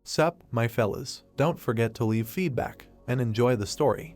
Sup, my fellas, don't forget to leave feedback and enjoy the story.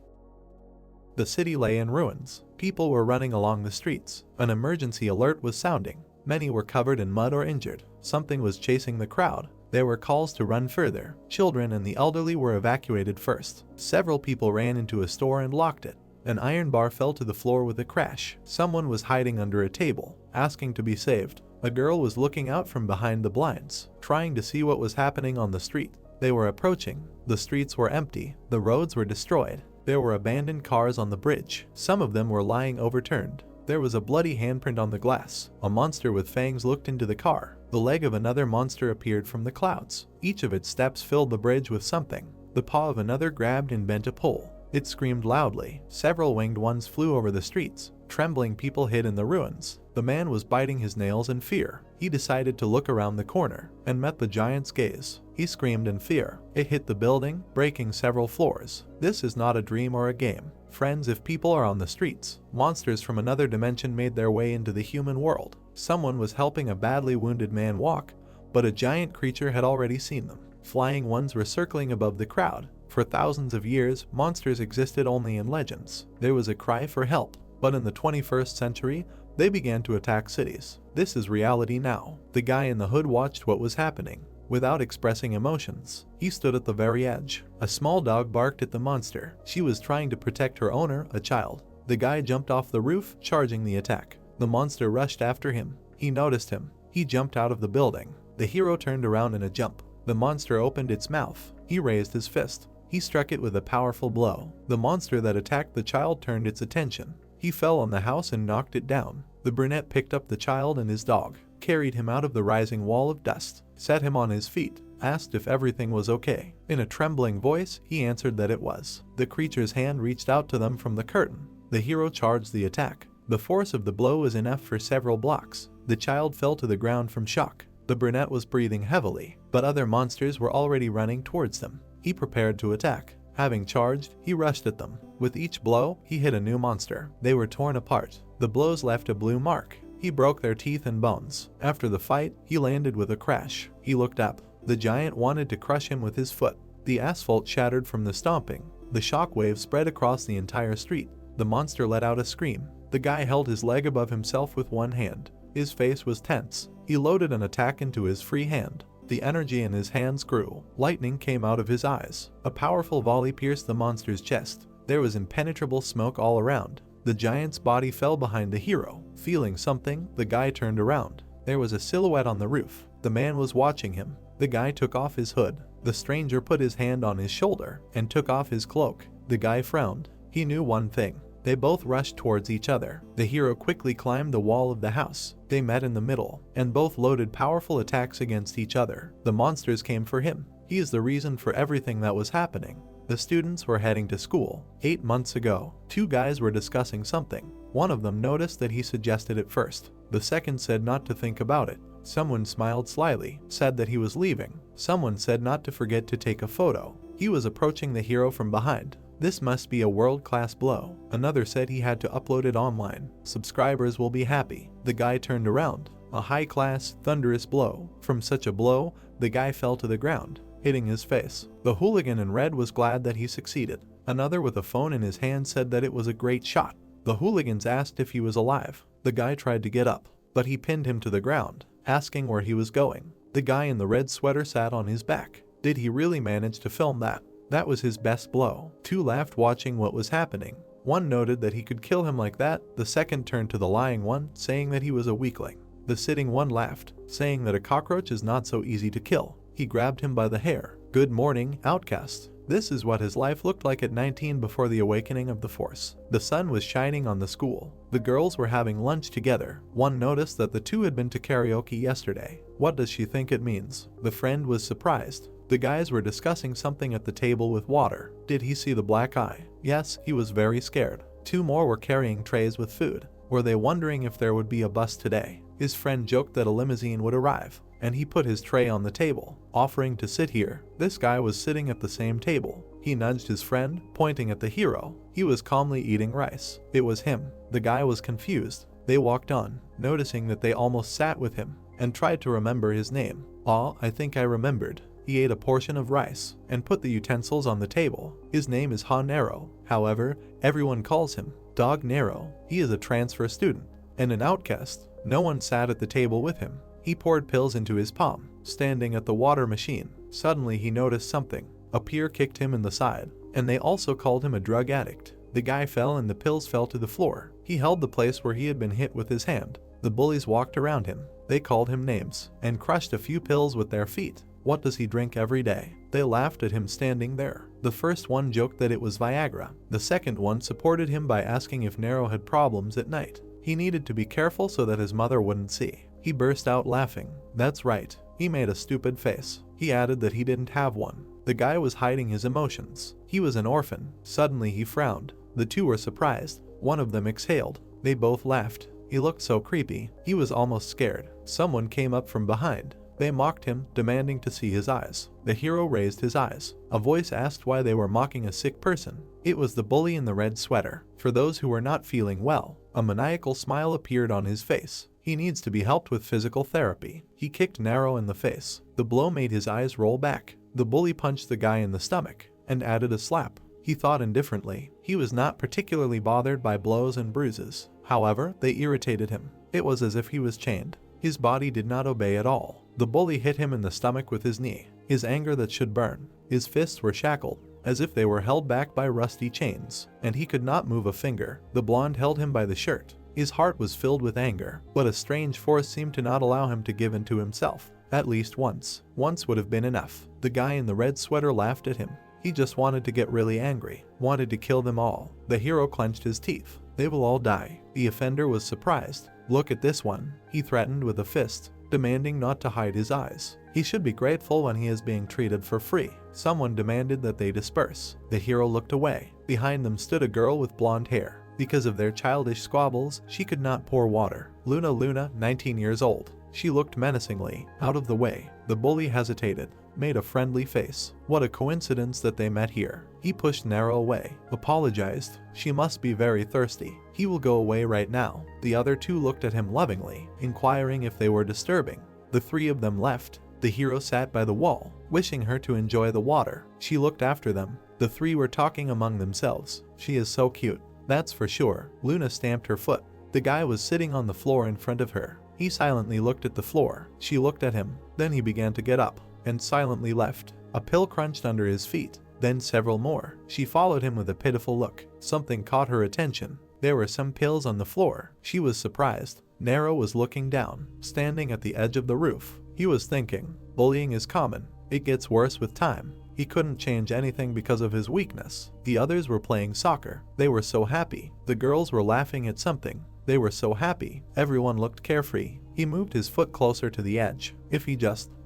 The city lay in ruins. People were running along the streets. An emergency alert was sounding. Many were covered in mud or injured. Something was chasing the crowd. There were calls to run further. Children and the elderly were evacuated first. Several people ran into a store and locked it. An iron bar fell to the floor with a crash. Someone was hiding under a table, asking to be saved. A girl was looking out from behind the blinds, trying to see what was happening on the street. They were approaching. The streets were empty. The roads were destroyed. There were abandoned cars on the bridge. Some of them were lying overturned. There was a bloody handprint on the glass. A monster with fangs looked into the car. The leg of another monster appeared from the clouds. Each of its steps filled the bridge with something. The paw of another grabbed and bent a pole. It screamed loudly. Several winged ones flew over the streets. Trembling people hid in the ruins. The man was biting his nails in fear. He decided to look around the corner and met the giant's gaze. He screamed in fear. It hit the building, breaking several floors. This is not a dream or a game. Friends, if people are on the streets, monsters from another dimension made their way into the human world. Someone was helping a badly wounded man walk, but a giant creature had already seen them. Flying ones were circling above the crowd. For thousands of years, monsters existed only in legends. There was a cry for help, but in the 21st century, they began to attack cities. This is reality now. The guy in the hood watched what was happening. Without expressing emotions, he stood at the very edge. A small dog barked at the monster. She was trying to protect her owner, a child. The guy jumped off the roof, charging the attack. The monster rushed after him. He noticed him. He jumped out of the building. The hero turned around in a jump. The monster opened its mouth. He raised his fist. He struck it with a powerful blow. The monster that attacked the child turned its attention. He fell on the house and knocked it down. The brunette picked up the child and his dog, carried him out of the rising wall of dust, set him on his feet, asked if everything was okay. In a trembling voice, he answered that it was. The creature's hand reached out to them from the curtain. The hero charged the attack. The force of the blow was enough for several blocks. The child fell to the ground from shock. The brunette was breathing heavily, but other monsters were already running towards them. He prepared to attack. Having charged, he rushed at them. With each blow, he hit a new monster. They were torn apart. The blows left a blue mark. He broke their teeth and bones. After the fight, he landed with a crash. He looked up. The giant wanted to crush him with his foot. The asphalt shattered from the stomping. The shock wave spread across the entire street. The monster let out a scream. The guy held his leg above himself with one hand. His face was tense. He loaded an attack into his free hand. The energy in his hands grew. Lightning came out of his eyes. A powerful volley pierced the monster's chest. There was impenetrable smoke all around. The giant's body fell behind the hero. Feeling something, the guy turned around. There was a silhouette on the roof. The man was watching him. The guy took off his hood. The stranger put his hand on his shoulder and took off his cloak. The guy frowned. He knew one thing. They both rushed towards each other. The hero quickly climbed the wall of the house. They met in the middle, and both loaded powerful attacks against each other. The monsters came for him. He is the reason for everything that was happening. The students were heading to school. 8 months ago, 2 guys were discussing something. One of them noticed that he suggested it first. The second said not to think about it. Someone smiled slyly, said that he was leaving. Someone said not to forget to take a photo. He was approaching the hero from behind. This must be a world-class blow. Another said he had to upload it online. Subscribers will be happy. The guy turned around. A high-class, thunderous blow. From such a blow, the guy fell to the ground, hitting his face. The hooligan in red was glad that he succeeded. Another with a phone in his hand said that it was a great shot. The hooligans asked if he was alive. The guy tried to get up, but he pinned him to the ground, asking where he was going. The guy in the red sweater sat on his back. Did he really manage to film that? That was his best blow. 2 laughed watching what was happening. One noted that he could kill him like that. The second turned to the lying one, saying that he was a weakling. The sitting one laughed, saying that a cockroach is not so easy to kill. He grabbed him by the hair. Good morning, outcast. This is what his life looked like at 19 before the awakening of the Force. The sun was shining on the school. The girls were having lunch together. One noticed that the 2 had been to karaoke yesterday. What does she think it means? The friend was surprised. The guys were discussing something at the table with water. Did he see the black eye? Yes, he was very scared. 2 more were carrying trays with food. Were they wondering if there would be a bus today? His friend joked that a limousine would arrive, and he put his tray on the table, offering to sit here. This guy was sitting at the same table. He nudged his friend, pointing at the hero. He was calmly eating rice. It was him. The guy was confused. They walked on, noticing that they almost sat with him, and tried to remember his name. "Ah, I think I remembered. He ate a portion of rice and put the utensils on the table. His name is Ha Nero. However, everyone calls him Dog Nero. He is a transfer student and an outcast. No one sat at the table with him. He poured pills into his palm, standing at the water machine. Suddenly he noticed something. A peer kicked him in the side, and they also called him a drug addict. The guy fell and the pills fell to the floor. He held the place where he had been hit with his hand. The bullies walked around him. They called him names and crushed a few pills with their feet. What does he drink every day? They laughed at him standing there. The first one joked that it was Viagra. The second one supported him by asking if Nero had problems at night. He needed to be careful so that his mother wouldn't see. He burst out laughing. That's right. He made a stupid face. He added that he didn't have one. The guy was hiding his emotions. He was an orphan. Suddenly he frowned. The two were surprised. One of them exhaled. They both laughed. He looked so creepy. He was almost scared. Someone came up from behind. They mocked him, demanding to see his eyes. The hero raised his eyes. A voice asked why they were mocking a sick person. It was the bully in the red sweater. For those who were not feeling well, a maniacal smile appeared on his face. He needs to be helped with physical therapy. He kicked Nero in the face. The blow made his eyes roll back. The bully punched the guy in the stomach and added a slap. He thought indifferently. He was not particularly bothered by blows and bruises. However, they irritated him. It was as if he was chained. His body did not obey at all. The bully hit him in the stomach with his knee. His anger that should burn. His fists were shackled, as if they were held back by rusty chains, and he could not move a finger. The blonde held him by the shirt. His heart was filled with anger, but a strange force seemed to not allow him to give in to himself. At least once. Once would have been enough. The guy in the red sweater laughed at him. He just wanted to get really angry, wanted to kill them all. The hero clenched his teeth. They will all die. The offender was surprised. Look at this one. He threatened with a fist, demanding not to hide his eyes. He should be grateful when he is being treated for free. Someone demanded that they disperse. The hero looked away. Behind them stood a girl with blonde hair. Because of their childish squabbles, she could not pour water. Luna, 19 years old. She looked menacingly. Out of the way. The bully hesitated, made a friendly face. What a coincidence that they met here. He pushed Nero away, apologized. She must be very thirsty. He will go away right now. The other two looked at him lovingly, inquiring if they were disturbing. The three of them left. The hero sat by the wall, wishing her to enjoy the water. She looked after them. The three were talking among themselves. She is so cute. That's for sure. Luna stamped her foot. The guy was sitting on the floor in front of her. He silently looked at the floor. She looked at him. Then he began to get up and silently left. A pill crunched under his feet. Then several more. She followed him with a pitiful look. Something caught her attention. There were some pills on the floor. She was surprised. Nero was looking down, standing at the edge of the roof. He was thinking, bullying is common. It gets worse with time. He couldn't change anything because of his weakness. The others were playing soccer. They were so happy. The girls were laughing at something. They were so happy. Everyone looked carefree. He moved his foot closer to the edge.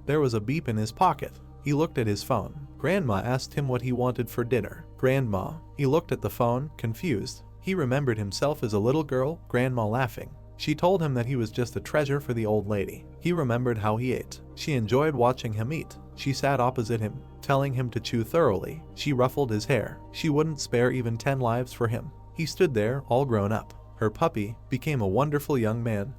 There was a beep in his pocket. He looked at his phone. Grandma asked him what he wanted for dinner. Grandma. He looked at the phone, confused. He remembered himself as a little girl, Grandma laughing. She told him that he was just a treasure for the old lady. He remembered how he ate. She enjoyed watching him eat. She sat opposite him, telling him to chew thoroughly. She ruffled his hair. She wouldn't spare even 10 lives for him. He stood there, all grown up. Her puppy became a wonderful young man.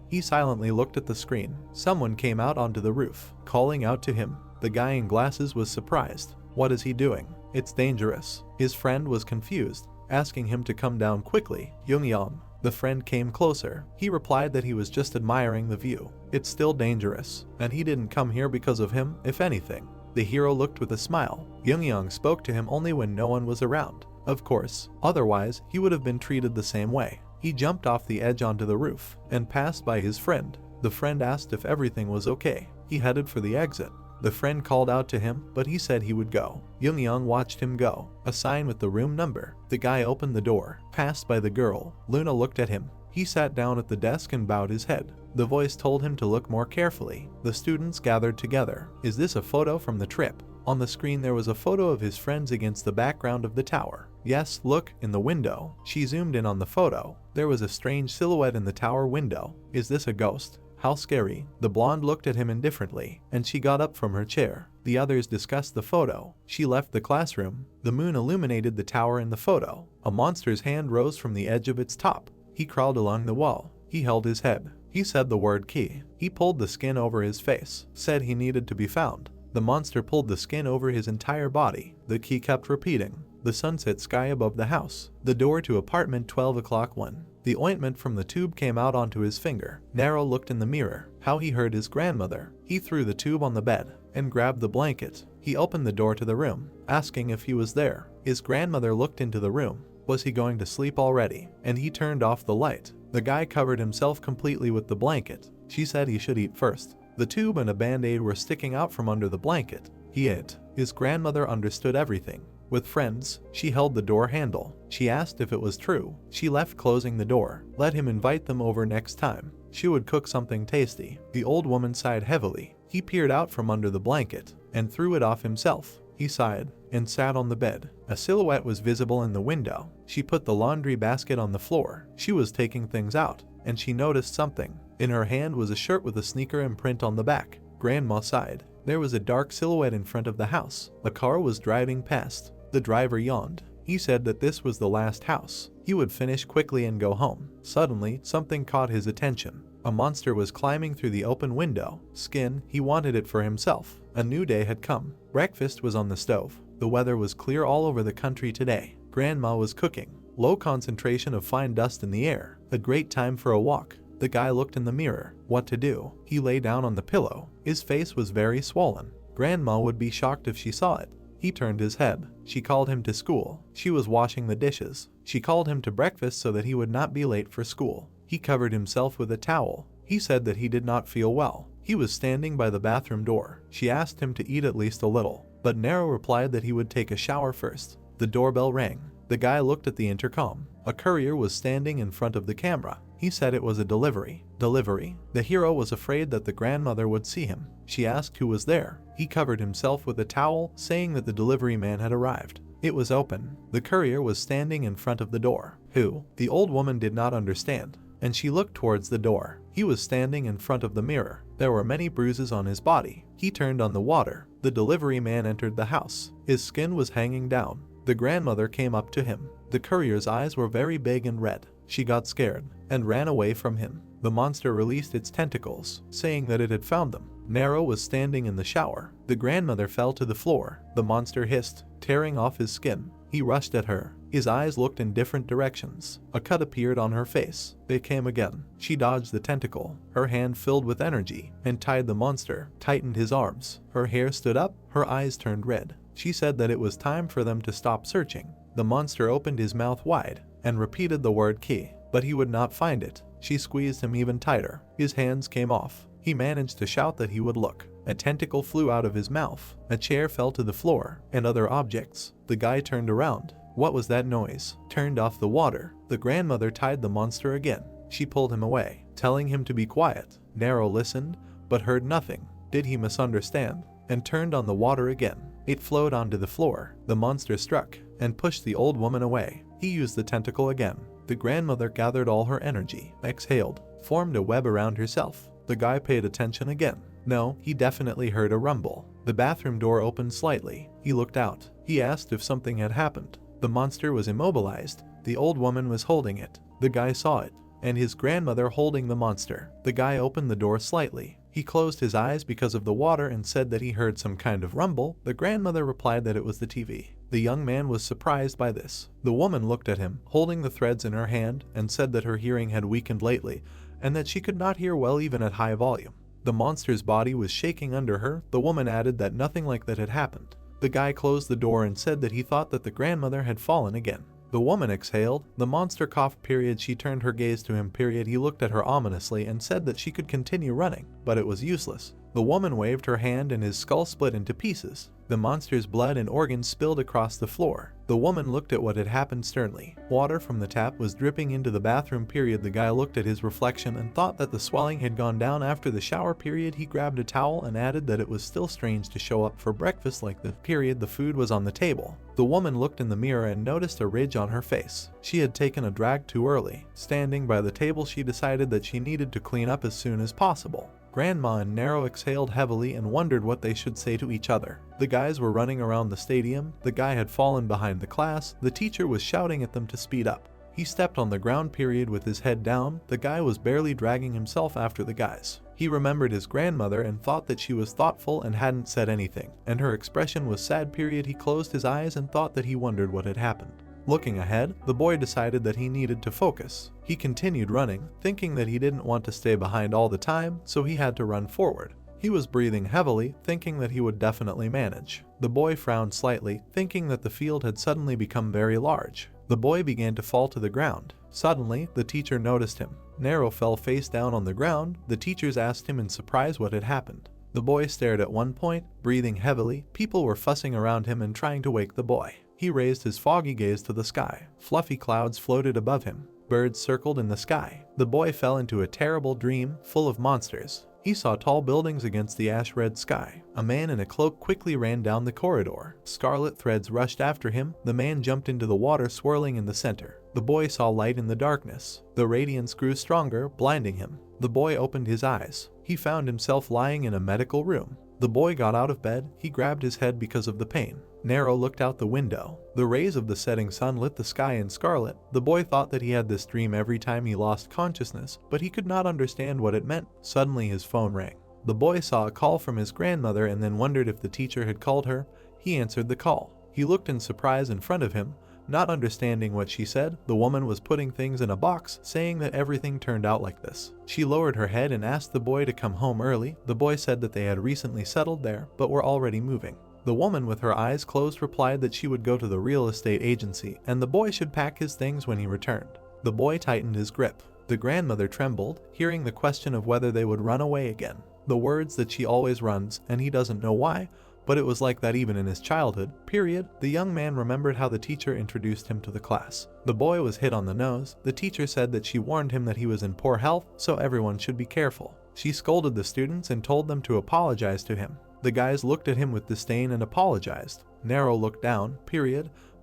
He silently looked at the screen. Someone came out onto the roof, calling out to him. The guy in glasses was surprised. What is he doing? It's dangerous. His friend was confused, asking him to come down quickly. Young. The friend came closer. He replied that he was just admiring the view. It's still dangerous, and he didn't come here because of him, if anything. The hero looked with a smile. Young spoke to him only when no one was around. Of course, otherwise he would have been treated the same way. He jumped off the edge onto the roof and passed by his friend. The friend asked if everything was okay. He headed for the exit. The friend called out to him, but he said he would go. Young watched him go. A sign with the room number. The guy opened the door, passed by the girl. Luna looked at him. He sat down at the desk and bowed his head. The voice told him to look more carefully. The students gathered together. Is this a photo from the trip? On the screen there was a photo of his friends against the background of the tower. Yes, look, in the window. She zoomed in on the photo. There was a strange silhouette in the tower window. Is this a ghost? How scary. The blonde looked at him indifferently, and she got up from her chair. The others discussed the photo. She left the classroom. The moon illuminated the tower in the photo. A monster's hand rose from the edge of its top. He crawled along the wall. He held his head. He said the word key. He pulled the skin over his face, said he needed to be found. The monster pulled the skin over his entire body. The key kept repeating. The sunset sky above the house. The door to apartment 12 o'clock 1. The ointment from the tube came out onto his finger. Nero looked in the mirror. How he heard his grandmother. He threw the tube on the bed and grabbed the blanket. He opened the door to the room, asking if he was there. His grandmother looked into the room. Was he going to sleep already? And he turned off the light. The guy covered himself completely with the blanket. She said he should eat first. The tube and a band-aid were sticking out from under the blanket. He ate. His grandmother understood everything. With friends, she held the door handle. She asked if it was true. She left closing the door. Let him invite them over next time. She would cook something tasty. The old woman sighed heavily. He peered out from under the blanket and threw it off himself. He sighed and sat on the bed. A silhouette was visible in the window. She put the laundry basket on the floor. She was taking things out, and she noticed something. In her hand was a shirt with a sneaker imprint on the back. Grandma sighed. There was a dark silhouette in front of the house. A car was driving past. The driver yawned. He said that this was the last house. He would finish quickly and go home. Suddenly, something caught his attention. A monster was climbing through the open window. Skin, he wanted it for himself. A new day had come. Breakfast was on the stove. The weather was clear all over the country today. Grandma was cooking. Low concentration of fine dust in the air. A great time for a walk. The guy looked in the mirror. What to do? He lay down on the pillow. His face was very swollen. Grandma would be shocked if she saw it. He turned his head. She called him to school. She was washing the dishes. She called him to breakfast so that he would not be late for school. He covered himself with a towel. He said that he did not feel well. He was standing by the bathroom door. She asked him to eat at least a little, but Nero replied that he would take a shower first. The doorbell rang. The guy looked at the intercom. A courier was standing in front of the camera. He said it was a delivery. Delivery? The hero was afraid that the grandmother would see him. She asked who was there. He covered himself with a towel, saying that the delivery man had arrived. It was open. The courier was standing in front of the door. Who? The old woman did not understand, and she looked towards the door. He was standing in front of the mirror. There were many bruises on his body. He turned on the water. The delivery man entered the house. His skin was hanging down. The grandmother came up to him. The courier's eyes were very big and red. She got scared and ran away from him. The monster released its tentacles, saying that it had found them. Nero was standing in the shower. The grandmother fell to the floor. The monster hissed, tearing off his skin. He rushed at her. His eyes looked in different directions. A cut appeared on her face. They came again. She dodged the tentacle. Her hand filled with energy and tied the monster, tightened his arms. Her hair stood up. Her eyes turned red. She said that it was time for them to stop searching. The monster opened his mouth wide and repeated the word key, but he would not find it. She squeezed him even tighter. His hands came off. He managed to shout that he would look. A tentacle flew out of his mouth. A chair fell to the floor, and other objects. The guy turned around. What was that noise? Turned off the water. The grandmother tied the monster again. She pulled him away, telling him to be quiet. Nero listened, but heard nothing. Did he misunderstand? And turned on the water again. It flowed onto the floor. The monster struck and pushed the old woman away. He used the tentacle again. The grandmother gathered all her energy, exhaled, formed a web around herself. The guy paid attention again. No, he definitely heard a rumble. The bathroom door opened slightly. He looked out. He asked if something had happened. The monster was immobilized. The old woman was holding it. The guy saw it, and his grandmother holding the monster. The guy opened the door slightly. He closed his eyes because of the water and said that he heard some kind of rumble. The grandmother replied that it was the TV. The young man was surprised by this. The woman looked at him, holding the threads in her hand, and said that her hearing had weakened lately, and that she could not hear well even at high volume. The monster's body was shaking under her. The woman added that nothing like that had happened. The guy closed the door and said that he thought that the grandmother had fallen again. The woman exhaled. The monster coughed. She turned her gaze to him. He looked at her ominously and said that she could continue running, but it was useless. The woman waved her hand and his skull split into pieces. The monster's blood and organs spilled across the floor. The woman looked at what had happened sternly. Water from the tap was dripping into the bathroom. The guy looked at his reflection and thought that the swelling had gone down after the shower. He grabbed a towel and added that it was still strange to show up for breakfast like this. The food was on the table. The woman looked in the mirror and noticed a ridge on her face. She had taken a drag too early. Standing by the table, she decided that she needed to clean up as soon as possible. Grandma and Nero exhaled heavily and wondered what they should say to each other. The guys were running around the stadium. The guy had fallen behind the class. The teacher was shouting at them to speed up. He stepped on the ground. With his head down. The guy was barely dragging himself after the guys. He remembered his grandmother and thought that she was thoughtful and hadn't said anything, and her expression was sad. He closed his eyes and thought that he wondered what had happened. Looking ahead, the boy decided that he needed to focus. He continued running, thinking that he didn't want to stay behind all the time, so he had to run forward. He was breathing heavily, thinking that he would definitely manage. The boy frowned slightly, thinking that the field had suddenly become very large. The boy began to fall to the ground. Suddenly, the teacher noticed him. Nero fell face down on the ground. The teachers asked him in surprise what had happened. The boy stared at one point, breathing heavily. People were fussing around him and trying to wake the boy. He raised his foggy gaze to the sky. Fluffy clouds floated above him. Birds circled in the sky. The boy fell into a terrible dream, full of monsters. He saw tall buildings against the ash-red sky. A man in a cloak quickly ran down the corridor. Scarlet threads rushed after him. The man jumped into the water swirling in the center. The boy saw light in the darkness. The radiance grew stronger, blinding him. The boy opened his eyes. He found himself lying in a medical room. The boy got out of bed. He grabbed his head because of the pain. Nero looked out the window. The rays of the setting sun lit the sky in scarlet. The boy thought that he had this dream every time he lost consciousness, but he could not understand what it meant. Suddenly his phone rang. The boy saw a call from his grandmother and then wondered if the teacher had called her. He answered the call. He looked in surprise in front of him. Not understanding what she said, the woman was putting things in a box, saying that everything turned out like this. She lowered her head and asked the boy to come home early. The boy said that they had recently settled there, but were already moving. The woman with her eyes closed replied that she would go to the real estate agency, and the boy should pack his things when he returned. The boy tightened his grip. The grandmother trembled, hearing the question of whether they would run away again. The words that she always runs, and he doesn't know why, but it was like that even in his childhood. The young man remembered how the teacher introduced him to the class. The boy was hit on the nose. The teacher said that she warned him that he was in poor health, so everyone should be careful. She scolded the students and told them to apologize to him. The guys looked at him with disdain and apologized. Nero looked down.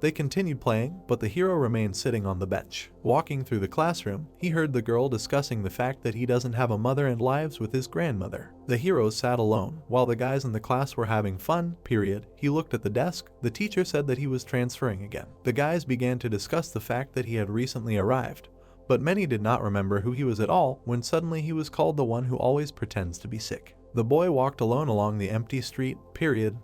They continued playing, but the hero remained sitting on the bench. Walking through the classroom, he heard the girl discussing the fact that he doesn't have a mother and lives with his grandmother. The hero sat alone, while the guys in the class were having fun. He looked at the desk. The teacher said that he was transferring again. The guys began to discuss the fact that he had recently arrived, but many did not remember who he was at all when suddenly he was called the one who always pretends to be sick. The boy walked alone along the empty street.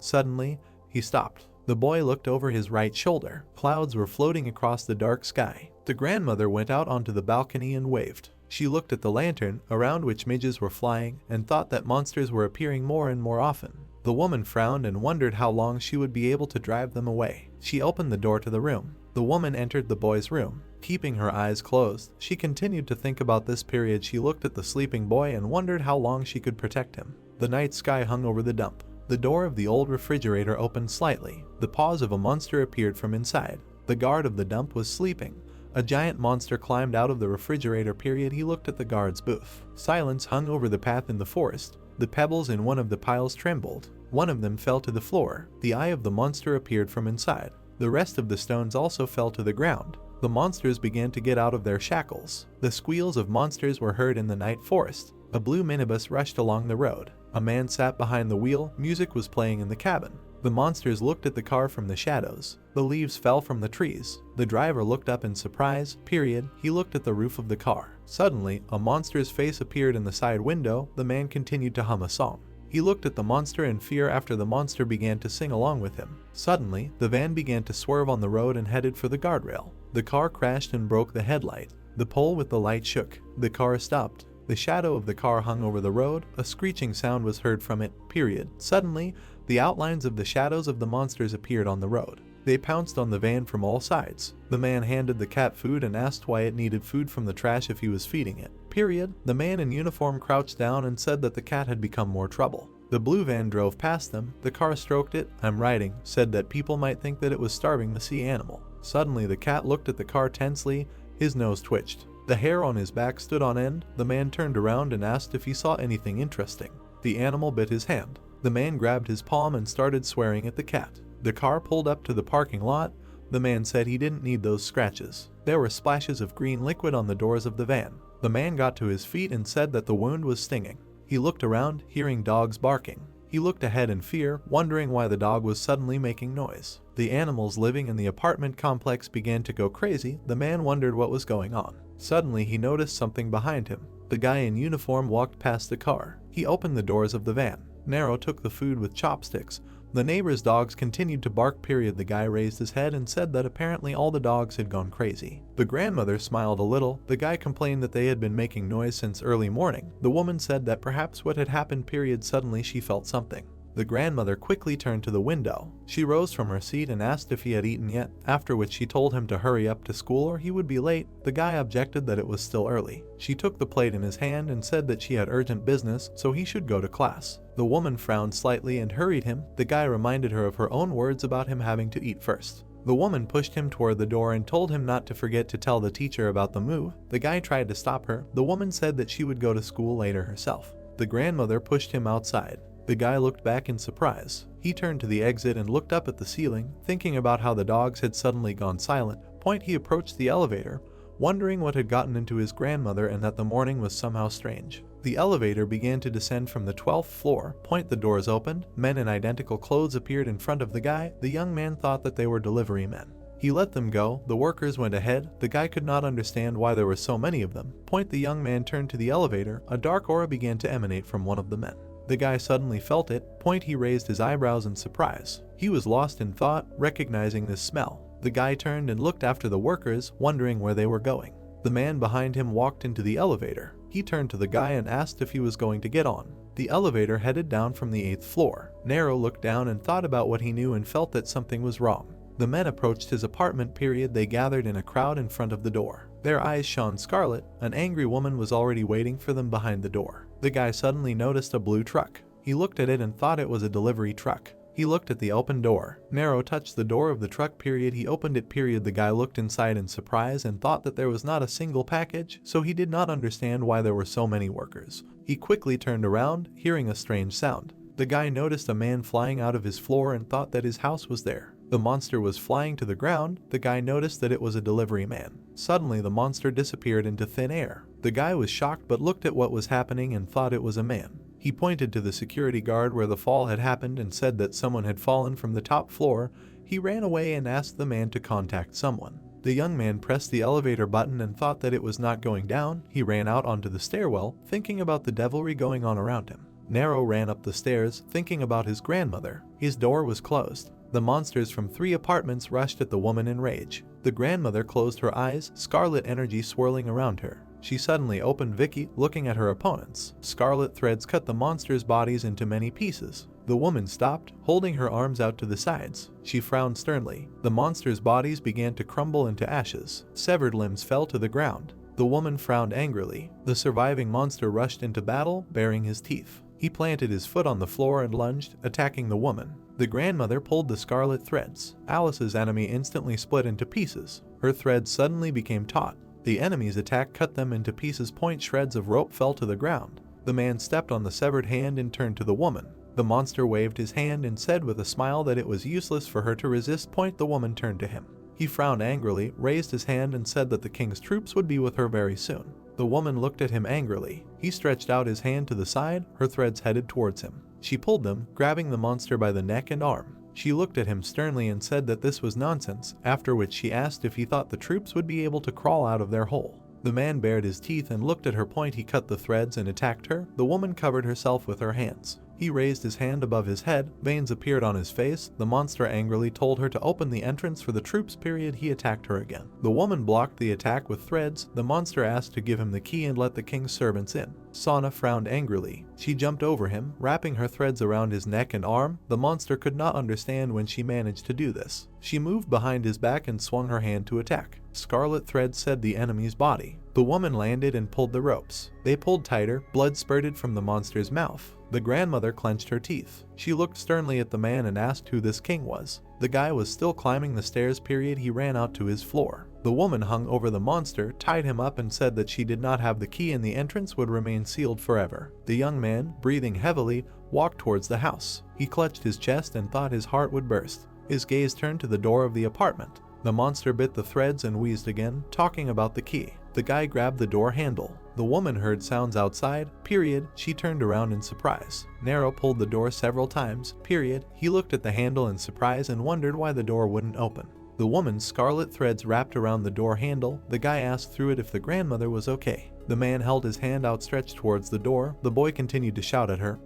Suddenly, he stopped. The boy looked over his right shoulder. Clouds were floating across the dark sky. The grandmother went out onto the balcony and waved. She looked at the lantern, around which midges were flying, and thought that monsters were appearing more and more often. The woman frowned and wondered how long she would be able to drive them away. She opened the door to the room. The woman entered the boy's room. Keeping her eyes closed, she continued to think about this. She looked at the sleeping boy and wondered how long she could protect him. The night sky hung over the dump. The door of the old refrigerator opened slightly. The paws of a monster appeared from inside. The guard of the dump was sleeping. A giant monster climbed out of the refrigerator. He looked at the guard's booth. Silence hung over the path in the forest. The pebbles in one of the piles trembled. One of them fell to the floor. The eye of the monster appeared from inside. The rest of the stones also fell to the ground. The monsters began to get out of their shackles. The squeals of monsters were heard in the night forest. A blue minibus rushed along the road. A man sat behind the wheel. Music was playing in the cabin. The monsters looked at the car from the shadows. The leaves fell from the trees. The driver looked up in surprise. He looked at the roof of the car. Suddenly, a monster's face appeared in the side window. The man continued to hum a song. He looked at the monster in fear after the monster began to sing along with him. Suddenly, the van began to swerve on the road and headed for the guardrail. The car crashed and broke the headlight. The pole with the light shook. The car stopped. The shadow of the car hung over the road. A screeching sound was heard from it. Suddenly, the outlines of the shadows of the monsters appeared on the road. They pounced on the van from all sides. The man handed the cat food and asked why it needed food from the trash if he was feeding it. The man in uniform crouched down and said that the cat had become more trouble. The blue van drove past them. The car stroked it. "I'm riding," said that people might think that it was starving the sea animal. Suddenly, the cat looked at the car tensely. His nose twitched. The hair on his back stood on end. The man turned around and asked if he saw anything interesting. The animal bit his hand. The man grabbed his palm and started swearing at the cat. The car pulled up to the parking lot. The man said he didn't need those scratches. There were splashes of green liquid on the doors of the van. The man got to his feet and said that the wound was stinging. He looked around, hearing dogs barking. He looked ahead in fear, wondering why the dog was suddenly making noise. The animals living in the apartment complex began to go crazy. The man wondered what was going on. Suddenly he noticed something behind him. The guy in uniform walked past the car. He opened the doors of the van. Nero took the food with chopsticks. The neighbor's dogs continued to bark. The guy raised his head and said that apparently all the dogs had gone crazy. The grandmother smiled a little. The guy complained that they had been making noise since early morning. The woman said that perhaps what had happened. Suddenly she felt something. The grandmother quickly turned to the window. She rose from her seat and asked if he had eaten yet, after which she told him to hurry up to school or he would be late. The guy objected that it was still early. She took the plate in his hand and said that she had urgent business, so he should go to class. The woman frowned slightly and hurried him. The guy reminded her of her own words about him having to eat first. The woman pushed him toward the door and told him not to forget to tell the teacher about the move. The guy tried to stop her. The woman said that she would go to school later herself. The grandmother pushed him outside. The guy looked back in surprise. He turned to the exit and looked up at the ceiling, thinking about how the dogs had suddenly gone silent. He approached the elevator, wondering what had gotten into his grandmother and that the morning was somehow strange. The elevator began to descend from the 12th floor. The doors opened. Men in identical clothes appeared in front of the guy. The young man thought that they were delivery men. He let them go. The workers went ahead. The guy could not understand why there were so many of them. The young man turned to the elevator. A dark aura began to emanate from one of the men. The guy suddenly felt it. He raised his eyebrows in surprise. He was lost in thought, recognizing this smell. The guy turned and looked after the workers, wondering where they were going. The man behind him walked into the elevator. He turned to the guy and asked if he was going to get on. The elevator headed down from the 8th floor. Nero looked down and thought about what he knew and felt that something was wrong. The men approached his apartment. They gathered in a crowd in front of the door. Their eyes shone scarlet. An angry woman was already waiting for them behind the door. The guy suddenly noticed a blue truck. He looked at it and thought it was a delivery truck. He looked at the open door. Nero touched the door of the truck. He opened it. The guy looked inside in surprise and thought that there was not a single package, so he did not understand why there were so many workers. He quickly turned around, hearing a strange sound. The guy noticed a man flying out of his floor and thought that his house was there. The monster was flying to the ground. The guy noticed that it was a delivery man. Suddenly the monster disappeared into thin air. The guy was shocked but looked at what was happening and thought it was a man. He pointed to the security guard where the fall had happened and said that someone had fallen from the top floor. He ran away and asked the man to contact someone. The young man pressed the elevator button and thought that it was not going down. He ran out onto the stairwell, thinking about the devilry going on around him. Nero ran up the stairs, thinking about his grandmother. His door was closed. The monsters from 3 apartments rushed at the woman in rage. The grandmother closed her eyes, scarlet energy swirling around her. She suddenly opened Vicky, looking at her opponents. Scarlet threads cut the monsters' bodies into many pieces. The woman stopped, holding her arms out to the sides. She frowned sternly. The monsters' bodies began to crumble into ashes. Severed limbs fell to the ground. The woman frowned angrily. The surviving monster rushed into battle, baring his teeth. He planted his foot on the floor and lunged, attacking the woman. The grandmother pulled the scarlet threads. Alice's enemy instantly split into pieces. Her threads suddenly became taut. The enemy's attack cut them into pieces. Shreds of rope fell to the ground. The man stepped on the severed hand and turned to the woman. The monster waved his hand and said with a smile that it was useless for her to resist. The woman turned to him. He frowned angrily, raised his hand and said that the king's troops would be with her very soon. The woman looked at him angrily. He stretched out his hand to the side. Her threads headed towards him. She pulled them, grabbing the monster by the neck and arm. She looked at him sternly and said that this was nonsense, after which she asked if he thought the troops would be able to crawl out of their hole. The man bared his teeth and looked at her. He cut the threads and attacked her. The woman covered herself with her hands. He raised his hand above his head. Veins appeared on his face. The monster angrily told her to open the entrance for the troops. He attacked her again. The woman blocked the attack with threads. The monster asked to give him the key and let the king's servants in. Sana frowned angrily. She jumped over him, wrapping her threads around his neck and arm. The monster could not understand when she managed to do this. She moved behind his back and swung her hand to attack. Scarlet threads said the enemy's body. The woman landed and pulled the ropes. They pulled tighter. Blood spurted from the monster's mouth. The grandmother clenched her teeth. She looked sternly at the man and asked who this king was. The guy was still climbing the stairs. He ran out to his floor. The woman hung over the monster, tied him up and said that she did not have the key and the entrance would remain sealed forever. The young man, breathing heavily, walked towards the house. He clutched his chest and thought his heart would burst. His gaze turned to the door of the apartment. The monster bit the threads and wheezed again, talking about the key. The guy grabbed the door handle. The woman heard sounds outside. She turned around in surprise. Nero pulled the door several times. He looked at the handle in surprise and wondered why the door wouldn't open. The woman's scarlet threads wrapped around the door handle. The guy asked through it if the grandmother was okay. The man held his hand outstretched towards the door. The boy continued to shout at her.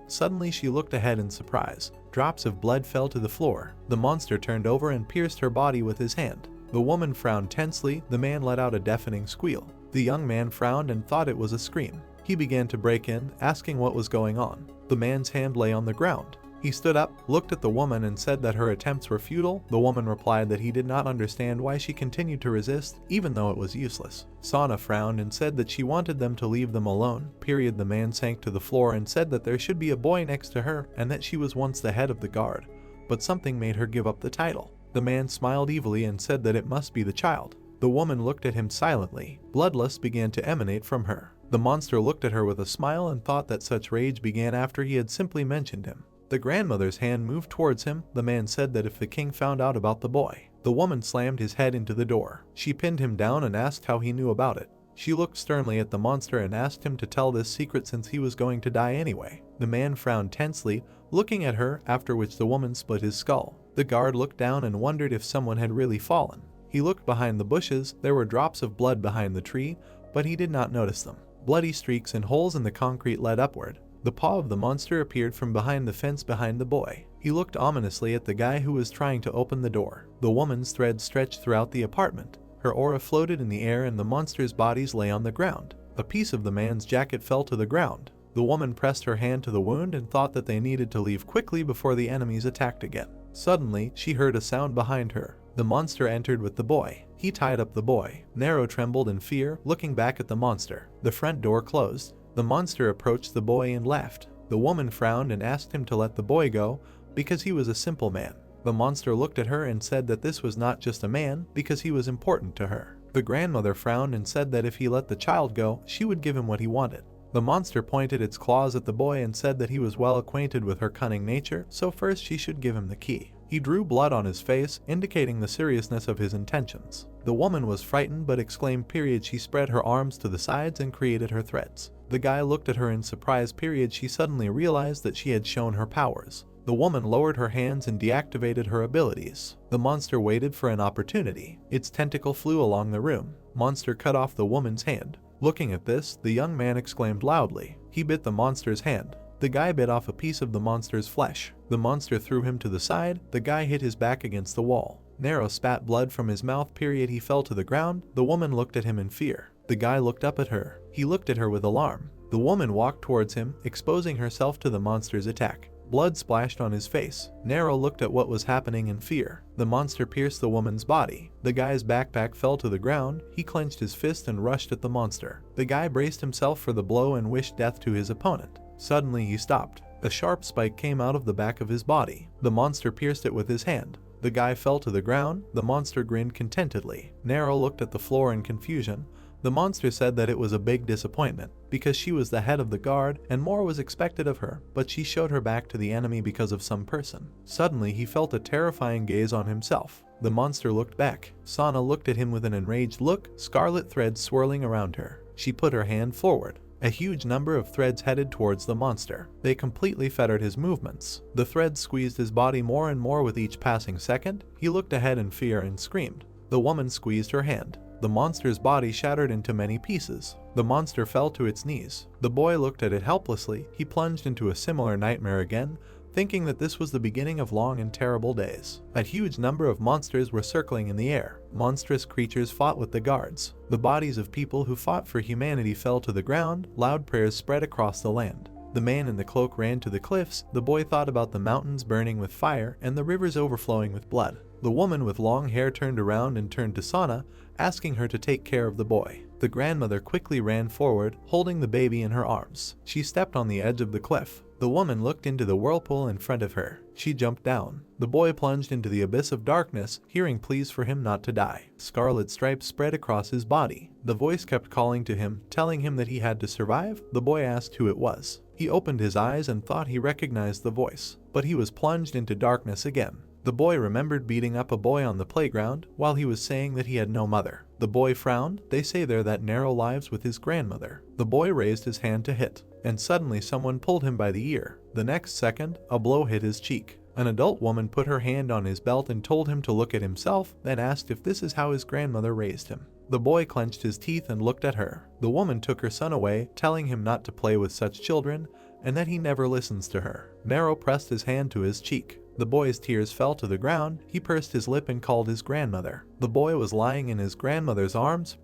Suddenly she looked ahead in surprise. Drops of blood fell to the floor. The monster turned over and pierced her body with his hand. The woman frowned tensely. The man let out a deafening squeal. The young man frowned and thought it was a scream. He began to break in, asking what was going on. The man's hand lay on the ground. He stood up, looked at the woman and said that her attempts were futile. The woman replied that he did not understand why she continued to resist, even though it was useless. Sana frowned and said that she wanted them to leave them alone. The man sank to the floor and said that there should be a boy next to her and that she was once the head of the guard. But something made her give up the title. The man smiled evilly and said that it must be the child. The woman looked at him silently. Bloodlust began to emanate from her. The monster looked at her with a smile and thought that such rage began after he had simply mentioned him. The grandmother's hand moved towards him. The man said that if the king found out about the boy. The woman slammed his head into the door. She pinned him down and asked how he knew about it. She looked sternly at the monster and asked him to tell this secret since he was going to die anyway. The man frowned tensely, looking at her, after which the woman split his skull. The guard looked down and wondered if someone had really fallen. He looked behind the bushes. There were drops of blood behind the tree, but he did not notice them. Bloody streaks and holes in the concrete led upward. The paw of the monster appeared from behind the fence behind the boy. He looked ominously at the guy who was trying to open the door. The woman's threads stretched throughout the apartment. Her aura floated in the air and the monster's bodies lay on the ground. A piece of the man's jacket fell to the ground. The woman pressed her hand to the wound and thought that they needed to leave quickly before the enemies attacked again. Suddenly, she heard a sound behind her. The monster entered with the boy. He tied up the boy. Nero trembled in fear, looking back at the monster. The front door closed. The monster approached the boy and left. The woman frowned and asked him to let the boy go, because he was a simple man. The monster looked at her and said that this was not just a man, because he was important to her. The grandmother frowned and said that if he let the child go, she would give him what he wanted. The monster pointed its claws at the boy and said that he was well acquainted with her cunning nature, so first she should give him the key. He drew blood on his face, indicating the seriousness of his intentions. The woman was frightened but exclaimed. She spread her arms to the sides and created her threads. The guy looked at her in surprise. She suddenly realized that she had shown her powers. The woman lowered her hands and deactivated her abilities. The monster waited for an opportunity. Its tentacle flew along the room. Monster cut off the woman's hand. Looking at this, the young man exclaimed loudly. He bit the monster's hand. The guy bit off a piece of the monster's flesh. The monster threw him to the side. The guy hit his back against the wall. Nero spat blood from his mouth. He fell to the ground. The woman looked at him in fear. The guy looked up at her. He looked at her with alarm. The woman walked towards him, exposing herself to the monster's attack. Blood splashed on his face. Nero looked at what was happening in fear. The monster pierced the woman's body. The guy's backpack fell to the ground. He clenched his fist and rushed at the monster. The guy braced himself for the blow and wished death to his opponent. Suddenly he stopped. A sharp spike came out of the back of his body. The monster pierced it with his hand. The guy fell to the ground. The monster grinned contentedly. Nero looked at the floor in confusion. The monster said that it was a big disappointment, because she was the head of the guard and more was expected of her, but she showed her back to the enemy because of some person. Suddenly he felt a terrifying gaze on himself. The monster looked back. Sana looked at him with an enraged look, scarlet threads swirling around her. She put her hand forward. A huge number of threads headed towards the monster. They completely fettered his movements. The threads squeezed his body more and more with each passing second. He looked ahead in fear and screamed. The woman squeezed her hand. The monster's body shattered into many pieces. The monster fell to its knees. The boy looked at it helplessly. He plunged into a similar nightmare again, thinking that this was the beginning of long and terrible days. A huge number of monsters were circling in the air. Monstrous creatures fought with the guards. The bodies of people who fought for humanity fell to the ground. Loud prayers spread across the land. The man in the cloak ran to the cliffs. The boy thought about the mountains burning with fire and the rivers overflowing with blood. The woman with long hair turned around and turned to Sana, asking her to take care of the boy. The grandmother quickly ran forward, holding the baby in her arms. She stepped on the edge of the cliff. The woman looked into the whirlpool in front of her. She jumped down. The boy plunged into the abyss of darkness, hearing pleas for him not to die. Scarlet stripes spread across his body. The voice kept calling to him, telling him that he had to survive. The boy asked who it was. He opened his eyes and thought he recognized the voice, but he was plunged into darkness again. The boy remembered beating up a boy on the playground while he was saying that he had no mother. The boy frowned. They say there that narrow lives with his grandmother. The boy raised his hand to hit, and suddenly someone pulled him by the ear. The next second, a blow hit his cheek. An adult woman put her hand on his belt and told him to look at himself, then asked if this is how his grandmother raised him. The boy clenched his teeth and looked at her. The woman took her son away, telling him not to play with such children and that he never listens to her. Nero pressed his hand to his cheek. The boy's tears fell to the ground. He pursed his lip and called his grandmother. The boy was lying in his grandmother's arms.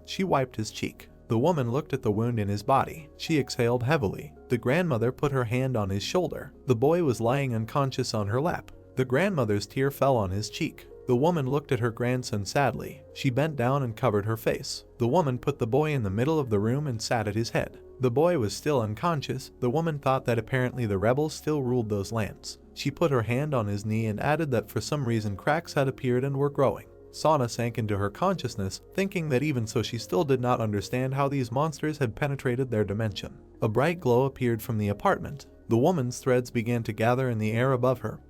She wiped his cheek. The woman looked at the wound in his body. She exhaled heavily. The grandmother put her hand on his shoulder. The boy was lying unconscious on her lap. The grandmother's tear fell on his cheek. The woman looked at her grandson sadly. She bent down and covered her face. The woman put the boy in the middle of the room and sat at his head. The boy was still unconscious. The woman thought that apparently the rebels still ruled those lands. She put her hand on his knee and added that for some reason cracks had appeared and were growing. Sana sank into her consciousness, thinking that even so she still did not understand how these monsters had penetrated their dimension. A bright glow appeared from the apartment. The woman's threads began to gather in the air above her.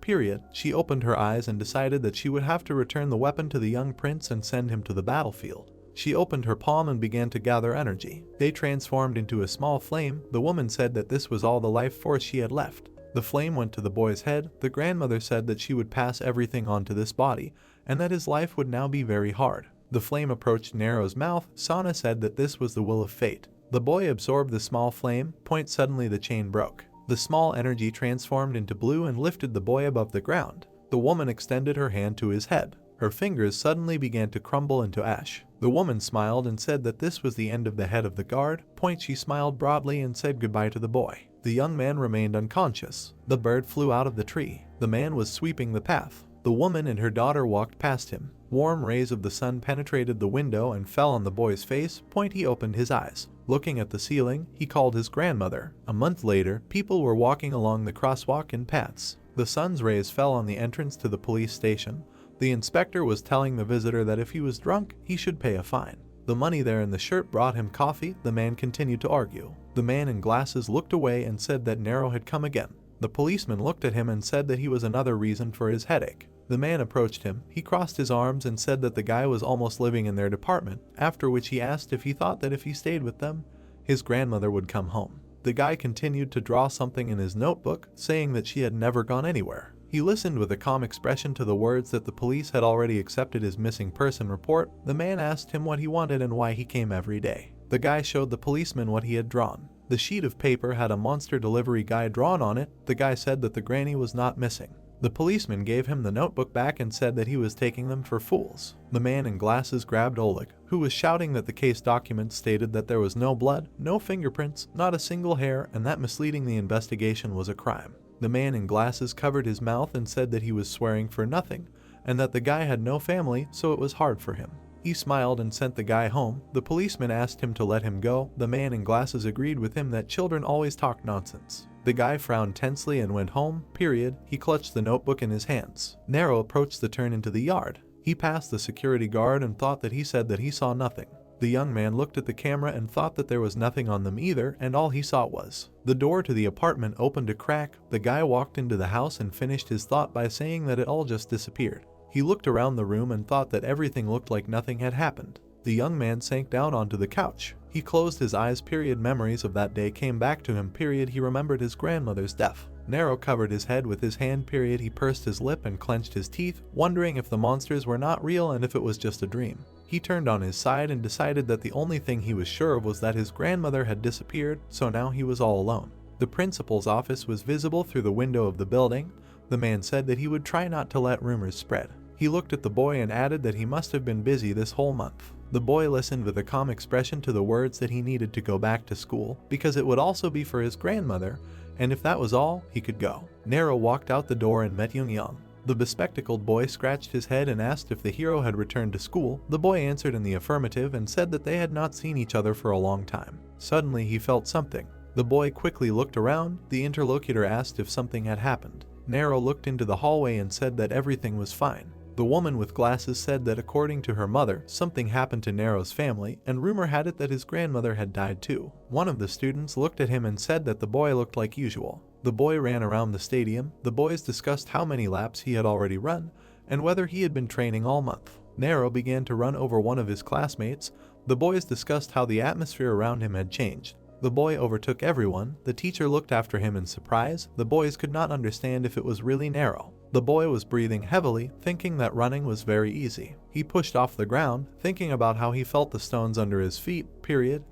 She opened her eyes and decided that she would have to return the weapon to the young prince and send him to the battlefield. She opened her palm and began to gather energy. They transformed into a small flame. The woman said that this was all the life force she had left. The flame went to the boy's head. The grandmother said that she would pass everything on to this body, and that his life would now be very hard. The flame approached Nero's mouth. Sana said that this was the will of fate. The boy absorbed the small flame. Suddenly the chain broke. The small energy transformed into blue and lifted the boy above the ground. The woman extended her hand to his head. Her fingers suddenly began to crumble into ash. The woman smiled and said that this was the end of the head of the guard. She smiled broadly and said goodbye to the boy. The young man remained unconscious. The bird flew out of the tree. The man was sweeping the path. The woman and her daughter walked past him. Warm rays of the sun penetrated the window and fell on the boy's face. He opened his eyes. Looking at the ceiling, he called his grandmother. A month later, people were walking along the crosswalk in paths. The sun's rays fell on the entrance to the police station. The inspector was telling the visitor that if he was drunk, he should pay a fine. The money there in the shirt brought him coffee. The man continued to argue. The man in glasses looked away and said that Nero had come again. The policeman looked at him and said that he was another reason for his headache. The man approached him. He crossed his arms and said that the guy was almost living in their department, after which he asked if he thought that if he stayed with them, his grandmother would come home. The guy continued to draw something in his notebook, saying that she had never gone anywhere. He listened with a calm expression to the words that the police had already accepted his missing person report. The man asked him what he wanted and why he came every day. The guy showed the policeman what he had drawn. The sheet of paper had a monster delivery guy drawn on it. The guy said that the granny was not missing. The policeman gave him the notebook back and said that he was taking them for fools. The man in glasses grabbed Oleg, who was shouting that the case documents stated that there was no blood, no fingerprints, not a single hair, and that misleading the investigation was a crime. The man in glasses covered his mouth and said that he was swearing for nothing, and that the guy had no family, so it was hard for him. He smiled and sent the guy home. The policeman asked him to let him go. The man in glasses agreed with him that children always talk nonsense. The guy frowned tensely and went home. He clutched the notebook in his hands. Nero approached the turn into the yard. He passed the security guard and thought that he said that he saw nothing. The young man looked at the camera and thought that there was nothing on them either, and all he saw was the door to the apartment opened a crack. The guy walked into the house and finished his thought by saying that it all just disappeared. He looked around the room and thought that everything looked like nothing had happened. The young man sank down onto the couch. He closed his eyes. Memories of that day came back to him. He remembered his grandmother's death. Nero covered his head with his hand. He pursed his lip and clenched his teeth, wondering if the monsters were not real and if it was just a dream. He turned on his side and decided that the only thing he was sure of was that his grandmother had disappeared, so now he was all alone. The principal's office was visible through the window of the building. The man said that he would try not to let rumors spread. He looked at the boy and added that he must have been busy this whole month. The boy listened with a calm expression to the words that he needed to go back to school, because it would also be for his grandmother, and if that was all, he could go. Nero walked out the door and met Young. The bespectacled boy scratched his head and asked if the hero had returned to school. The boy answered in the affirmative and said that they had not seen each other for a long time. Suddenly he felt something. The boy quickly looked around. The interlocutor asked if something had happened. Nero looked into the hallway and said that everything was fine. The woman with glasses said that according to her mother, something happened to Nero's family, and rumor had it that his grandmother had died too. One of the students looked at him and said that the boy looked like usual. The boy ran around the stadium. The boys discussed how many laps he had already run, and whether he had been training all month. Nero began to run over one of his classmates. The boys discussed how the atmosphere around him had changed. The boy overtook everyone. The teacher looked after him in surprise. The boys could not understand if it was really Nero. The boy was breathing heavily, thinking that running was very easy. He pushed off the ground, thinking about how he felt the stones under his feet.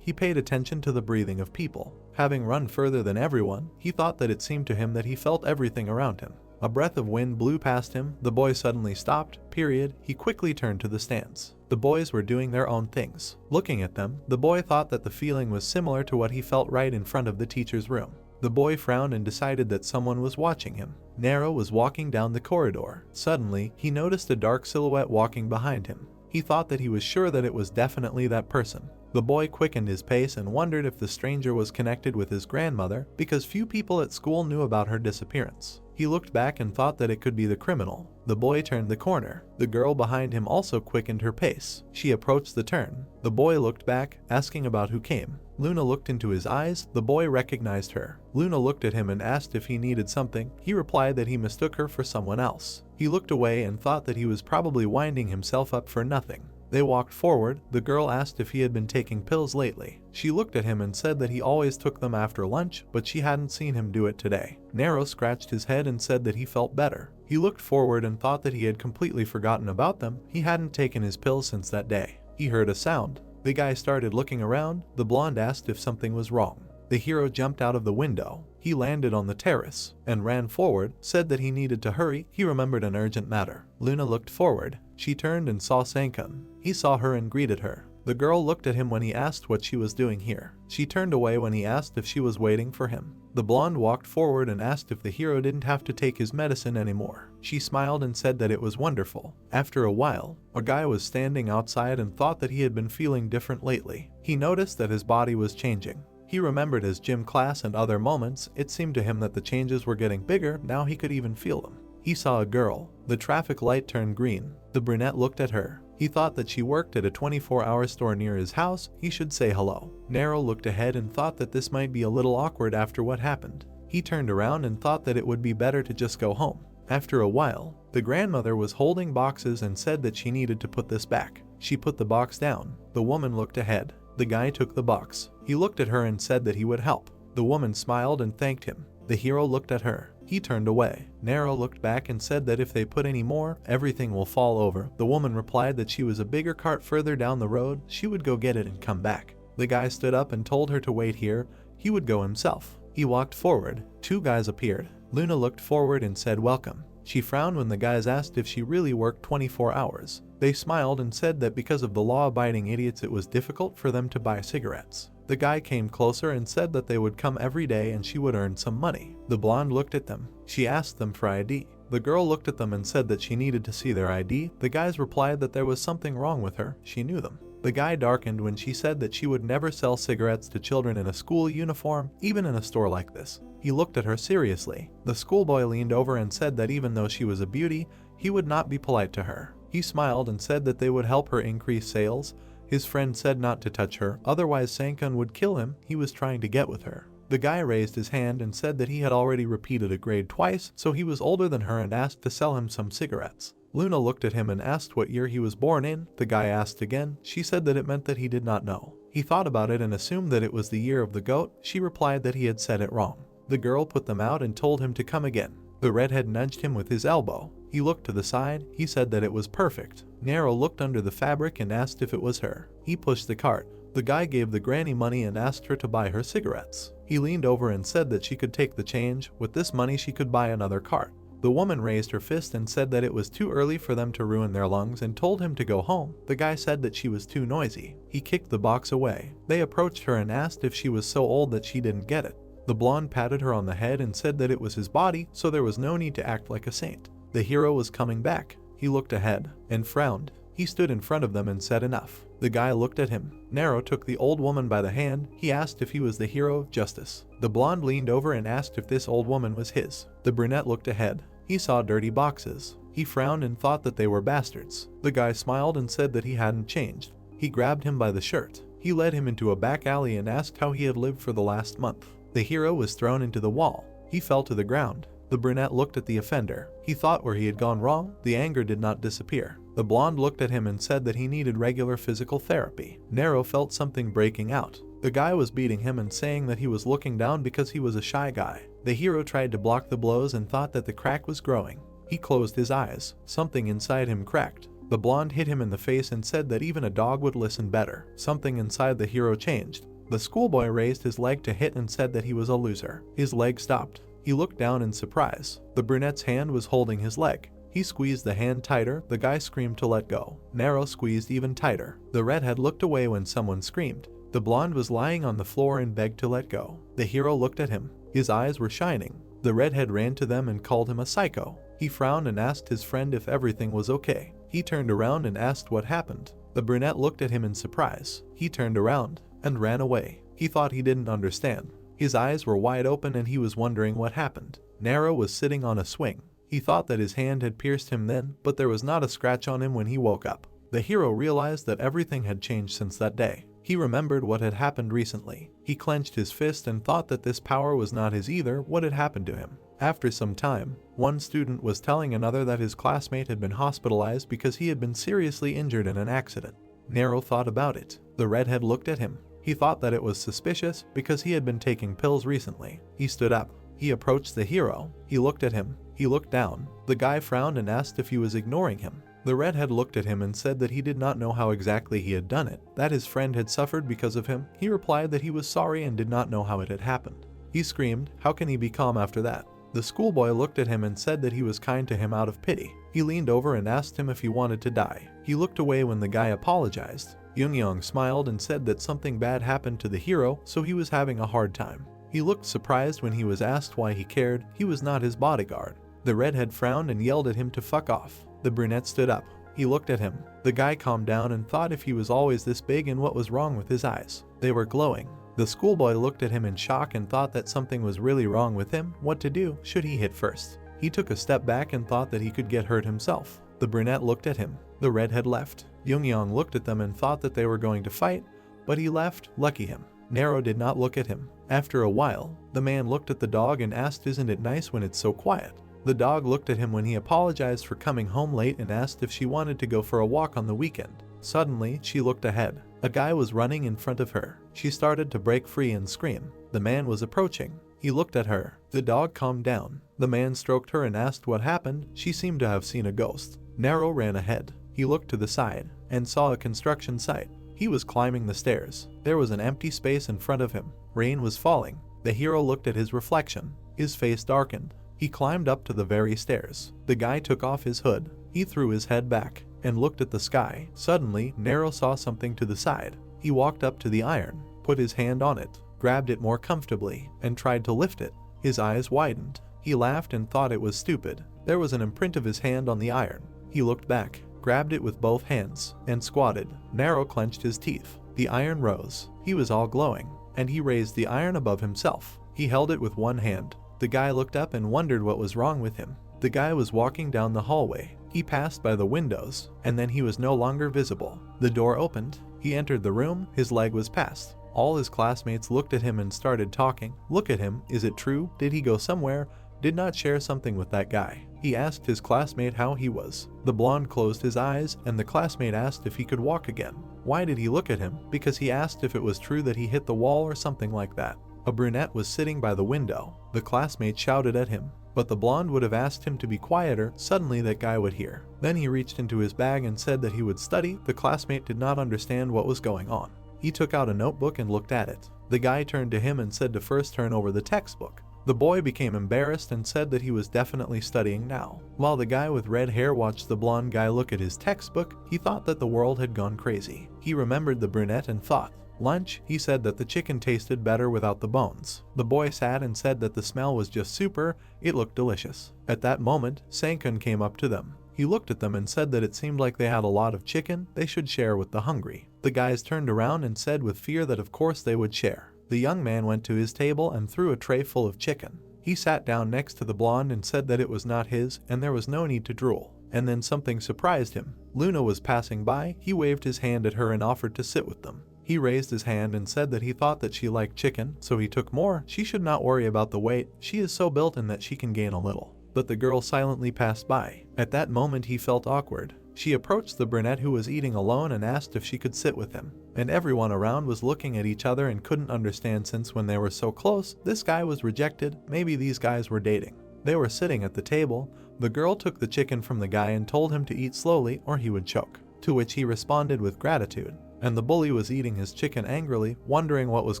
He paid attention to the breathing of people. Having run further than everyone, he thought that it seemed to him that he felt everything around him. A breath of wind blew past him. The boy suddenly stopped. He quickly turned to the stands. The boys were doing their own things. Looking at them, the boy thought that the feeling was similar to what he felt right in front of the teacher's room. The boy frowned and decided that someone was watching him. Nero was walking down the corridor. Suddenly, he noticed a dark silhouette walking behind him. He thought that he was sure that it was definitely that person. The boy quickened his pace and wondered if the stranger was connected with his grandmother, because few people at school knew about her disappearance. He looked back and thought that it could be the criminal. The boy turned the corner. The girl behind him also quickened her pace. She approached the turn. The boy looked back, asking about who came. Luna looked into his eyes. The boy recognized her. Luna looked at him and asked if he needed something. He replied that he mistook her for someone else. He looked away and thought that he was probably winding himself up for nothing. They walked forward. The girl asked if he had been taking pills lately. She looked at him and said that he always took them after lunch, but she hadn't seen him do it today. Nero scratched his head and said that he felt better. He looked forward and thought that he had completely forgotten about them. He hadn't taken his pills since that day. He heard a sound. The guy started looking around. The blonde asked if something was wrong. The hero jumped out of the window. He landed on the terrace and ran forward, said that he needed to hurry. He remembered an urgent matter. Luna looked forward. She turned and saw Sankun. He saw her and greeted her. The girl looked at him when he asked what she was doing here. She turned away when he asked if she was waiting for him. The blonde walked forward and asked if the hero didn't have to take his medicine anymore. She smiled and said that it was wonderful. After a while, a guy was standing outside and thought that he had been feeling different lately. He noticed that his body was changing. He remembered his gym class and other moments. It seemed to him that the changes were getting bigger. Now he could even feel them. He saw a girl. The traffic light turned green. The brunette looked at her. He thought that she worked at a 24-hour store near his house. He should say hello. Nero looked ahead and thought that this might be a little awkward after what happened. He turned around and thought that it would be better to just go home. After a while, the grandmother was holding boxes and said that she needed to put this back. She put the box down. The woman looked ahead. The guy took the box. He looked at her and said that he would help. The woman smiled and thanked him. The hero looked at her. He turned away. Nero looked back and said that if they put any more, everything will fall over. The woman replied that she was a bigger cart further down the road. She would go get it and come back. The guy stood up and told her to wait here. He would go himself. He walked forward. Two guys appeared. Luna looked forward and said welcome. She frowned when the guys asked if she really worked 24 hours. They smiled and said that because of the law-abiding idiots it was difficult for them to buy cigarettes. The guy came closer and said that they would come every day and she would earn some money. The blonde looked at them. She asked them for ID. The girl looked at them and said that she needed to see their ID. The guys replied that there was something wrong with her. She knew them. The guy darkened when she said that she would never sell cigarettes to children in a school uniform, even in a store like this. He looked at her seriously. The schoolboy leaned over and said that even though she was a beauty, he would not be polite to her. He smiled and said that they would help her increase sales. His friend said not to touch her, otherwise Sankun would kill him. He was trying to get with her. The guy raised his hand and said that he had already repeated a grade twice, so he was older than her and asked to sell him some cigarettes. Luna looked at him and asked what year he was born in. The guy asked again. She said that it meant that he did not know. He thought about it and assumed that it was the year of the goat. She replied that he had said it wrong. The girl put them out and told him to come again. The redhead nudged him with his elbow. He looked to the side. He said that it was perfect. Nero looked under the fabric and asked if it was her. He pushed the cart. The guy gave the granny money and asked her to buy her cigarettes. He leaned over and said that she could take the change. With this money she could buy another cart. The woman raised her fist and said that it was too early for them to ruin their lungs and told him to go home. The guy said that she was too noisy. He kicked the box away. They approached her and asked if she was so old that she didn't get it. The blonde patted her on the head and said that it was his body, so there was no need to act like a saint. The hero was coming back. He looked ahead and frowned. He stood in front of them and said enough. The guy looked at him. Nero took the old woman by the hand. He asked if he was the hero of justice. The blonde leaned over and asked if this old woman was his. The brunette looked ahead. He saw dirty boxes. He frowned and thought that they were bastards. The guy smiled and said that he hadn't changed. He grabbed him by the shirt. He led him into a back alley and asked how he had lived for the last month. The hero was thrown into the wall. He fell to the ground. The brunette looked at the offender. He thought where he had gone wrong. The anger did not disappear. The blonde looked at him and said that he needed regular physical therapy. Nero felt something breaking out. The guy was beating him and saying that he was looking down because he was a shy guy. The hero tried to block the blows and thought that the crack was growing. He closed his eyes. Something inside him cracked. The blonde hit him in the face and said that even a dog would listen better. Something inside the hero changed. The schoolboy raised his leg to hit and said that he was a loser. His leg stopped. He looked down in surprise. The brunette's hand was holding his leg. He squeezed the hand tighter. The guy screamed to let go. Nero squeezed even tighter. The redhead looked away when someone screamed. The blonde was lying on the floor and begged to let go. The hero looked at him. His eyes were shining. The redhead ran to them and called him a psycho. He frowned and asked his friend if everything was okay. He turned around and asked what happened. The brunette looked at him in surprise. He turned around and ran away. He thought he didn't understand. His eyes were wide open and he was wondering what happened. Nero was sitting on a swing. He thought that his hand had pierced him then, but there was not a scratch on him when he woke up. The hero realized that everything had changed since that day. He remembered what had happened recently. He clenched his fist and thought that this power was not his either. What had happened to him? After some time, one student was telling another that his classmate had been hospitalized because he had been seriously injured in an accident. Nero thought about it. The redhead looked at him. He thought that it was suspicious because he had been taking pills recently. He stood up. He approached the hero. He looked at him. He looked down. The guy frowned and asked if he was ignoring him. The redhead looked at him and said that he did not know how exactly he had done it, that his friend had suffered because of him. He replied that he was sorry and did not know how it had happened. He screamed, "How can he be calm after that?" The schoolboy looked at him and said that he was kind to him out of pity. He leaned over and asked him if he wanted to die. He looked away when the guy apologized. Young smiled and said that something bad happened to the hero, so he was having a hard time. He looked surprised when he was asked why he cared. He was not his bodyguard. The redhead frowned and yelled at him to fuck off. The brunette stood up. He looked at him. The guy calmed down and thought if he was always this big and what was wrong with his eyes. They were glowing. The schoolboy looked at him in shock and thought that something was really wrong with him. What to do? Should he hit first? He took a step back and thought that he could get hurt himself. The brunette looked at him. The redhead left. Young looked at them and thought that they were going to fight, but he left. Lucky him. Nero did not look at him. After a while, the man looked at the dog and asked, "Isn't it nice when it's so quiet?" The dog looked at him when he apologized for coming home late and asked if she wanted to go for a walk on the weekend. Suddenly, she looked ahead. A guy was running in front of her. She started to break free and scream. The man was approaching. He looked at her. The dog calmed down. The man stroked her and asked what happened. She seemed to have seen a ghost. Nero ran ahead. He looked to the side and saw a construction site. He was climbing the stairs. There was an empty space in front of him. Rain was falling. The hero looked at his reflection. His face darkened. He climbed up to the very stairs. The guy took off his hood. He threw his head back and looked at the sky. Suddenly, Nero saw something to the side. He walked up to the iron, put his hand on it, grabbed it more comfortably, and tried to lift it. His eyes widened. He laughed and thought it was stupid. There was an imprint of his hand on the iron. He looked back, grabbed it with both hands, and squatted. Nero clenched his teeth. The iron rose. He was all glowing, and he raised the iron above himself. He held it with one hand. The guy looked up and wondered what was wrong with him. The guy was walking down the hallway. He passed by the windows, and then he was no longer visible. The door opened. He entered the room. His leg was passed. All his classmates looked at him and started talking. Look at him. Is it true? Did he go somewhere? Did not share something with that guy? He asked his classmate how he was. The blonde closed his eyes, and the classmate asked if he could walk again. Why did he look at him? Because he asked if it was true that he hit the wall or something like that. A brunette was sitting by the window. The classmate shouted at him, but the blonde would have asked him to be quieter. Suddenly that guy would hear. Then he reached into his bag and said that he would study. The classmate did not understand what was going on. He took out a notebook and looked at it. The guy turned to him and said to first turn over the textbook. The boy became embarrassed and said that he was definitely studying now. While the guy with red hair watched the blonde guy look at his textbook, he thought that the world had gone crazy. He remembered the brunette and thought, lunch, he said that the chicken tasted better without the bones. The boy sat and said that the smell was just super, it looked delicious. At that moment, Sankun came up to them. He looked at them and said that it seemed like they had a lot of chicken, they should share with the hungry. The guys turned around and said with fear that of course they would share. The young man went to his table and threw a tray full of chicken. He sat down next to the blonde and said that it was not his and there was no need to drool. And then something surprised him. Luna was passing by. He waved his hand at her and offered to sit with them. He raised his hand and said that he thought that she liked chicken, so he took more. She should not worry about the weight. She is so built in that she can gain a little. but the girl silently passed by. At that moment he felt awkward. She approached the brunette who was eating alone and asked if she could sit with him. And everyone around was looking at each other and couldn't understand, since when they were so close, this guy was rejected. Maybe these guys were dating. They were sitting at the table. The girl took the chicken from the guy and told him to eat slowly or he would choke, to which he responded with gratitude. And the bully was eating his chicken angrily, wondering what was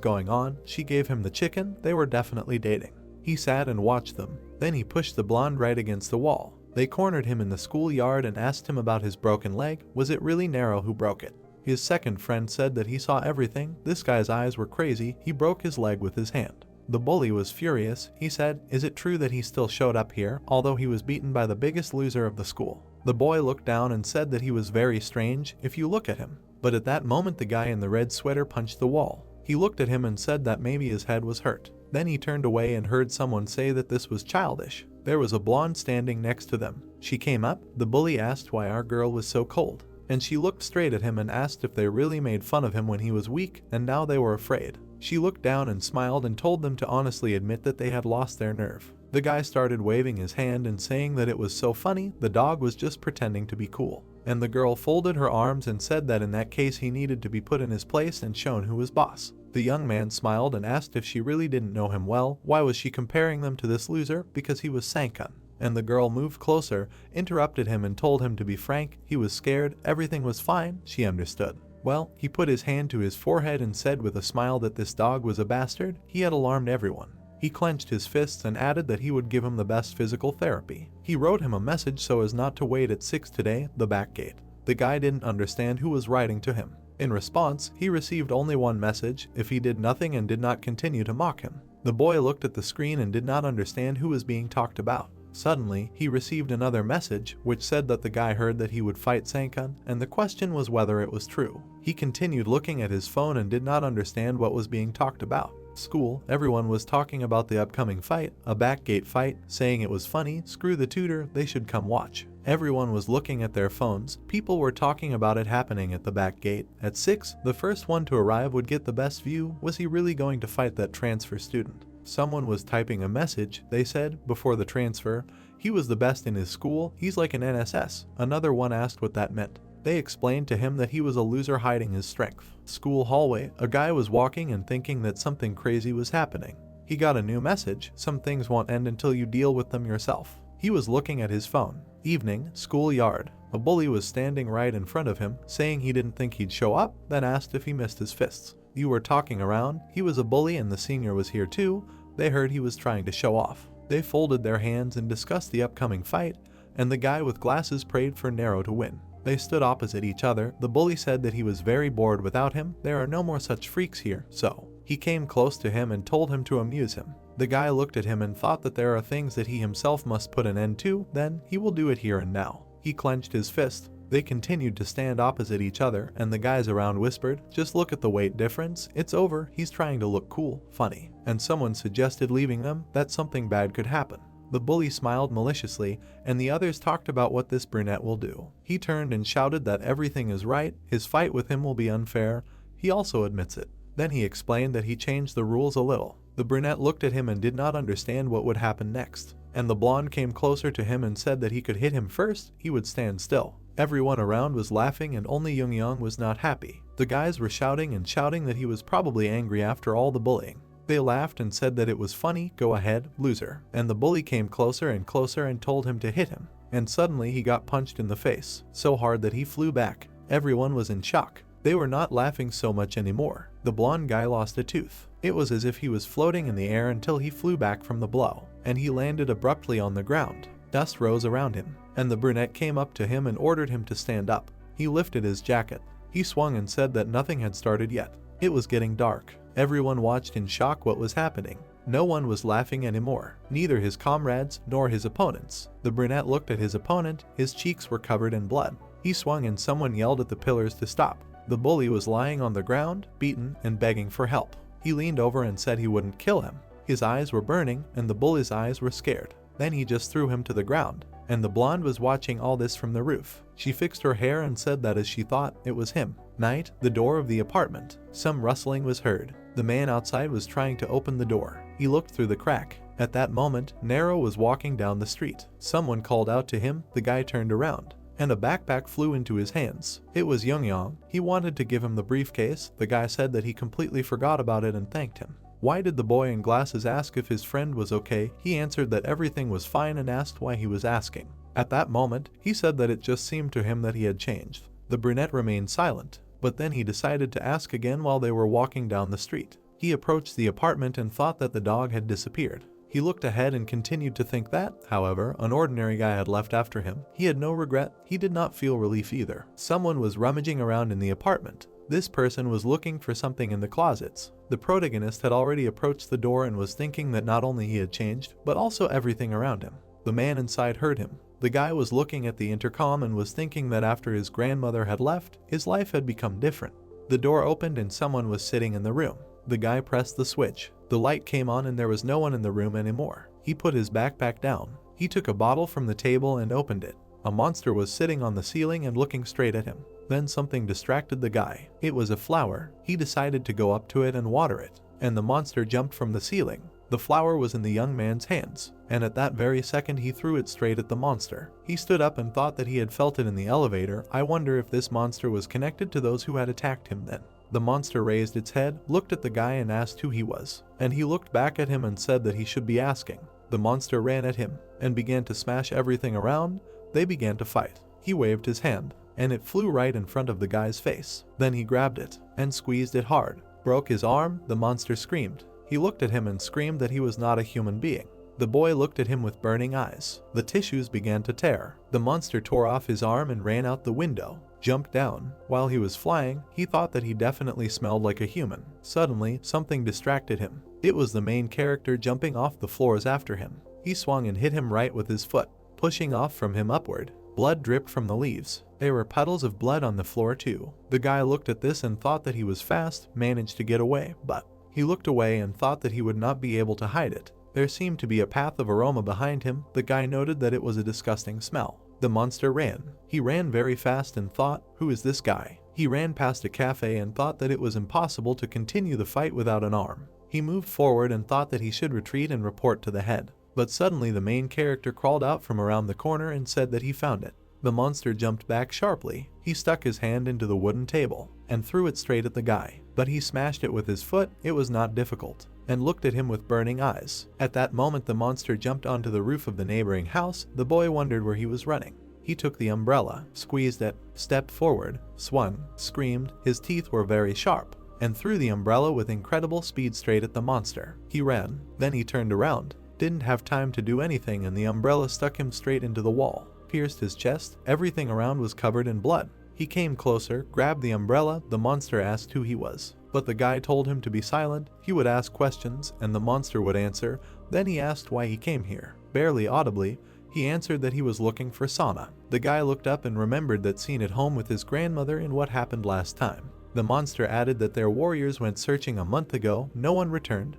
going on. She gave him the chicken. They were definitely dating. He sat and watched them. Then he pushed the blonde right against the wall. They cornered him in the schoolyard and asked him about his broken leg. Was it really Nero who broke it? His second friend said that he saw everything. This guy's eyes were crazy. He broke his leg with his hand. The bully was furious. He said, "Is it true that he still showed up here, although he was beaten by the biggest loser of the school?" The boy looked down and said that he was very strange if you look at him. But at that moment the guy in the red sweater punched the wall. He looked at him and said that maybe his head was hurt. Then he turned away and heard someone say that this was childish. There was a blonde standing next to them. She came up. The bully asked why our girl was so cold, and she looked straight at him and asked if they really made fun of him when he was weak, and now they were afraid. She looked down and smiled and told them to honestly admit that they had lost their nerve. The guy started waving his hand and saying that it was so funny, the dog was just pretending to be cool. And the girl folded her arms and said that in that case he needed to be put in his place and shown who was boss. The young man smiled and asked if she really didn't know him well. Why was she comparing them to this loser? Because he was Sankan. And the girl moved closer, interrupted him and told him to be frank. He was scared. Everything was fine. She understood. Well, he put his hand to his forehead and said with a smile that this dog was a bastard. He had alarmed everyone. He clenched his fists and added that he would give him the best physical therapy. He wrote him a message so as not to wait at 6 today, the back gate. The guy didn't understand who was writing to him. In response, he received only one message, if he did nothing, and did not continue to mock him. The boy looked at the screen and did not understand who was being talked about. Suddenly, he received another message, which said that the guy heard that he would fight Sankan, and the question was whether it was true. He continued looking at his phone and did not understand what was being talked about. School, everyone was talking about the upcoming fight, a backgate fight, saying it was funny, screw the tutor, they should come watch. Everyone was looking at their phones. People were talking about it happening at the back gate. At 6, the first one to arrive would get the best view. Was he really going to fight that transfer student? Someone was typing a message. They said, before the transfer, he was the best in his school, he's like an NSS. Another one asked what that meant. They explained to him that he was a loser hiding his strength. School hallway, a guy was walking and thinking that something crazy was happening. He got a new message, some things won't end until you deal with them yourself. He was looking at his phone. Evening, schoolyard. A bully was standing right in front of him, saying he didn't think he'd show up, then asked if he missed his fists. You were talking around. He was a bully and the senior was here too. They heard he was trying to show off. They folded their hands and discussed the upcoming fight, and the guy with glasses prayed for Nero to win. They stood opposite each other. The bully said that he was very bored without him. There are no more such freaks here, so he came close to him and told him to amuse him. The guy looked at him and thought that there are things that he himself must put an end to, then he will do it here and now. He clenched his fist. They continued to stand opposite each other, and the guys around whispered, just look at the weight difference, it's over, he's trying to look cool, funny. And someone suggested leaving them, that something bad could happen. The bully smiled maliciously, and the others talked about what this brunette will do. He turned and shouted that everything is right, his fight with him will be unfair. He also admits it. Then he explained that he changed the rules a little. The brunette looked at him and did not understand what would happen next. And the blonde came closer to him and said that he could hit him first, he would stand still. Everyone around was laughing and only Young was not happy. The guys were shouting and shouting that he was probably angry after all the bullying. They laughed and said that it was funny, go ahead, loser. And the bully came closer and closer and told him to hit him. And suddenly he got punched in the face, so hard that he flew back. Everyone was in shock. They were not laughing so much anymore. The blonde guy lost a tooth. It was as if he was floating in the air until he flew back from the blow, and he landed abruptly on the ground. Dust rose around him, and the brunette came up to him and ordered him to stand up. He lifted his jacket. He swung and said that nothing had started yet. It was getting dark. Everyone watched in shock what was happening. No one was laughing anymore, neither his comrades nor his opponents. The brunette looked at his opponent. His cheeks were covered in blood. He swung and someone yelled at the pillars to stop. The bully was lying on the ground, beaten and begging for help. He leaned over and said he wouldn't kill him. His eyes were burning and the bully's eyes were scared. Then he just threw him to the ground, and the blonde was watching all this from the roof. She fixed her hair and said that as she thought it was him. Night, the door of the apartment. Some rustling was heard. The man outside was trying to open the door. He looked through the crack. At that moment, Nero was walking down the street. Someone called out to him, the guy turned around, and a backpack flew into his hands. It was Young. He wanted to give him the briefcase. The guy said that he completely forgot about it and thanked him. Why did the boy in glasses ask if his friend was okay? He answered that everything was fine and asked why he was asking. At that moment, he said that it just seemed to him that he had changed. The brunette remained silent, but then he decided to ask again while they were walking down the street. He approached the apartment and thought that the dog had disappeared. He looked ahead and continued to think that, however, an ordinary guy had left after him. He had no regret. He did not feel relief either. Someone was rummaging around in the apartment. This person was looking for something in the closets. The protagonist had already approached the door and was thinking that not only he had changed, but also everything around him. The man inside heard him. The guy was looking at the intercom and was thinking that after his grandmother had left, his life had become different. The door opened and someone was sitting in the room. The guy pressed the switch. The light came on and there was no one in the room anymore. He put his backpack down. He took a bottle from the table and opened it. A monster was sitting on the ceiling and looking straight at him. Then something distracted the guy. It was a flower. He decided to go up to it and water it, and the monster jumped from the ceiling. The flower was in the young man's hands, and at that very second he threw it straight at the monster. He stood up and thought that he had felt it in the elevator. I wonder if this monster was connected to those who had attacked him then. The monster raised its head, looked at the guy and asked who he was, and he looked back at him and said that he should be asking. The monster ran at him and began to smash everything around. They began to fight. He waved his hand, and it flew right in front of the guy's face. Then he grabbed it and squeezed it hard. Broke his arm. The monster screamed. He looked at him and screamed that he was not a human being. The boy looked at him with burning eyes. The tissues began to tear. The monster tore off his arm and ran out the window, jumped down. While he was flying, he thought that he definitely smelled like a human. Suddenly, something distracted him. It was the main character jumping off the floors after him. He swung and hit him right with his foot, pushing off from him upward. Blood dripped from the leaves. There were puddles of blood on the floor too. The guy looked at this and thought that he was fast, managed to get away, but he looked away and thought that he would not be able to hide it. There seemed to be a path of aroma behind him. The guy noted that it was a disgusting smell. The monster ran. He ran very fast and thought, who is this guy? He ran past a cafe and thought that it was impossible to continue the fight without an arm. He moved forward and thought that he should retreat and report to the head. But suddenly the main character crawled out from around the corner and said that he found it. The monster jumped back sharply. He stuck his hand into the wooden table and threw it straight at the guy. But he smashed it with his foot. It was not difficult, and looked at him with burning eyes. At that moment the monster jumped onto the roof of the neighboring house. The boy wondered where he was running. He took the umbrella, squeezed it, stepped forward, swung, screamed. His teeth were very sharp, and threw the umbrella with incredible speed straight at the monster. He ran. Then he turned around. Didn't have time to do anything and the umbrella stuck him straight into the wall. Pierced his chest. Everything around was covered in blood. He came closer, grabbed the umbrella. The monster asked who he was, but the guy told him to be silent. He would ask questions and the monster would answer. Then he asked why he came here. Barely audibly, he answered that he was looking for Sana. The guy looked up and remembered that scene at home with his grandmother and what happened last time. The monster added that their warriors went searching a month ago. No one returned,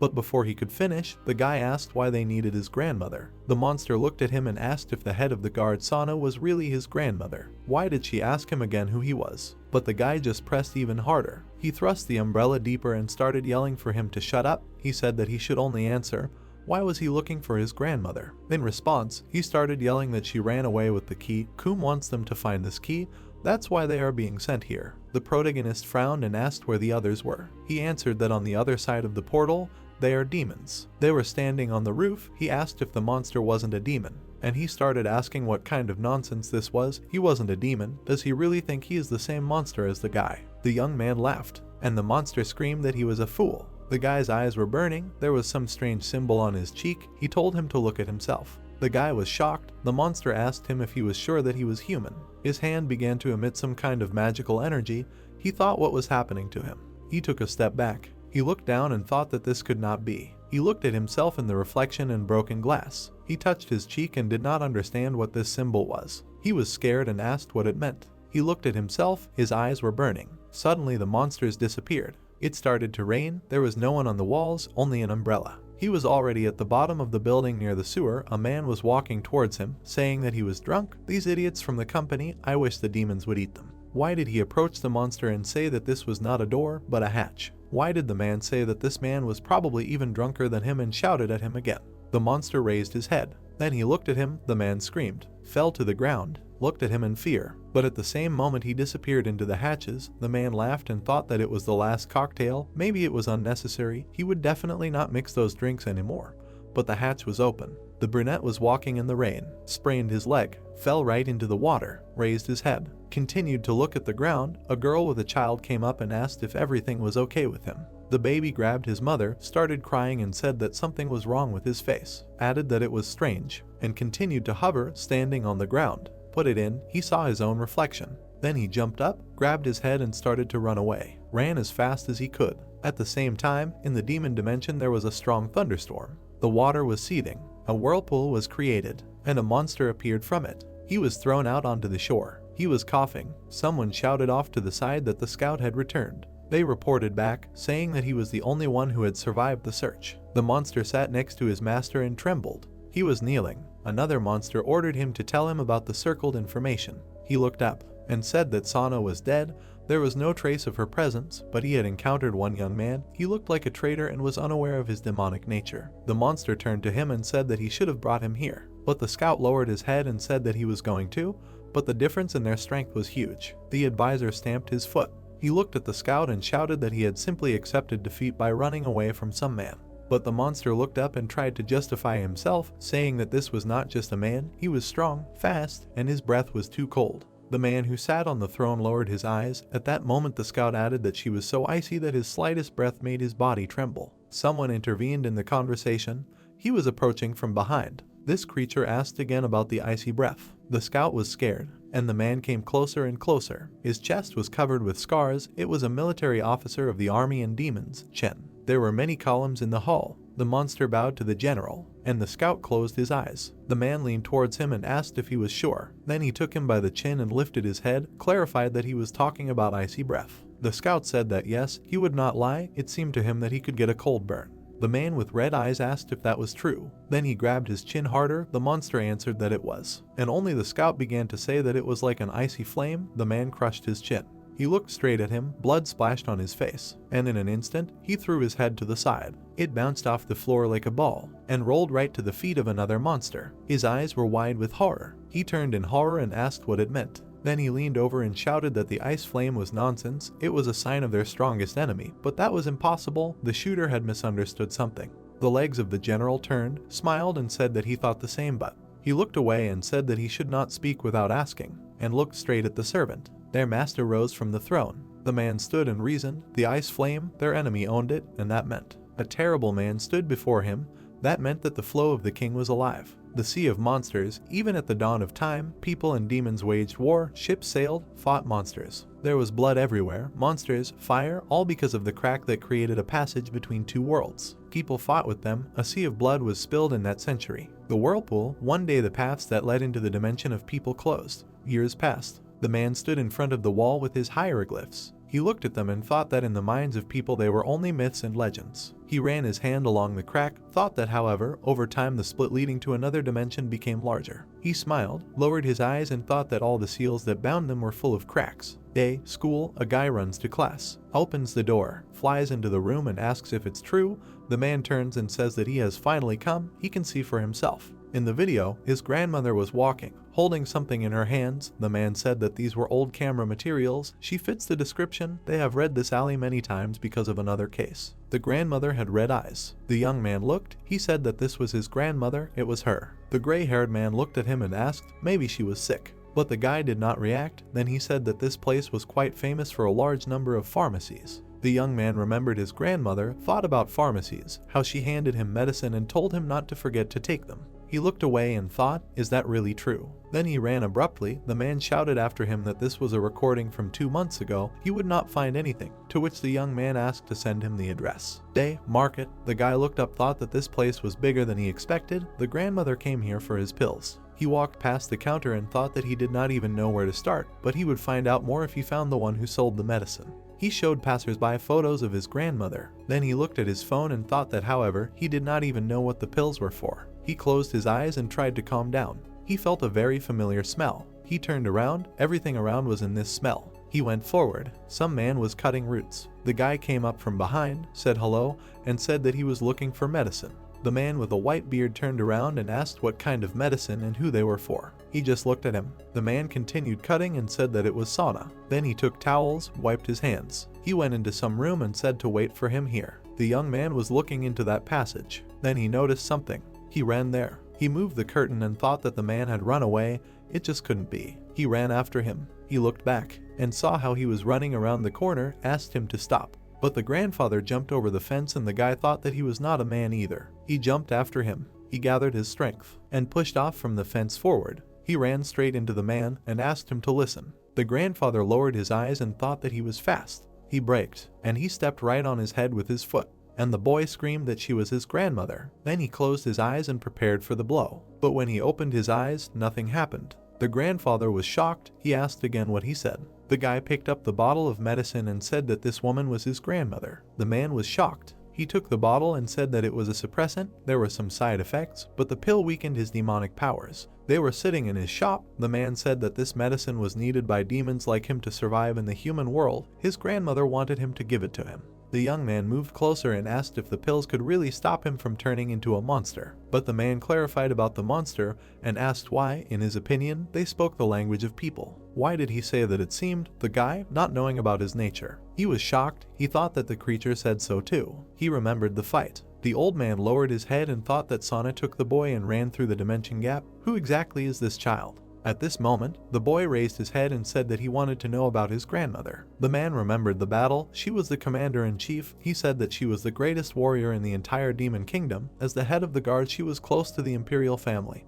but before he could finish, the guy asked why they needed his grandmother. The monster looked at him and asked if the head of the guard Sana was really his grandmother. Why did she ask him again who he was? But the guy just pressed even harder. He thrust the umbrella deeper and started yelling for him to shut up. He said that he should only answer. Why was he looking for his grandmother? In response, he started yelling that she ran away with the key. Kum wants them to find this key. That's why they are being sent here. The protagonist frowned and asked where the others were. He answered that on the other side of the portal, they are demons. They were standing on the roof. He asked if the monster wasn't a demon, and he started asking what kind of nonsense this was. He wasn't a demon. Does he really think he is the same monster as the guy? The young man laughed, and the monster screamed that he was a fool. The guy's eyes were burning. There was some strange symbol on his cheek. He told him to look at himself. The guy was shocked. The monster asked him if he was sure that he was human. His hand began to emit some kind of magical energy. He thought what was happening to him. He took a step back. He looked down and thought that this could not be. He looked at himself in the reflection in broken glass. He touched his cheek and did not understand what this symbol was. He was scared and asked what it meant. He looked at himself. His eyes were burning. Suddenly the monsters disappeared. It started to rain. There was no one on the walls, only an umbrella. He was already at the bottom of the building near the sewer. A man was walking towards him, saying that he was drunk. These idiots from the company, I wish the demons would eat them. Why did he approach the monster and say that this was not a door, but a hatch? Why did the man say that this man was probably even drunker than him and shouted at him again? The monster raised his head. Then he looked at him, the man screamed, fell to the ground, looked at him in fear, but at the same moment he disappeared into the hatches. The man laughed and thought that it was the last cocktail, maybe it was unnecessary, he would definitely not mix those drinks anymore. But the hatch was open. The brunette was walking in the rain, sprained his leg, fell right into the water, raised his head, continued to look at the ground. A girl with a child came up and asked if everything was okay with him. The baby grabbed his mother, started crying and said that something was wrong with his face, added that it was strange, and continued to hover, standing on the ground. Put it in, he saw his own reflection. Then he jumped up, grabbed his head and started to run away, ran as fast as he could. At the same time, in the demon dimension there was a strong thunderstorm. The water was seething, a whirlpool was created, and a monster appeared from it. He was thrown out onto the shore. He was coughing. Someone shouted off to the side that the scout had returned. They reported back, saying that he was the only one who had survived the search. The monster sat next to his master and trembled. He was kneeling. Another monster ordered him to tell him about the circled information. He looked up and said that Sana was dead. There was no trace of her presence, but he had encountered one young man. He looked like a traitor and was unaware of his demonic nature. The monster turned to him and said that he should have brought him here. But the scout lowered his head and said that he was going to, but the difference in their strength was huge. The advisor stamped his foot. He looked at the scout and shouted that he had simply accepted defeat by running away from some man. But the monster looked up and tried to justify himself, saying that this was not just a man, he was strong, fast, and his breath was too cold. The man who sat on the throne lowered his eyes. At that moment the scout added that she was so icy that his slightest breath made his body tremble. Someone intervened in the conversation. He was approaching from behind. This creature asked again about the icy breath. The scout was scared, and the man came closer and closer. His chest was covered with scars. It was a military officer of the army and demons, Chen. There were many columns in the hall. The monster bowed to the general, and the scout closed his eyes. The man leaned towards him and asked if he was sure. Then he took him by the chin and lifted his head, clarified that he was talking about icy breath. The scout said that yes, he would not lie. It seemed to him that he could get a cold burn. The man with red eyes asked if that was true. Then he grabbed his chin harder. The monster answered that it was. And only the scout began to say that it was like an icy flame. The man crushed his chin. He looked straight at him, blood splashed on his face, and in an instant, he threw his head to the side. It bounced off the floor like a ball, and rolled right to the feet of another monster. His eyes were wide with horror. He turned in horror and asked what it meant. Then he leaned over and shouted that the ice flame was nonsense. It was a sign of their strongest enemy, but that was impossible. The shooter had misunderstood something. The legs of the general turned, smiled and said that he thought the same, but he looked away and said that he should not speak without asking, and looked straight at the servant. Their master rose from the throne. The man stood and reasoned. The ice flame, their enemy owned it, and that meant a terrible man stood before him. That meant that the flow of the king was alive. The sea of monsters, even at the dawn of time, people and demons waged war, ships sailed, fought monsters. There was blood everywhere, monsters, fire, all because of the crack that created a passage between two worlds. People fought with them. A sea of blood was spilled in that century. The whirlpool, one day the paths that led into the dimension of people closed. Years passed. The man stood in front of the wall with his hieroglyphs. He looked at them and thought that in the minds of people they were only myths and legends. He ran his hand along the crack, thought that however, over time the split leading to another dimension became larger. He smiled, lowered his eyes and thought that all the seals that bound them were full of cracks. Day, school, a guy runs to class, opens the door, flies into the room and asks if it's true. The man turns and says that he has finally come, he can see for himself. In the video, his grandmother was walking, holding something in her hands. The man said that these were old camera materials. She fits the description. They have read this alley many times because of another case. The grandmother had red eyes. The young man looked. He said that this was his grandmother. It was her. The gray-haired man looked at him and asked, maybe she was sick. But the guy did not react. Then he said that this place was quite famous for a large number of pharmacies. The young man remembered his grandmother, thought about pharmacies, how she handed him medicine and told him not to forget to take them. He looked away and thought, is that really true? Then he ran abruptly. The man shouted after him that this was a recording from 2 months ago. He would not find anything, to which the young man asked to send him the address. Day, market. The guy looked up, thought that this place was bigger than he expected. The grandmother came here for his pills. He walked past the counter and thought that he did not even know where to start, but he would find out more if he found the one who sold the medicine. He showed passersby photos of his grandmother. Then he looked at his phone and thought that however, he did not even know what the pills were for. He closed his eyes and tried to calm down. He felt a very familiar smell. He turned around. Everything around was in this smell. He went forward. Some man was cutting roots. The guy came up from behind, said hello, and said that he was looking for medicine. The man with a white beard turned around and asked what kind of medicine and who they were for. He just looked at him. The man continued cutting and said that it was sauna. Then he took towels, wiped his hands. He went into some room and said to wait for him here. The young man was looking into that passage. Then he noticed something. He ran there. He moved the curtain and thought that the man had run away. It just couldn't be. He ran after him. He looked back and saw how he was running around the corner, asked him to stop. But the grandfather jumped over the fence and the guy thought that he was not a man either. He jumped after him. He gathered his strength and pushed off from the fence forward. He ran straight into the man and asked him to listen. The grandfather lowered his eyes and thought that he was fast. He braked and he stepped right on his head with his foot. And the boy screamed that she was his grandmother. Then he closed his eyes and prepared for the blow. But when he opened his eyes, nothing happened. The grandfather was shocked. He asked again what he said. The guy picked up the bottle of medicine and said that this woman was his grandmother. The man was shocked. He took the bottle and said that it was a suppressant. There were some side effects, but the pill weakened his demonic powers. They were sitting in his shop. The man said that this medicine was needed by demons like him to survive in the human world. His grandmother wanted him to give it to him. The young man moved closer and asked if the pills could really stop him from turning into a monster. But the man clarified about the monster and asked why, in his opinion, they spoke the language of people. Why did he say that? It seemed, the guy, not knowing about his nature. He was shocked. He thought that the creature said so too. He remembered the fight. The old man lowered his head and thought that Sana took the boy and ran through the dimension gap. Who exactly is this child? At this moment, the boy raised his head and said that he wanted to know about his grandmother. The man remembered the battle. She was the commander-in-chief. He said that she was the greatest warrior in the entire demon kingdom. As the head of the guard, she was close to the imperial family.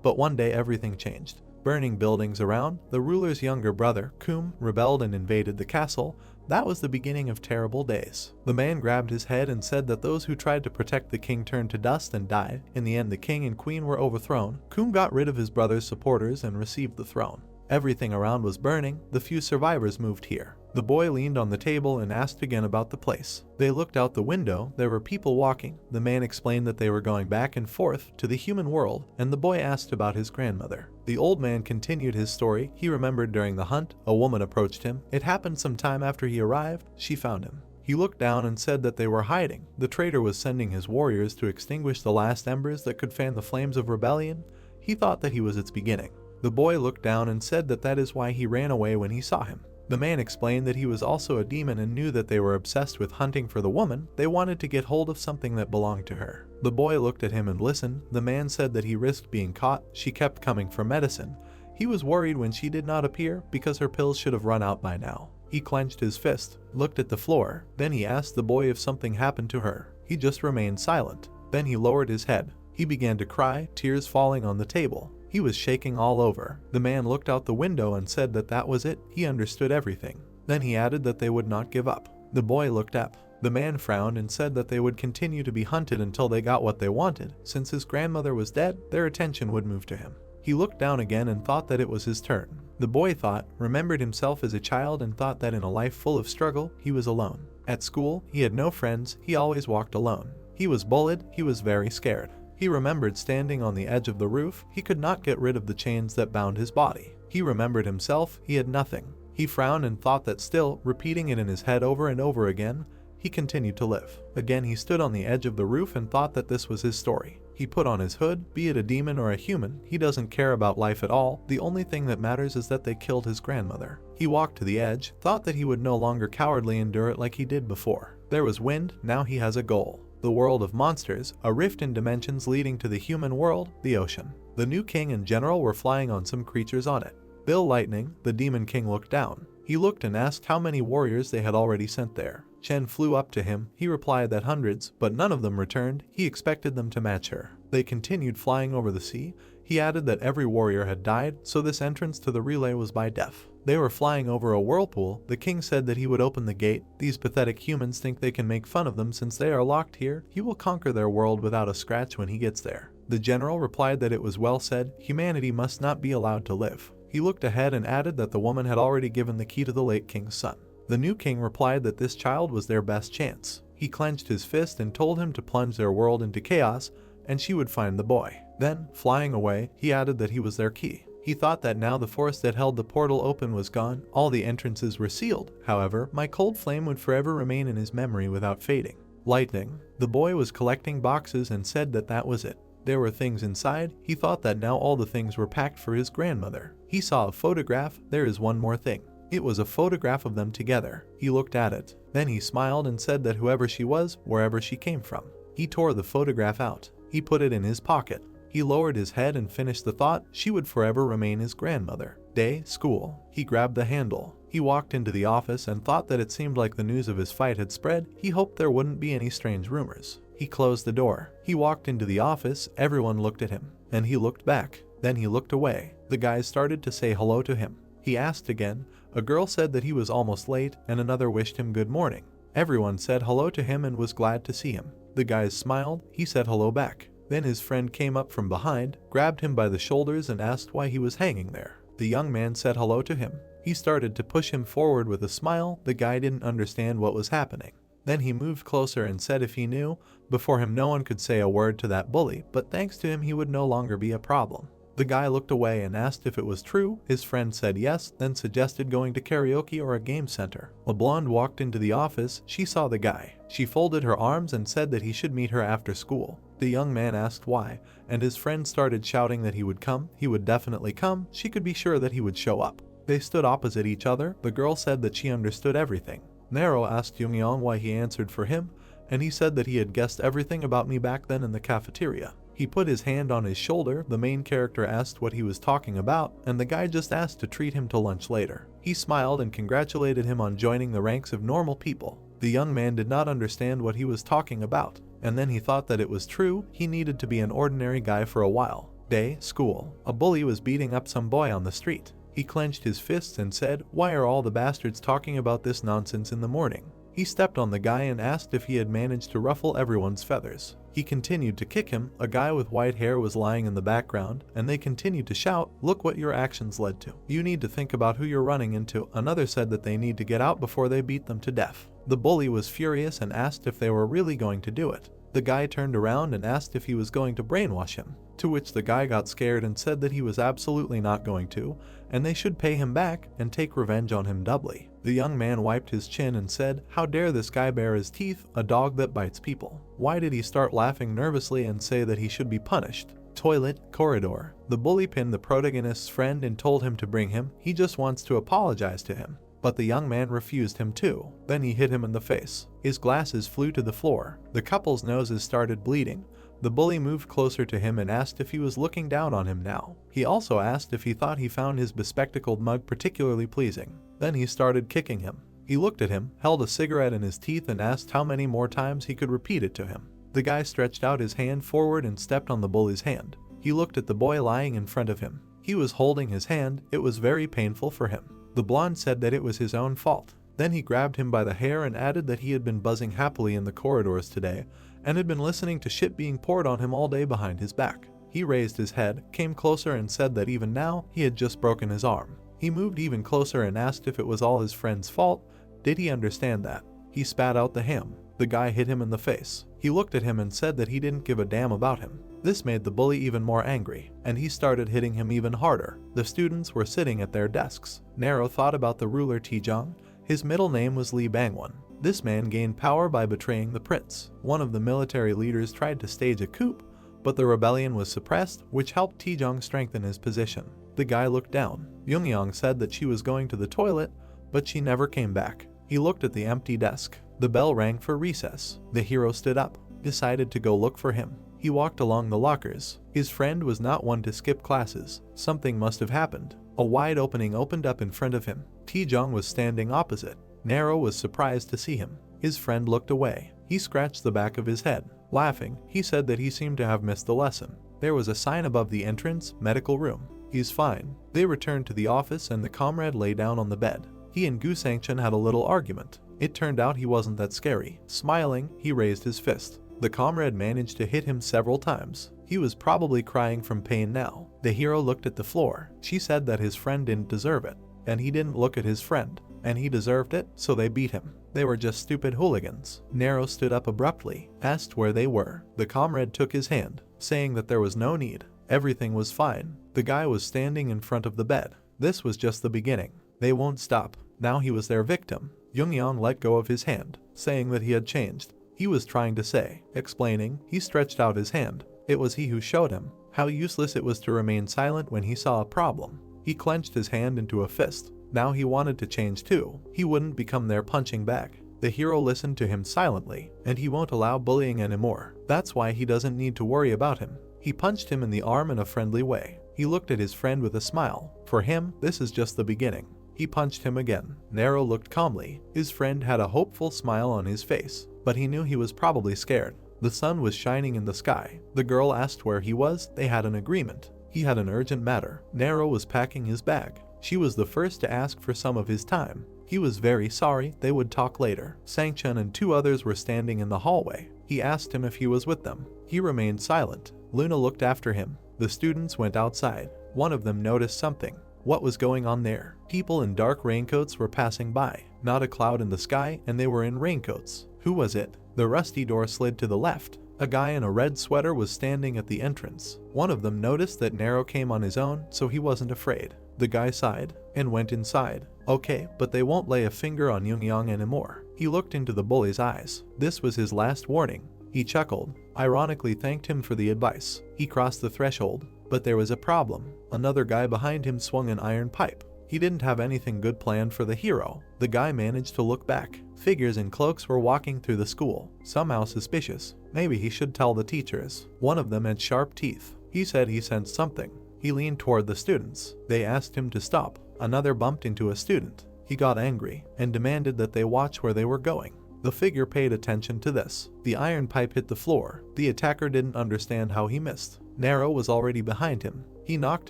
But one day everything changed. Burning buildings around, the ruler's younger brother, Kum, rebelled and invaded the castle. That was the beginning of terrible days. The man grabbed his head and said that those who tried to protect the king turned to dust and died. In the end, the king and queen were overthrown. Kum got rid of his brother's supporters and received the throne. Everything around was burning. The few survivors moved here. The boy leaned on the table and asked again about the place. They looked out the window. There were people walking. The man explained that they were going back and forth to the human world, and the boy asked about his grandmother. The old man continued his story. He remembered during the hunt, a woman approached him. It happened some time after he arrived. She found him. He looked down and said that they were hiding. The traitor was sending his warriors to extinguish the last embers that could fan the flames of rebellion. He thought that he was its beginning. The boy looked down and said that that is why he ran away when he saw him. The man explained that he was also a demon and knew that they were obsessed with hunting for the woman. They wanted to get hold of something that belonged to her. The boy looked at him and listened. The man said that he risked being caught. She kept coming for medicine. He was worried when she did not appear because her pills should have run out by now. He clenched his fist, looked at the floor. Then he asked the boy if something happened to her. He just remained silent. Then he lowered his head. He began to cry, tears falling on the table. He was shaking all over. The man looked out the window and said that that was it. He understood everything. Then he added that they would not give up. The boy looked up. The man frowned and said that they would continue to be hunted until they got what they wanted. Since his grandmother was dead, their attention would move to him. He looked down again and thought that it was his turn. The boy remembered himself as a child and thought that in a life full of struggle, he was alone. At school, he had no friends. He always walked alone. He was bullied. He was very scared. He remembered standing on the edge of the roof. He could not get rid of the chains that bound his body. He remembered himself. He had nothing. He frowned and thought that still, repeating it in his head over and over again, he continued to live. Again, he stood on the edge of the roof and thought that this was his story. He put on his hood. Be it a demon or a human, he doesn't care about life at all. The only thing that matters is that they killed his grandmother. He walked to the edge, thought that he would no longer cowardly endure it like he did before. There was wind. Now he has a goal. The world of monsters, a rift in dimensions leading to the human world, the ocean. The new king and general were flying on some creatures on it. Bill Lightning, the demon king, looked down. He looked and asked how many warriors they had already sent there. Chen flew up to him. He replied that hundreds, but none of them returned. He expected them to match her. They continued flying over the sea. He added that every warrior had died, so this entrance to the relay was by death. They were flying over a whirlpool. The king said that he would open the gate. These pathetic humans think they can make fun of them since they are locked here. He will conquer their world without a scratch when he gets there. The general replied that it was well said. Humanity must not be allowed to live. He looked ahead and added that the woman had already given the key to the late king's son. The new king replied that this child was their best chance. He clenched his fist and told him to plunge their world into chaos, and she would find the boy. Then, flying away, he added that he was their key. He thought that now the force that held the portal open was gone, all the entrances were sealed. However, my cold flame would forever remain in his memory without fading. Lightning. The boy was collecting boxes and said that that was it. There were things inside. He thought that now all the things were packed for his grandmother. He saw a photograph. There is one more thing. It was a photograph of them together. He looked at it. Then he smiled and said that whoever she was, wherever she came from. He tore the photograph out. He put it in his pocket. He lowered his head and finished the thought. She would forever remain his grandmother. Day, school. He grabbed the handle. He walked into the office and thought that it seemed like the news of his fight had spread. He hoped there wouldn't be any strange rumors. He closed the door. He walked into the office. Everyone looked at him. And he looked back. Then he looked away. The guys started to say hello to him. He asked again. A girl said that he was almost late and another wished him good morning. Everyone said hello to him and was glad to see him. The guys smiled. He said hello back. Then his friend came up from behind, grabbed him by the shoulders and asked why he was hanging there. The young man said hello to him. He started to push him forward with a smile. The guy didn't understand what was happening. Then he moved closer and said if he knew, before him no one could say a word to that bully, but thanks to him he would no longer be a problem. The guy looked away and asked if it was true. His friend said yes, then suggested going to karaoke or a game center. A blonde walked into the office. She saw the guy. She folded her arms and said that he should meet her after school. The young man asked why, and his friend started shouting that he would come. He would definitely come. She could be sure that he would show up. They stood opposite each other. The girl said that she understood everything. Nero asked Yoongyong why he answered for him, and he said that he had guessed everything about me back then in the cafeteria. He put his hand on his shoulder. The main character asked what he was talking about, and the guy just asked to treat him to lunch later. He smiled and congratulated him on joining the ranks of normal people. The young man did not understand what he was talking about, and then he thought that it was true. He needed to be an ordinary guy for a while. Day, school. A bully was beating up some boy on the street. He clenched his fists and said, "Why are all the bastards talking about this nonsense in the morning?" He stepped on the guy and asked if he had managed to ruffle everyone's feathers. He continued to kick him. A guy with white hair was lying in the background, and they continued to shout, "Look what your actions led to. You need to think about who you're running into." Another said that they need to get out before they beat them to death. The bully was furious and asked if they were really going to do it. The guy turned around and asked if he was going to brainwash him, to which the guy got scared and said that he was absolutely not going to, and they should pay him back and take revenge on him doubly. The young man wiped his chin and said, "How dare this guy bare his teeth, a dog that bites people." Why did he start laughing nervously and say that he should be punished? Toilet, corridor. The bully pinned the protagonist's friend and told him to bring him. He just wants to apologize to him. But the young man refused him too. Then he hit him in the face. His glasses flew to the floor. The couple's noses started bleeding. The bully moved closer to him and asked if he was looking down on him now. He also asked if he thought he found his bespectacled mug particularly pleasing. Then he started kicking him. He looked at him, held a cigarette in his teeth and asked how many more times he could repeat it to him. The guy stretched out his hand forward and stepped on the bully's hand. He looked at the boy lying in front of him. He was holding his hand. It was very painful for him. The blonde said that it was his own fault. Then he grabbed him by the hair and added that he had been buzzing happily in the corridors today and had been listening to shit being poured on him all day behind his back. He raised his head, came closer and said that even now he had just broken his arm. He moved even closer and asked if it was all his friend's fault. Did he understand that? He spat out the ham. The guy hit him in the face. He looked at him and said that he didn't give a damn about him. This made the bully even more angry, and he started hitting him even harder. The students were sitting at their desks. Nero thought about the ruler Tijong. His middle name was Li Bangwan. This man gained power by betraying the prince. One of the military leaders tried to stage a coup, but the rebellion was suppressed, which helped Tijong strengthen his position. The guy looked down. Yoongyong said that she was going to the toilet, but she never came back. He looked at the empty desk. The bell rang for recess. The hero stood up, decided to go look for him. He walked along the lockers. His friend was not one to skip classes. Something must have happened. A wide opening opened up in front of him. Tijong was standing opposite. Nero was surprised to see him. His friend looked away. He scratched the back of his head. Laughing, he said that he seemed to have missed the lesson. There was a sign above the entrance, medical room. He's fine. They returned to the office and the comrade lay down on the bed. He and Gu Sangchen had a little argument. It turned out he wasn't that scary. Smiling, he raised his fist. The comrade managed to hit him several times. He was probably crying from pain now. The hero looked at the floor. She said that his friend didn't deserve it, and he didn't look at his friend, and he deserved it, so they beat him. They were just stupid hooligans. Nero stood up abruptly, asked where they were. The comrade took his hand, saying that there was no need. Everything was fine. The guy was standing in front of the bed. This was just the beginning. They won't stop. Now he was their victim. Young let go of his hand, saying that he had changed. He was trying to say, explaining. He stretched out his hand. It was he who showed him how useless it was to remain silent when he saw a problem. He clenched his hand into a fist. Now he wanted to change too. He wouldn't become their punching bag. The hero listened to him silently, and he won't allow bullying anymore. That's why he doesn't need to worry about him. He punched him in the arm in a friendly way. He looked at his friend with a smile. For him, this is just the beginning. He punched him again. Nero looked calmly. His friend had a hopeful smile on his face, but he knew he was probably scared. The sun was shining in the sky. The girl asked where he was. They had an agreement. He had an urgent matter. Nero was packing his bag. She was the first to ask for some of his time. He was very sorry. They would talk later. Sang-chun and 2 others were standing in the hallway. He asked him if he was with them. He remained silent. Luna looked after him. The students went outside. One of them noticed something. What was going on there? People in dark raincoats were passing by. Not a cloud in the sky, and they were in raincoats. Who was it? The rusty door slid to the left. A guy in a red sweater was standing at the entrance. One of them noticed that Nero came on his own, so he wasn't afraid. The guy sighed and went inside. Okay, but they won't lay a finger on Young anymore. He looked into the bully's eyes. This was his last warning. He chuckled, ironically thanked him for the advice. He crossed the threshold, but there was a problem. Another guy behind him swung an iron pipe. He didn't have anything good planned for the hero. The guy managed to look back. Figures in cloaks were walking through the school, somehow suspicious. Maybe he should tell the teachers. One of them had sharp teeth. He said he sensed something. He leaned toward the students. They asked him to stop. Another bumped into a student. He got angry and demanded that they watch where they were going. The figure paid attention to this. The iron pipe hit the floor. The attacker didn't understand how he missed. Nero was already behind him. He knocked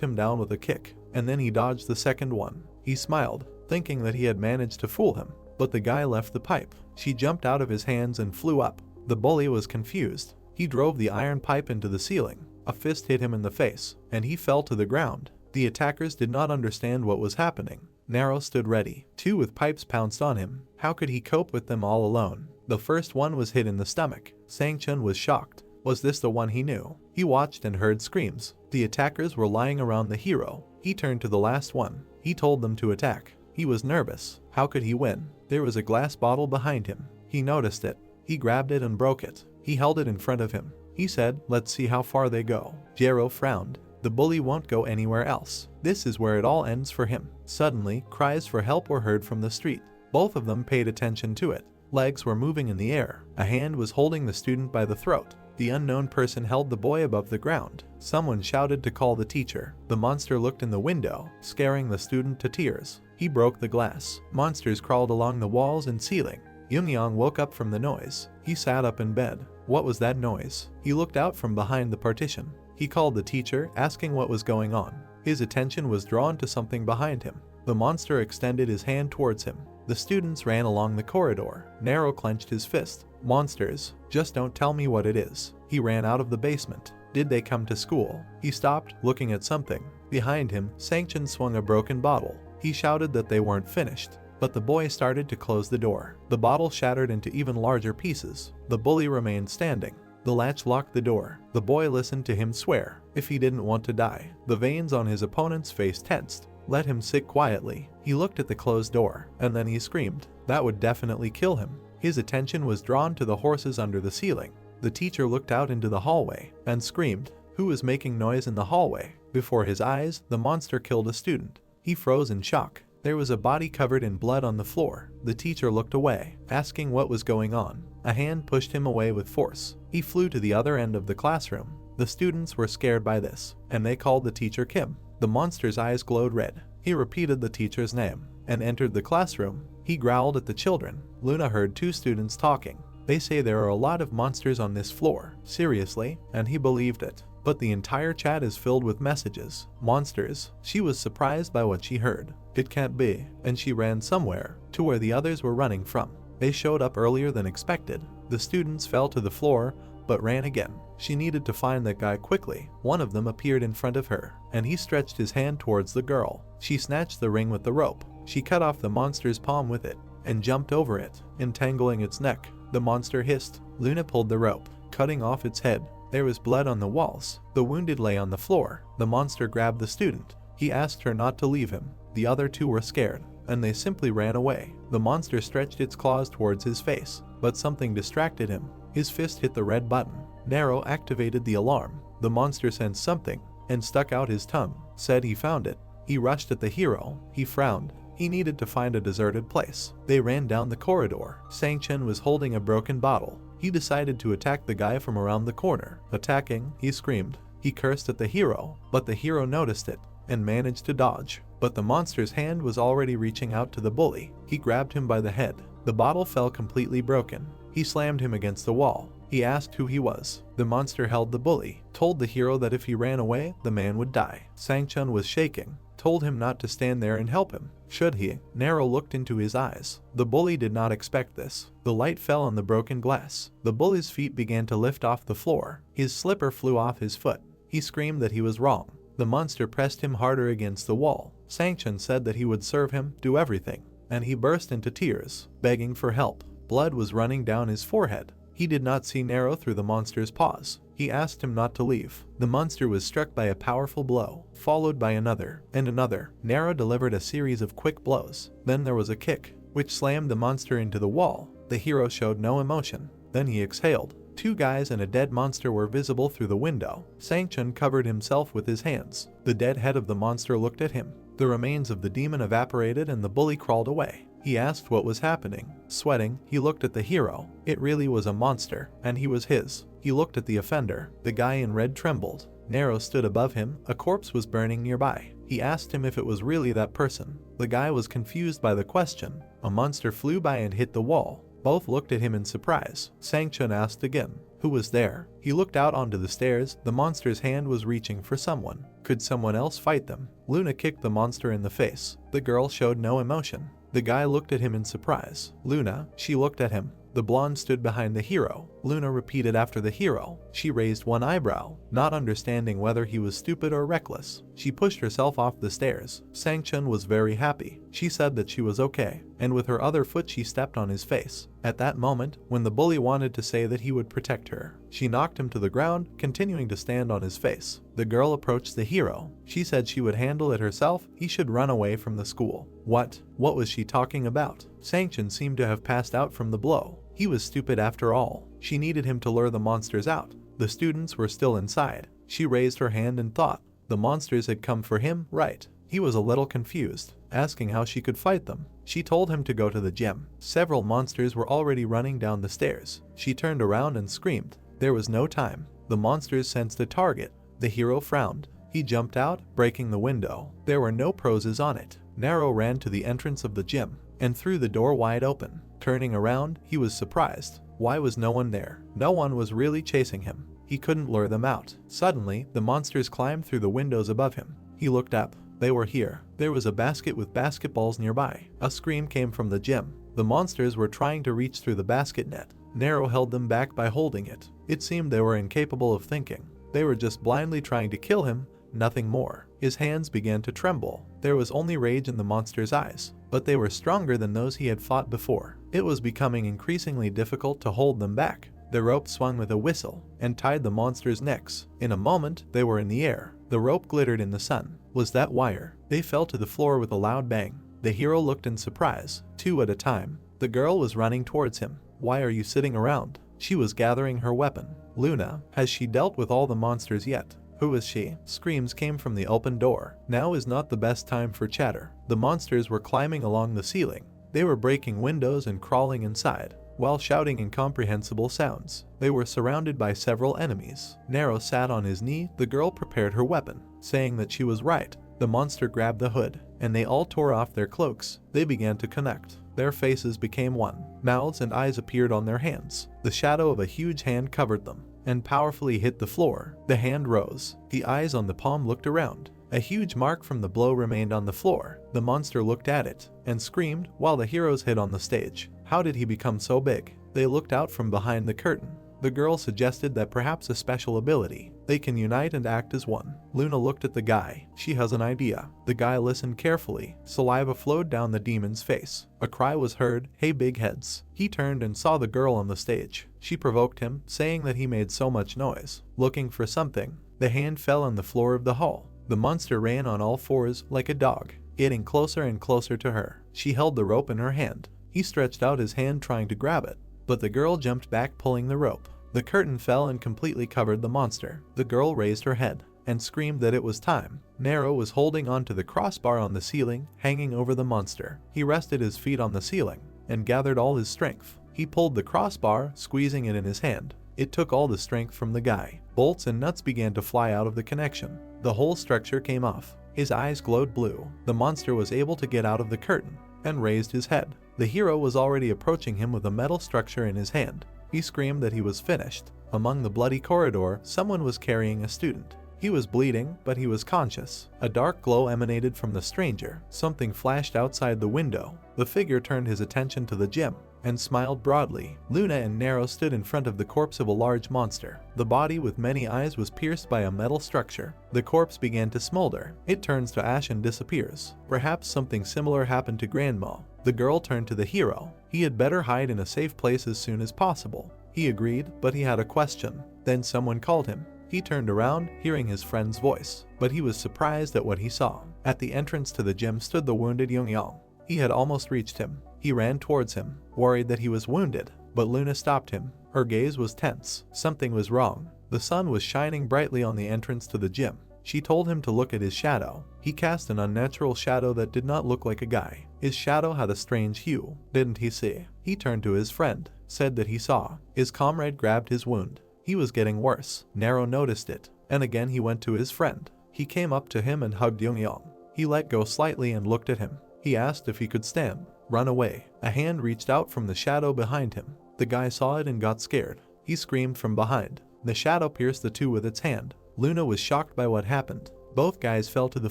him down with a kick, and then he dodged the second one. He smiled, thinking that he had managed to fool him. But the guy left the pipe. She jumped out of his hands and flew up. The bully was confused. He drove the iron pipe into the ceiling. A fist hit him in the face, and he fell to the ground. The attackers did not understand what was happening. Nero stood ready. 2 with pipes pounced on him. How could he cope with them all alone? The first one was hit in the stomach. Sang-chun was shocked. Was this the one he knew? He watched and heard screams. The attackers were lying around the hero. He turned to the last one. He told them to attack. He was nervous. How could he win? There was a glass bottle behind him. He noticed it. He grabbed it and broke it. He held it in front of him. He said, "Let's see how far they go." Jero frowned. The bully won't go anywhere else. This is where it all ends for him. Suddenly, cries for help were heard from the street. Both of them paid attention to it. Legs were moving in the air. A hand was holding the student by the throat. The unknown person held the boy above the ground. Someone shouted to call the teacher. The monster looked in the window, scaring the student to tears. He broke the glass. Monsters crawled along the walls and ceiling. Young woke up from the noise. He sat up in bed. What was that noise? He looked out from behind the partition. He called the teacher, asking what was going on. His attention was drawn to something behind him. The monster extended his hand towards him. The students ran along the corridor. Nero clenched his fist. Monsters, just don't tell me what it is. He ran out of the basement. Did they come to school? He stopped, looking at something. Behind him, Sang-chun swung a broken bottle. He shouted that they weren't finished. But the boy started to close the door. The bottle shattered into even larger pieces. The bully remained standing. The latch locked the door. The boy listened to him swear, if he didn't want to die. The veins on his opponent's face tensed. Let him sit quietly. He looked at the closed door, and then he screamed. That would definitely kill him. His attention was drawn to the horses under the ceiling. The teacher looked out into the hallway, and screamed. Who was making noise in the hallway? Before his eyes, the monster killed a student. He froze in shock. There was a body covered in blood on the floor. The teacher looked away, asking what was going on. A hand pushed him away with force. He flew to the other end of the classroom. The students were scared by this, and they called the teacher Kim. The monster's eyes glowed red. He repeated the teacher's name, and entered the classroom. He growled at the children. Luna heard 2 students talking. They say there are a lot of monsters on this floor. Seriously? And he believed it. But the entire chat is filled with messages. Monsters. She was surprised by what she heard. It can't be. And she ran somewhere, to where the others were running from. They showed up earlier than expected. The students fell to the floor, but ran again. She needed to find that guy quickly. One of them appeared in front of her, and he stretched his hand towards the girl. She snatched the ring with the rope. She cut off the monster's palm with it, and jumped over it, entangling its neck. The monster hissed. Luna pulled the rope, cutting off its head. There was blood on the walls. The wounded lay on the floor. The monster grabbed the student. He asked her not to leave him. The other two were scared, and they simply ran away. The monster stretched its claws towards his face, but something distracted him. His fist hit the red button. Nero activated the alarm. The monster sensed something and stuck out his tongue, said he found it. He rushed at the hero. He frowned. He needed to find a deserted place. They ran down the corridor. Sang-chen was holding a broken bottle. He decided to attack the guy from around the corner. Attacking, he screamed. He cursed at the hero, but the hero noticed it and managed to dodge. But the monster's hand was already reaching out to the bully. He grabbed him by the head. The bottle fell completely broken. He slammed him against the wall. He asked who he was. The monster held the bully, told the hero that if he ran away, the man would die. Sang-chen was shaking, told him not to stand there and help him. Should he? Nero looked into his eyes. The bully did not expect this. The light fell on the broken glass. The bully's feet began to lift off the floor. His slipper flew off his foot. He screamed that he was wrong. The monster pressed him harder against the wall. Sang-chen said that he would serve him, do everything, and he burst into tears, begging for help. Blood was running down his forehead. He did not see Nero through the monster's paws. He asked him not to leave. The monster was struck by a powerful blow, followed by another and another. Nero delivered a series of quick blows. Then there was a kick, which slammed the monster into the wall. The hero showed no emotion. Then he exhaled. Two guys and a dead monster were visible through the window. Sang-chen covered himself with his hands. The dead head of the monster looked at him. The remains of the demon evaporated and the bully crawled away. He asked what was happening. Sweating, he looked at the hero. It really was a monster, and he was his. He looked at the offender. The guy in red trembled. Nero stood above him. A corpse was burning nearby. He asked him if it was really that person. The guy was confused by the question. A monster flew by and hit the wall. Both looked at him in surprise. Sang-chen asked again, who was there? He looked out onto the stairs. The monster's hand was reaching for someone. Could someone else fight them? Luna kicked the monster in the face. The girl showed no emotion. The guy looked at him in surprise. Luna, she looked at him. The blonde stood behind the hero. Luna repeated after the hero. She raised one eyebrow, not understanding whether he was stupid or reckless. She pushed herself off the stairs. Sang-chen was very happy. She said that she was okay, and with her other foot she stepped on his face. At that moment, when the bully wanted to say that he would protect her, she knocked him to the ground, continuing to stand on his face. The girl approached the hero. She said she would handle it herself. He should run away from the school. What was she talking about? Sang-chen seemed to have passed out from the blow. He was stupid after all. She needed him to lure the monsters out. The students were still inside. She raised her hand and thought. The monsters had come for him, right? He was a little confused, asking how she could fight them. She told him to go to the gym. Several monsters were already running down the stairs. She turned around and screamed. There was no time. The monsters sensed a target. The hero frowned. He jumped out, breaking the window. There were no poses on it. Nero ran to the entrance of the gym and threw the door wide open. Turning around, he was surprised. Why was no one there? No one was really chasing him. He couldn't lure them out. Suddenly, the monsters climbed through the windows above him. He looked up. They were here. There was a basket with basketballs nearby. A scream came from the gym. The monsters were trying to reach through the basket net. Nero held them back by holding it. It seemed they were incapable of thinking. They were just blindly trying to kill him, nothing more. His hands began to tremble. There was only rage in the monster's eyes, but they were stronger than those he had fought before. It was becoming increasingly difficult to hold them back. The rope swung with a whistle and tied the monsters' necks. In a moment, they were in the air. The rope glittered in the sun. Was that wire? They fell to the floor with a loud bang. The hero looked in surprise, two at a time. The girl was running towards him. Why are you sitting around? She was gathering her weapon. Luna, has she dealt with all the monsters yet? Who is she? Screams came from the open door. Now is not the best time for chatter. The monsters were climbing along the ceiling. They were breaking windows and crawling inside, while shouting incomprehensible sounds. They were surrounded by several enemies. Nero sat on his knee. The girl prepared her weapon, saying that she was right. The monster grabbed the hood, and they all tore off their cloaks. They began to connect. Their faces became one. Mouths and eyes appeared on their hands. The shadow of a huge hand covered them and powerfully hit the floor. The hand rose. The eyes on the palm looked around. A huge mark from the blow remained on the floor. The monster looked at it and screamed while the heroes hid on the stage. How did he become so big? They looked out from behind the curtain. The girl suggested that perhaps a special ability. They can unite and act as one. Luna looked at the guy. She has an idea. The guy listened carefully. Saliva flowed down the demon's face. A cry was heard, "Hey big heads." He turned and saw the girl on the stage. She provoked him, saying that he made so much noise. Looking for something. The hand fell on the floor of the hall. The monster ran on all fours like a dog, getting closer and closer to her. She held the rope in her hand. He stretched out his hand trying to grab it, but the girl jumped back pulling the rope. The curtain fell and completely covered the monster. The girl raised her head and screamed that it was time. Nero was holding onto the crossbar on the ceiling, hanging over the monster. He rested his feet on the ceiling and gathered all his strength. He pulled the crossbar, squeezing it in his hand. It took all the strength from the guy. Bolts and nuts began to fly out of the connection. The whole structure came off. His eyes glowed blue. The monster was able to get out of the curtain and raised his head. The hero was already approaching him with a metal structure in his hand. He screamed that he was finished. Among the bloody corridor, someone was carrying a student. He was bleeding, but he was conscious. A dark glow emanated from the stranger. Something flashed outside the window. The figure turned his attention to the gym and smiled broadly. Luna and Nero stood in front of the corpse of a large monster. The body with many eyes was pierced by a metal structure. The corpse began to smolder. It turns to ash and disappears. Perhaps something similar happened to Grandma. The girl turned to the hero. He had better hide in a safe place as soon as possible. He agreed, but he had a question. Then someone called him. He turned around, hearing his friend's voice, but he was surprised at what he saw. At the entrance to the gym stood the wounded Yongyang. He had almost reached him. He ran towards him, worried that he was wounded, but Luna stopped him. Her gaze was tense. Something was wrong. The sun was shining brightly on the entrance to the gym. She told him to look at his shadow. He cast an unnatural shadow that did not look like a guy. His shadow had a strange hue. Didn't he see? He turned to his friend, said that he saw. His comrade grabbed his wound. He was getting worse. Nero noticed it, and again he went to his friend. He came up to him and hugged Yongyang. He let go slightly and looked at him. He asked if he could stand. Run away. A hand reached out from the shadow behind him. The guy saw it and got scared. He screamed from behind. The shadow pierced the two with its hand. Luna was shocked by what happened. Both guys fell to the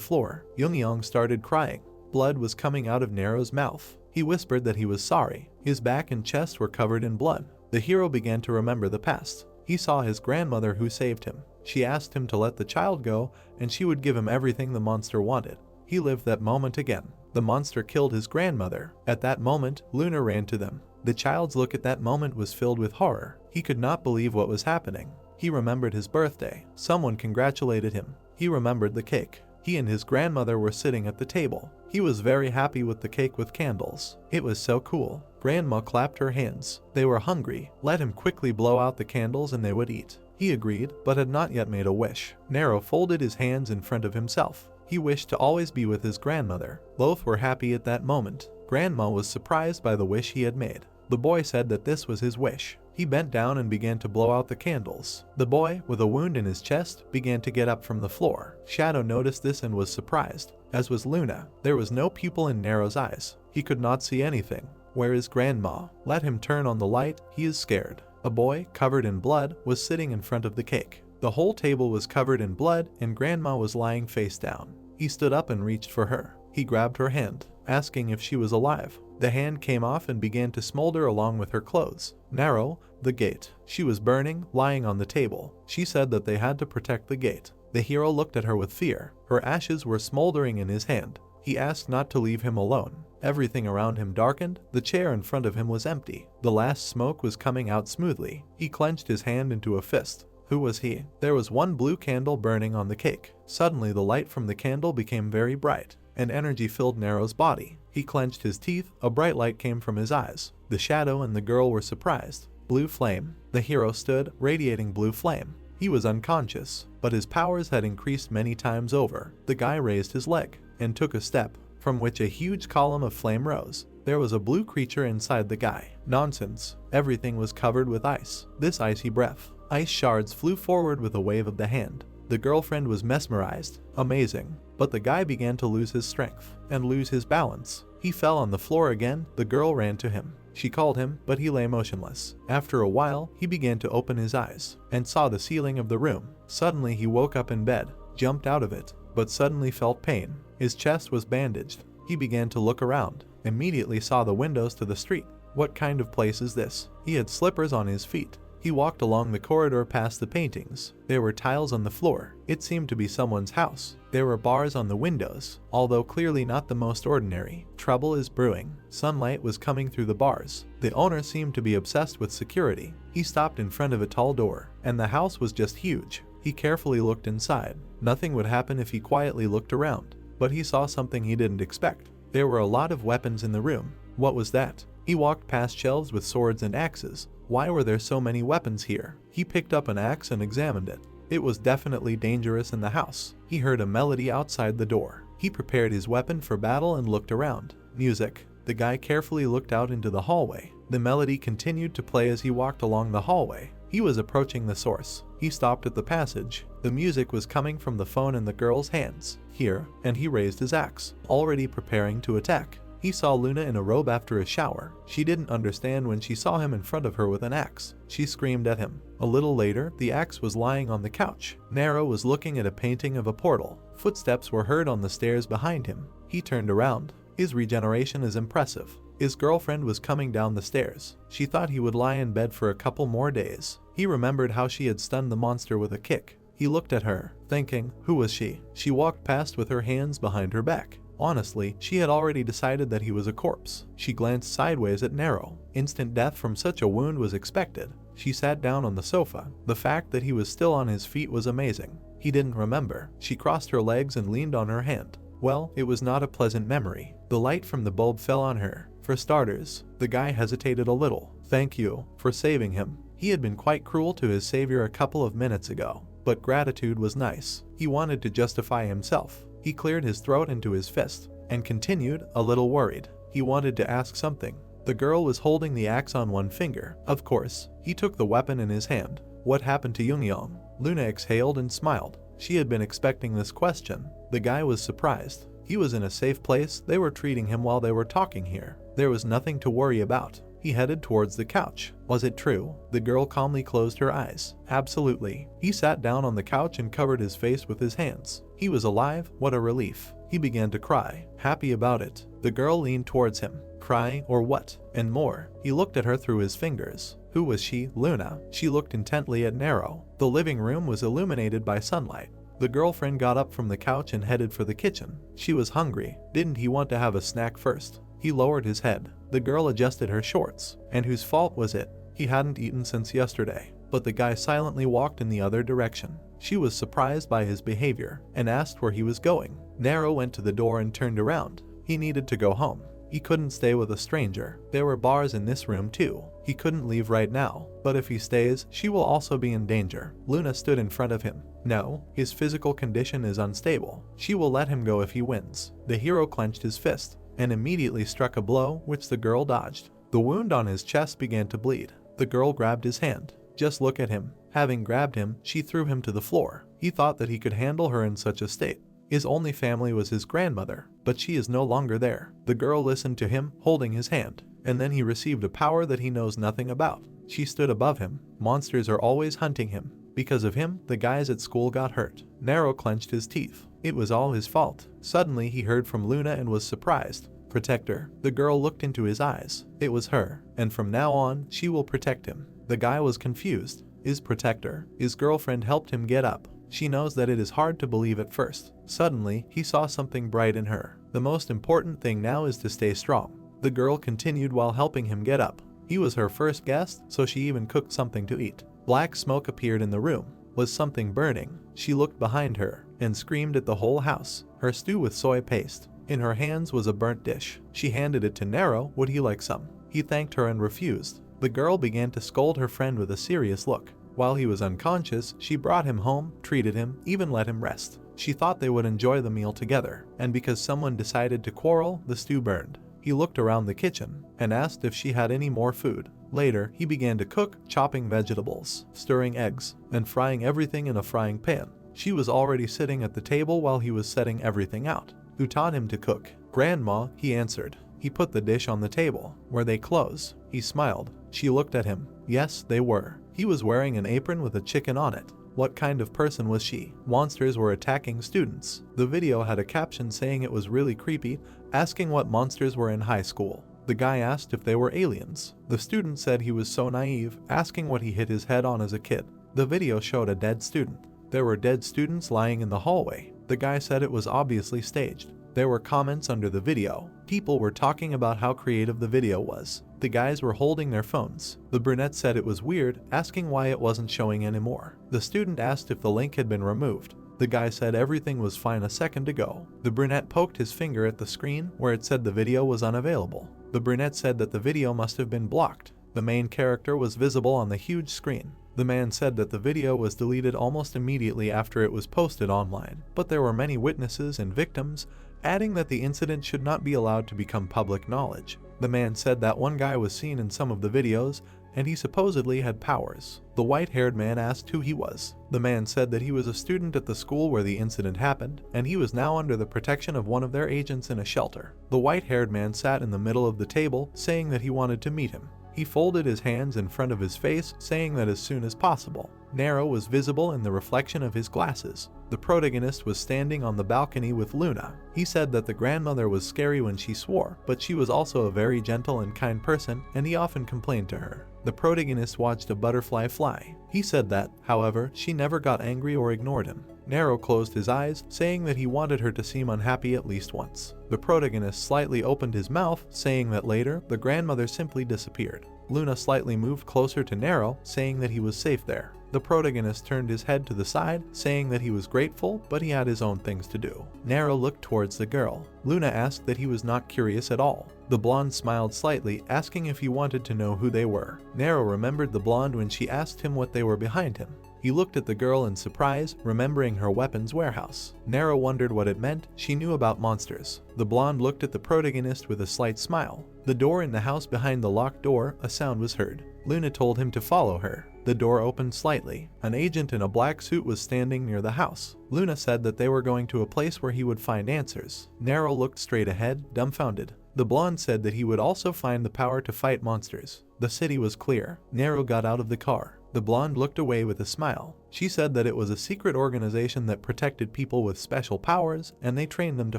floor. Yongyang started crying. Blood was coming out of Nero's mouth. He whispered that he was sorry. His back and chest were covered in blood. The hero began to remember the past. He saw his grandmother who saved him. She asked him to let the child go and she would give him everything the monster wanted. He lived that moment again. The monster killed his grandmother. At that moment, Luna ran to them. The child's look at that moment was filled with horror. He could not believe what was happening. He remembered his birthday. Someone congratulated him. He remembered the cake. He and his grandmother were sitting at the table. He was very happy with the cake with candles. It was so cool. Grandma clapped her hands. They were hungry. Let him quickly blow out the candles and they would eat. He agreed, but had not yet made a wish. Nero folded his hands in front of himself. He wished to always be with his grandmother. Both were happy at that moment. Grandma was surprised by the wish he had made. The boy said that this was his wish. He bent down and began to blow out the candles. The boy, with a wound in his chest, began to get up from the floor. Shadow noticed this and was surprised, as was Luna. There was no pupil in Nero's eyes. He could not see anything. Where is Grandma? Let him turn on the light, he is scared. A boy, covered in blood, was sitting in front of the cake. The whole table was covered in blood and Grandma was lying face down. He stood up and reached for her. He grabbed her hand, asking if she was alive. The hand came off and began to smolder along with her clothes. Narrow, the gate. She was burning, lying on the table. She said that they had to protect the gate. The hero looked at her with fear. Her ashes were smoldering in his hand. He asked not to leave him alone. Everything around him darkened. The chair in front of him was empty. The last smoke was coming out smoothly. He clenched his hand into a fist. Who was he? There was one blue candle burning on the cake. Suddenly the light from the candle became very bright, and energy filled Nero's body. He clenched his teeth. A bright light came from his eyes. The shadow and the girl were surprised. Blue flame. The hero stood, radiating blue flame. He was unconscious, but his powers had increased many times over. The guy raised his leg and took a step, from which a huge column of flame rose. There was a blue creature inside the guy. Nonsense. Everything was covered with ice. This icy breath. Ice shards flew forward with a wave of the hand. The girlfriend was mesmerized. Amazing. But the guy began to lose his strength and lose his balance. He fell on the floor again. The girl ran to him. She called him, but he lay motionless. After a while, he began to open his eyes and saw the ceiling of the room. Suddenly he woke up in bed, jumped out of it, but suddenly felt pain. His chest was bandaged. He began to look around, immediately saw the windows to the street. What kind of place is this? He had slippers on his feet. He walked along the corridor past the paintings. There were tiles on the floor. It seemed to be someone's house. There were bars on the windows, although clearly not the most ordinary. Trouble is brewing. Sunlight was coming through the bars. The owner seemed to be obsessed with security. He stopped in front of a tall door, and the house was just huge. He carefully looked inside. Nothing would happen if he quietly looked around, but he saw something he didn't expect. There were a lot of weapons in the room. What was that? He walked past shelves with swords and axes. Why were there so many weapons here? He picked up an axe and examined it. It was definitely dangerous in the house. He heard a melody outside the door. He prepared his weapon for battle and looked around. Music. The guy carefully looked out into the hallway. The melody continued to play as he walked along the hallway. He was approaching the source. He stopped at the passage. The music was coming from the phone in the girl's hands. Here, and he raised his axe, already preparing to attack. He saw Luna in a robe after a shower. She didn't understand when she saw him in front of her with an axe. She screamed at him. A little later, the axe was lying on the couch. Nero was looking at a painting of a portal. Footsteps were heard on the stairs behind him. He turned around. His regeneration is impressive. His girlfriend was coming down the stairs. She thought he would lie in bed for a couple more days. He remembered how she had stunned the monster with a kick. He looked at her, thinking, who was she? She walked past with her hands behind her back. Honestly, she had already decided that he was a corpse. She glanced sideways at Nero. Instant death from such a wound was expected. She sat down on the sofa. The fact that he was still on his feet was amazing. He didn't remember. She crossed her legs and leaned on her hand. Well, it was not a pleasant memory. The light from the bulb fell on her. For starters, the guy hesitated a little. Thank you for saving him. He had been quite cruel to his savior a couple of minutes ago, but gratitude was nice. He wanted to justify himself. He cleared his throat into his fist and continued, a little worried. He wanted to ask something. The girl was holding the axe on one finger. Of course, he took the weapon in his hand. What happened to Yoongyong? Luna exhaled and smiled. She had been expecting this question. The guy was surprised. He was in a safe place. They were treating him while they were talking here. There was nothing to worry about. He headed towards the couch. Was it true? The girl calmly closed her eyes. Absolutely. He sat down on the couch and covered his face with his hands. He was alive. What a relief. He began to cry, happy about it. The girl leaned towards him. Cry or what? And more. He looked at her through his fingers. Who was she? Luna. She looked intently at Nero. The living room was illuminated by sunlight. The girlfriend got up from the couch and headed for the kitchen. She was hungry. Didn't he want to have a snack first? He lowered his head. The girl adjusted her shorts. And whose fault was it? He hadn't eaten since yesterday. But the guy silently walked in the other direction. She was surprised by his behavior and asked where he was going. Nero went to the door and turned around. He needed to go home. He couldn't stay with a stranger. There were bars in this room too. He couldn't leave right now. But if he stays, she will also be in danger. Luna stood in front of him. No, his physical condition is unstable. She will let him go if he wins. The hero clenched his fist and immediately struck a blow, which the girl dodged. The wound on his chest began to bleed. The girl grabbed his hand. Just look at him. Having grabbed him, she threw him to the floor. He thought that he could handle her in such a state. His only family was his grandmother, but she is no longer there. The girl listened to him, holding his hand, and then he received a power that he knows nothing about. She stood above him. Monsters are always hunting him. Because of him, the guys at school got hurt. Nero clenched his teeth. It was all his fault. Suddenly he heard from Luna and was surprised. Protector. The girl looked into his eyes. It was her, and from now on, she will protect him. The guy was confused. His protector. His girlfriend helped him get up. She knows that it is hard to believe at first. Suddenly, he saw something bright in her. The most important thing now is to stay strong. The girl continued while helping him get up. He was her first guest, so she even cooked something to eat. Black smoke appeared in the room. Was something burning? She looked behind her and screamed at the whole house. Her stew with soy paste. In her hands was a burnt dish. She handed it to Nero. Would he like some? He thanked her and refused. The girl began to scold her friend with a serious look. While he was unconscious, she brought him home, treated him, even let him rest. She thought they would enjoy the meal together, and because someone decided to quarrel, the stew burned. He looked around the kitchen and asked if she had any more food. Later, he began to cook, chopping vegetables, stirring eggs, and frying everything in a frying pan. She was already sitting at the table while he was setting everything out. Who taught him to cook? Grandma, he answered. He put the dish on the table. Were they clothes? He smiled. She looked at him. Yes, they were. He was wearing an apron with a chicken on it. What kind of person was she? Monsters were attacking students. The video had a caption saying it was really creepy, asking what monsters were in high school. The guy asked if they were aliens. The student said he was so naive, asking what he hit his head on as a kid. The video showed a dead student. There were dead students lying in the hallway. The guy said it was obviously staged. There were comments under the video. People were talking about how creative the video was. The guys were holding their phones. The brunette said it was weird, asking why it wasn't showing anymore. The student asked if the link had been removed. The guy said everything was fine a second ago. The brunette poked his finger at the screen where it said the video was unavailable. The brunette said that the video must have been blocked. The main character was visible on the huge screen. The man said that the video was deleted almost immediately after it was posted online, but there were many witnesses and victims, adding that the incident should not be allowed to become public knowledge. The man said that one guy was seen in some of the videos, and he supposedly had powers. The white-haired man asked who he was. The man said that he was a student at the school where the incident happened, and he was now under the protection of one of their agents in a shelter. The white-haired man sat in the middle of the table, saying that he wanted to meet him. He folded his hands in front of his face, saying that as soon as possible. Nero was visible in the reflection of his glasses. The protagonist was standing on the balcony with Luna. He said that the grandmother was scary when she swore, but she was also a very gentle and kind person, and he often complained to her. The protagonist watched a butterfly fly. He said that, however, she never got angry or ignored him. Nero closed his eyes, saying that he wanted her to seem unhappy at least once. The protagonist slightly opened his mouth, saying that later, the grandmother simply disappeared. Luna slightly moved closer to Nero, saying that he was safe there. The protagonist turned his head to the side, saying that he was grateful, but he had his own things to do. Nero looked towards the girl. Luna asked that he was not curious at all. The blonde smiled slightly, asking if he wanted to know who they were. Nero remembered the blonde when she asked him what they were behind him. He looked at the girl in surprise, remembering her weapons warehouse. Nero wondered what it meant. She knew about monsters. The blonde looked at the protagonist with a slight smile. The door in the house behind the locked door, a sound was heard. Luna told him to follow her. The door opened slightly. An agent in a black suit was standing near the house. Luna said that they were going to a place where he would find answers. Nero looked straight ahead, dumbfounded. The blonde said that he would also find the power to fight monsters. The city was clear. Nero got out of the car. The blonde looked away with a smile. She said that it was a secret organization that protected people with special powers, and they trained them to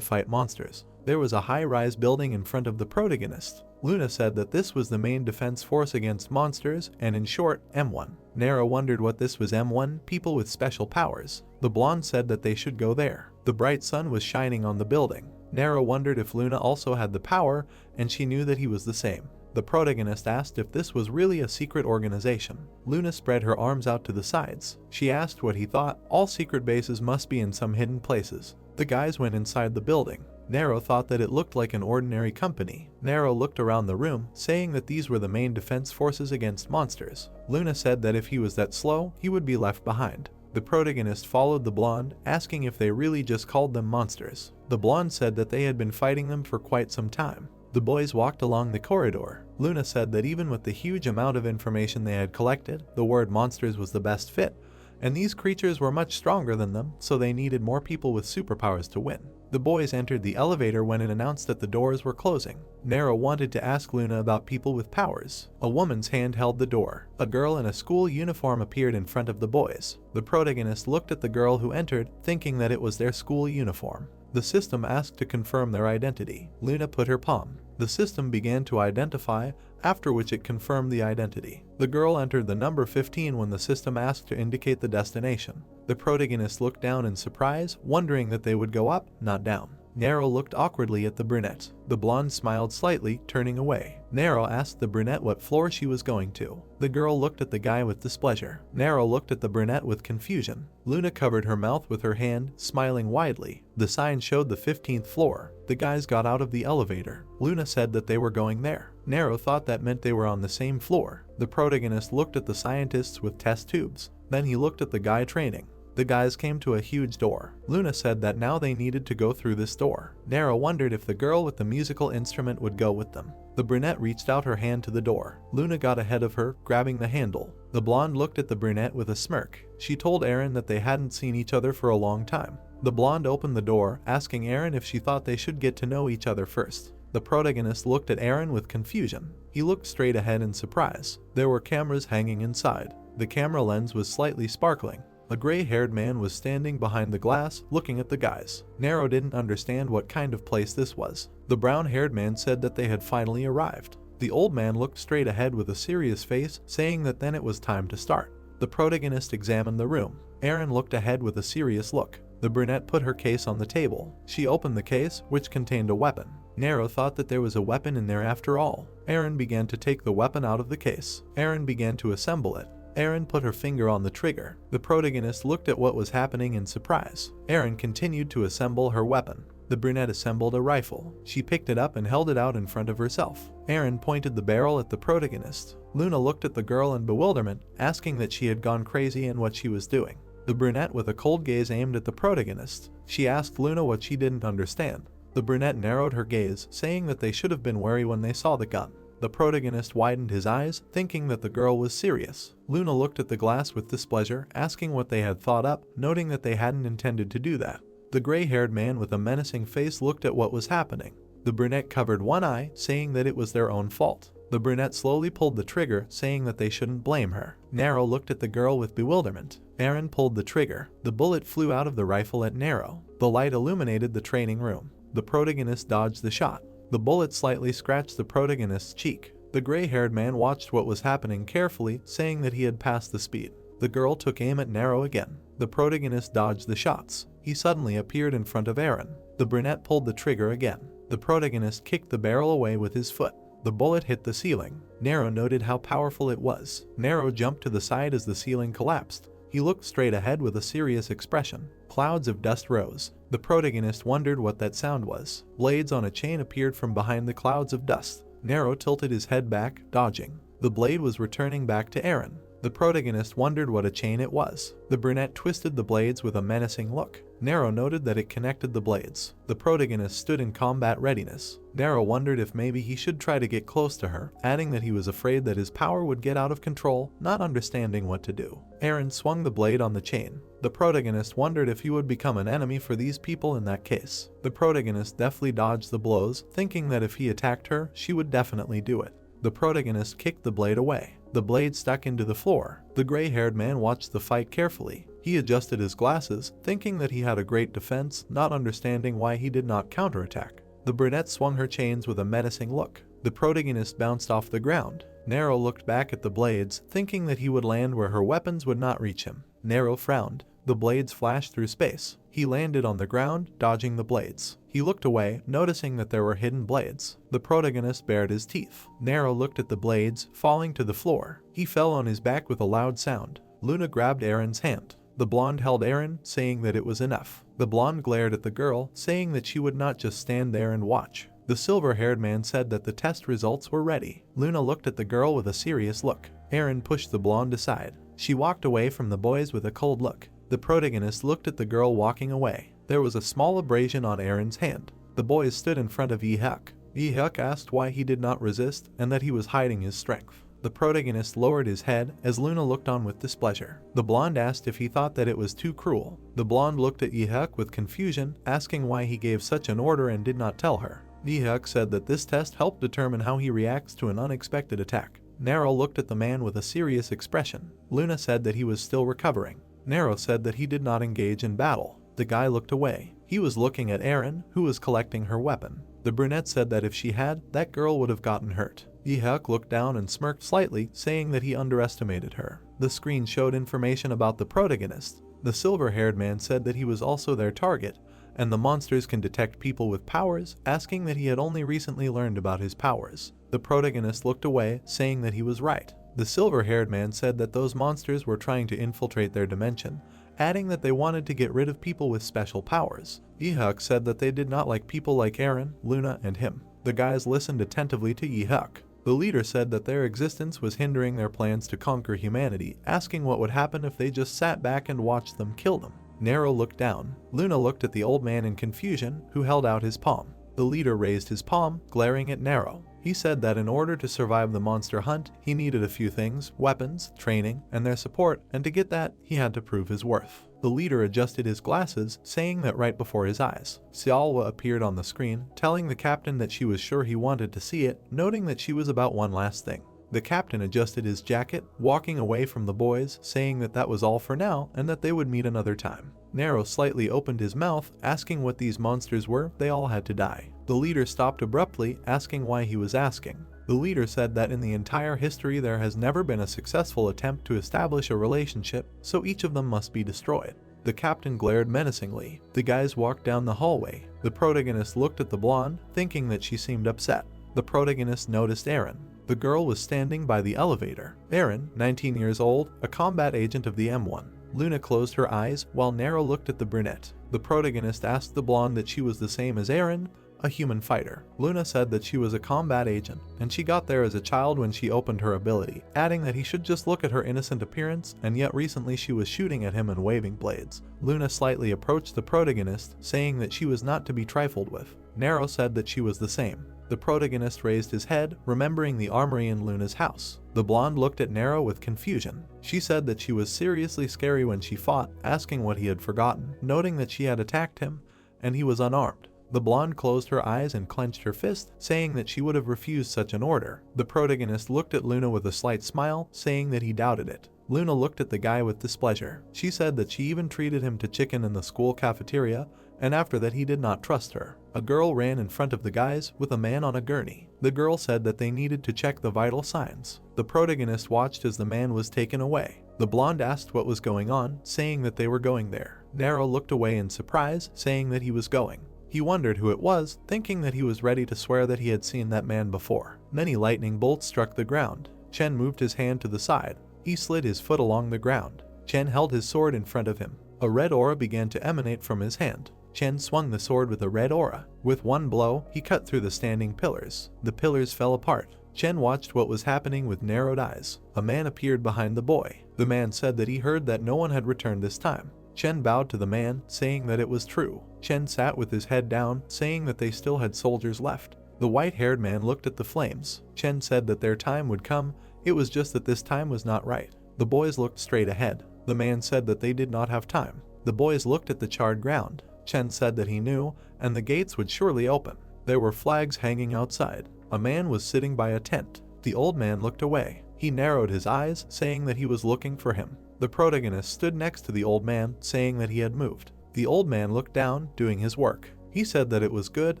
fight monsters. There was a high-rise building in front of the protagonist. Luna said that this was the main defense force against monsters, and in short, M1. Nero wondered what this was. M1, people with special powers. The blonde said that they should go there. The bright sun was shining on the building. Nero wondered if Luna also had the power, and she knew that he was the same. The protagonist asked if this was really a secret organization. Luna spread her arms out to the sides. She asked what he thought. All secret bases must be in some hidden places. The guys went inside the building. Nero thought that it looked like an ordinary company. Nero looked around the room, saying that these were the main defense forces against monsters. Luna said that if he was that slow, he would be left behind. The protagonist followed the blonde, asking if they really just called them monsters. The blonde said that they had been fighting them for quite some time. The boys walked along the corridor. Luna said that even with the huge amount of information they had collected, the word monsters was the best fit, and these creatures were much stronger than them, so they needed more people with superpowers to win. The boys entered the elevator when it announced that the doors were closing. Nero wanted to ask Luna about people with powers. A woman's hand held the door. A girl in a school uniform appeared in front of the boys. The protagonist looked at the girl who entered, thinking that it was their school uniform. The system asked to confirm their identity. Luna put her palm. The system began to identify, after which it confirmed the identity. The girl entered the number 15 when the system asked to indicate the destination. The protagonist looked down in surprise, wondering that they would go up, not down. Nero looked awkwardly at the brunette. The blonde smiled slightly, turning away. Nero asked the brunette what floor she was going to. The girl looked at the guy with displeasure. Nero looked at the brunette with confusion. Luna covered her mouth with her hand, smiling widely. The sign showed the 15th floor. The guys got out of the elevator. Luna said that they were going there. Nero thought that meant they were on the same floor. The protagonist looked at the scientists with test tubes. Then he looked at the guy training. The guys came to a huge door. Luna said that now they needed to go through this door. Nero wondered if the girl with the musical instrument would go with them. The brunette reached out her hand to the door. Luna got ahead of her, grabbing the handle. The blonde looked at the brunette with a smirk. She told Aaron that they hadn't seen each other for a long time. The blonde opened the door, asking Aaron if she thought they should get to know each other first. The protagonist looked at Aaron with confusion. He looked straight ahead in surprise. There were cameras hanging inside. The camera lens was slightly sparkling. A gray-haired man was standing behind the glass, looking at the guys. Nero didn't understand what kind of place this was. The brown-haired man said that they had finally arrived. The old man looked straight ahead with a serious face, saying that then it was time to start. The protagonist examined the room. Aaron looked ahead with a serious look. The brunette put her case on the table. She opened the case, which contained a weapon. Nero thought that there was a weapon in there after all. Aaron began to take the weapon out of the case. Aaron began to assemble it. Aaron put her finger on the trigger. The protagonist looked at what was happening in surprise. Aaron continued to assemble her weapon. The brunette assembled a rifle. She picked it up and held it out in front of herself. Aaron pointed the barrel at the protagonist. Luna looked at the girl in bewilderment, asking that she had gone crazy and what she was doing. The brunette with a cold gaze aimed at the protagonist. She asked Luna what she didn't understand. The brunette narrowed her gaze, saying that they should have been wary when they saw the gun. The protagonist widened his eyes, thinking that the girl was serious. Luna looked at the glass with displeasure, asking what they had thought up, noting that they hadn't intended to do that. The gray-haired man with a menacing face looked at what was happening. The brunette covered one eye, saying that it was their own fault. The brunette slowly pulled the trigger, saying that they shouldn't blame her. Nero looked at the girl with bewilderment. Aaron pulled the trigger. The bullet flew out of the rifle at Nero. The light illuminated the training room. The protagonist dodged the shot. The bullet slightly scratched the protagonist's cheek. The gray-haired man watched what was happening carefully, saying that he had passed the speed. The girl took aim at Nero again. The protagonist dodged the shots. He suddenly appeared in front of Aaron. The brunette pulled the trigger again. The protagonist kicked the barrel away with his foot. The bullet hit the ceiling. Nero noted how powerful it was. Nero jumped to the side as the ceiling collapsed. He looked straight ahead with a serious expression. Clouds of dust rose. The protagonist wondered what that sound was. Blades on a chain appeared from behind the clouds of dust. Nero tilted his head back, dodging. The blade was returning back to Aaron. The protagonist wondered what a chain it was. The brunette twisted the blades with a menacing look. Nero noted that it connected the blades. The protagonist stood in combat readiness. Nero wondered if maybe he should try to get close to her, adding that he was afraid that his power would get out of control, not understanding what to do. Aaron swung the blade on the chain. The protagonist wondered if he would become an enemy for these people in that case. The protagonist deftly dodged the blows, thinking that if he attacked her, she would definitely do it. The protagonist kicked the blade away. The blade stuck into the floor. The gray-haired man watched the fight carefully. He adjusted his glasses, thinking that he had a great defense, not understanding why he did not counterattack. The brunette swung her chains with a menacing look. The protagonist bounced off the ground. Nero looked back at the blades, thinking that he would land where her weapons would not reach him. Nero frowned. The blades flashed through space. He landed on the ground, dodging the blades. He looked away, noticing that there were hidden blades. The protagonist bared his teeth. Nero looked at the blades, falling to the floor. He fell on his back with a loud sound. Luna grabbed Aaron's hand. The blonde held Aaron, saying that it was enough. The blonde glared at the girl, saying that she would not just stand there and watch. The silver-haired man said that the test results were ready. Luna looked at the girl with a serious look. Aaron pushed the blonde aside. She walked away from the boys with a cold look. The protagonist looked at the girl walking away. There was a small abrasion on Aaron's hand. The boys stood in front of Yi-hyuk. Yi-hyuk asked why he did not resist and that he was hiding his strength. The protagonist lowered his head as Luna looked on with displeasure. The blonde asked if he thought that it was too cruel. The blonde looked at Yi-hyuk with confusion, asking why he gave such an order and did not tell her. Yi-hyuk said that this test helped determine how he reacts to an unexpected attack. Nero looked at the man with a serious expression. Luna said that he was still recovering. Nero said that he did not engage in battle. The guy looked away. He was looking at Aaron, who was collecting her weapon. The brunette said that if she had, that girl would have gotten hurt. Yi-hyuk looked down and smirked slightly, saying that he underestimated her. The screen showed information about the protagonist. The silver-haired man said that he was also their target, and the monsters can detect people with powers, asking that he had only recently learned about his powers. The protagonist looked away, saying that he was right. The silver-haired man said that those monsters were trying to infiltrate their dimension, adding that they wanted to get rid of people with special powers. Yi-hyuk said that they did not like people like Aaron, Luna, and him. The guys listened attentively to Yi-hyuk. The leader said that their existence was hindering their plans to conquer humanity, asking what would happen if they just sat back and watched them kill them. Nero looked down. Luna looked at the old man in confusion, who held out his palm. The leader raised his palm, glaring at Nero. He said that in order to survive the monster hunt, he needed a few things: weapons, training, and their support, and to get that, he had to prove his worth. The leader adjusted his glasses, saying that right before his eyes. Xiaowa appeared on the screen, telling the captain that she was sure he wanted to see it, noting that she was about one last thing. The captain adjusted his jacket, walking away from the boys, saying that that was all for now and that they would meet another time. Nero slightly opened his mouth, asking what these monsters were. They all had to die. The leader stopped abruptly, asking why he was asking. The leader said that in the entire history there has never been a successful attempt to establish a relationship, so each of them must be destroyed. The captain glared menacingly. The guys walked down the hallway. The protagonist looked at the blonde, thinking that she seemed upset. The protagonist noticed Aaron. The girl was standing by the elevator. Aaron, 19 years old, a combat agent of the M1. Luna closed her eyes while Nero looked at the brunette. The protagonist asked the blonde that she was the same as Aaron, a human fighter. Luna said that she was a combat agent, and she got there as a child when she opened her ability, adding that he should just look at her innocent appearance, and yet recently she was shooting at him and waving blades. Luna slightly approached the protagonist, saying that she was not to be trifled with. Nero said that she was the same. The protagonist raised his head, remembering the armory in Luna's house. The blonde looked at Nero with confusion. She said that she was seriously scary when she fought, asking what he had forgotten, noting that she had attacked him, and he was unarmed. The blonde closed her eyes and clenched her fist, saying that she would have refused such an order. The protagonist looked at Luna with a slight smile, saying that he doubted it. Luna looked at the guy with displeasure. She said that she even treated him to chicken in the school cafeteria, and after that he did not trust her. A girl ran in front of the guys with a man on a gurney. The girl said that they needed to check the vital signs. The protagonist watched as the man was taken away. The blonde asked what was going on, saying that they were going there. Nero looked away in surprise, saying that he was going. He wondered who it was, thinking that he was ready to swear that he had seen that man before. Many lightning bolts struck the ground. Chen moved his hand to the side. He slid his foot along the ground. Chen held his sword in front of him. A red aura began to emanate from his hand. Chen swung the sword with a red aura. With one blow, he cut through the standing pillars. The pillars fell apart. Chen watched what was happening with narrowed eyes. A man appeared behind the boy. The man said that he heard that no one had returned this time. Chen bowed to the man, saying that it was true. Chen sat with his head down, saying that they still had soldiers left. The white-haired man looked at the flames. Chen said that their time would come, it was just that this time was not right. The boys looked straight ahead. The man said that they did not have time. The boys looked at the charred ground. Chen said that he knew, and the gates would surely open. There were flags hanging outside. A man was sitting by a tent. The old man looked away. He narrowed his eyes, saying that he was looking for him. The protagonist stood next to the old man, saying that he had moved. The old man looked down, doing his work. He said that it was good,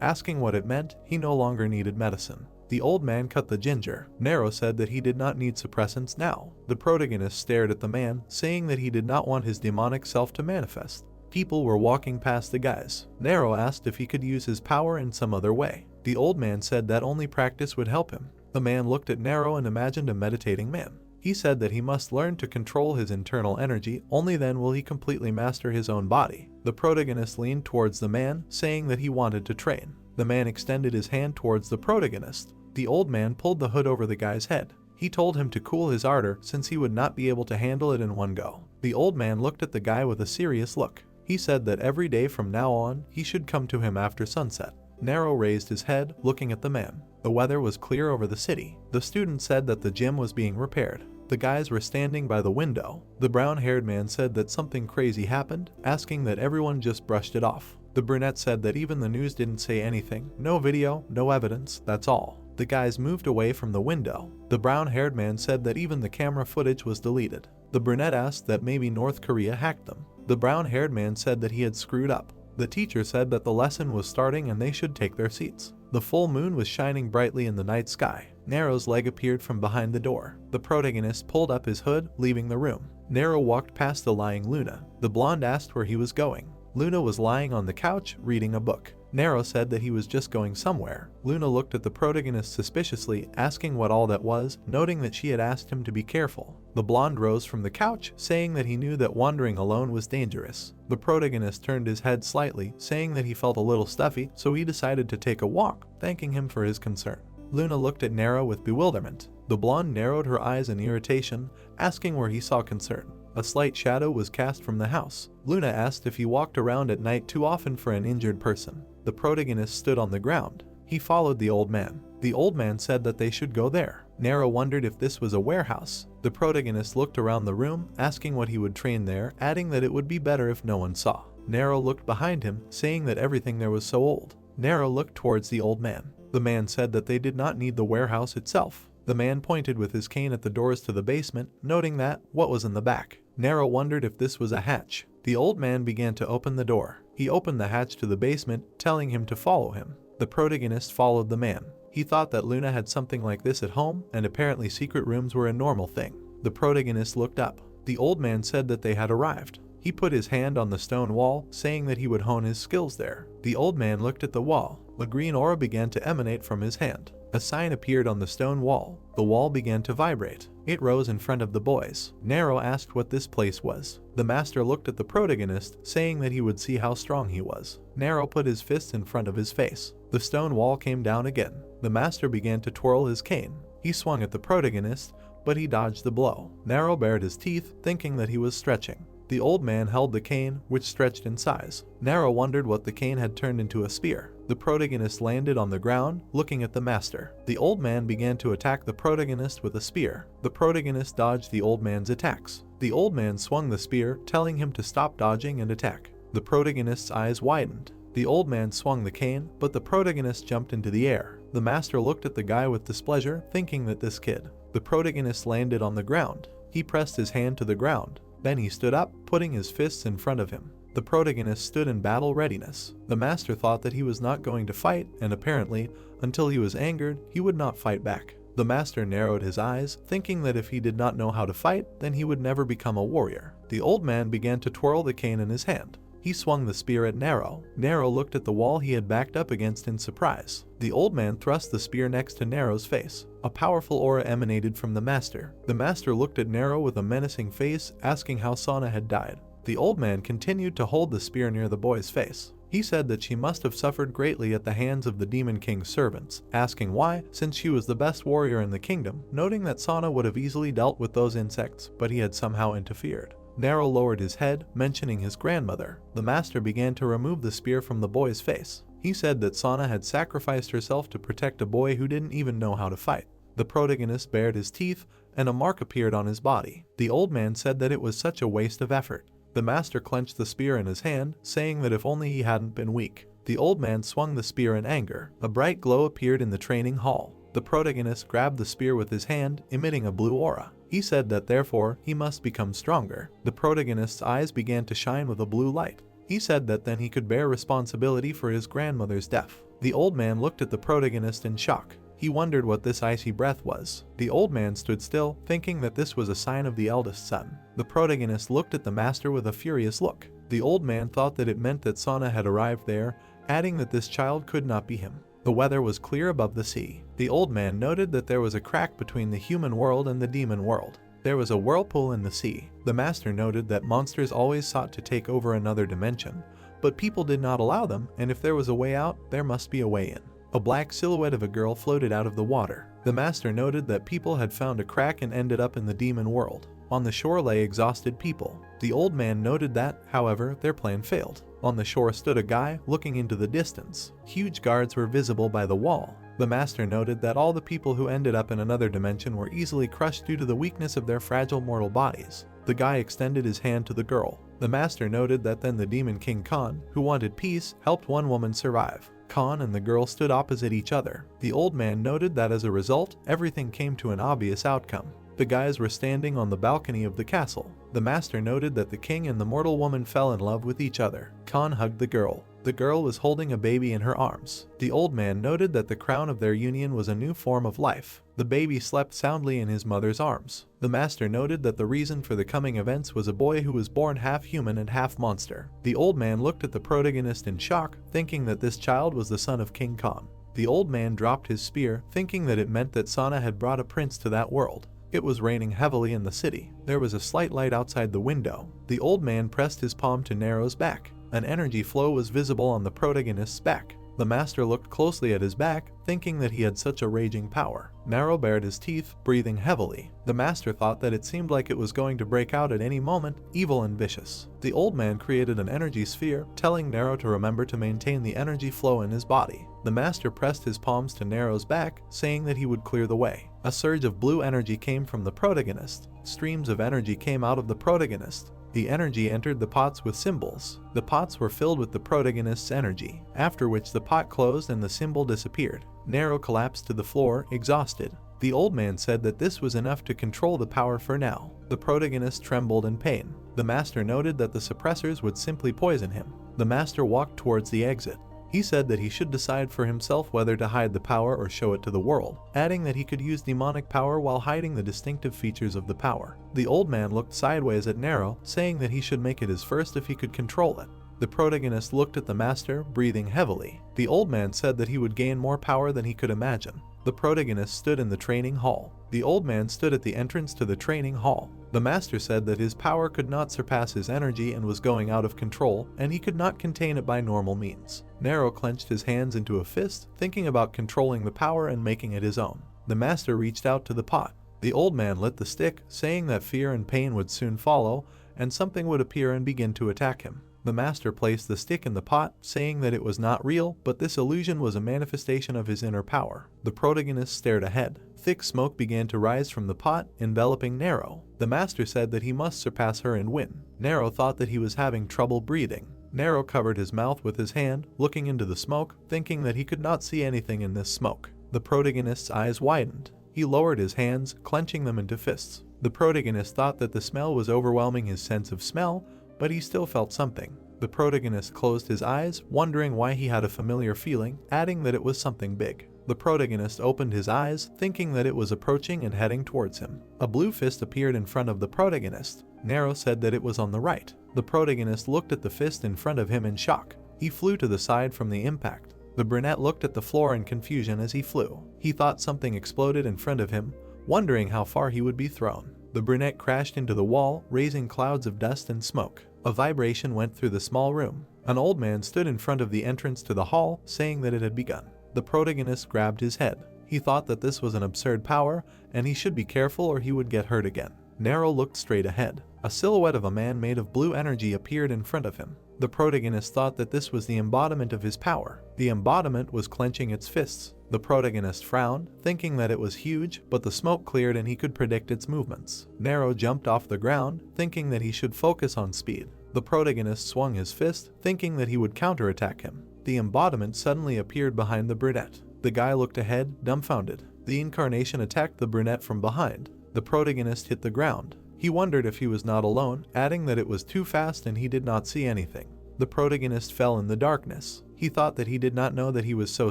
asking what it meant. He no longer needed medicine. The old man cut the ginger. Nero said that he did not need suppressants now. The protagonist stared at the man, saying that he did not want his demonic self to manifest. People were walking past the guys. Nero asked if he could use his power in some other way. The old man said that only practice would help him. The man looked at Nero and imagined a meditating man. He said that he must learn to control his internal energy, only then will he completely master his own body. The protagonist leaned towards the man, saying that he wanted to train. The man extended his hand towards the protagonist. The old man pulled the hood over the guy's head. He told him to cool his ardor since he would not be able to handle it in one go. The old man looked at the guy with a serious look. He said that every day from now on, he should come to him after sunset. Nero raised his head, looking at the man. The weather was clear over the city. The student said that the gym was being repaired. The guys were standing by the window. The brown-haired man said that something crazy happened, asking that everyone just brushed it off. The brunette said that even the news didn't say anything. No video, no evidence, that's all. The guys moved away from the window. The brown-haired man said that even the camera footage was deleted. The brunette asked that maybe North Korea hacked them. The brown-haired man said that he had screwed up. The teacher said that the lesson was starting and they should take their seats. The full moon was shining brightly in the night sky. Nero's leg appeared from behind the door. The protagonist pulled up his hood, leaving the room. Nero walked past the lying Luna. The blonde asked where he was going. Luna was lying on the couch, reading a book. Nero said that he was just going somewhere. Luna looked at the protagonist suspiciously, asking what all that was, noting that she had asked him to be careful. The blonde rose from the couch, saying that he knew that wandering alone was dangerous. The protagonist turned his head slightly, saying that he felt a little stuffy, so he decided to take a walk, thanking him for his concern. Luna looked at Nero with bewilderment. The blonde narrowed her eyes in irritation, asking where he saw concern. A slight shadow was cast from the house. Luna asked if he walked around at night too often for an injured person. The protagonist stood on the ground. He followed the old man. The old man said that they should go there. Nero wondered if this was a warehouse. The protagonist looked around the room, asking what he would train there, adding that it would be better if no one saw. Nero looked behind him, saying that everything there was so old. Nero looked towards the old man. The man said that they did not need the warehouse itself. The man pointed with his cane at the doors to the basement, noting that what was in the back. Nero wondered if this was a hatch. The old man began to open the door. He opened the hatch to the basement, telling him to follow him. The protagonist followed the man. He thought that Luna had something like this at home, and apparently secret rooms were a normal thing. The protagonist looked up. The old man said that they had arrived. He put his hand on the stone wall, saying that he would hone his skills there. The old man looked at the wall. A green aura began to emanate from his hand. A sign appeared on the stone wall. The wall began to vibrate. It rose in front of the boys. Nero asked what this place was. The master looked at the protagonist, saying that he would see how strong he was. Nero put his fists in front of his face. The stone wall came down again. The master began to twirl his cane. He swung at the protagonist, but he dodged the blow. Nero bared his teeth, thinking that he was stretching. The old man held the cane, which stretched in size. Nero wondered what the cane had turned into a spear. The protagonist landed on the ground, looking at the master. The old man began to attack the protagonist with a spear. The protagonist dodged the old man's attacks. The old man swung the spear, telling him to stop dodging and attack. The protagonist's eyes widened. The old man swung the cane, but the protagonist jumped into the air. The master looked at the guy with displeasure, thinking that this kid. The protagonist landed on the ground. He pressed his hand to the ground. Then he stood up, putting his fists in front of him. The protagonist stood in battle readiness. The master thought that he was not going to fight, and apparently, until he was angered, he would not fight back. The master narrowed his eyes, thinking that if he did not know how to fight, then he would never become a warrior. The old man began to twirl the cane in his hand. He swung the spear at Nero. Nero looked at the wall he had backed up against in surprise. The old man thrust the spear next to Nero's face. A powerful aura emanated from the master. The master looked at Nero with a menacing face, asking how Sana had died. The old man continued to hold the spear near the boy's face. He said that she must have suffered greatly at the hands of the Demon King's servants, asking why, since she was the best warrior in the kingdom, noting that Sana would have easily dealt with those insects, but he had somehow interfered. Nero lowered his head, mentioning his grandmother. The master began to remove the spear from the boy's face. He said that Sana had sacrificed herself to protect a boy who didn't even know how to fight. The protagonist bared his teeth, and a mark appeared on his body. The old man said that it was such a waste of effort. The master clenched the spear in his hand, saying that if only he hadn't been weak. The old man swung the spear in anger. A bright glow appeared in the training hall. The protagonist grabbed the spear with his hand, emitting a blue aura. He said that therefore, he must become stronger. The protagonist's eyes began to shine with a blue light. He said that then he could bear responsibility for his grandmother's death. The old man looked at the protagonist in shock. He wondered what this icy breath was. The old man stood still, thinking that this was a sign of the eldest son. The protagonist looked at the master with a furious look. The old man thought that it meant that Sana had arrived there, adding that this child could not be him. The weather was clear above the sea. The old man noted that there was a crack between the human world and the demon world. There was a whirlpool in the sea. The master noted that monsters always sought to take over another dimension, but people did not allow them, and if there was a way out, there must be a way in. A black silhouette of a girl floated out of the water. The master noted that people had found a crack and ended up in the demon world. On the shore lay exhausted people. The old man noted that, however, their plan failed. On the shore stood a guy looking into the distance. Huge guards were visible by the wall. The master noted that all the people who ended up in another dimension were easily crushed due to the weakness of their fragile mortal bodies. The guy extended his hand to the girl. The master noted that then the Demon King Khan, who wanted peace, helped one woman survive. Khan and the girl stood opposite each other. The old man noted that as a result, everything came to an obvious outcome. The guys were standing on the balcony of the castle. The master noted that the king and the mortal woman fell in love with each other. Khan hugged the girl. The girl was holding a baby in her arms. The old man noted that the crown of their union was a new form of life. The baby slept soundly in his mother's arms. The master noted that the reason for the coming events was a boy who was born half human and half monster. The old man looked at the protagonist in shock, thinking that this child was the son of King Khan. The old man dropped his spear, thinking that it meant that Sana had brought a prince to that world. It was raining heavily in the city. There was a slight light outside the window. The old man pressed his palm to Nero's back. An energy flow was visible on the protagonist's back. The master looked closely at his back, thinking that he had such a raging power. Nero bared his teeth, breathing heavily. The master thought that it seemed like it was going to break out at any moment, evil and vicious. The old man created an energy sphere, telling Nero to remember to maintain the energy flow in his body. The master pressed his palms to Nero's back, saying that he would clear the way. A surge of blue energy came from the protagonist. Streams of energy came out of the protagonist. The energy entered the pots with symbols. The pots were filled with the protagonist's energy, after which the pot closed and the symbol disappeared. Nero collapsed to the floor, exhausted. The old man said that this was enough to control the power for now. The protagonist trembled in pain. The master noted that the suppressors would simply poison him. The master walked towards the exit. He said that he should decide for himself whether to hide the power or show it to the world, adding that he could use demonic power while hiding the distinctive features of the power. The old man looked sideways at Nero, saying that he should make it his first if he could control it. The protagonist looked at the master, breathing heavily. The old man said that he would gain more power than he could imagine. The protagonist stood in the training hall. The old man stood at the entrance to the training hall. The master said that his power could not surpass his energy and was going out of control, and he could not contain it by normal means. Nero clenched his hands into a fist, thinking about controlling the power and making it his own. The master reached out to the pot. The old man lit the stick, saying that fear and pain would soon follow, and something would appear and begin to attack him. The master placed the stick in the pot, saying that it was not real, but this illusion was a manifestation of his inner power. The protagonist stared ahead. Thick smoke began to rise from the pot, enveloping Nero. The master said that he must surpass her and win. Nero thought that he was having trouble breathing. Nero covered his mouth with his hand, looking into the smoke, thinking that he could not see anything in this smoke. The protagonist's eyes widened. He lowered his hands, clenching them into fists. The protagonist thought that the smell was overwhelming his sense of smell, but he still felt something. The protagonist closed his eyes, wondering why he had a familiar feeling, adding that it was something big. The protagonist opened his eyes, thinking that it was approaching and heading towards him. A blue fist appeared in front of the protagonist. Nero said that it was on the right. The protagonist looked at the fist in front of him in shock. He flew to the side from the impact. The brunette looked at the floor in confusion as he flew. He thought something exploded in front of him, wondering how far he would be thrown. The brunette crashed into the wall, raising clouds of dust and smoke. A vibration went through the small room. An old man stood in front of the entrance to the hall, saying that it had begun. The protagonist grabbed his head. He thought that this was an absurd power, and he should be careful or he would get hurt again. Nero looked straight ahead. A silhouette of a man made of blue energy appeared in front of him. The protagonist thought that this was the embodiment of his power. The embodiment was clenching its fists. The protagonist frowned, thinking that it was huge, but the smoke cleared and he could predict its movements. Nero jumped off the ground, thinking that he should focus on speed. The protagonist swung his fist, thinking that he would counterattack him. The embodiment suddenly appeared behind the brunette. The guy looked ahead, dumbfounded. The incarnation attacked the brunette from behind. The protagonist hit the ground. He wondered if he was not alone, adding that it was too fast and he did not see anything. The protagonist fell in the darkness. He thought that he did not know that he was so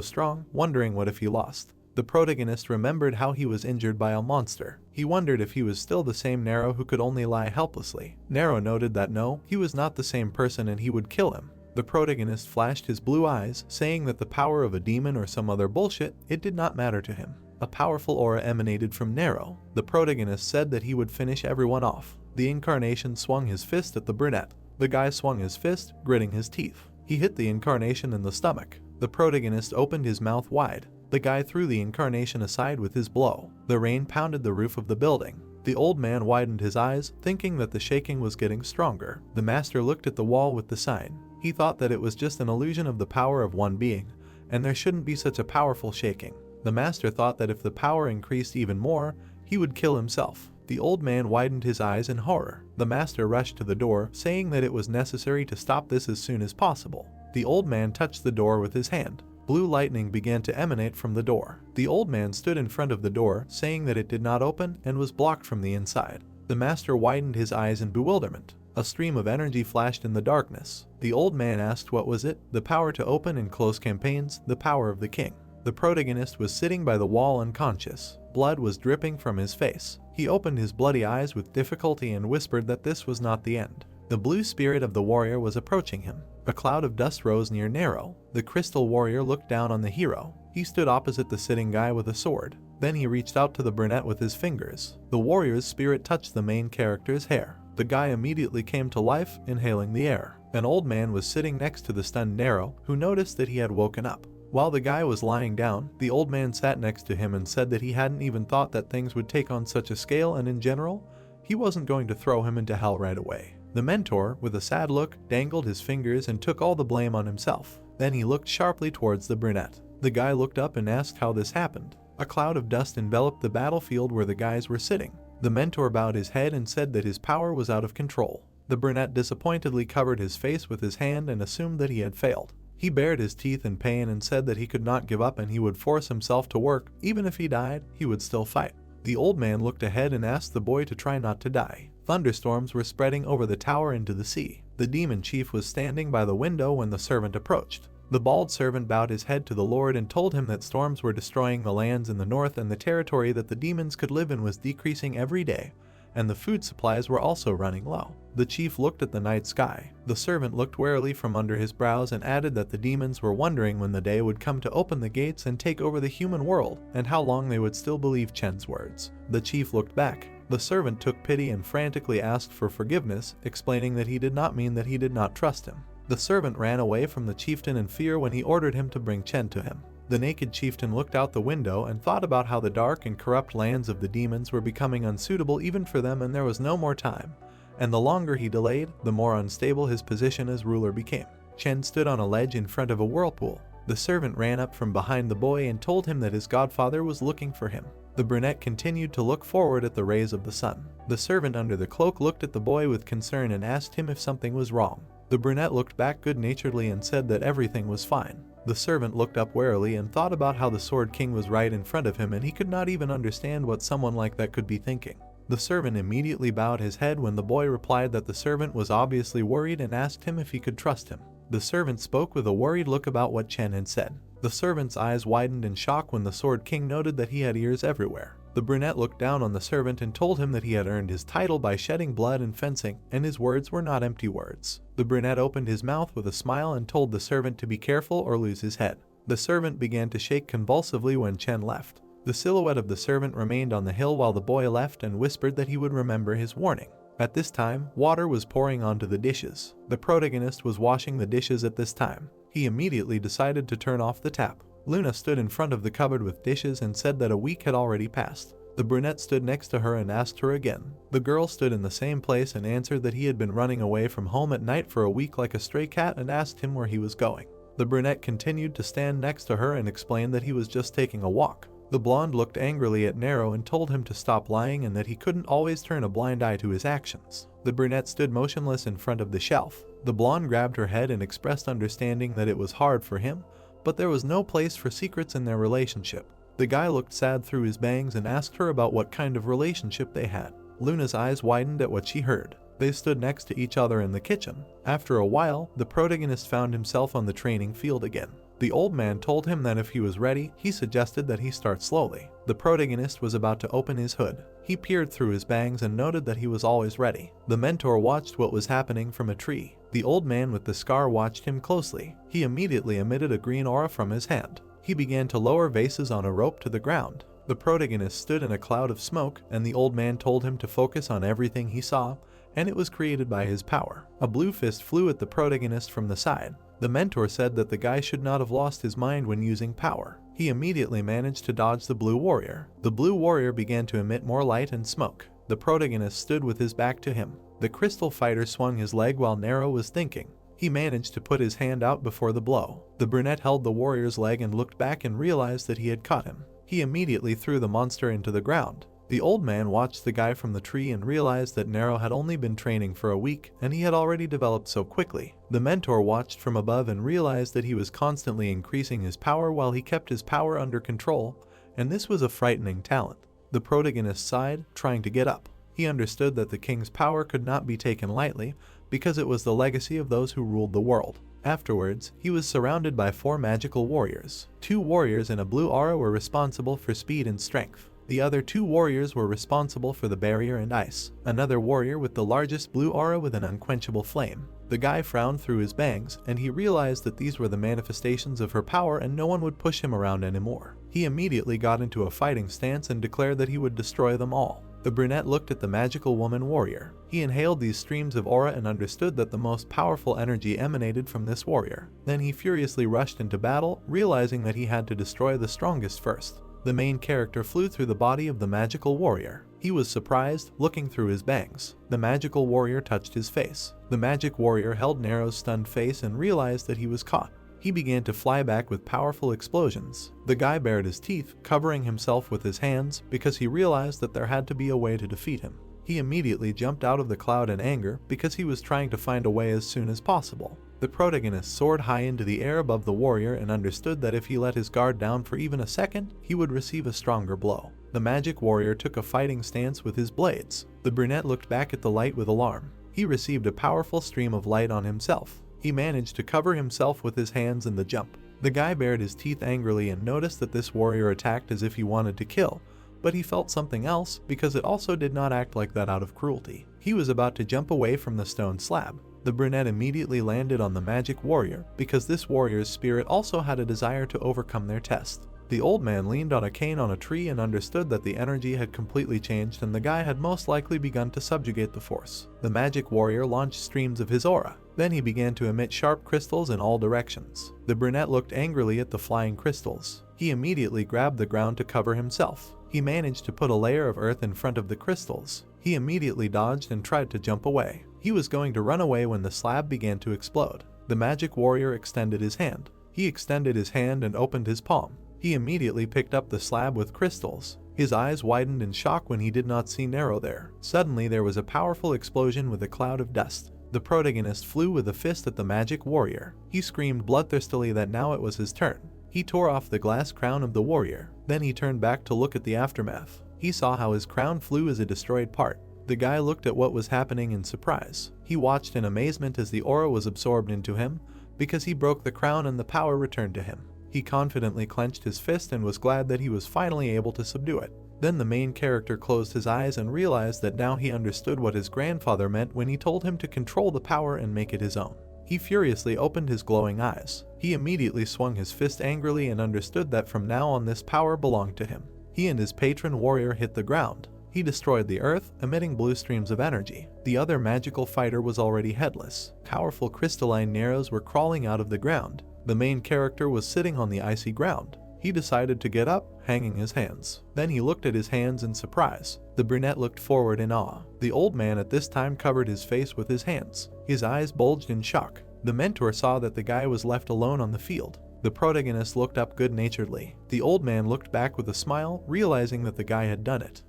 strong, wondering what if he lost. The protagonist remembered how he was injured by a monster. He wondered if he was still the same Nero who could only lie helplessly. Nero noted that no, he was not the same person and he would kill him. The protagonist flashed his blue eyes, saying that the power of a demon or some other bullshit, it did not matter to him. A powerful aura emanated from Nero. The protagonist said that he would finish everyone off. The incarnation swung his fist at the brunette. The guy swung his fist, gritting his teeth. He hit the incarnation in the stomach. The protagonist opened his mouth wide. The guy threw the incarnation aside with his blow. The rain pounded the roof of the building. The old man widened his eyes, thinking that the shaking was getting stronger. The master looked at the wall with the sign. He thought that it was just an illusion of the power of one being, and there shouldn't be such a powerful shaking. The master thought that if the power increased even more, he would kill himself. The old man widened his eyes in horror. The master rushed to the door, saying that it was necessary to stop this as soon as possible. The old man touched the door with his hand. Blue lightning began to emanate from the door. The old man stood in front of the door, saying that it did not open and was blocked from the inside. The master widened his eyes in bewilderment. A stream of energy flashed in the darkness. The old man asked what was it, the power to open and close campaigns, the power of the king. The protagonist was sitting by the wall unconscious. Blood was dripping from his face. He opened his bloody eyes with difficulty and whispered that this was not the end. The blue spirit of the warrior was approaching him. A cloud of dust rose near Nero. The crystal warrior looked down on the hero. He stood opposite the sitting guy with a sword. Then he reached out to the brunette with his fingers. The warrior's spirit touched the main character's hair. The guy immediately came to life, inhaling the air. An old man was sitting next to the stunned Nero, who noticed that he had woken up. While the guy was lying down, the old man sat next to him and said that he hadn't even thought that things would take on such a scale, and in general, he wasn't going to throw him into hell right away. The mentor, with a sad look, dangled his fingers and took all the blame on himself. Then he looked sharply towards the brunette. The guy looked up and asked how this happened. A cloud of dust enveloped the battlefield where the guys were sitting. The mentor bowed his head and said that his power was out of control. The brunette disappointedly covered his face with his hand and assumed that he had failed. He bared his teeth in pain and said that he could not give up and he would force himself to work. Even if he died, he would still fight. The old man looked ahead and asked the boy to try not to die. Thunderstorms were spreading over the tower into the sea. The demon chief was standing by the window when the servant approached. The bald servant bowed his head to the Lord and told him that storms were destroying the lands in the north and the territory that the demons could live in was decreasing every day, and the food supplies were also running low. The chief looked at the night sky. The servant looked warily from under his brows and added that the demons were wondering when the day would come to open the gates and take over the human world, and how long they would still believe Chen's words. The chief looked back. The servant took pity and frantically asked for forgiveness, explaining that he did not mean that he did not trust him. The servant ran away from the chieftain in fear when he ordered him to bring Chen to him. The naked chieftain looked out the window and thought about how the dark and corrupt lands of the demons were becoming unsuitable even for them, and there was no more time. And the longer he delayed, the more unstable his position as ruler became. Chen stood on a ledge in front of a whirlpool. The servant ran up from behind the boy and told him that his godfather was looking for him. The brunette continued to look forward at the rays of the sun. The servant under the cloak looked at the boy with concern and asked him if something was wrong. The brunette looked back good-naturedly and said that everything was fine. The servant looked up warily and thought about how the Sword King was right in front of him and he could not even understand what someone like that could be thinking. The servant immediately bowed his head when the boy replied that the servant was obviously worried and asked him if he could trust him. The servant spoke with a worried look about what Chen had said. The servant's eyes widened in shock when the Sword King noted that he had ears everywhere. The brunette looked down on the servant and told him that he had earned his title by shedding blood and fencing, and his words were not empty words. The brunette opened his mouth with a smile and told the servant to be careful or lose his head. The servant began to shake convulsively when Chen left. The silhouette of the servant remained on the hill while the boy left and whispered that he would remember his warning. At this time, water was pouring onto the dishes. The protagonist was washing the dishes at this time. He immediately decided to turn off the tap. Luna stood in front of the cupboard with dishes and said that a week had already passed. The brunette stood next to her and asked her again. The girl stood in the same place and answered that he had been running away from home at night for a week like a stray cat and asked him where he was going. The brunette continued to stand next to her and explained that he was just taking a walk. The blonde looked angrily at Nero and told him to stop lying and that he couldn't always turn a blind eye to his actions. The brunette stood motionless in front of the shelf. The blonde grabbed her head and expressed understanding that it was hard for him, but there was no place for secrets in their relationship. The guy looked sad through his bangs and asked her about what kind of relationship they had. Luna's eyes widened at what she heard. They stood next to each other in the kitchen. After a while, the protagonist found himself on the training field again. The old man told him that if he was ready, he suggested that he start slowly. The protagonist was about to open his hood. He peered through his bangs and noted that he was always ready. The mentor watched what was happening from a tree. The old man with the scar watched him closely. He immediately emitted a green aura from his hand. He began to lower vases on a rope to the ground. The protagonist stood in a cloud of smoke, and the old man told him to focus on everything he saw, and it was created by his power. A blue fist flew at the protagonist from the side. The mentor said that the guy should not have lost his mind when using power. He immediately managed to dodge the blue warrior. The blue warrior began to emit more light and smoke. The protagonist stood with his back to him. The crystal fighter swung his leg while Nero was thinking. He managed to put his hand out before the blow. The brunette held the warrior's leg and looked back and realized that he had caught him. He immediately threw the monster into the ground. The old man watched the guy from the tree and realized that Nero had only been training for a week and he had already developed so quickly. The mentor watched from above and realized that he was constantly increasing his power while he kept his power under control, and this was a frightening talent. The protagonist sighed, trying to get up. He understood that the king's power could not be taken lightly because it was the legacy of those who ruled the world. Afterwards, he was surrounded by 4 magical warriors. 2 warriors in a blue aura were responsible for speed and strength. The other 2 warriors were responsible for the barrier and ice. Another warrior with the largest blue aura with an unquenchable flame. The guy frowned through his bangs, and he realized that these were the manifestations of her power and no one would push him around anymore. He immediately got into a fighting stance and declared that he would destroy them all. The brunette looked at the magical woman warrior. He inhaled these streams of aura and understood that the most powerful energy emanated from this warrior. Then he furiously rushed into battle, realizing that he had to destroy the strongest first. The main character flew through the body of the magical warrior. He was surprised, looking through his bangs. The magical warrior touched his face. The magic warrior held Nero's stunned face and realized that he was caught. He began to fly back with powerful explosions. The guy bared his teeth, covering himself with his hands because he realized that there had to be a way to defeat him. He immediately jumped out of the cloud in anger because he was trying to find a way as soon as possible. The protagonist soared high into the air above the warrior and understood that if he let his guard down for even a second, he would receive a stronger blow. The magic warrior took a fighting stance with his blades. The brunette looked back at the light with alarm. He received a powerful stream of light on himself. He managed to cover himself with his hands in the jump. The guy bared his teeth angrily and noticed that this warrior attacked as if he wanted to kill, but he felt something else because it also did not act like that out of cruelty. He was about to jump away from the stone slab. The brunette immediately landed on the magic warrior because this warrior's spirit also had a desire to overcome their test. The old man leaned on a cane on a tree and understood that the energy had completely changed and the guy had most likely begun to subjugate the force. The magic warrior launched streams of his aura. Then he began to emit sharp crystals in all directions. The brunette looked angrily at the flying crystals. He immediately grabbed the ground to cover himself. He managed to put a layer of earth in front of the crystals. He immediately dodged and tried to jump away. He was going to run away when the slab began to explode. The magic warrior extended his hand. He extended his hand and opened his palm. He immediately picked up the slab with crystals. His eyes widened in shock when he did not see Nero there. Suddenly there was a powerful explosion with a cloud of dust. The protagonist flew with a fist at the magic warrior. He screamed bloodthirstily that now it was his turn. He tore off the glass crown of the warrior. Then he turned back to look at the aftermath. He saw how his crown flew as a destroyed part. The guy looked at what was happening in surprise. He watched in amazement as the aura was absorbed into him because he broke the crown and the power returned to him. He confidently clenched his fist and was glad that he was finally able to subdue it. Then the main character closed his eyes and realized that now he understood what his grandfather meant when he told him to control the power and make it his own. He furiously opened his glowing eyes. He immediately swung his fist angrily and understood that from now on this power belonged to him. He and his patron warrior hit the ground. He destroyed the earth, emitting blue streams of energy. The other magical fighter was already headless. Powerful crystalline Neros were crawling out of the ground. The main character was sitting on the icy ground. He decided to get up, hanging his hands. Then he looked at his hands in surprise. The brunette looked forward in awe. The old man at this time covered his face with his hands. His eyes bulged in shock. The mentor saw that the guy was left alone on the field. The protagonist looked up good-naturedly. The old man looked back with a smile, realizing that the guy had done it.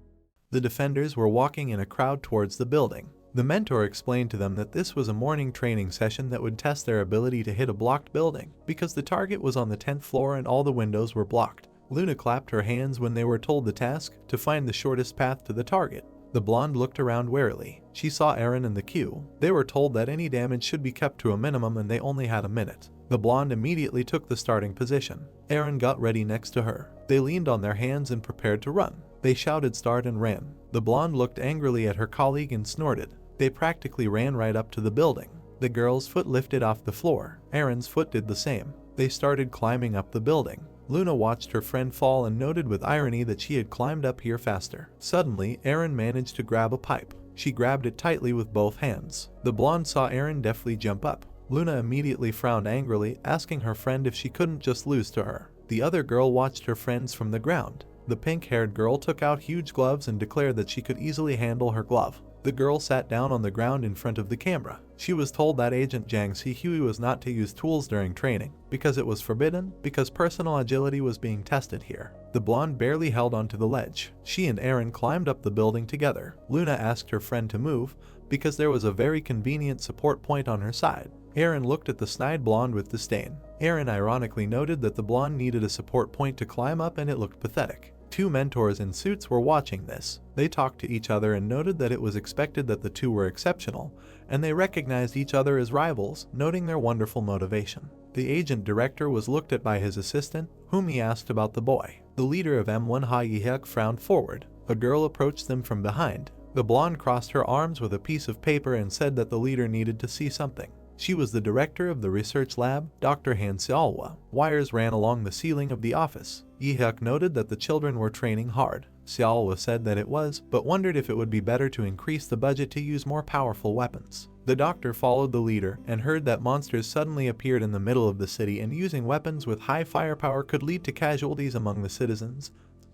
The defenders were walking in a crowd towards the building. The mentor explained to them that this was a morning training session that would test their ability to hit a blocked building, because the target was on the 10th floor and all the windows were blocked. Luna clapped her hands when they were told the task, to find the shortest path to the target. The blonde looked around warily. She saw Aaron and the queue. They were told that any damage should be kept to a minimum and they only had a minute. The blonde immediately took the starting position. Aaron got ready next to her. They leaned on their hands and prepared to run. They shouted start and ran. The blonde looked angrily at her colleague and snorted. They practically ran right up to the building. The girl's foot lifted off the floor. Aaron's foot did the same. They started climbing up the building. Luna watched her friend fall and noted with irony that she had climbed up here faster. Suddenly, Aaron managed to grab a pipe. She grabbed it tightly with both hands. The blonde saw Aaron deftly jump up. Luna immediately frowned angrily, asking her friend if she couldn't just lose to her. The other girl watched her friends from the ground. The pink-haired girl took out huge gloves and declared that she could easily handle her glove. The girl sat down on the ground in front of the camera. She was told that Agent Jang Si-hui was not to use tools during training, because it was forbidden, because personal agility was being tested here. The blonde barely held onto the ledge. She and Aaron climbed up the building together. Luna asked her friend to move, because there was a very convenient support point on her side. Aaron looked at the snide blonde with disdain. Aaron ironically noted that the blonde needed a support point to climb up and it looked pathetic. Two mentors in suits were watching this. They talked to each other and noted that it was expected that the two were exceptional, and they recognized each other as rivals, noting their wonderful motivation. The agent director was looked at by his assistant, whom he asked about the boy. The leader of M1 Ha Yi-hyuk frowned forward. A girl approached them from behind. The blonde crossed her arms with a piece of paper and said that the leader needed to see something. She was the director of the research lab, Dr. Han Seolwa. Wires ran along the ceiling of the office. Yi-hyuk noted that the children were training hard. Seolwa said that it was, but wondered if it would be better to increase the budget to use more powerful weapons. The doctor followed the leader and heard that monsters suddenly appeared in the middle of the city and using weapons with high firepower could lead to casualties among the citizens.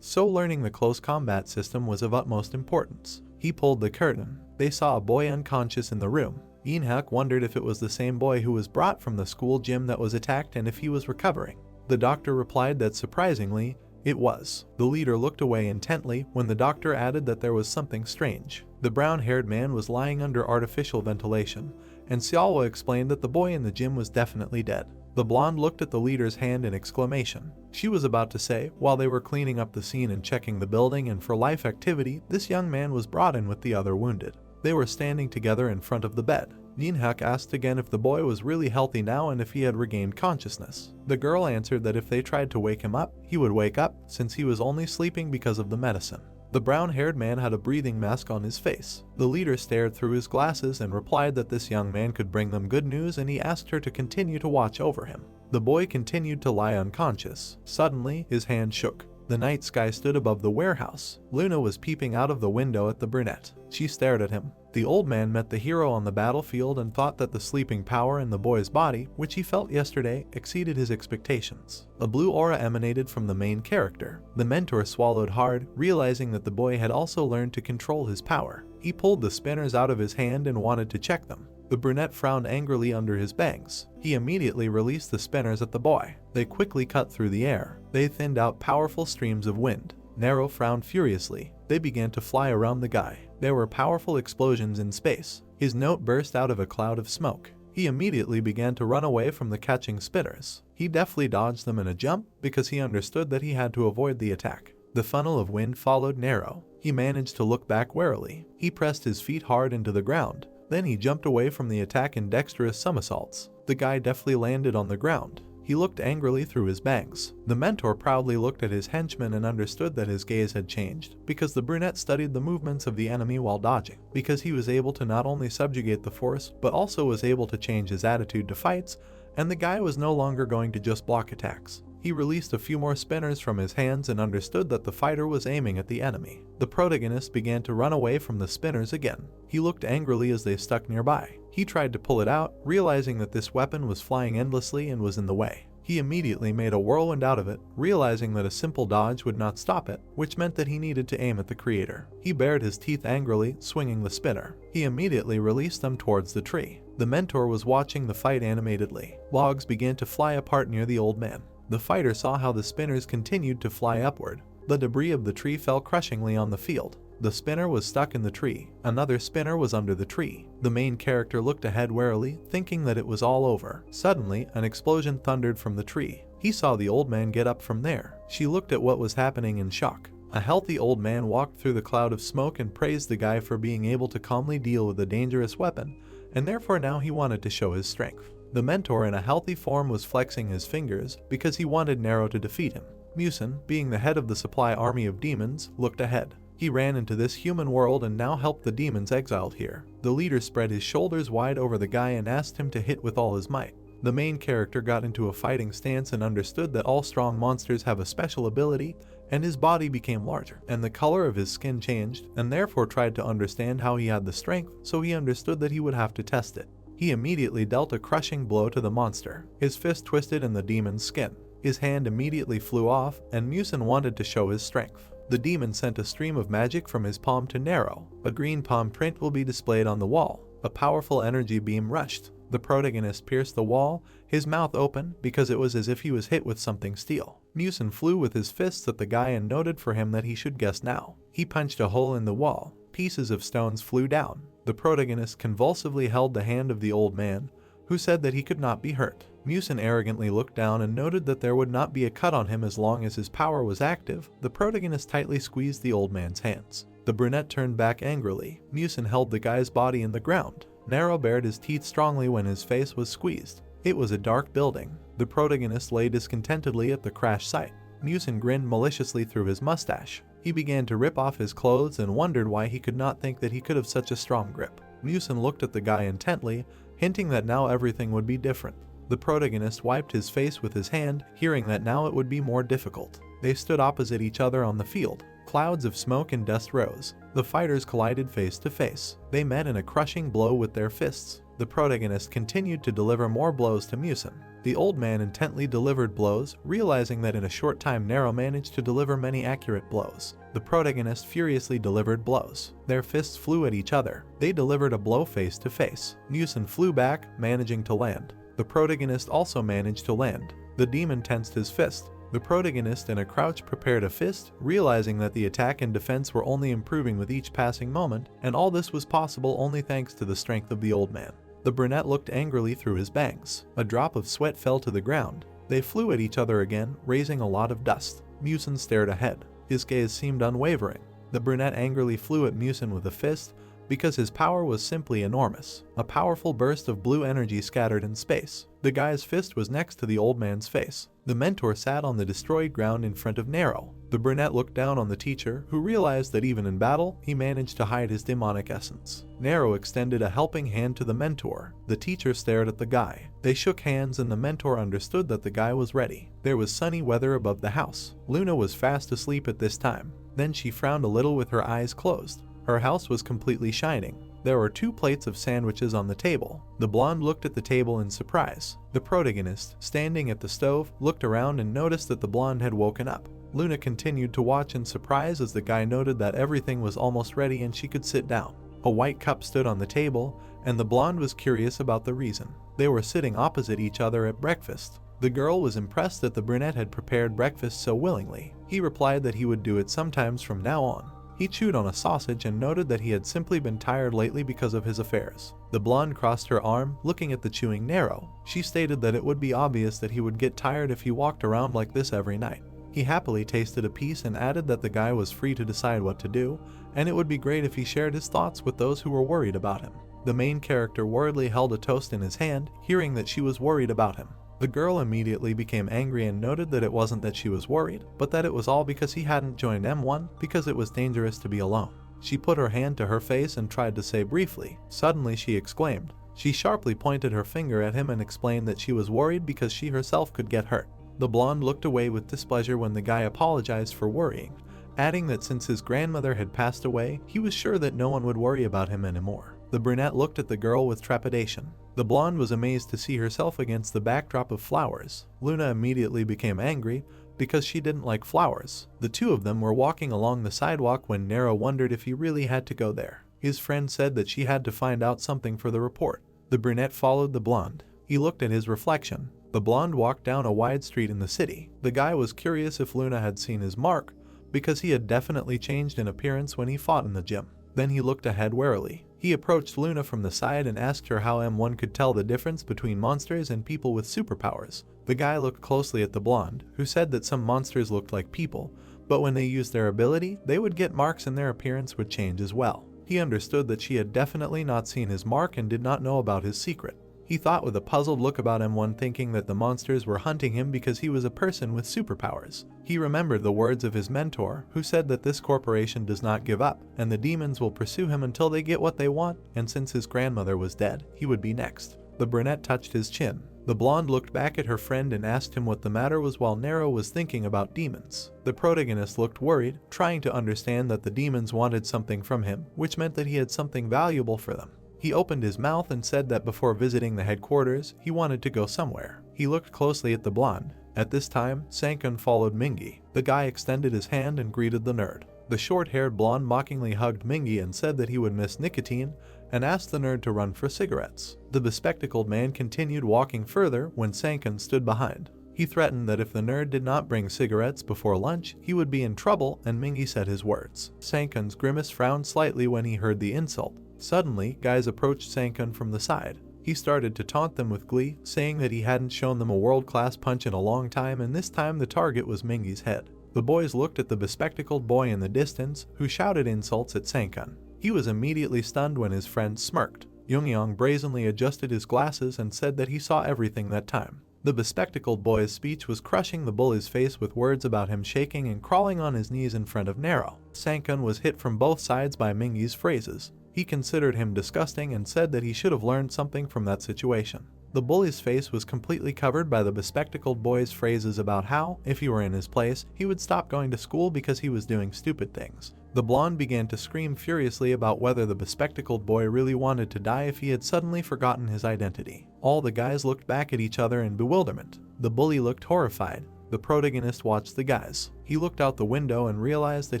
So learning the close combat system was of utmost importance. He pulled the curtain. They saw a boy unconscious in the room. Yi-hyuk wondered if it was the same boy who was brought from the school gym that was attacked and if he was recovering. The doctor replied that surprisingly, it was. The leader looked away intently when the doctor added that there was something strange. The brown-haired man was lying under artificial ventilation, and Xiaowa explained that the boy in the gym was definitely dead. The blonde looked at the leader's hand in exclamation. She was about to say, while they were cleaning up the scene and checking the building and for life activity, this young man was brought in with the other wounded. They were standing together in front of the bed. Yinhak asked again if the boy was really healthy now and if he had regained consciousness. The girl answered that if they tried to wake him up, he would wake up, since he was only sleeping because of the medicine. The brown-haired man had a breathing mask on his face. The leader stared through his glasses and replied that this young man could bring them good news, and he asked her to continue to watch over him. The boy continued to lie unconscious. Suddenly, his hand shook. The night sky stood above the warehouse. Luna was peeping out of the window at the brunette. She stared at him. The old man met the hero on the battlefield and thought that the sleeping power in the boy's body, which he felt yesterday, exceeded his expectations. A blue aura emanated from the main character. The mentor swallowed hard, realizing that the boy had also learned to control his power. He pulled the spinners out of his hand and wanted to check them. The brunette frowned angrily under his bangs. He immediately released the spinners at the boy. They quickly cut through the air. They thinned out powerful streams of wind. Nero frowned furiously. They began to fly around the guy. There were powerful explosions in space. His note burst out of a cloud of smoke. He immediately began to run away from the catching spinners. He deftly dodged them in a jump because he understood that he had to avoid the attack. The funnel of wind followed Nero. He managed to look back warily. He pressed his feet hard into the ground. Then he jumped away from the attack in dexterous somersaults. The guy deftly landed on the ground. He looked angrily through his bangs. The mentor proudly looked at his henchman and understood that his gaze had changed, because the brunette studied the movements of the enemy while dodging, because he was able to not only subjugate the force, but also was able to change his attitude to fights, and the guy was no longer going to just block attacks. He released a few more spinners from his hands and understood that the fighter was aiming at the enemy. The protagonist began to run away from the spinners again. He looked angrily as they stuck nearby. He tried to pull it out, realizing that this weapon was flying endlessly and was in the way. He immediately made a whirlwind out of it, realizing that a simple dodge would not stop it, which meant that he needed to aim at the creator. He bared his teeth angrily, swinging the spinner. He immediately released them towards the tree. The mentor was watching the fight animatedly. Logs began to fly apart near the old man. The fighter saw how the spinners continued to fly upward. The debris of the tree fell crushingly on the field. The spinner was stuck in the tree. Another spinner was under the tree. The main character looked ahead warily, thinking that it was all over. Suddenly, an explosion thundered from the tree. He saw the old man get up from there. She looked at what was happening in shock. A healthy old man walked through the cloud of smoke and praised the guy for being able to calmly deal with a dangerous weapon, and therefore now he wanted to show his strength. The mentor in a healthy form was flexing his fingers because he wanted Nero to defeat him. Musin, being the head of the supply army of demons, looked ahead. He ran into this human world and now helped the demons exiled here. The leader spread his shoulders wide over the guy and asked him to hit with all his might. The main character got into a fighting stance and understood that all strong monsters have a special ability, and his body became larger, and the color of his skin changed, and therefore tried to understand how he had the strength, so he understood that he would have to test it. He immediately dealt a crushing blow to the monster. His fist twisted in the demon's skin. His hand immediately flew off, and Musin wanted to show his strength. The demon sent a stream of magic from his palm to Nero. A green palm print will be displayed on the wall. A powerful energy beam rushed. The protagonist pierced the wall, his mouth open, because it was as if he was hit with something steel. Musin flew with his fists at the guy and noted for him that he should guess now. He punched a hole in the wall. Pieces of stones flew down. The protagonist convulsively held the hand of the old man, who said that he could not be hurt. Musin arrogantly looked down and noted that there would not be a cut on him as long as his power was active. The protagonist tightly squeezed the old man's hands. The brunette turned back angrily. Musin held the guy's body in the ground. Nero bared his teeth strongly when his face was squeezed. It was a dark building. The protagonist lay discontentedly at the crash site. Musin grinned maliciously through his mustache. He began to rip off his clothes and wondered why he could not think that he could have such a strong grip. Musin looked at the guy intently, hinting that now everything would be different. The protagonist wiped his face with his hand, hearing that now it would be more difficult. They stood opposite each other on the field. Clouds of smoke and dust rose. The fighters collided face to face. They met in a crushing blow with their fists. The protagonist continued to deliver more blows to Musin. The old man intently delivered blows, realizing that in a short time Nero managed to deliver many accurate blows. The protagonist furiously delivered blows. Their fists flew at each other. They delivered a blow face to face. Musin flew back, managing to land. The protagonist also managed to land. The demon tensed his fist. The protagonist in a crouch prepared a fist, realizing that the attack and defense were only improving with each passing moment, and all this was possible only thanks to the strength of the old man. The brunette looked angrily through his bangs. A drop of sweat fell to the ground. They flew at each other again, raising a lot of dust. Musin stared ahead. His gaze seemed unwavering. The brunette angrily flew at Musin with a fist, because his power was simply enormous. A powerful burst of blue energy scattered in space. The guy's fist was next to the old man's face. The mentor sat on the destroyed ground in front of Nero. The brunette looked down on the teacher, who realized that even in battle, he managed to hide his demonic essence. Nero extended a helping hand to the mentor. The teacher stared at the guy. They shook hands and the mentor understood that the guy was ready. There was sunny weather above the house. Luna was fast asleep at this time. Then she frowned a little with her eyes closed. Her house was completely shining. There were 2 plates of sandwiches on the table. The blonde looked at the table in surprise. The protagonist, standing at the stove, looked around and noticed that the blonde had woken up. Luna continued to watch in surprise as the guy noted that everything was almost ready and she could sit down. A white cup stood on the table, and the blonde was curious about the reason. They were sitting opposite each other at breakfast. The girl was impressed that the brunette had prepared breakfast so willingly. He replied that he would do it sometimes from now on. He chewed on a sausage and noted that he had simply been tired lately because of his affairs. The blonde crossed her arm, looking at the chewing Nero. She stated that it would be obvious that he would get tired if he walked around like this every night. He happily tasted a piece and added that the guy was free to decide what to do, and it would be great if he shared his thoughts with those who were worried about him. The main character worriedly held a toast in his hand, hearing that she was worried about him. The girl immediately became angry and noted that it wasn't that she was worried, but that it was all because he hadn't joined M1 because it was dangerous to be alone. She put her hand to her face and tried to say briefly. Suddenly she exclaimed. She sharply pointed her finger at him and explained that she was worried because she herself could get hurt. The blonde looked away with displeasure when the guy apologized for worrying, adding that since his grandmother had passed away, he was sure that no one would worry about him anymore. The brunette looked at the girl with trepidation. The blonde was amazed to see herself against the backdrop of flowers. Luna immediately became angry because she didn't like flowers. The 2 of them were walking along the sidewalk when Nero wondered if he really had to go there. His friend said that she had to find out something for the report. The brunette followed the blonde. He looked at his reflection. The blonde walked down a wide street in the city. The guy was curious if Luna had seen his mark, because he had definitely changed in appearance when he fought in the gym. Then he looked ahead warily. He approached Luna from the side and asked her how M1 could tell the difference between monsters and people with superpowers. The guy looked closely at the blonde, who said that some monsters looked like people, but when they used their ability, they would get marks and their appearance would change as well. He understood that she had definitely not seen his mark and did not know about his secret. He thought with a puzzled look about M1, thinking that the monsters were hunting him because he was a person with superpowers. He remembered the words of his mentor, who said that this corporation does not give up, and the demons will pursue him until they get what they want, and since his grandmother was dead, he would be next. The brunette touched his chin. The blonde looked back at her friend and asked him what the matter was while Nero was thinking about demons. The protagonist looked worried, trying to understand that the demons wanted something from him, which meant that he had something valuable for them. He opened his mouth and said that before visiting the headquarters, he wanted to go somewhere. He looked closely at the blonde. At this time, Sankun followed Mingi. The guy extended his hand and greeted the nerd. The short-haired blonde mockingly hugged Mingi and said that he would miss nicotine and asked the nerd to run for cigarettes. The bespectacled man continued walking further when Sankun stood behind. He threatened that if the nerd did not bring cigarettes before lunch, he would be in trouble, and Mingi said his words. Sankun's grimace frowned slightly when he heard the insult. Suddenly, guys approached Sankun from the side. He started to taunt them with glee, saying that he hadn't shown them a world-class punch in a long time, and this time the target was Mingi's head. The boys looked at the bespectacled boy in the distance, who shouted insults at Sankun. He was immediately stunned when his friend smirked. Yoongyong brazenly adjusted his glasses and said that he saw everything that time. The bespectacled boy's speech was crushing the bully's face with words about him shaking and crawling on his knees in front of Nero. Sankun was hit from both sides by Mingi's phrases. He considered him disgusting and said that he should have learned something from that situation. The bully's face was completely covered by the bespectacled boy's phrases about how, if he were in his place, he would stop going to school because he was doing stupid things. The blonde began to scream furiously about whether the bespectacled boy really wanted to die if he had suddenly forgotten his identity. All the guys looked back at each other in bewilderment. The bully looked horrified. The protagonist watched the guys. He looked out the window and realized that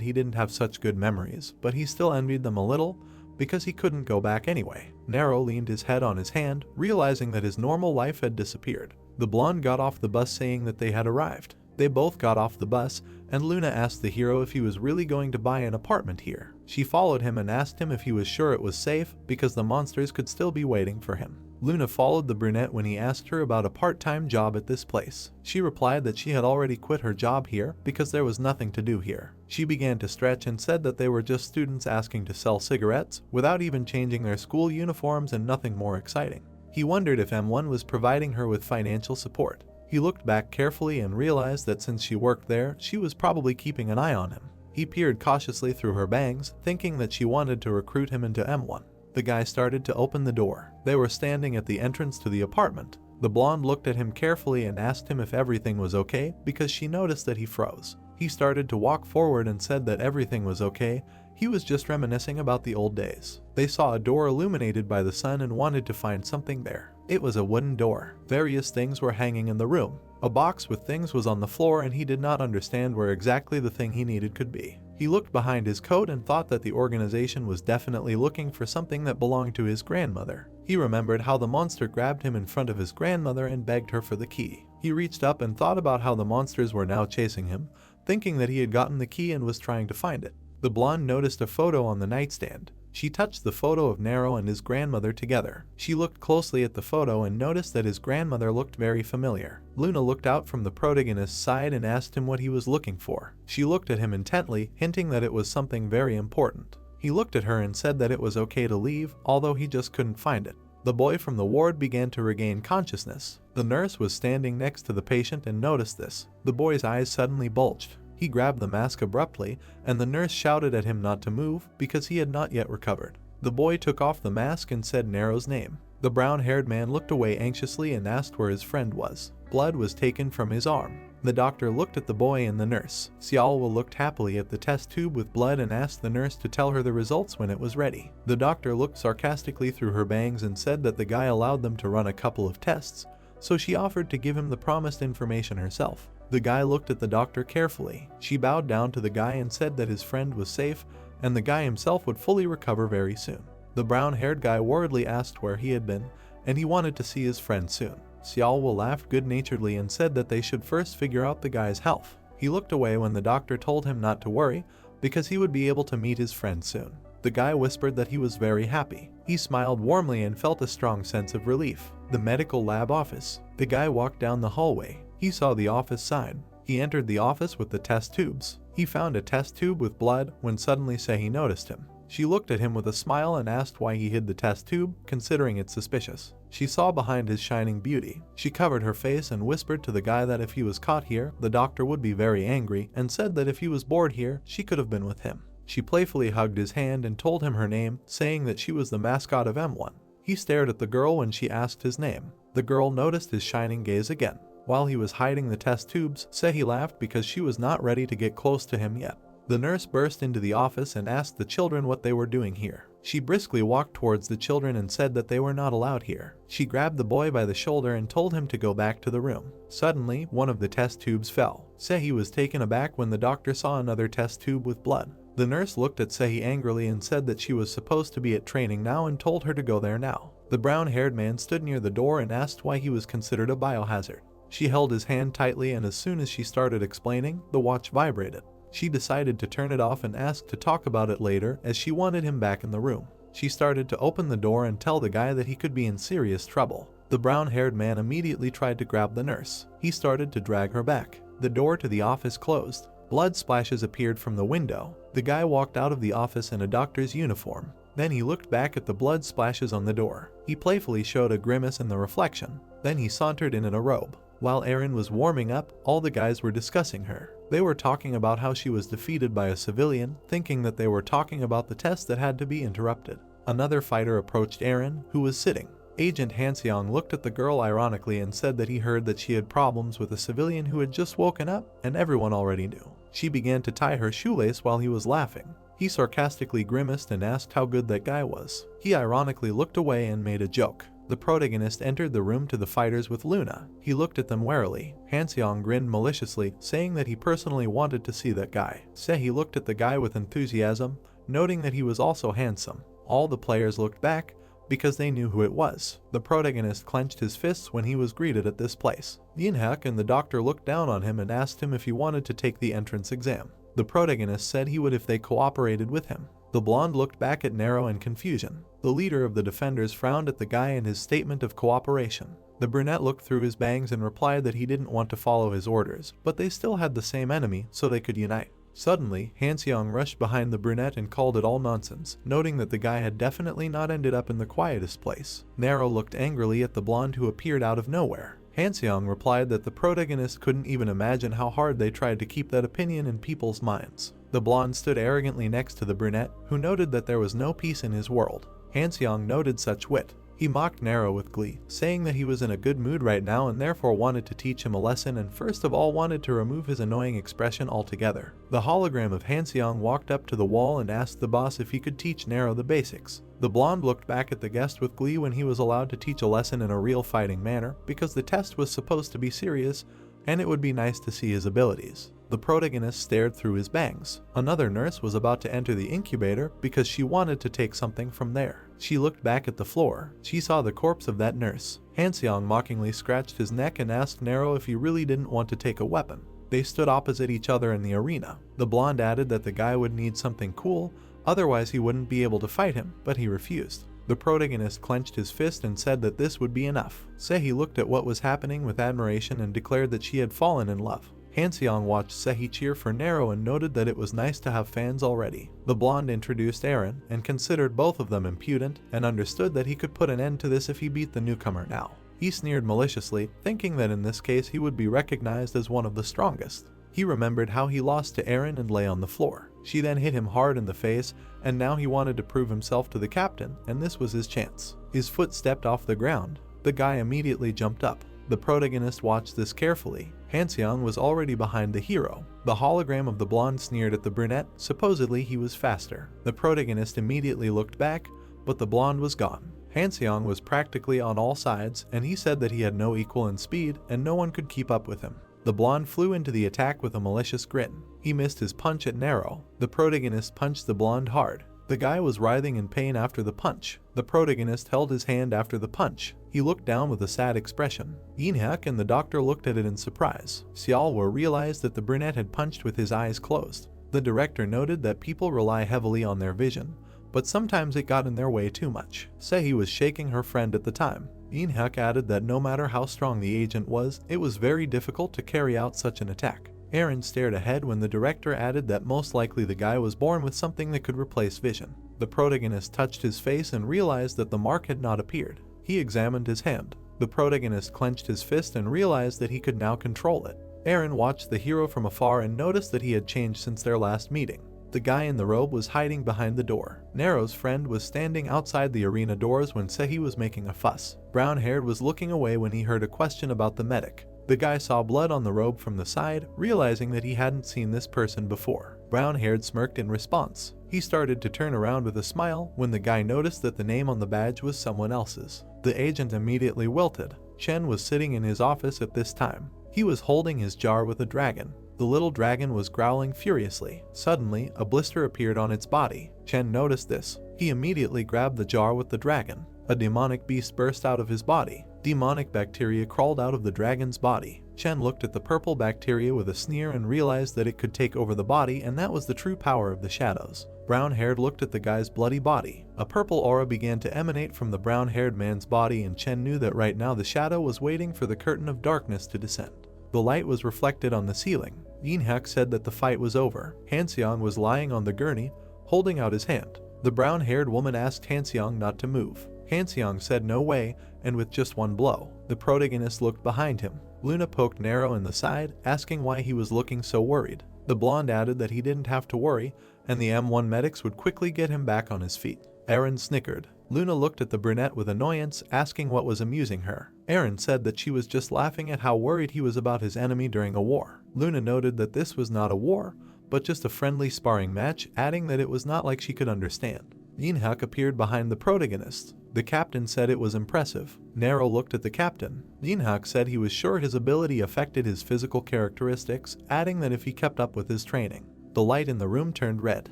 he didn't have such good memories, but he still envied them a little, because he couldn't go back anyway. Nero leaned his head on his hand, realizing that his normal life had disappeared. The blonde got off the bus saying that they had arrived. They both got off the bus, and Luna asked the hero if he was really going to buy an apartment here. She followed him and asked him if he was sure it was safe, because the monsters could still be waiting for him. Luna followed the brunette when he asked her about a part-time job at this place. She replied that she had already quit her job here because there was nothing to do here. She began to stretch and said that they were just students asking to sell cigarettes without even changing their school uniforms and nothing more exciting. He wondered if M1 was providing her with financial support. He looked back carefully and realized that since she worked there, she was probably keeping an eye on him. He peered cautiously through her bangs, thinking that she wanted to recruit him into M1. The guy started to open the door. They were standing at the entrance to the apartment. The blonde looked at him carefully and asked him if everything was okay because she noticed that he froze. He started to walk forward and said that everything was okay. He was just reminiscing about the old days. They saw a door illuminated by the sun and wanted to find something there. It was a wooden door. Various things were hanging in the room. A box with things was on the floor and he did not understand where exactly the thing he needed could be. He looked behind his coat and thought that the organization was definitely looking for something that belonged to his grandmother. He remembered how the monster grabbed him in front of his grandmother and begged her for the key. He reached up and thought about how the monsters were now chasing him, thinking that he had gotten the key and was trying to find it. The blonde noticed a photo on the nightstand. She touched the photo of Nero and his grandmother together. She looked closely at the photo and noticed that his grandmother looked very familiar. Luna looked out from the protagonist's side and asked him what he was looking for. She looked at him intently, hinting that it was something very important. He looked at her and said that it was okay to leave, although he just couldn't find it. The boy from the ward began to regain consciousness. The nurse was standing next to the patient and noticed this. The boy's eyes suddenly bulged. He grabbed the mask abruptly, and the nurse shouted at him not to move because he had not yet recovered. The boy took off the mask and said Nero's name. The brown-haired man looked away anxiously and asked where his friend was. Blood was taken from his arm. The doctor looked at the boy and the nurse. Xiaowa looked happily at the test tube with blood and asked the nurse to tell her the results when it was ready. The doctor looked sarcastically through her bangs and said that the guy allowed them to run a couple of tests, so she offered to give him the promised information herself. The guy looked at the doctor carefully. She bowed down to the guy and said that his friend was safe and the guy himself would fully recover very soon. The brown-haired guy worriedly asked where he had been, and he wanted to see his friend soon. Xiaowa laughed good-naturedly and said that they should first figure out the guy's health. He looked away when the doctor told him not to worry because he would be able to meet his friend soon. The guy whispered that he was very happy. He smiled warmly and felt a strong sense of relief. The medical lab office. The guy walked down the hallway. He saw the office sign. He entered the office with the test tubes. He found a test tube with blood when suddenly Sehi noticed him. She looked at him with a smile and asked why he hid the test tube, considering it suspicious. She saw behind his shining beauty. She covered her face and whispered to the guy that if he was caught here, the doctor would be very angry, and said that if he was bored here, she could have been with him. She playfully hugged his hand and told him her name, saying that she was the mascot of M1. He stared at the girl when she asked his name. The girl noticed his shining gaze again. While he was hiding the test tubes, Sehi laughed because she was not ready to get close to him yet. The nurse burst into the office and asked the children what they were doing here. She briskly walked towards the children and said that they were not allowed here. She grabbed the boy by the shoulder and told him to go back to the room. Suddenly, one of the test tubes fell. Sehi was taken aback when the doctor saw another test tube with blood. The nurse looked at Sehi angrily and said that she was supposed to be at training now and told her to go there now. The brown-haired man stood near the door and asked why he was considered a biohazard. She held his hand tightly, and as soon as she started explaining, the watch vibrated. She decided to turn it off and asked to talk about it later as she wanted him back in the room. She started to open the door and tell the guy that he could be in serious trouble. The brown-haired man immediately tried to grab the nurse. He started to drag her back. The door to the office closed. Blood splashes appeared from the window. The guy walked out of the office in a doctor's uniform. Then he looked back at the blood splashes on the door. He playfully showed a grimace in the reflection. Then he sauntered in a robe. While Erin was warming up, all the guys were discussing her. They were talking about how she was defeated by a civilian, thinking that they were talking about the test that had to be interrupted. Another fighter approached Erin, who was sitting. Agent Hanseong looked at the girl ironically and said that he heard that she had problems with a civilian who had just woken up, and everyone already knew. She began to tie her shoelace while he was laughing. He sarcastically grimaced and asked how good that guy was. He ironically looked away and made a joke. The protagonist entered the room to the fighters with Luna. He looked at them warily. Hanseong grinned maliciously, saying that he personally wanted to see that guy. Sehi looked at the guy with enthusiasm, noting that he was also handsome. All the players looked back because they knew who it was. The protagonist clenched his fists when he was greeted at this place. Yinhak and the doctor looked down on him and asked him if he wanted to take the entrance exam. The protagonist said he would if they cooperated with him. The blonde looked back at Nero in confusion. The leader of the defenders frowned at the guy and his statement of cooperation. The brunette looked through his bangs and replied that he didn't want to follow his orders, but they still had the same enemy, so they could unite. Suddenly, Han-seong rushed behind the brunette and called it all nonsense, noting that the guy had definitely not ended up in the quietest place. Nero looked angrily at the blonde who appeared out of nowhere. Han-seong replied that the protagonist couldn't even imagine how hard they tried to keep that opinion in people's minds. The blonde stood arrogantly next to the brunette, who noted that there was no peace in his world. Han-seong noted such wit. He mocked Nero with glee, saying that he was in a good mood right now and therefore wanted to teach him a lesson and first of all wanted to remove his annoying expression altogether. The hologram of Han-seong walked up to the wall and asked the boss if he could teach Nero the basics. The blonde looked back at the guest with glee when he was allowed to teach a lesson in a real fighting manner because the test was supposed to be serious and it would be nice to see his abilities. The protagonist stared through his bangs. Another nurse was about to enter the incubator because she wanted to take something from there. She looked back at the floor. She saw the corpse of that nurse. Han-seong mockingly scratched his neck and asked Nero if he really didn't want to take a weapon. They stood opposite each other in the arena. The blonde added that the guy would need something cool, otherwise he wouldn't be able to fight him, but he refused. The protagonist clenched his fist and said that this would be enough. Sehi looked at what was happening with admiration and declared that she had fallen in love. Han-seong watched Sehi cheer for Nero and noted that it was nice to have fans already. The blonde introduced Aaron and considered both of them impudent and understood that he could put an end to this if he beat the newcomer now. He sneered maliciously, thinking that in this case he would be recognized as one of the strongest. He remembered how he lost to Aaron and lay on the floor. She then hit him hard in the face, and now he wanted to prove himself to the captain, and this was his chance. His foot stepped off the ground. The guy immediately jumped up. The protagonist watched this carefully. Han-seong was already behind the hero. The hologram of the blonde sneered at the brunette, supposedly he was faster. The protagonist immediately looked back, but the blonde was gone. Han-seong was practically on all sides, and he said that he had no equal in speed and no one could keep up with him. The blonde flew into the attack with a malicious grin. He missed his punch at Nero. The protagonist punched the blonde hard. The guy was writhing in pain after the punch. The protagonist held his hand after the punch. He looked down with a sad expression. Yin-hyuk and the doctor looked at it in surprise. Seol-woo realized that the brunette had punched with his eyes closed. The director noted that people rely heavily on their vision, but sometimes it got in their way too much. Sehi was shaking her friend at the time. Yin-hyuk added that no matter how strong the agent was, it was very difficult to carry out such an attack. Aaron stared ahead when the director added that most likely the guy was born with something that could replace vision. The protagonist touched his face and realized that the mark had not appeared. He examined his hand. The protagonist clenched his fist and realized that he could now control it. Aaron watched the hero from afar and noticed that he had changed since their last meeting. The guy in the robe was hiding behind the door. Nero's friend was standing outside the arena doors when Sehi was making a fuss. Brown-haired was looking away when he heard a question about the medic. The guy saw blood on the robe from the side, realizing that he hadn't seen this person before. Brown-haired smirked in response. He started to turn around with a smile when the guy noticed that the name on the badge was someone else's. The agent immediately wilted. Chen was sitting in his office at this time. He was holding his jar with a dragon. The little dragon was growling furiously. Suddenly, a blister appeared on its body. Chen noticed this. He immediately grabbed the jar with the dragon. A demonic beast burst out of his body. Demonic bacteria crawled out of the dragon's body. Chen looked at the purple bacteria with a sneer and realized that it could take over the body, and that was the true power of the shadows. Brown-haired looked at the guy's bloody body. A purple aura began to emanate from the brown-haired man's body, and Chen knew that right now the shadow was waiting for the curtain of darkness to descend. The light was reflected on the ceiling. Yin-hyuk said that the fight was over. Han-seong was lying on the gurney, holding out his hand. The brown-haired woman asked Han-seong not to move. Han-seong said no way, and with just one blow, the protagonist looked behind him. Luna poked Nero in the side, asking why he was looking so worried. The blonde added that he didn't have to worry, and the M1 medics would quickly get him back on his feet. Aaron snickered. Luna looked at the brunette with annoyance, asking what was amusing her. Aaron said that she was just laughing at how worried he was about his enemy during a war. Luna noted that this was not a war, but just a friendly sparring match, adding that it was not like she could understand. Yin-hyuk appeared behind the protagonist. The captain said it was impressive. Nero looked at the captain. Yin-hyuk said he was sure his ability affected his physical characteristics, adding that if he kept up with his training. The light in the room turned red.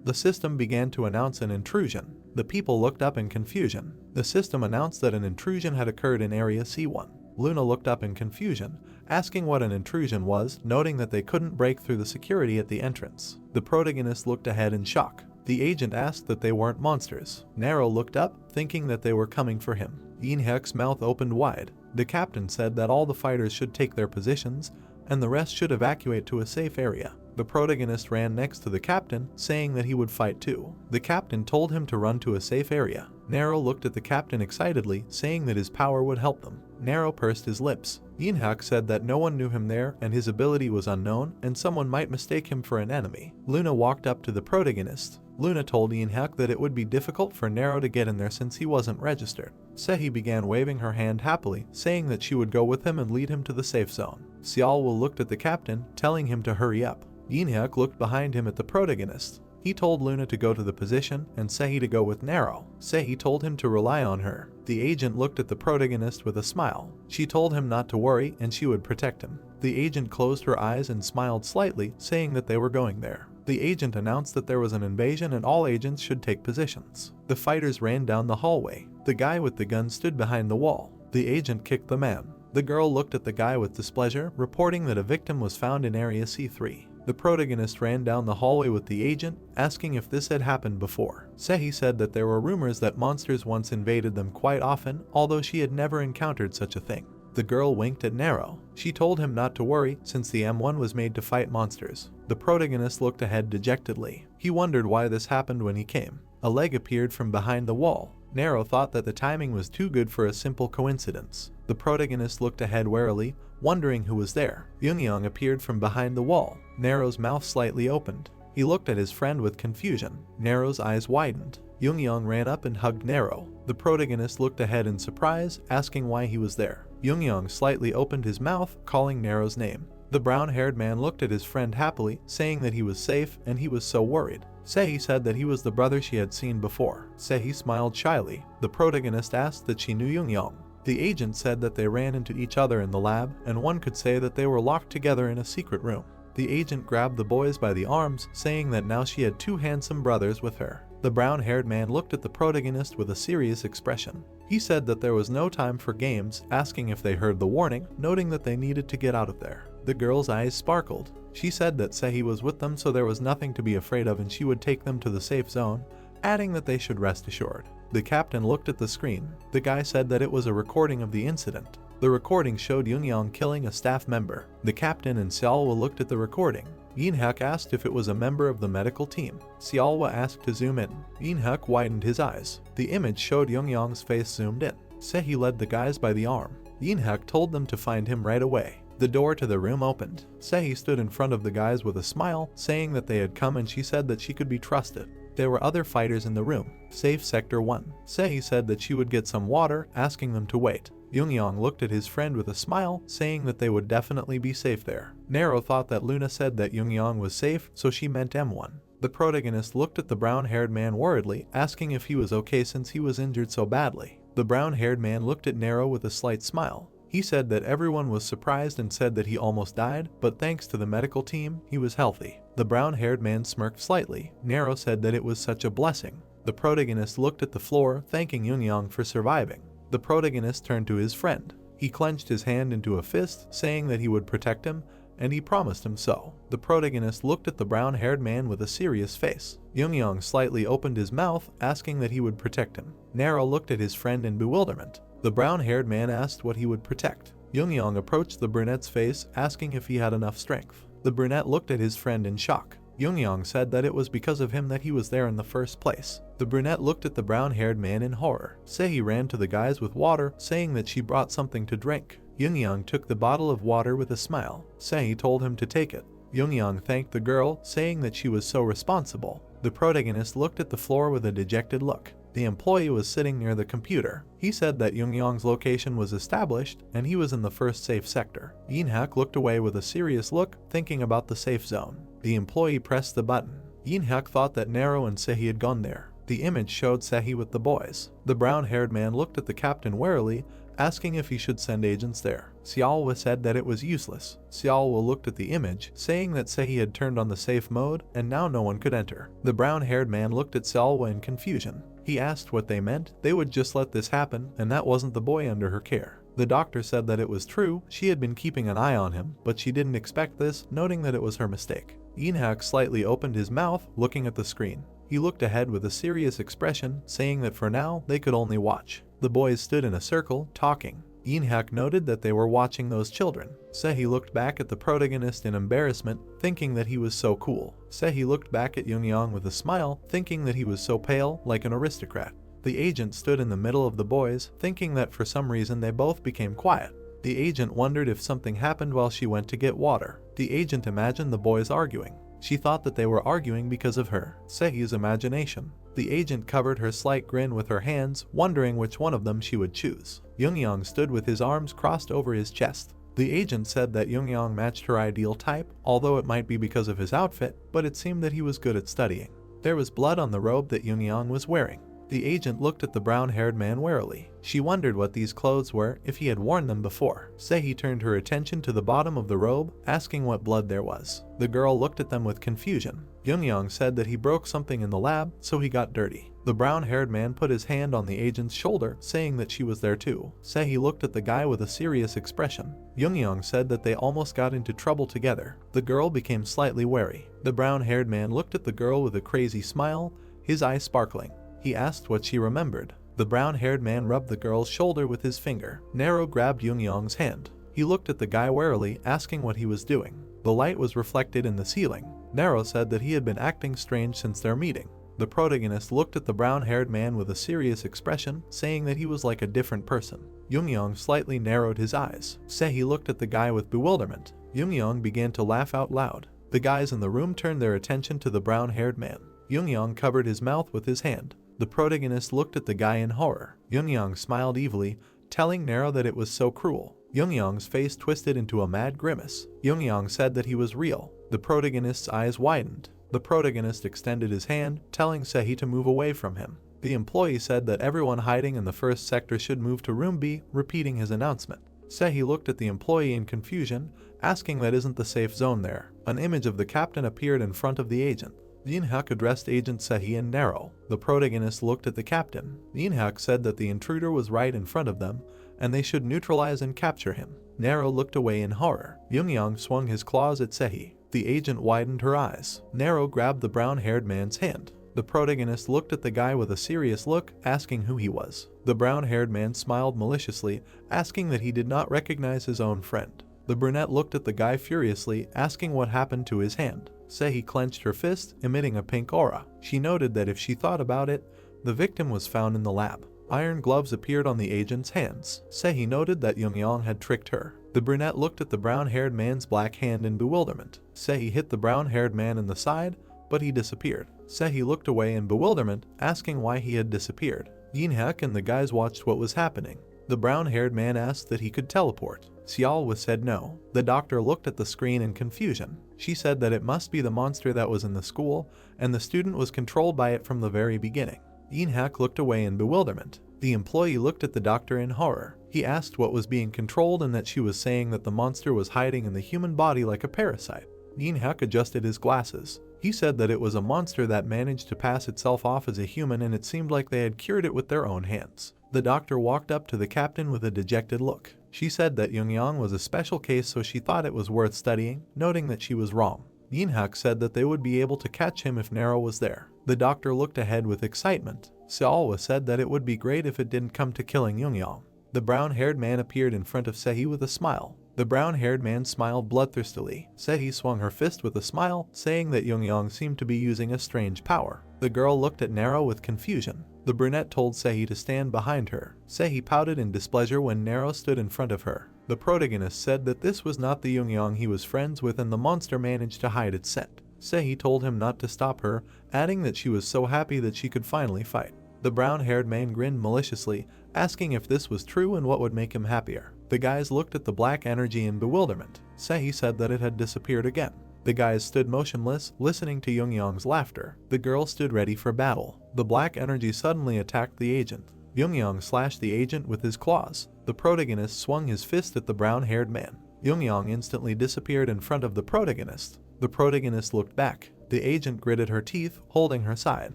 The system began to announce an intrusion. The people looked up in confusion. The system announced that an intrusion had occurred in Area C1. Luna looked up in confusion, asking what an intrusion was, noting that they couldn't break through the security at the entrance. The protagonist looked ahead in shock. The agent asked that they weren't monsters. Nero looked up, thinking that they were coming for him. Yin-hyuk's mouth opened wide. The captain said that all the fighters should take their positions, and the rest should evacuate to a safe area. The protagonist ran next to the captain, saying that he would fight too. The captain told him to run to a safe area. Nero looked at the captain excitedly, saying that his power would help them. Nero pursed his lips. Yin-hyuk said that no one knew him there and his ability was unknown and someone might mistake him for an enemy. Luna walked up to the protagonist. Luna told Yin-hyuk that it would be difficult for Nero to get in there since he wasn't registered. Sehi began waving her hand happily, saying that she would go with him and lead him to the safe zone. Xiaowu looked at the captain, telling him to hurry up. Yin-hyuk looked behind him at the protagonist. He told Luna to go to the position and Sehi to go with Nero. Sehi told him to rely on her. The agent looked at the protagonist with a smile. She told him not to worry and she would protect him. The agent closed her eyes and smiled slightly, saying that they were going there. The agent announced that there was an invasion and all agents should take positions. The fighters ran down the hallway. The guy with the gun stood behind the wall. The agent kicked the man. The girl looked at the guy with displeasure, reporting that a victim was found in Area C3. The protagonist ran down the hallway with the agent, asking if this had happened before. Sehi said that there were rumors that monsters once invaded them quite often, although she had never encountered such a thing. The girl winked at Nero. She told him not to worry, since the M1 was made to fight monsters. The protagonist looked ahead dejectedly. He wondered why this happened when he came. A leg appeared from behind the wall. Nero thought that the timing was too good for a simple coincidence. The protagonist looked ahead warily, wondering who was there. Young appeared from behind the wall. Nero's mouth slightly opened. He looked at his friend with confusion. Nero's eyes widened. Young ran up and hugged Nero. The protagonist looked ahead in surprise, asking why he was there. Young slightly opened his mouth, calling Nero's name. The brown-haired man looked at his friend happily, saying that he was safe and he was so worried. Sehi said that he was the brother she had seen before. Sehi smiled shyly. The protagonist asked that she knew Young. The agent said that they ran into each other in the lab, and one could say that they were locked together in a secret room. The agent grabbed the boys by the arms, saying that now she had two handsome brothers with her. The brown-haired man looked at the protagonist with a serious expression. He said that there was no time for games, asking if they heard the warning, noting that they needed to get out of there. The girl's eyes sparkled. She said that Sehi was with them, so there was nothing to be afraid of and she would take them to the safe zone, adding that they should rest assured. The captain looked at the screen. The guy said that it was a recording of the incident. The recording showed Young killing a staff member. The captain and Xiaowa looked at the recording. Yin-hyuk asked if it was a member of the medical team. Xiaowa asked to zoom in. Yin-hyuk widened his eyes. The image showed Young's face zoomed in. Sehi led the guys by the arm. Yin-hyuk told them to find him right away. The door to the room opened. Sehi stood in front of the guys with a smile, saying that they had come and she said that she could be trusted. There were other fighters in the room. Safe Sector 1. Sehi said that she would get some water, asking them to wait. Young looked at his friend with a smile, saying that they would definitely be safe there. Nero thought that Luna said that Young was safe, so she meant M1. The protagonist looked at the brown-haired man worriedly, asking if he was okay since he was injured so badly. The brown-haired man looked at Nero with a slight smile. He said that everyone was surprised and said that he almost died, but thanks to the medical team, he was healthy. The brown-haired man smirked slightly. Nero said that it was such a blessing. The protagonist looked at the floor, thanking Young for surviving. The protagonist turned to his friend. He clenched his hand into a fist, saying that he would protect him, and he promised him so. The protagonist looked at the brown-haired man with a serious face. Young slightly opened his mouth, asking that he would protect him. Nero looked at his friend in bewilderment. The brown-haired man asked what he would protect. Young approached the brunette's face, asking if he had enough strength. The brunette looked at his friend in shock. Young said that it was because of him that he was there in the first place. The brunette looked at the brown-haired man in horror. Sehi ran to the guys with water, saying that she brought something to drink. Young took the bottle of water with a smile. Sehi told him to take it. Young thanked the girl, saying that she was so responsible. The protagonist looked at the floor with a dejected look. The employee was sitting near the computer. He said that Young's location was established and he was in the first safe sector. Yin-hyuk looked away with a serious look, thinking about the safe zone. The employee pressed the button. Yin-hyuk thought that Nero and Sehi had gone there. The image showed Sehi with the boys. The brown-haired man looked at the captain warily, asking if he should send agents there. Xiaowa said that it was useless. Xiaowa looked at the image, saying that Sehi had turned on the safe mode and now no one could enter. The brown-haired man looked at Xiaowa in confusion. He asked what they meant. They would just let this happen, and that wasn't the boy under her care. The doctor said that it was true. She had been keeping an eye on him, but she didn't expect this, noting that it was her mistake. Yin-hyuk slightly opened his mouth, looking at the screen. He looked ahead with a serious expression, saying that for now they could only watch. The boys stood in a circle, talking. Yinhak noted that they were watching those children. Sehi looked back at the protagonist in embarrassment, thinking that he was so cool. Sehi looked back at Yongyang with a smile, thinking that he was so pale, like an aristocrat. The agent stood in the middle of the boys, thinking that for some reason they both became quiet. The agent wondered if something happened while she went to get water. The agent imagined the boys arguing. She thought that they were arguing because of her. Sehi's imagination. The agent covered her slight grin with her hands, wondering which one of them she would choose. Yongyang stood with his arms crossed over his chest. The agent said that Yongyang matched her ideal type, although it might be because of his outfit, but it seemed that he was good at studying. There was blood on the robe that Yongyang was wearing. The agent looked at the brown-haired man warily. She wondered what these clothes were, if he had worn them before. Sehi turned her attention to the bottom of the robe, asking what blood there was. The girl looked at them with confusion. Yongyang said that he broke something in the lab, so he got dirty. The brown-haired man put his hand on the agent's shoulder, saying that she was there too. Sehi looked at the guy with a serious expression. Yongyang said that they almost got into trouble together. The girl became slightly wary. The brown-haired man looked at the girl with a crazy smile, his eyes sparkling. He asked what she remembered. The brown-haired man rubbed the girl's shoulder with his finger. Nero grabbed Yongyang's hand. He looked at the guy warily, asking what he was doing. The light was reflected in the ceiling. Nero said that he had been acting strange since their meeting. The protagonist looked at the brown-haired man with a serious expression, saying that he was like a different person. Yongyang slightly narrowed his eyes. Sehi looked at the guy with bewilderment. Yongyang began to laugh out loud. The guys in the room turned their attention to the brown-haired man. Yongyang covered his mouth with his hand. The protagonist looked at the guy in horror. Yongyang smiled evilly, telling Nero that it was so cruel. Yongyang's face twisted into a mad grimace. Yongyang said that he was real. The protagonist's eyes widened. The protagonist extended his hand, telling Sehi to move away from him. The employee said that everyone hiding in the first sector should move to room B, repeating his announcement. Sehi looked at the employee in confusion, asking that isn't the safe zone there. An image of the captain appeared in front of the agent. Yinhak addressed Agent Sehi and Nero. The protagonist looked at the captain. Yinhak said that the intruder was right in front of them, and they should neutralize and capture him. Nero looked away in horror. Yongyang swung his claws at Sehi. The agent widened her eyes. Nero grabbed the brown-haired man's hand. The protagonist looked at the guy with a serious look, asking who he was. The brown-haired man smiled maliciously, asking that he did not recognize his own friend. The brunette looked at the guy furiously, asking what happened to his hand. Sehi clenched her fist, emitting a pink aura. She noted that if she thought about it, the victim was found in the lab. Iron gloves appeared on the agent's hands. Sehi noted that Yongyang had tricked her. The brunette looked at the brown-haired man's black hand in bewilderment. Sehi hit the brown-haired man in the side, but he disappeared. Sehi looked away in bewilderment, asking why he had disappeared. Yinhak and the guys watched what was happening. The brown-haired man asked that he could teleport. Xiaowa said no. The doctor looked at the screen in confusion. She said that it must be the monster that was in the school, and the student was controlled by it from the very beginning. Yinhak looked away in bewilderment. The employee looked at the doctor in horror. He asked what was being controlled and that she was saying that the monster was hiding in the human body like a parasite. Yinhak adjusted his glasses. He said that it was a monster that managed to pass itself off as a human, and it seemed like they had cured it with their own hands. The doctor walked up to the captain with a dejected look. She said that Yongyang was a special case, so she thought it was worth studying, noting that she was wrong. Yinhak said that they would be able to catch him if Nero was there. The doctor looked ahead with excitement. Xiaowa said that it would be great if it didn't come to killing Yongyang. The brown-haired man appeared in front of Sehi with a smile. The brown-haired man smiled bloodthirstily. Sehi swung her fist with a smile, saying that Yongyang seemed to be using a strange power. The girl looked at Nero with confusion. The brunette told Sehi to stand behind her. Sehi pouted in displeasure when Nero stood in front of her. The protagonist said that this was not the Yongyang he was friends with, and the monster managed to hide its scent. Sehi told him not to stop her, adding that she was so happy that she could finally fight. The brown-haired man grinned maliciously, asking if this was true and what would make him happier. The guys looked at the black energy in bewilderment. Sehi said that it had disappeared again. The guys stood motionless, listening to Yongyang's laughter. The girl stood ready for battle. The black energy suddenly attacked the agent. Yongyang slashed the agent with his claws. The protagonist swung his fist at the brown-haired man. Yongyang instantly disappeared in front of the protagonist. The protagonist looked back. The agent gritted her teeth, holding her side.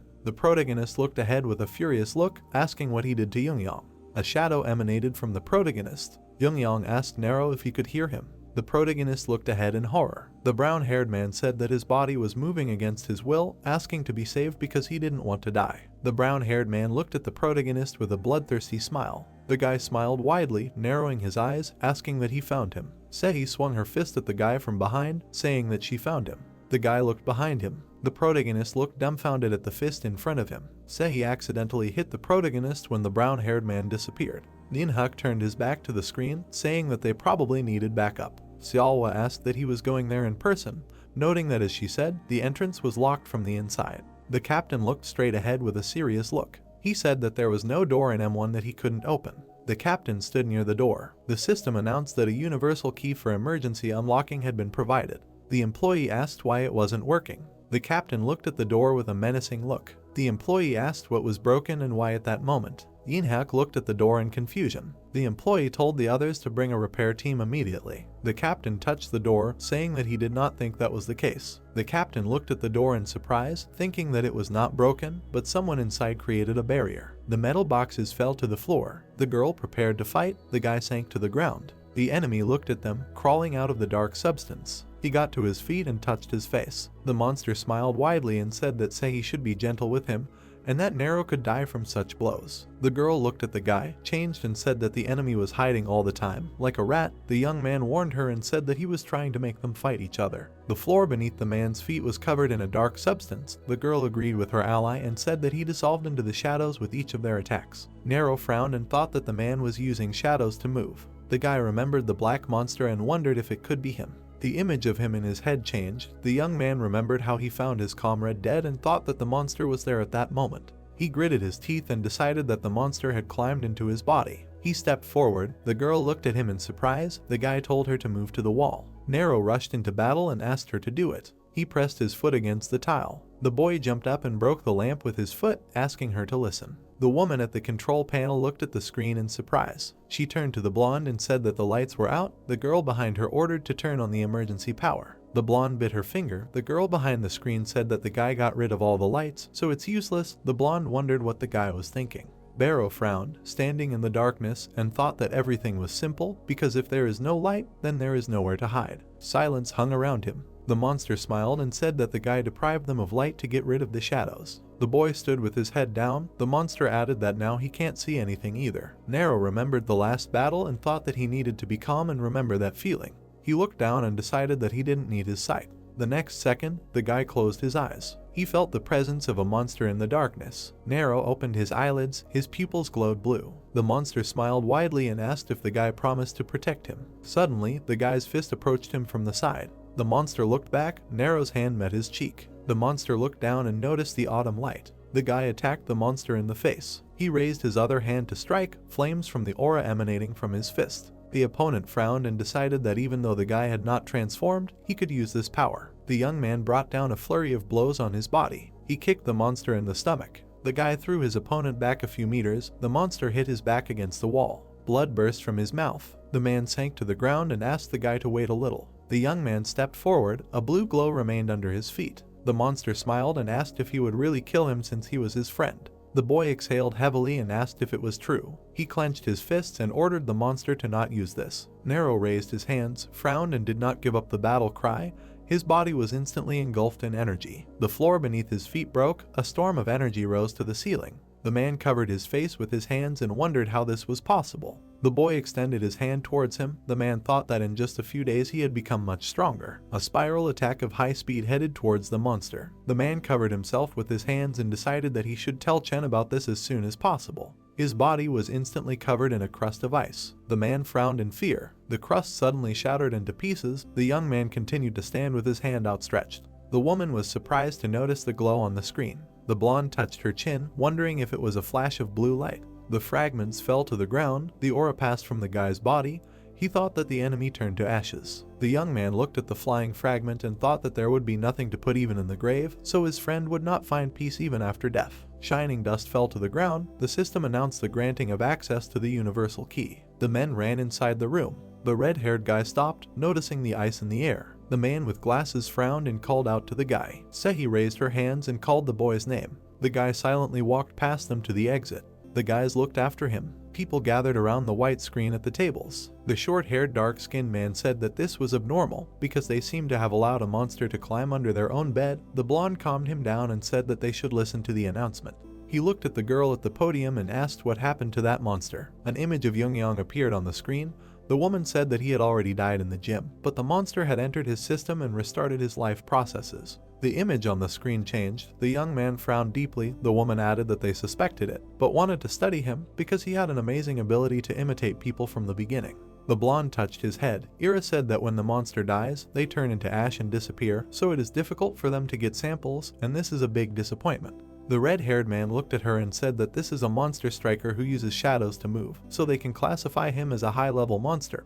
The protagonist looked ahead with a furious look, asking what he did to Yongyang. A shadow emanated from the protagonist. Yongyang asked Nero if he could hear him. The protagonist looked ahead in horror. The brown-haired man said that his body was moving against his will, asking to be saved because he didn't want to die. The brown-haired man looked at the protagonist with a bloodthirsty smile. The guy smiled widely, narrowing his eyes, asking that he found him. Sehi swung her fist at the guy from behind, saying that she found him. The guy looked behind him. The protagonist looked dumbfounded at the fist in front of him. Sehi accidentally hit the protagonist when the brown-haired man disappeared. Ninhak turned his back to the screen, saying that they probably needed backup. Xiaohua asked that he was going there in person, noting that as she said, the entrance was locked from the inside. The captain looked straight ahead with a serious look. He said that there was no door in M1 that he couldn't open. The captain stood near the door. The system announced that a universal key for emergency unlocking had been provided. The employee asked why it wasn't working. The captain looked at the door with a menacing look. The employee asked what was broken and why at that moment. Yinhak looked at the door in confusion. The employee told the others to bring a repair team immediately. The captain touched the door, saying that he did not think that was the case. The captain looked at the door in surprise, thinking that it was not broken, but someone inside created a barrier. The metal boxes fell to the floor. The girl prepared to fight. The guy sank to the ground. The enemy looked at them, crawling out of the dark substance. He got to his feet and touched his face. The monster smiled widely and said that Sehi should be gentle with him, and that Nero could die from such blows. The girl looked at the guy, changed and said that the enemy was hiding all the time. Like a rat, the young man warned her and said that he was trying to make them fight each other. The floor beneath the man's feet was covered in a dark substance. The girl agreed with her ally and said that he dissolved into the shadows with each of their attacks. Nero frowned and thought that the man was using shadows to move. The guy remembered the black monster and wondered if it could be him. The image of him in his head changed. The young man remembered how he found his comrade dead and thought that the monster was there at that moment. He gritted his teeth and decided that the monster had climbed into his body. He stepped forward. The girl looked at him in surprise. The guy told her to move to the wall. Nero rushed into battle and asked her to do it. He pressed his foot against the tile. The boy jumped up and broke the lamp with his foot, asking her to listen. The woman at the control panel looked at the screen in surprise. She turned to the blonde and said that the lights were out. The girl behind her ordered to turn on the emergency power. The blonde bit her finger. The girl behind the screen said that the guy got rid of all the lights, so it's useless. The blonde wondered what the guy was thinking. Barrow frowned, standing in the darkness, and thought that everything was simple, because if there is no light, then there is nowhere to hide. Silence hung around him. The monster smiled and said that the guy deprived them of light to get rid of the shadows. The boy stood with his head down. The monster added that now he can't see anything either. Nero remembered the last battle and thought that he needed to be calm and remember that feeling. He looked down and decided that he didn't need his sight. The next second, the guy closed his eyes. He felt the presence of a monster in the darkness. Nero opened his eyelids. His pupils glowed blue. The monster smiled widely and asked if the guy promised to protect him. Suddenly, the guy's fist approached him from the side. The monster looked back. Nero's hand met his cheek. The monster looked down and noticed the autumn light. The guy attacked the monster in the face. He raised his other hand to strike, flames from the aura emanating from his fist. The opponent frowned and decided that even though the guy had not transformed, he could use this power. The young man brought down a flurry of blows on his body. He kicked the monster in the stomach. The guy threw his opponent back a few meters. The monster hit his back against the wall. Blood burst from his mouth. The man sank to the ground and asked the guy to wait a little. The young man stepped forward. A blue glow remained under his feet. The monster smiled and asked if he would really kill him since he was his friend. The boy exhaled heavily and asked if it was true. He clenched his fists and ordered the monster to not use this. Nero raised his hands, frowned and did not give up the battle cry. His body was instantly engulfed in energy. The floor beneath his feet broke. A storm of energy rose to the ceiling. The man covered his face with his hands and wondered how this was possible. The boy extended his hand towards him. The man thought that in just a few days he had become much stronger. A spiral attack of high speed headed towards the monster. The man covered himself with his hands and decided that he should tell Chen about this as soon as possible. His body was instantly covered in a crust of ice. The man frowned in fear. The crust suddenly shattered into pieces. The young man continued to stand with his hand outstretched. The woman was surprised to notice the glow on the screen. The blonde touched her chin, wondering if it was a flash of blue light. The fragments fell to the ground. The aura passed from the guy's body. He thought that the enemy turned to ashes. The young man looked at the flying fragment and thought that there would be nothing to put even in the grave, so his friend would not find peace even after death. Shining dust fell to the ground. The system announced the granting of access to the universal key. The men ran inside the room. The red-haired guy stopped, noticing the ice in the air. The man with glasses frowned and called out to the guy. Sehi raised her hands and called the boy's name. The guy silently walked past them to the exit. The guys looked after him. People gathered around the white screen at the tables. The short-haired, dark-skinned man said that this was abnormal because they seemed to have allowed a monster to climb under their own bed. The blonde calmed him down and said that they should listen to the announcement. He looked at the girl at the podium and asked what happened to that monster. An image of Young appeared on the screen. The woman said that he had already died in the gym, but the monster had entered his system and restarted his life processes. The image on the screen changed. The young man frowned deeply. The woman added that they suspected it, but wanted to study him because he had an amazing ability to imitate people from the beginning. The blonde touched his head. Ira said that when the monster dies, they turn into ash and disappear, so it is difficult for them to get samples, and this is a big disappointment. The red-haired man looked at her and said that this is a monster striker who uses shadows to move, so they can classify him as a high-level monster,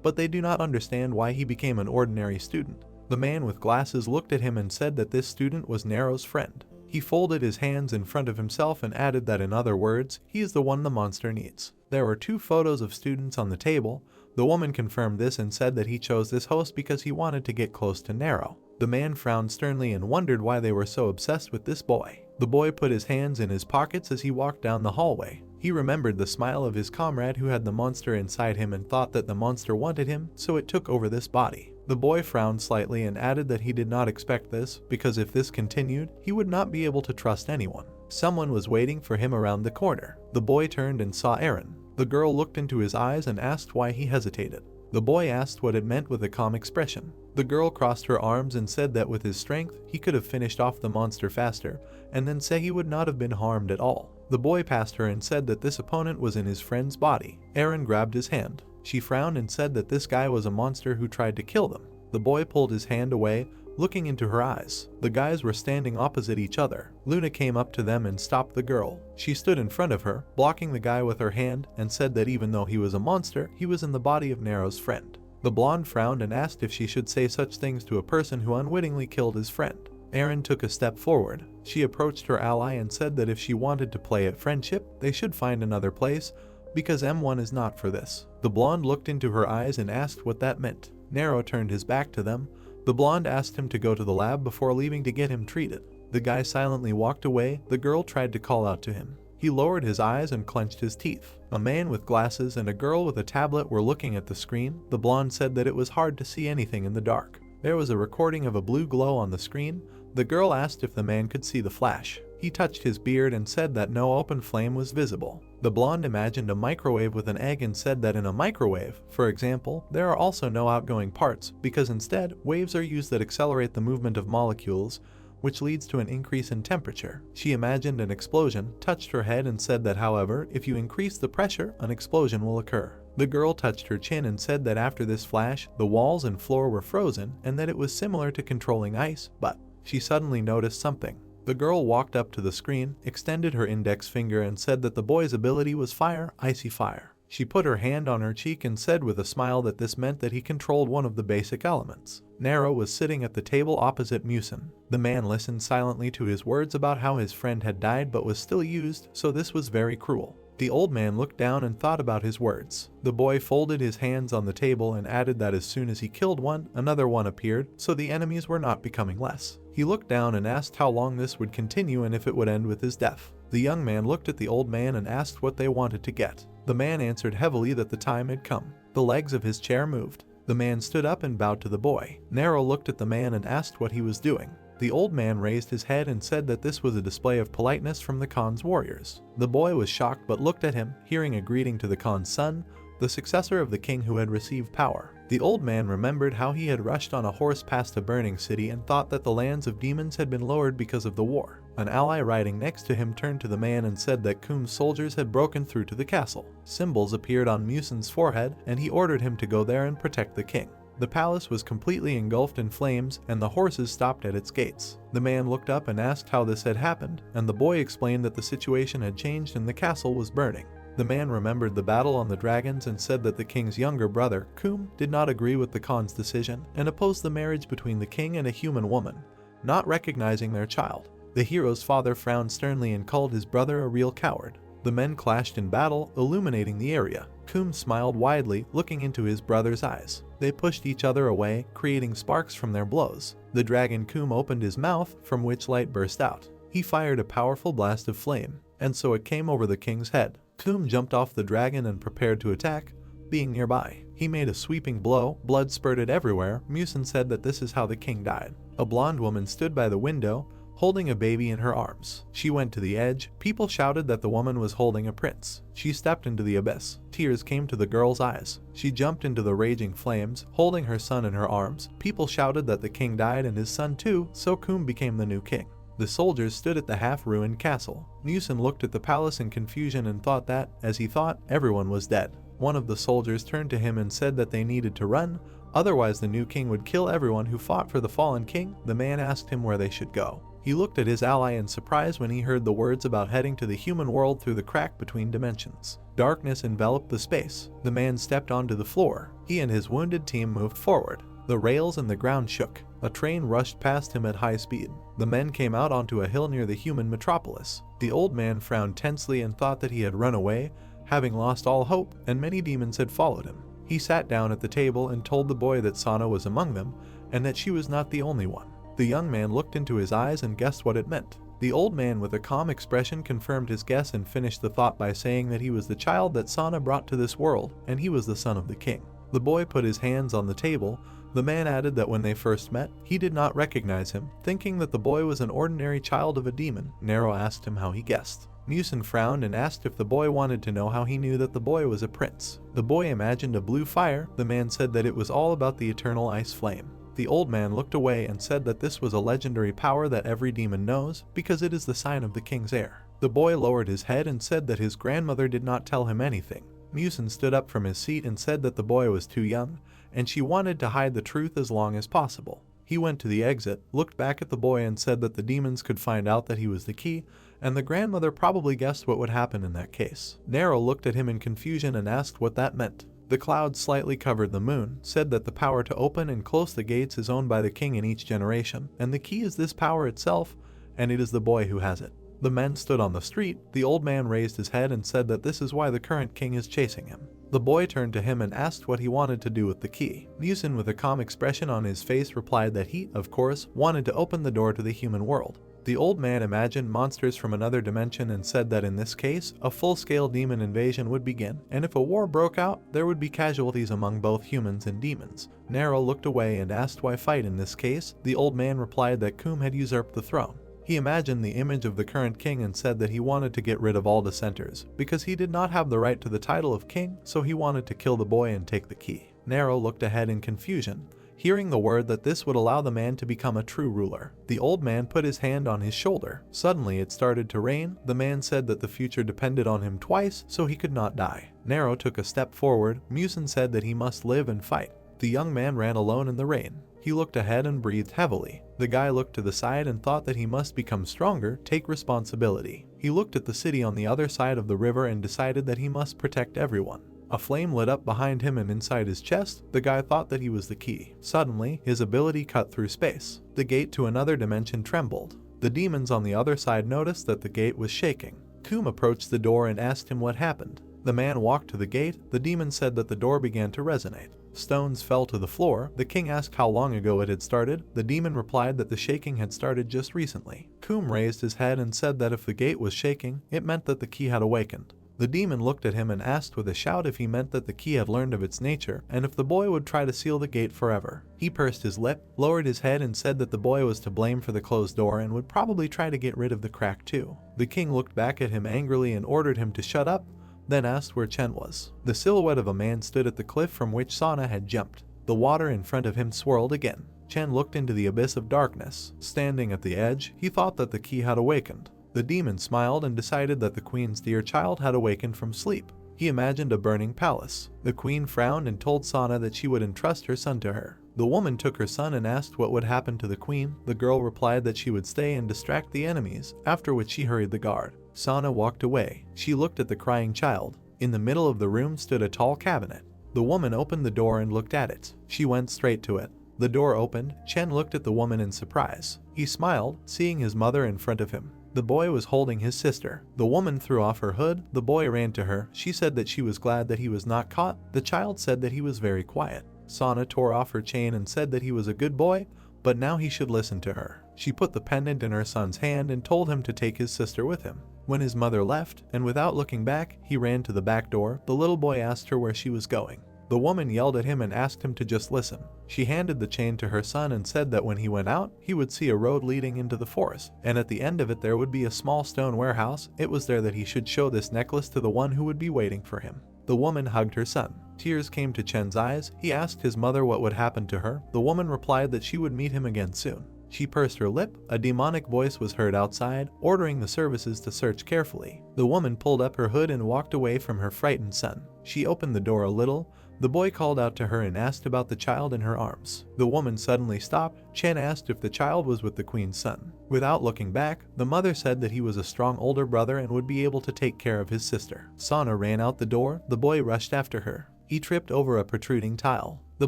but they do not understand why he became an ordinary student. The man with glasses looked at him and said that this student was Nero's friend. He folded his hands in front of himself and added that in other words, he is the one the monster needs. There were 2 photos of students on the table. The woman confirmed this and said that he chose this host because he wanted to get close to Nero. The man frowned sternly and wondered why they were so obsessed with this boy. The boy put his hands in his pockets as he walked down the hallway. He remembered the smile of his comrade who had the monster inside him and thought that the monster wanted him, so it took over this body. The boy frowned slightly and added that he did not expect this, because if this continued, he would not be able to trust anyone. Someone was waiting for him around the corner. The boy turned and saw Aaron. The girl looked into his eyes and asked why he hesitated. The boy asked what it meant with a calm expression. The girl crossed her arms and said that with his strength, he could have finished off the monster faster, and then say he would not have been harmed at all. The boy passed her and said that this opponent was in his friend's body. Aaron grabbed his hand. She frowned and said that this guy was a monster who tried to kill them. The boy pulled his hand away, looking into her eyes. The guys were standing opposite each other. Luna came up to them and stopped the girl. She stood in front of her, blocking the guy with her hand, and said that even though he was a monster, he was in the body of Nero's friend. The blonde frowned and asked if she should say such things to a person who unwittingly killed his friend. Aaron took a step forward. She approached her ally and said that if she wanted to play at friendship, they should find another place, because M1 is not for this. The blonde looked into her eyes and asked what that meant. Nero turned his back to them. The blonde asked him to go to the lab before leaving to get him treated. The guy silently walked away. The girl tried to call out to him. He lowered his eyes and clenched his teeth. A man with glasses and a girl with a tablet were looking at the screen. The blonde said that it was hard to see anything in the dark. There was a recording of a blue glow on the screen. The girl asked if the man could see the flash. He touched his beard and said that no open flame was visible. The blonde imagined a microwave with an egg and said that in a microwave, for example, there are also no outgoing parts, because instead, waves are used that accelerate the movement of molecules, which leads to an increase in temperature. She imagined an explosion, touched her head and said that however, if you increase the pressure, an explosion will occur. The girl touched her chin and said that after this flash, the walls and floor were frozen and that it was similar to controlling ice, but she suddenly noticed something. The girl walked up to the screen, extended her index finger and said that the boy's ability was fire, icy fire. She put her hand on her cheek and said with a smile that this meant that he controlled one of the basic elements. Nero was sitting at the table opposite Musin. The man listened silently to his words about how his friend had died but was still used, so this was very cruel. The old man looked down and thought about his words. The boy folded his hands on the table and added that as soon as he killed one, another one appeared, so the enemies were not becoming less. He looked down and asked how long this would continue and if it would end with his death. The young man looked at the old man and asked what they wanted to get. The man answered heavily that the time had come. The legs of his chair moved. The man stood up and bowed to the boy. Nero looked at the man and asked what he was doing. The old man raised his head and said that this was a display of politeness from the Khan's warriors. The boy was shocked but looked at him, hearing a greeting to the Khan's son, the successor of the king who had received power. The old man remembered how he had rushed on a horse past a burning city and thought that the lands of demons had been lowered because of the war. An ally riding next to him turned to the man and said that Kum's soldiers had broken through to the castle. Symbols appeared on Musin's forehead and he ordered him to go there and protect the king. The palace was completely engulfed in flames and the horses stopped at its gates. The man looked up and asked how this had happened, and the boy explained that the situation had changed and the castle was burning. The man remembered the battle on the dragons and said that the king's younger brother, Kum, did not agree with the Khan's decision and opposed the marriage between the king and a human woman, not recognizing their child. The hero's father frowned sternly and called his brother a real coward. The men clashed in battle, illuminating the area. Kum smiled widely, looking into his brother's eyes. They pushed each other away, creating sparks from their blows. The dragon Kum opened his mouth, from which light burst out. He fired a powerful blast of flame. and so it came over the king's head. Coom jumped off the dragon and prepared to attack, being nearby. He made a sweeping blow, blood spurted everywhere. Musin said that this is how the king died. A blonde woman stood by the window, holding a baby in her arms. She went to the edge. People shouted that the woman was holding a prince. She stepped into the abyss. Tears came to the girl's eyes. She jumped into the raging flames, holding her son in her arms. People shouted that the king died and his son too, so Coom became the new king. The soldiers stood at the half-ruined castle. Musin looked at the palace in confusion and thought that, as he thought, everyone was dead. One of the soldiers turned to him and said that they needed to run, otherwise the new king would kill everyone who fought for the fallen king. The man asked him where they should go. He looked at his ally in surprise when he heard the words about heading to the human world through the crack between dimensions. Darkness enveloped the space. The man stepped onto the floor. He and his wounded team moved forward. The rails and the ground shook. A train rushed past him at high speed. The men came out onto a hill near the human metropolis. The old man frowned tensely and thought that he had run away, having lost all hope, and many demons had followed him. He sat down at the table and told the boy that Sana was among them, and that she was not the only one. The young man looked into his eyes and guessed what it meant. The old man with a calm expression confirmed his guess and finished the thought by saying that he was the child that Sana brought to this world, and he was the son of the king. The boy put his hands on the table. The man added that when they first met, he did not recognize him, thinking that the boy was an ordinary child of a demon. Nero asked him how he guessed. Musin frowned and asked if the boy wanted to know how he knew that the boy was a prince. The boy imagined a blue fire. The man said that it was all about the eternal ice flame. The old man looked away and said that this was a legendary power that every demon knows, because it is the sign of the king's heir. The boy lowered his head and said that his grandmother did not tell him anything. Musin stood up from his seat and said that the boy was too young, and she wanted to hide the truth as long as possible. He went to the exit, looked back at the boy and said that the demons could find out that he was the key, and the grandmother probably guessed what would happen in that case. Nero looked at him in confusion and asked what that meant. The clouds slightly covered the moon, said that the power to open and close the gates is owned by the king in each generation, and the key is this power itself, and it is the boy who has it. The men stood on the street. The old man raised his head and said that this is why the current king is chasing him. The boy turned to him and asked what he wanted to do with the key. Musin, with a calm expression on his face, replied that he, of course, wanted to open the door to the human world. The old man imagined monsters from another dimension and said that in this case, a full-scale demon invasion would begin, and if a war broke out, there would be casualties among both humans and demons. Nero looked away and asked why fight in this case. The old man replied that Coom had usurped the throne. He imagined the image of the current king and said that he wanted to get rid of all dissenters, because he did not have the right to the title of king, so he wanted to kill the boy and take the key. Nero looked ahead in confusion, hearing the word that this would allow the man to become a true ruler. The old man put his hand on his shoulder. Suddenly it started to rain. The man said that the future depended on him twice, so he could not die. Nero took a step forward. Musin said that he must live and fight. The young man ran alone in the rain. He looked ahead and breathed heavily. The guy looked to the side and thought that he must become stronger, take responsibility. He looked at the city on the other side of the river and decided that he must protect everyone. A flame lit up behind him and inside his chest. The guy thought that he was the key. Suddenly, his ability cut through space. The gate to another dimension trembled. The demons on the other side noticed that the gate was shaking. Coom approached the door and asked him what happened. The man walked to the gate. The demon said that the door began to resonate. Stones fell to the floor. The king asked how long ago it had started. The demon replied that the shaking had started just recently. Coom raised his head and said that if the gate was shaking, it meant that the key had awakened. The demon looked at him and asked with a shout if he meant that the key had learned of its nature, and if the boy would try to seal the gate forever. He pursed his lip, lowered his head and said that the boy was to blame for the closed door and would probably try to get rid of the crack too. The king looked back at him angrily and ordered him to shut up, then asked where Chen was. The silhouette of a man stood at the cliff from which Sana had jumped. The water in front of him swirled again. Chen looked into the abyss of darkness. Standing at the edge, he thought that the key had awakened. The demon smiled and decided that the queen's dear child had awakened from sleep. He imagined a burning palace. The queen frowned and told Sana that she would entrust her son to her. The woman took her son and asked what would happen to the queen. The girl replied that she would stay and distract the enemies, after which she hurried the guard. Sana walked away. She looked at the crying child. In the middle of the room stood a tall cabinet. The woman opened the door and looked at it. She went straight to it. The door opened. Chen looked at the woman in surprise. He smiled, seeing his mother in front of him. The boy was holding his sister. The woman threw off her hood. The boy ran to her. She said that she was glad that he was not caught. The child said that he was very quiet. Sana tore off her chain and said that he was a good boy, but now he should listen to her. She put the pendant in her son's hand and told him to take his sister with him. When his mother left, and without looking back, he ran to the back door, the little boy asked her where she was going. The woman yelled at him and asked him to just listen. She handed the chain to her son and said that when he went out, he would see a road leading into the forest, and at the end of it there would be a small stone warehouse. It was there that he should show this necklace to the one who would be waiting for him. The woman hugged her son. Tears came to Chen's eyes. He asked his mother what would happen to her. The woman replied that she would meet him again soon. She pursed her lip. A demonic voice was heard outside, ordering the services to search carefully. The woman pulled up her hood and walked away from her frightened son. She opened the door a little. The boy called out to her and asked about the child in her arms. The woman suddenly stopped. Chen asked if the child was with the queen's son. Without looking back, the mother said that he was a strong older brother and would be able to take care of his sister. Sana ran out the door. The boy rushed after her. He tripped over a protruding tile. The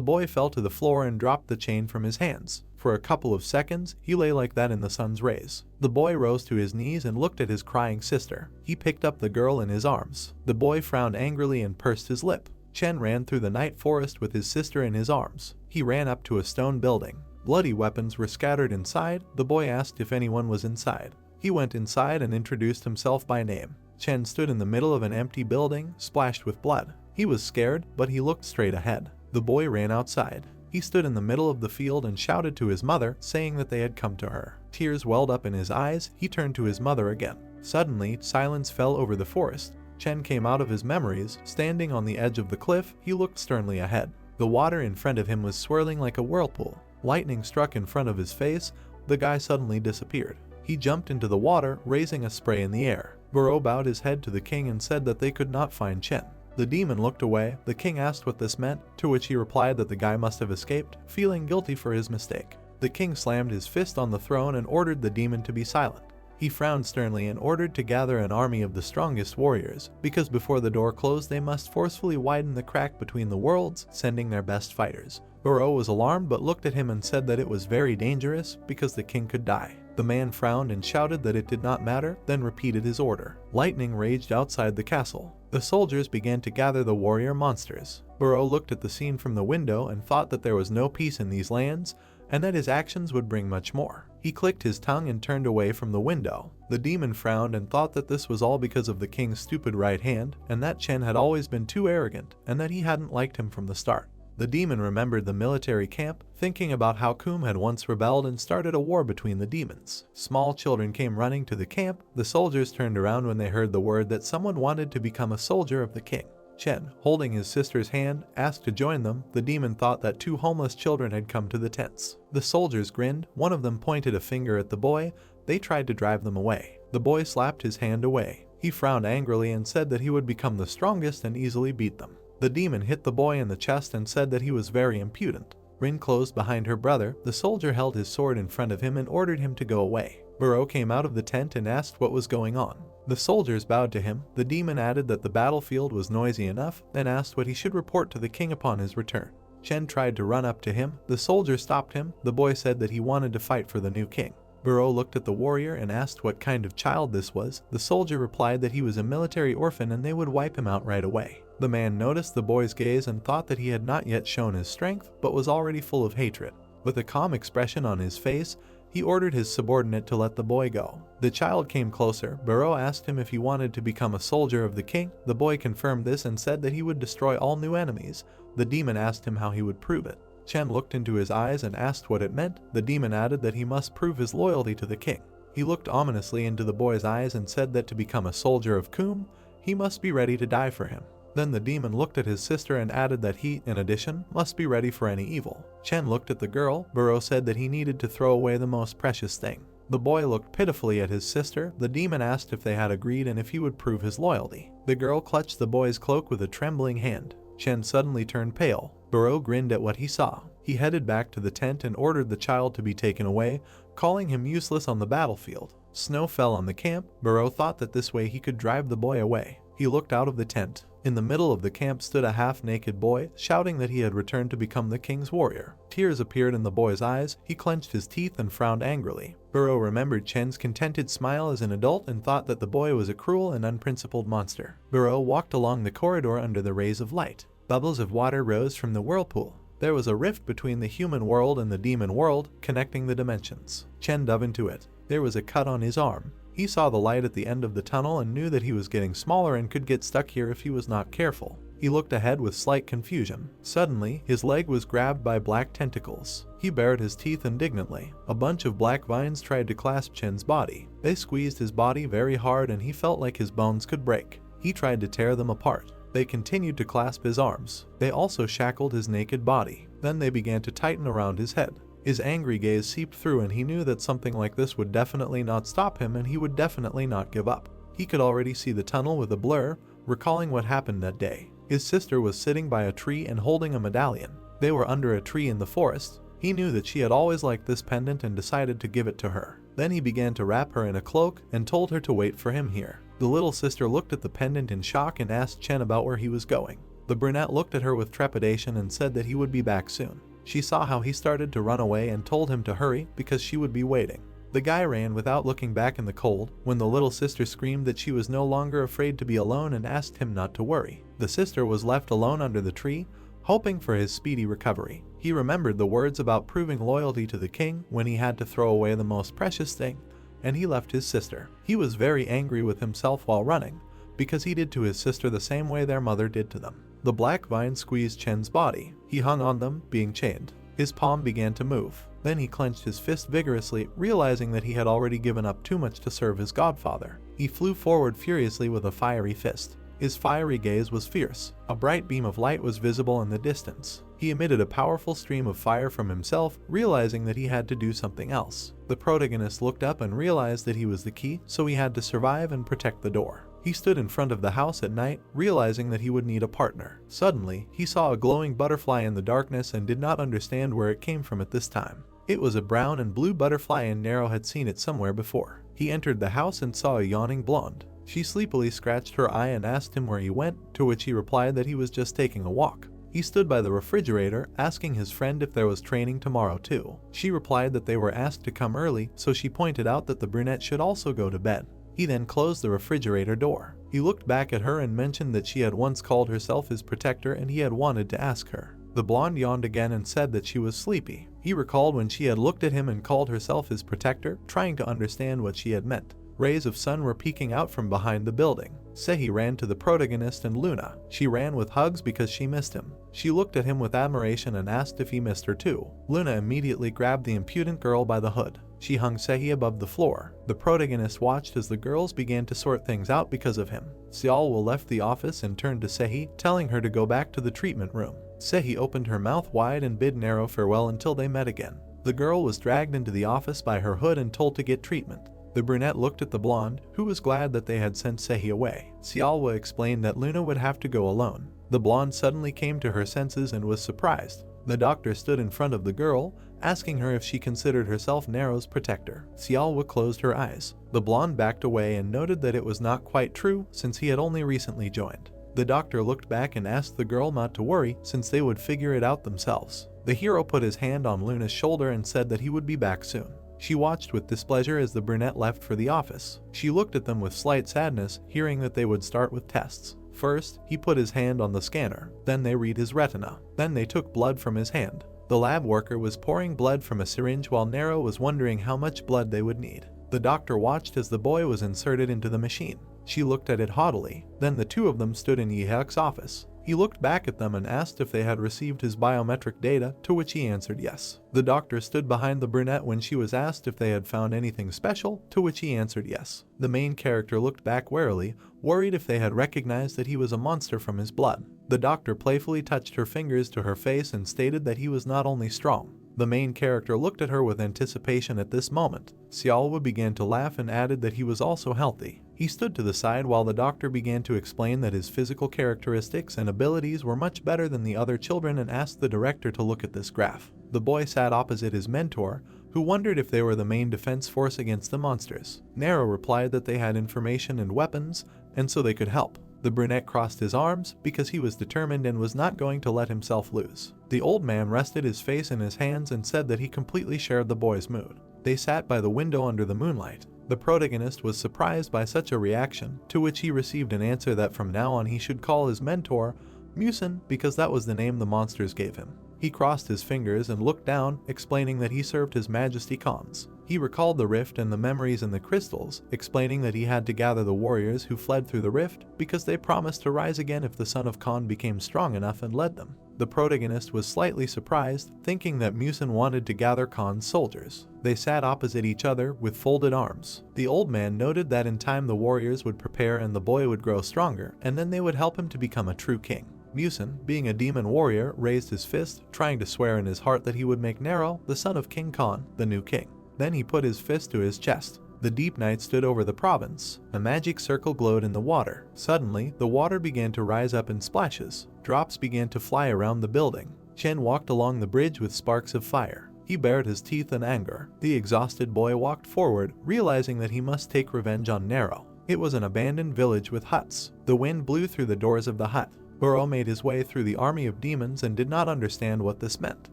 boy fell to the floor and dropped the chain from his hands. For a couple of seconds, he lay like that in the sun's rays. The boy rose to his knees and looked at his crying sister. He picked up the girl in his arms. The boy frowned angrily and pursed his lip. Chen ran through the night forest with his sister in his arms. He ran up to a stone building. Bloody weapons were scattered inside. The boy asked if anyone was inside. He went inside and introduced himself by name. Chen stood in the middle of an empty building, splashed with blood. He was scared, but he looked straight ahead. The boy ran outside. He stood in the middle of the field and shouted to his mother, saying that they had come to her. Tears welled up in his eyes. He turned to his mother again. Suddenly, silence fell over the forest. Chen came out of his memories. Standing on the edge of the cliff, he looked sternly ahead. The water in front of him was swirling like a whirlpool. Lightning struck in front of his face. The guy suddenly disappeared. He jumped into the water, raising a spray in the air. Burrow bowed his head to the king and said that they could not find Chen. The demon looked away. The king asked what this meant, to which he replied that the guy must have escaped, feeling guilty for his mistake. The king slammed his fist on the throne and ordered the demon to be silent. He frowned sternly and ordered to gather an army of the strongest warriors, because before the door closed they must forcefully widen the crack between the worlds, sending their best fighters. Burrow was alarmed but looked at him and said that it was very dangerous, because the king could die. The man frowned and shouted that it did not matter, then repeated his order. Lightning raged outside the castle. The soldiers began to gather the warrior monsters. Burrow looked at the scene from the window and thought that there was no peace in these lands, and that his actions would bring much more. He clicked his tongue and turned away from the window. The demon frowned and thought that this was all because of the king's stupid right hand, and that Chen had always been too arrogant, and that he hadn't liked him from the start. The demon remembered the military camp, thinking about how Kum had once rebelled and started a war between the demons. Small children came running to the camp. The soldiers turned around when they heard the word that someone wanted to become a soldier of the king. Chen, holding his sister's hand, asked to join them. The demon thought that 2 homeless children had come to the tents. The soldiers grinned. One of them pointed a finger at the boy. They tried to drive them away. The boy slapped his hand away. He frowned angrily and said that he would become the strongest and easily beat them. The demon hit the boy in the chest and said that he was very impudent. Rin closed behind her brother. The soldier held his sword in front of him and ordered him to go away. Burrow came out of the tent and asked what was going on. The soldiers bowed to him. The demon added that the battlefield was noisy enough, and asked what he should report to the king upon his return. Chen tried to run up to him. The soldier stopped him. The boy said that he wanted to fight for the new king. Burrow looked at the warrior and asked what kind of child this was. The soldier replied that he was a military orphan and they would wipe him out right away. The man noticed the boy's gaze and thought that he had not yet shown his strength, but was already full of hatred. With a calm expression on his face, he ordered his subordinate to let the boy go. The child came closer. Burrow asked him if he wanted to become a soldier of the king. The boy confirmed this and said that he would destroy all new enemies. The demon asked him how he would prove it. Chen looked into his eyes and asked what it meant. The demon added that he must prove his loyalty to the king. He looked ominously into the boy's eyes and said that to become a soldier of Kum, he must be ready to die for him. Then the demon looked at his sister and added that he, in addition, must be ready for any evil. Chen looked at the girl. Burrow said that he needed to throw away the most precious thing. The boy looked pitifully at his sister. The demon asked if they had agreed and if he would prove his loyalty. The girl clutched the boy's cloak with a trembling hand. Chen suddenly turned pale. Burrow grinned at what he saw. He headed back to the tent and ordered the child to be taken away, calling him useless on the battlefield. Snow fell on the camp. Burrow thought that this way he could drive the boy away. He looked out of the tent. In the middle of the camp stood a half-naked boy, shouting that he had returned to become the king's warrior. Tears appeared in the boy's eyes. He clenched his teeth and frowned angrily. Burrow remembered Chen's contented smile as an adult and thought that the boy was a cruel and unprincipled monster. Burrow walked along the corridor under the rays of light. Bubbles of water rose from the whirlpool. There was a rift between the human world and the demon world, connecting the dimensions. Chen dove into it. There was a cut on his arm. He saw the light at the end of the tunnel and knew that he was getting smaller and could get stuck here if he was not careful. He looked ahead with slight confusion. Suddenly, his leg was grabbed by black tentacles. He bared his teeth indignantly. A bunch of black vines tried to clasp Chen's body. They squeezed his body very hard and he felt like his bones could break. He tried to tear them apart. They continued to clasp his arms. They also shackled his naked body. Then they began to tighten around his head. His angry gaze seeped through and he knew that something like this would definitely not stop him and he would definitely not give up. He could already see the tunnel with a blur, recalling what happened that day. His sister was sitting by a tree and holding a medallion. They were under a tree in the forest. He knew that she had always liked this pendant and decided to give it to her. Then he began to wrap her in a cloak and told her to wait for him here. The little sister looked at the pendant in shock and asked Chen about where he was going. The brunette looked at her with trepidation and said that he would be back soon. She saw how he started to run away and told him to hurry because she would be waiting. The guy ran without looking back in the cold when the little sister screamed that she was no longer afraid to be alone and asked him not to worry. The sister was left alone under the tree, hoping for his speedy recovery. He remembered the words about proving loyalty to the king when he had to throw away the most precious thing, and he left his sister. He was very angry with himself while running, because he did to his sister the same way their mother did to them. The black vine squeezed Chen's body. He hung on them, being chained. His palm began to move. Then he clenched his fist vigorously, realizing that he had already given up too much to serve his godfather. He flew forward furiously with a fiery fist. His fiery gaze was fierce. A bright beam of light was visible in the distance. He emitted a powerful stream of fire from himself, realizing that he had to do something else. The protagonist looked up and realized that he was the key, so he had to survive and protect the door. He stood in front of the house at night, realizing that he would need a partner. Suddenly, he saw a glowing butterfly in the darkness and did not understand where it came from at this time. It was a brown and blue butterfly and Nero had seen it somewhere before. He entered the house and saw a yawning blonde. She sleepily scratched her eye and asked him where he went, to which he replied that he was just taking a walk. He stood by the refrigerator, asking his friend if there was training tomorrow too. She replied that they were asked to come early, so she pointed out that the brunette should also go to bed. He then closed the refrigerator door. He looked back at her and mentioned that she had once called herself his protector and he had wanted to ask her. The blonde yawned again and said that she was sleepy. He recalled when she had looked at him and called herself his protector, trying to understand what she had meant. Rays of sun were peeking out from behind the building. Sehi ran to the protagonist and Luna. She ran with hugs because she missed him. She looked at him with admiration and asked if he missed her too. Luna immediately grabbed the impudent girl by the hood. She hung Sehi above the floor. The protagonist watched as the girls began to sort things out because of him. Xiaowu left the office and turned to Sehi, telling her to go back to the treatment room. Sehi opened her mouth wide and bid Nero farewell until they met again. The girl was dragged into the office by her hood and told to get treatment. The brunette looked at the blonde, who was glad that they had sent Sehi away. Xiaowu explained that Luna would have to go alone. The blonde suddenly came to her senses and was surprised. The doctor stood in front of the girl, asking her if she considered herself Nero's protector. Xiaowu closed her eyes. The blonde backed away and noted that it was not quite true since he had only recently joined. The doctor looked back and asked the girl not to worry since they would figure it out themselves. The hero put his hand on Luna's shoulder and said that he would be back soon. She watched with displeasure as the brunette left for the office. She looked at them with slight sadness, hearing that they would start with tests. First, he put his hand on the scanner. Then they read his retina. Then they took blood from his hand. The lab worker was pouring blood from a syringe while Nero was wondering how much blood they would need. The doctor watched as the boy was inserted into the machine. She looked at it haughtily. Then the two of them stood in Yihek's office. He looked back at them and asked if they had received his biometric data, to which he answered yes. The doctor stood behind the brunette when she was asked if they had found anything special, to which he answered yes. The main character looked back warily, worried if they had recognized that he was a monster from his blood. The doctor playfully touched her fingers to her face and stated that he was not only strong. The main character looked at her with anticipation at this moment. Xiaowu began to laugh and added that he was also healthy. He stood to the side while the doctor began to explain that his physical characteristics and abilities were much better than the other children and asked the director to look at this graph. The boy sat opposite his mentor, who wondered if they were the main defense force against the monsters. Nero replied that they had information and weapons, and so they could help. The brunette crossed his arms because he was determined and was not going to let himself lose. The old man rested his face in his hands and said that he completely shared the boy's mood. They sat by the window under the moonlight. The protagonist was surprised by such a reaction, to which he received an answer that from now on he should call his mentor Musin because that was the name the monsters gave him. He crossed his fingers and looked down, explaining that he served His Majesty Khans. He recalled the rift and the memories in the crystals, explaining that he had to gather the warriors who fled through the rift because they promised to rise again if the son of Khan became strong enough and led them. The protagonist was slightly surprised, thinking that Musin wanted to gather Khan's soldiers. They sat opposite each other with folded arms. The old man noted that in time the warriors would prepare and the boy would grow stronger, and then they would help him to become a true king. Musin, being a demon warrior, raised his fist, trying to swear in his heart that he would make Nero, the son of King Khan, the new king. Then he put his fist to his chest. The deep night stood over the province. A magic circle glowed in the water. Suddenly, the water began to rise up in splashes. Drops began to fly around the building. Chen walked along the bridge with sparks of fire. He bared his teeth in anger. The exhausted boy walked forward, realizing that he must take revenge on Nero. It was an abandoned village with huts. The wind blew through the doors of the hut. Burrow made his way through the army of demons and did not understand what this meant.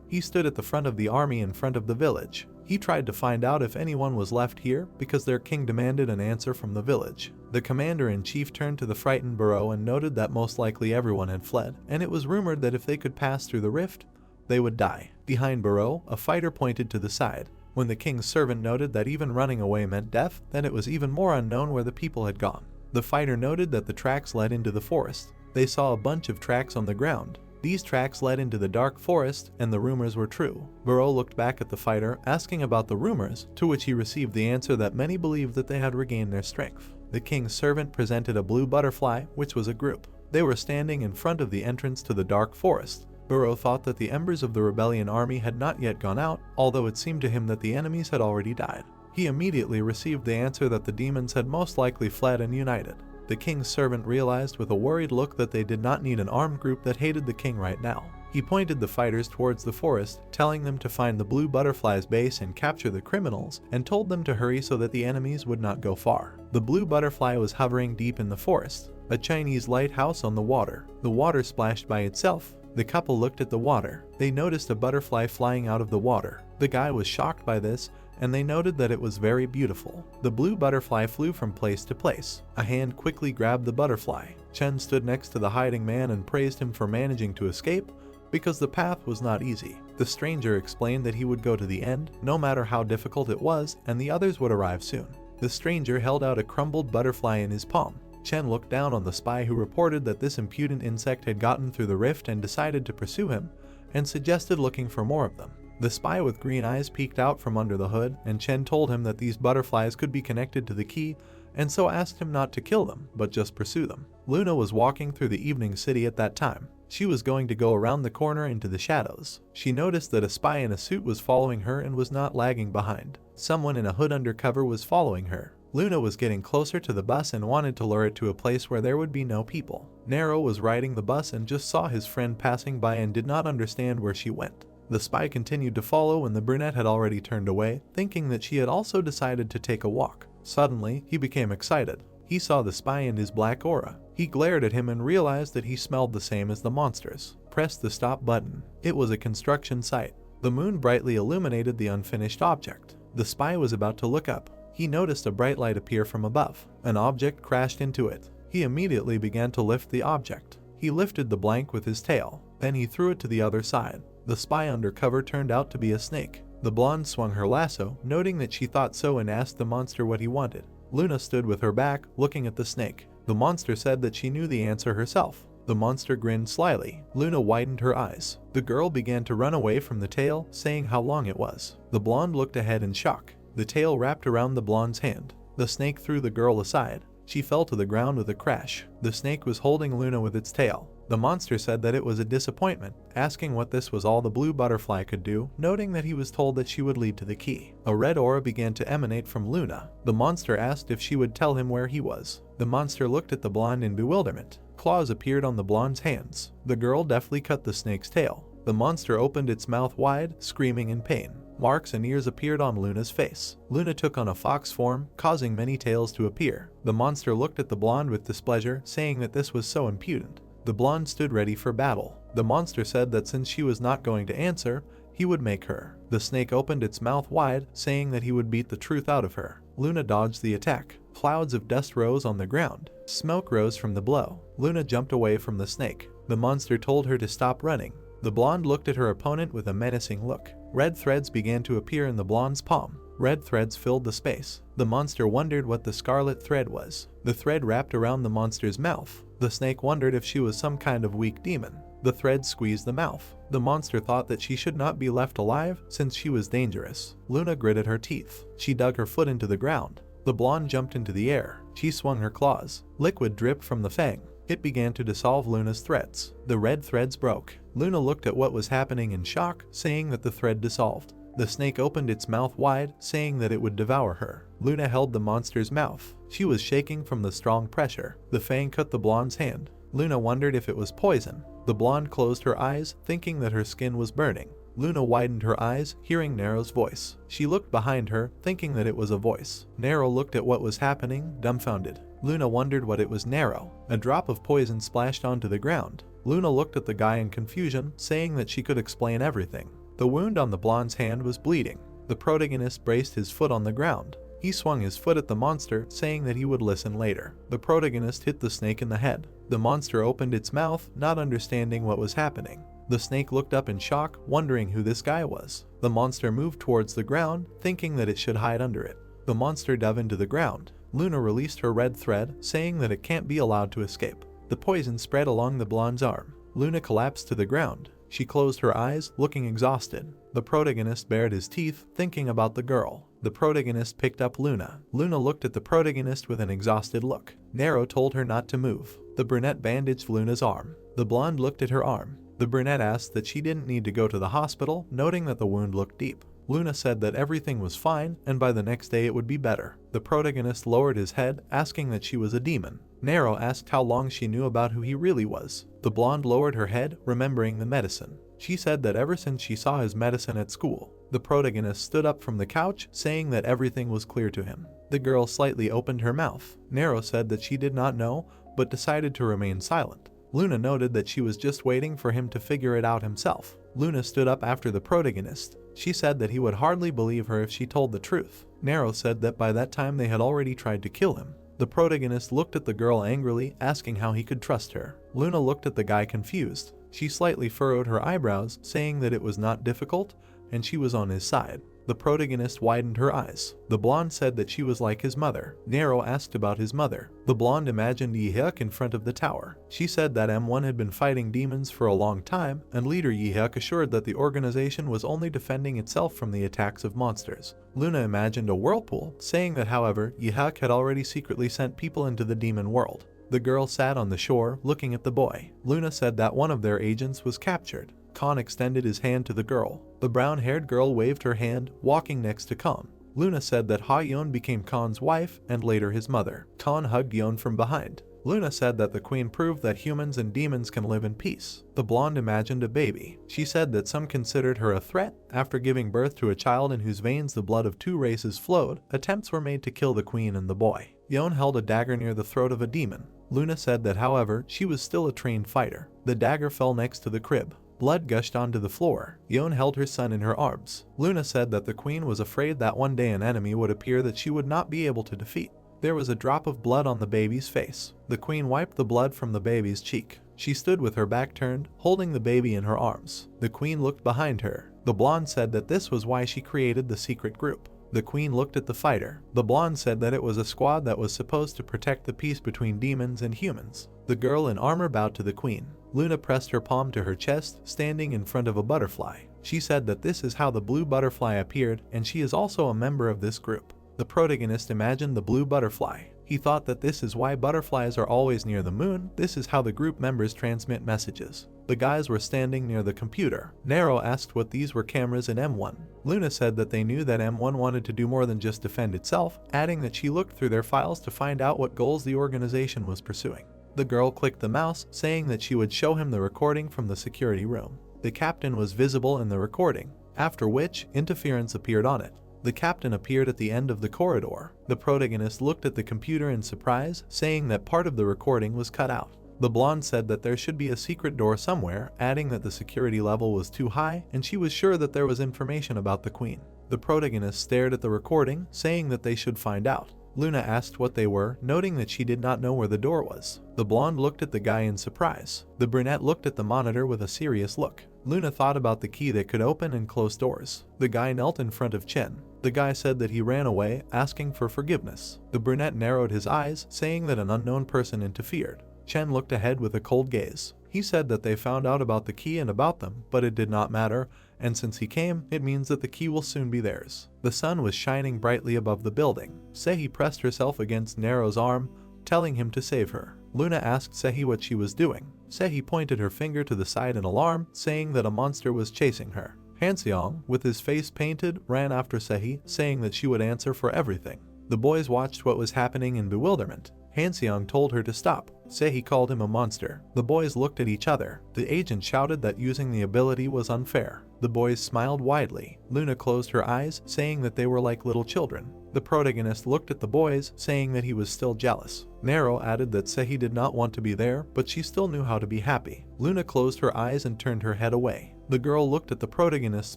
He stood at the front of the army in front of the village. He tried to find out if anyone was left here because their king demanded an answer from the village. The commander-in-chief turned to the frightened Burrow and noted that most likely everyone had fled, and it was rumored that if they could pass through the rift, they would die. Behind Burrow, a fighter pointed to the side. When the king's servant noted that even running away meant death, then it was even more unknown where the people had gone. The fighter noted that the tracks led into the forest. They saw a bunch of tracks on the ground. These tracks led into the dark forest, and the rumors were true. Burrow looked back at the fighter, asking about the rumors, to which he received the answer that many believed that they had regained their strength. The king's servant presented a blue butterfly, which was a group. They were standing in front of the entrance to the dark forest. Burrow thought that the embers of the rebellion army had not yet gone out, although it seemed to him that the enemies had already died. He immediately received the answer that the demons had most likely fled and united. The king's servant realized with a worried look that they did not need an armed group that hated the king right now. He pointed the fighters towards the forest, telling them to find the blue butterfly's base and capture the criminals, and told them to hurry so that the enemies would not go far. The blue butterfly was hovering deep in the forest, a Chinese lighthouse on the water. The water splashed by itself. The couple looked at the water. They noticed a butterfly flying out of the water. The guy was shocked by this, and they noted that it was very beautiful. The blue butterfly flew from place to place. A hand quickly grabbed the butterfly. Chen stood next to the hiding man and praised him for managing to escape, because the path was not easy. The stranger explained that he would go to the end, no matter how difficult it was, and the others would arrive soon. The stranger held out a crumbled butterfly in his palm. Chen looked down on the spy who reported that this impudent insect had gotten through the rift and decided to pursue him, and suggested looking for more of them. The spy with green eyes peeked out from under the hood, and Chen told him that these butterflies could be connected to the key, and so asked him not to kill them, but just pursue them. Luna was walking through the evening city at that time. She was going to go around the corner into the shadows. She noticed that a spy in a suit was following her and was not lagging behind. Someone in a hood undercover was following her. Luna was getting closer to the bus and wanted to lure it to a place where there would be no people. Nero was riding the bus and just saw his friend passing by and did not understand where she went. The spy continued to follow when the brunette had already turned away, thinking that she had also decided to take a walk. Suddenly, he became excited. He saw the spy and his black aura. He glared at him and realized that he smelled the same as the monsters. Pressed the stop button. It was a construction site. The moon brightly illuminated the unfinished object. The spy was about to look up. He noticed a bright light appear from above. An object crashed into it. He immediately began to lift the object. He lifted the blank with his tail. Then he threw it to the other side. The spy undercover turned out to be a snake. The blonde swung her lasso, noting that she thought so, and asked the monster what he wanted. Luna stood with her back, looking at the snake. The monster said that she knew the answer herself. The monster grinned slyly. Luna widened her eyes. The girl began to run away from the tail, saying how long it was. The blonde looked ahead in shock. The tail wrapped around the blonde's hand. The snake threw the girl aside. She fell to the ground with a crash. The snake was holding Luna with its tail. The monster said that it was a disappointment, asking what this was all the blue butterfly could do, noting that he was told that she would lead to the key. A red aura began to emanate from Luna. The monster asked if she would tell him where he was. The monster looked at the blonde in bewilderment. Claws appeared on the blonde's hands. The girl deftly cut the snake's tail. The monster opened its mouth wide, screaming in pain. Marks and ears appeared on Luna's face. Luna took on a fox form, causing many tails to appear. The monster looked at the blonde with displeasure, saying that this was so impudent. The blonde stood ready for battle. The monster said that since she was not going to answer, he would make her. The snake opened its mouth wide, saying that he would beat the truth out of her. Luna dodged the attack. Clouds of dust rose on the ground. Smoke rose from the blow. Luna jumped away from the snake. The monster told her to stop running. The blonde looked at her opponent with a menacing look. Red threads began to appear in the blonde's palm. Red threads filled the space. The monster wondered what the scarlet thread was. The thread wrapped around the monster's mouth. The snake wondered if she was some kind of weak demon. The thread squeezed the mouth. The monster thought that she should not be left alive since she was dangerous. Luna gritted her teeth. She dug her foot into the ground. The blonde jumped into the air. She swung her claws. Liquid dripped from the fang. It began to dissolve Luna's threads. The red threads broke. Luna looked at what was happening in shock, saying that the thread dissolved. The snake opened its mouth wide, saying that it would devour her. Luna held the monster's mouth. She was shaking from the strong pressure. The fang cut the blonde's hand. Luna wondered if it was poison. The blonde closed her eyes, thinking that her skin was burning. Luna widened her eyes, hearing Nero's voice. She looked behind her, thinking that it was a voice. Nero looked at what was happening, dumbfounded. Luna wondered what it was. Nero. A drop of poison splashed onto the ground. Luna looked at the guy in confusion, saying that she could explain everything. The wound on the blonde's hand was bleeding. The protagonist braced his foot on the ground. He swung his foot at the monster, saying that he would listen later. The protagonist hit the snake in the head. The monster opened its mouth, not understanding what was happening. The snake looked up in shock, wondering who this guy was. The monster moved towards the ground, thinking that it should hide under it. The monster dove into the ground. Luna released her red thread, saying that it can't be allowed to escape. The poison spread along the blonde's arm. Luna collapsed to the ground. She closed her eyes, looking exhausted. The protagonist bared his teeth, thinking about the girl. The protagonist picked up Luna. Luna looked at the protagonist with an exhausted look. Nero told her not to move. The brunette bandaged Luna's arm. The blonde looked at her arm. The brunette asked that she didn't need to go to the hospital, noting that the wound looked deep. Luna said that everything was fine, and by the next day it would be better. The protagonist lowered his head, asking that she was a demon. Nero asked how long she knew about who he really was. The blonde lowered her head, remembering the medicine. She said that ever since she saw his medicine at school. The protagonist stood up from the couch, saying that everything was clear to him. The girl slightly opened her mouth. Nero said that she did not know, but decided to remain silent. Luna noted that she was just waiting for him to figure it out himself. Luna stood up after the protagonist. She said that he would hardly believe her if she told the truth. Nero said that by that time they had already tried to kill him. The protagonist looked at the girl angrily, asking how he could trust her. Luna looked at the guy confused. She slightly furrowed her eyebrows, saying that it was not difficult, and she was on his side. The protagonist widened her eyes. The blonde said that she was like his mother. Nero asked about his mother. The blonde imagined Yi-hyuk in front of the tower. She said that M1 had been fighting demons for a long time, and leader Yi-hyuk assured that the organization was only defending itself from the attacks of monsters. Luna imagined a whirlpool, saying that however, Yi-hyuk had already secretly sent people into the demon world. The girl sat on the shore, looking at the boy. Luna said that one of their agents was captured. Khan extended his hand to the girl. The brown-haired girl waved her hand, walking next to Khan. Luna said that Ha-yeon became Khan's wife and later his mother. Khan hugged Yeon from behind. Luna said that the queen proved that humans and demons can live in peace. The blonde imagined a baby. She said that some considered her a threat. After giving birth to a child in whose veins the blood of two races flowed, attempts were made to kill the queen and the boy. Yeon held a dagger near the throat of a demon. Luna said that however, she was still a trained fighter. The dagger fell next to the crib. Blood gushed onto the floor. Yeon held her son in her arms. Luna said that the queen was afraid that one day an enemy would appear that she would not be able to defeat. There was a drop of blood on the baby's face. The queen wiped the blood from the baby's cheek. She stood with her back turned, holding the baby in her arms. The queen looked behind her. The blonde said that this was why she created the secret group. The queen looked at the fighter. The blonde said that it was a squad that was supposed to protect the peace between demons and humans. The girl in armor bowed to the queen. Luna pressed her palm to her chest, standing in front of a butterfly. She said that this is how the blue butterfly appeared, and she is also a member of this group. The protagonist imagined the blue butterfly. He thought that this is why butterflies are always near the moon. This is how the group members transmit messages. The guys were standing near the computer. Nero asked what these were cameras in M1. Luna said that they knew that M1 wanted to do more than just defend itself, adding that she looked through their files to find out what goals the organization was pursuing. The girl clicked the mouse, saying that she would show him the recording from the security room. The captain was visible in the recording, after which interference appeared on it. The captain appeared at the end of the corridor. The protagonist looked at the computer in surprise, saying that part of the recording was cut out. The blonde said that there should be a secret door somewhere, adding that the security level was too high, and she was sure that there was information about the queen. The protagonist stared at the recording, saying that they should find out. Luna asked what they were, noting that she did not know where the door was. The blonde looked at the guy in surprise. The brunette looked at the monitor with a serious look. Luna thought about the key that could open and close doors. The guy knelt in front of Chen. The guy said that he ran away, asking for forgiveness. The brunette narrowed his eyes, saying that an unknown person interfered. Chen looked ahead with a cold gaze. He said that they found out about the key and about them, but it did not matter, and since he came, it means that the key will soon be theirs. The sun was shining brightly above the building. Sehi pressed herself against Nero's arm, telling him to save her. Luna asked Sehi what she was doing. Sehi pointed her finger to the side in alarm, saying that a monster was chasing her. Hanseong, with his face painted, ran after Sehi, saying that she would answer for everything. The boys watched what was happening in bewilderment. Hanseong told her to stop. Sehi called him a monster. The boys looked at each other. The agent shouted that using the ability was unfair. The boys smiled widely. Luna closed her eyes, saying that they were like little children. The protagonist looked at the boys, saying that he was still jealous. Nero added that Sehi did not want to be there, but she still knew how to be happy. Luna closed her eyes and turned her head away. The girl looked at the protagonist's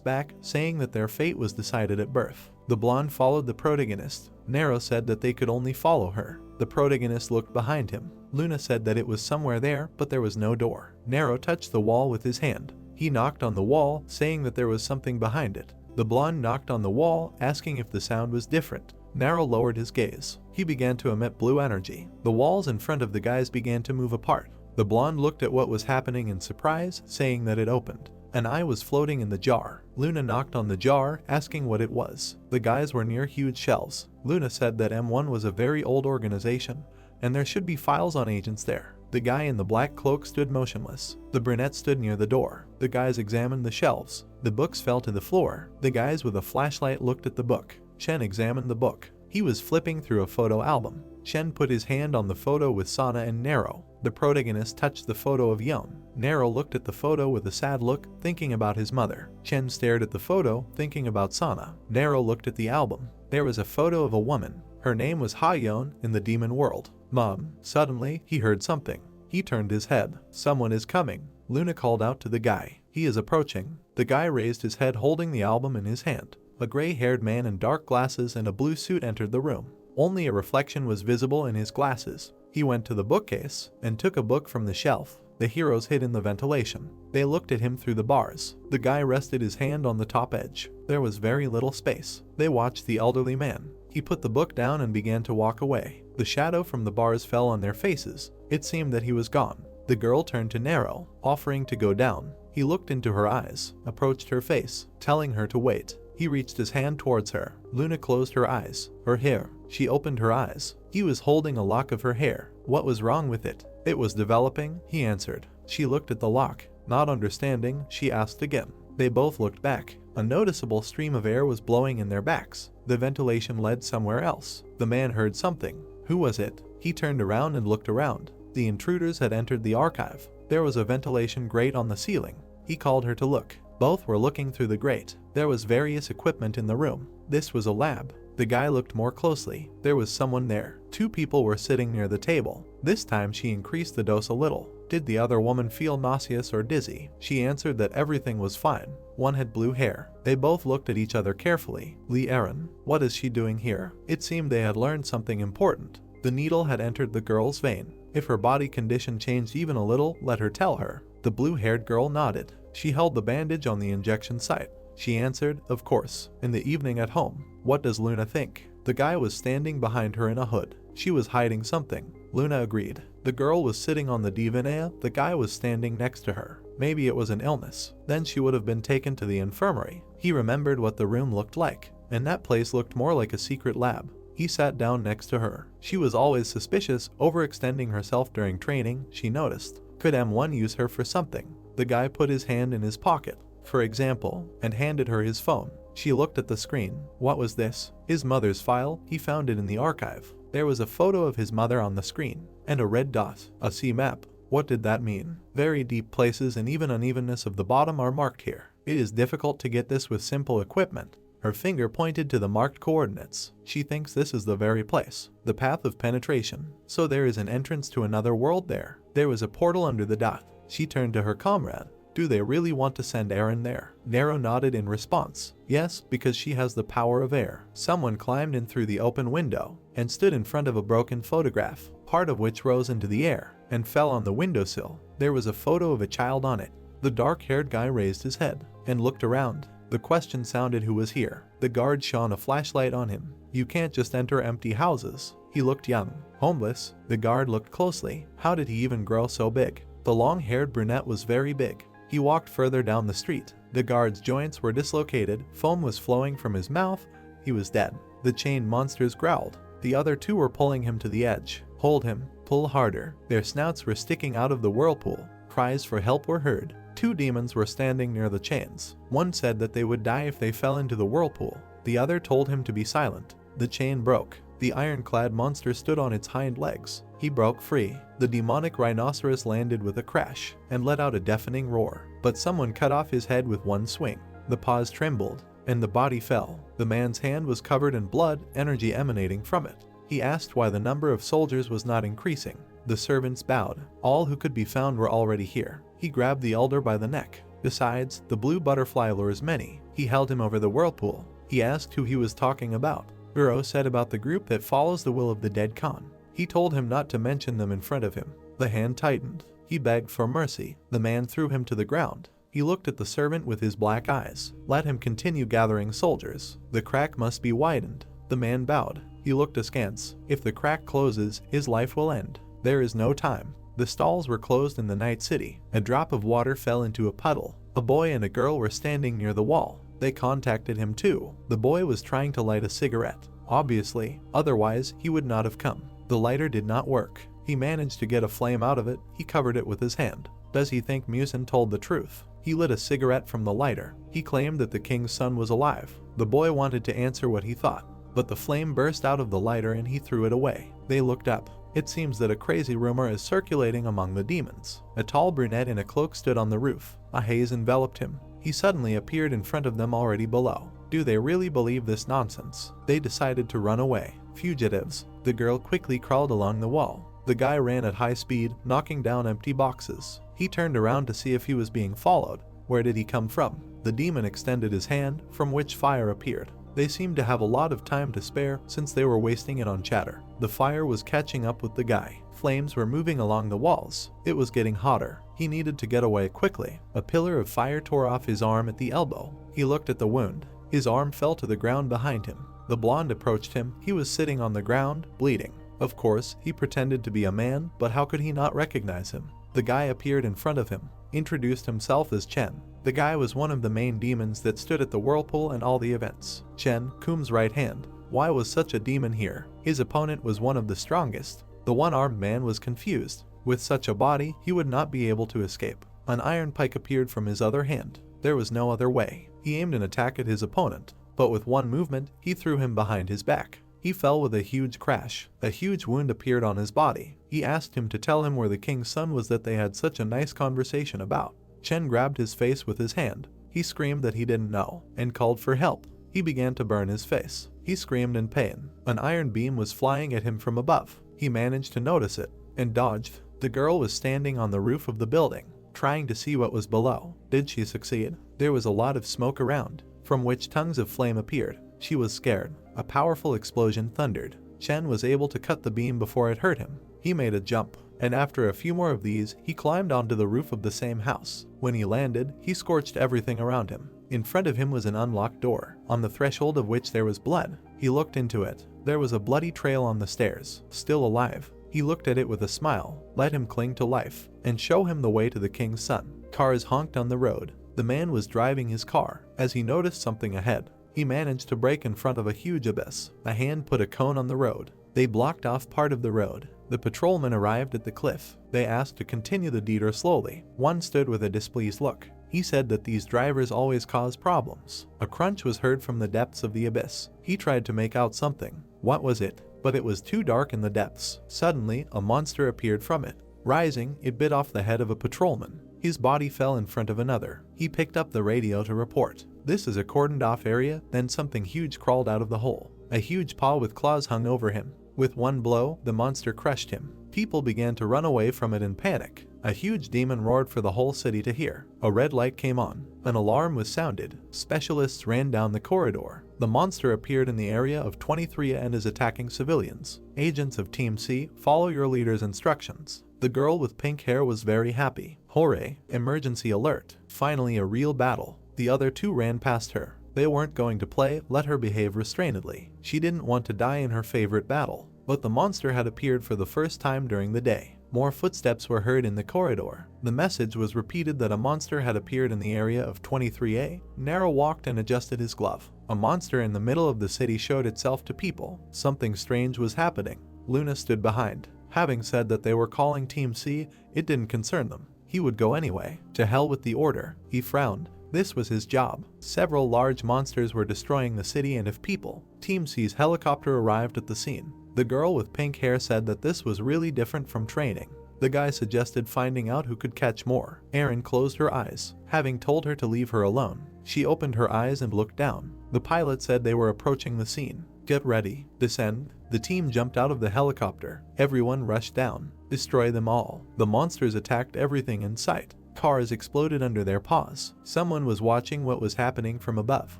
back, saying that their fate was decided at birth. The blonde followed the protagonist. Nero said that they could only follow her. The protagonist looked behind him. Luna said that it was somewhere there, but there was no door. Nero touched the wall with his hand. He knocked on the wall, saying that there was something behind it. The blonde knocked on the wall, asking if the sound was different. Nero lowered his gaze. He began to emit blue energy. The walls in front of the guys began to move apart. The blonde looked at what was happening in surprise, saying that it opened. An eye was floating in the jar. Luna knocked on the jar, asking what it was. The guys were near huge shelves. Luna said that M1 was a very old organization, and there should be files on agents there. The guy in the black cloak stood motionless. The brunette stood near the door. The guys examined the shelves. The books fell to the floor. The guys with a flashlight looked at the book. Chen examined the book. He was flipping through a photo album. Chen put his hand on the photo with Sana and Nero. The protagonist touched the photo of Yeon. Nero looked at the photo with a sad look, thinking about his mother. Chen stared at the photo, thinking about Sana. Nero looked at the album. There was a photo of a woman. Her name was Ha-yeon in the demon world. Mom. Suddenly, he heard something. He turned his head. Someone is coming. Luna called out to the guy. He is approaching. The guy raised his head holding the album in his hand. A gray-haired man in dark glasses and a blue suit entered the room. Only a reflection was visible in his glasses. He went to the bookcase and took a book from the shelf. The heroes hid in the ventilation. They looked at him through the bars. The guy rested his hand on the top edge. There was very little space. They watched the elderly man. He put the book down and began to walk away. The shadow from the bars fell on their faces. It seemed that he was gone. The girl turned to Nero, offering to go down. He looked into her eyes, approached her face, telling her to wait. He reached his hand towards her. Luna closed her eyes. Her hair. She opened her eyes. He was holding a lock of her hair. What was wrong with it? It was developing, he answered. She looked at the lock. Not understanding, she asked again. They both looked back. A noticeable stream of air was blowing in their backs. The ventilation led somewhere else. The man heard something. Who was it? He turned around and looked around. The intruders had entered the archive. There was a ventilation grate on the ceiling. He called her to look. Both were looking through the grate. There was various equipment in the room. This was a lab. The guy looked more closely. There was someone there. Two people were sitting near the table. This time she increased the dose a little. Did the other woman feel nauseous or dizzy? She answered that everything was fine. One had blue hair. They both looked at each other carefully. Lee Erin, what is she doing here? It seemed they had learned something important. The needle had entered the girl's vein. If her body condition changed even a little, let her tell her. The blue-haired girl nodded. She held the bandage on the injection site. She answered, of course. In the evening at home. What does Luna think? The guy was standing behind her in a hood. She was hiding something. Luna agreed. The girl was sitting on the divan. The guy was standing next to her. Maybe it was an illness. Then she would have been taken to the infirmary. He remembered what the room looked like, and that place looked more like a secret lab. He sat down next to her. She was always suspicious, overextending herself during training, she noticed. Could M1 use her for something? The guy put his hand in his pocket, for example, and handed her his phone. She looked at the screen. What was this? His mother's file. He found it in the archive. There was a photo of his mother on the screen, and a red dot, a C map. What did that mean? Very deep places and even unevenness of the bottom are marked here. It is difficult to get this with simple equipment. Her finger pointed to the marked coordinates. She thinks this is the very place. The path of penetration. So there is an entrance to another world there. There was a portal under the dot. She turned to her comrade. Do they really want to send Aaron there? Nero nodded in response. Yes, because she has the power of air. Someone climbed in through the open window and stood in front of a broken photograph, part of which rose into the air and fell on the windowsill. There was a photo of a child on it. The dark-haired guy raised his head and looked around. The question sounded, "Who was here?" The guard shone a flashlight on him. "You can't just enter empty houses." He looked young. Homeless? The guard looked closely. How did he even grow so big? The long-haired brunette was very big. He walked further down the street. The guard's joints were dislocated, foam was flowing from his mouth. He was dead. The chained monsters growled. The other two were pulling him to the edge. "Hold him, pull harder." Their snouts were sticking out of the whirlpool. Cries for help were heard. Two demons were standing near the chains. One said that they would die if they fell into the whirlpool. The other told him to be silent. The chain broke. The ironclad monster stood on its hind legs. He broke free. The demonic rhinoceros landed with a crash and let out a deafening roar. But someone cut off his head with one swing. The paws trembled, and the body fell. The man's hand was covered in blood, energy emanating from it. He asked why the number of soldiers was not increasing. The servants bowed. All who could be found were already here. He grabbed the elder by the neck. Besides, the blue butterfly lures many. He held him over the whirlpool. He asked who he was talking about. Uro said about the group that follows the will of the dead Khan. He told him not to mention them in front of him. The hand tightened. He begged for mercy. The man threw him to the ground. He looked at the servant with his black eyes. Let him continue gathering soldiers. The crack must be widened. The man bowed. He looked askance. If the crack closes, his life will end. There is no time. The stalls were closed in the night city. A drop of water fell into a puddle. A boy and a girl were standing near the wall. They contacted him too. The boy was trying to light a cigarette. Obviously, otherwise he would not have come. The lighter did not work. He managed to get a flame out of it. He covered it with his hand. Does he think Musin told the truth? He lit a cigarette from the lighter. He claimed that the king's son was alive. The boy wanted to answer what he thought, but the flame burst out of the lighter and he threw it away. They looked up. It seems that a crazy rumor is circulating among the demons. A tall brunette in a cloak stood on the roof. A haze enveloped him. He suddenly appeared in front of them already below. Do they really believe this nonsense? They decided to run away. Fugitives. The girl quickly crawled along the wall. The guy ran at high speed, knocking down empty boxes. He turned around to see if he was being followed. Where did he come from? The demon extended his hand, from which fire appeared. They seemed to have a lot of time to spare since they were wasting it on chatter. The fire was catching up with the guy. Flames were moving along the walls. It was getting hotter. He needed to get away quickly. A pillar of fire tore off his arm at the elbow. He looked at the wound. His arm fell to the ground behind him. The blonde approached him. He was sitting on the ground, bleeding. Of course, he pretended to be a man, but how could he not recognize him? The guy appeared in front of him, introduced himself as Chen. The guy was one of the main demons that stood at the whirlpool and all the events. Chen, Kum's right hand. Why was such a demon here? His opponent was one of the strongest. The one-armed man was confused. With such a body, he would not be able to escape. An iron pike appeared from his other hand. There was no other way. He aimed an attack at his opponent, but with one movement, he threw him behind his back. He fell with a huge crash. A huge wound appeared on his body. He asked him to tell him where the king's son was that they had such a nice conversation about. Chen grabbed his face with his hand. He screamed that he didn't know, and called for help. He began to burn his face. He screamed in pain. An iron beam was flying at him from above. He managed to notice it, and dodged. The girl was standing on the roof of the building, trying to see what was below. Did she succeed? There was a lot of smoke around, from which tongues of flame appeared. She was scared. A powerful explosion thundered. Chen was able to cut the beam before it hurt him. He made a jump, and after a few more of these, he climbed onto the roof of the same house. When he landed, he scorched everything around him. In front of him was an unlocked door, on the threshold of which there was blood. He looked into it. There was a bloody trail on the stairs, still alive. He looked at it with a smile, let him cling to life, and show him the way to the king's son. Cars honked on the road. The man was driving his car, as he noticed something ahead. He managed to brake in front of a huge abyss. A hand put a cone on the road. They blocked off part of the road. The patrolmen arrived at the cliff. They asked to continue the detour slowly. One stood with a displeased look. He said that these drivers always cause problems. A crunch was heard from the depths of the abyss. He tried to make out something. What was it? But it was too dark in the depths. Suddenly, a monster appeared from it. Rising, it bit off the head of a patrolman. His body fell in front of another. He picked up the radio to report. This is a cordoned off area. Then something huge crawled out of the hole. A huge paw with claws hung over him. With one blow, the monster crushed him. People began to run away from it in panic. A huge demon roared for the whole city to hear. A red light came on. An alarm was sounded. Specialists ran down the corridor. The monster appeared in the area of 23 and is attacking civilians. Agents of Team C, follow your leader's instructions. The girl with pink hair was very happy. Hooray! Emergency alert. Finally a real battle. The other two ran past her. They weren't going to play, let her behave restrainedly. She didn't want to die in her favorite battle. But the monster had appeared for the first time during the day. More footsteps were heard in the corridor. The message was repeated that a monster had appeared in the area of 23A. Nero walked and adjusted his glove. A monster in the middle of the city showed itself to people. Something strange was happening. Luna stood behind. Having said that they were calling Team C, it didn't concern them. He would go anyway. To hell with the order. He frowned. This was his job. Several large monsters were destroying the city and if people. Team C's helicopter arrived at the scene. The girl with pink hair said that this was really different from training. The guy suggested finding out who could catch more. Erin closed her eyes, having told her to leave her alone. She opened her eyes and looked down. The pilot said they were approaching the scene. Get ready. Descend. The team jumped out of the helicopter. Everyone rushed down. Destroy them all. The monsters attacked everything in sight. Cars exploded under their paws. Someone was watching what was happening from above.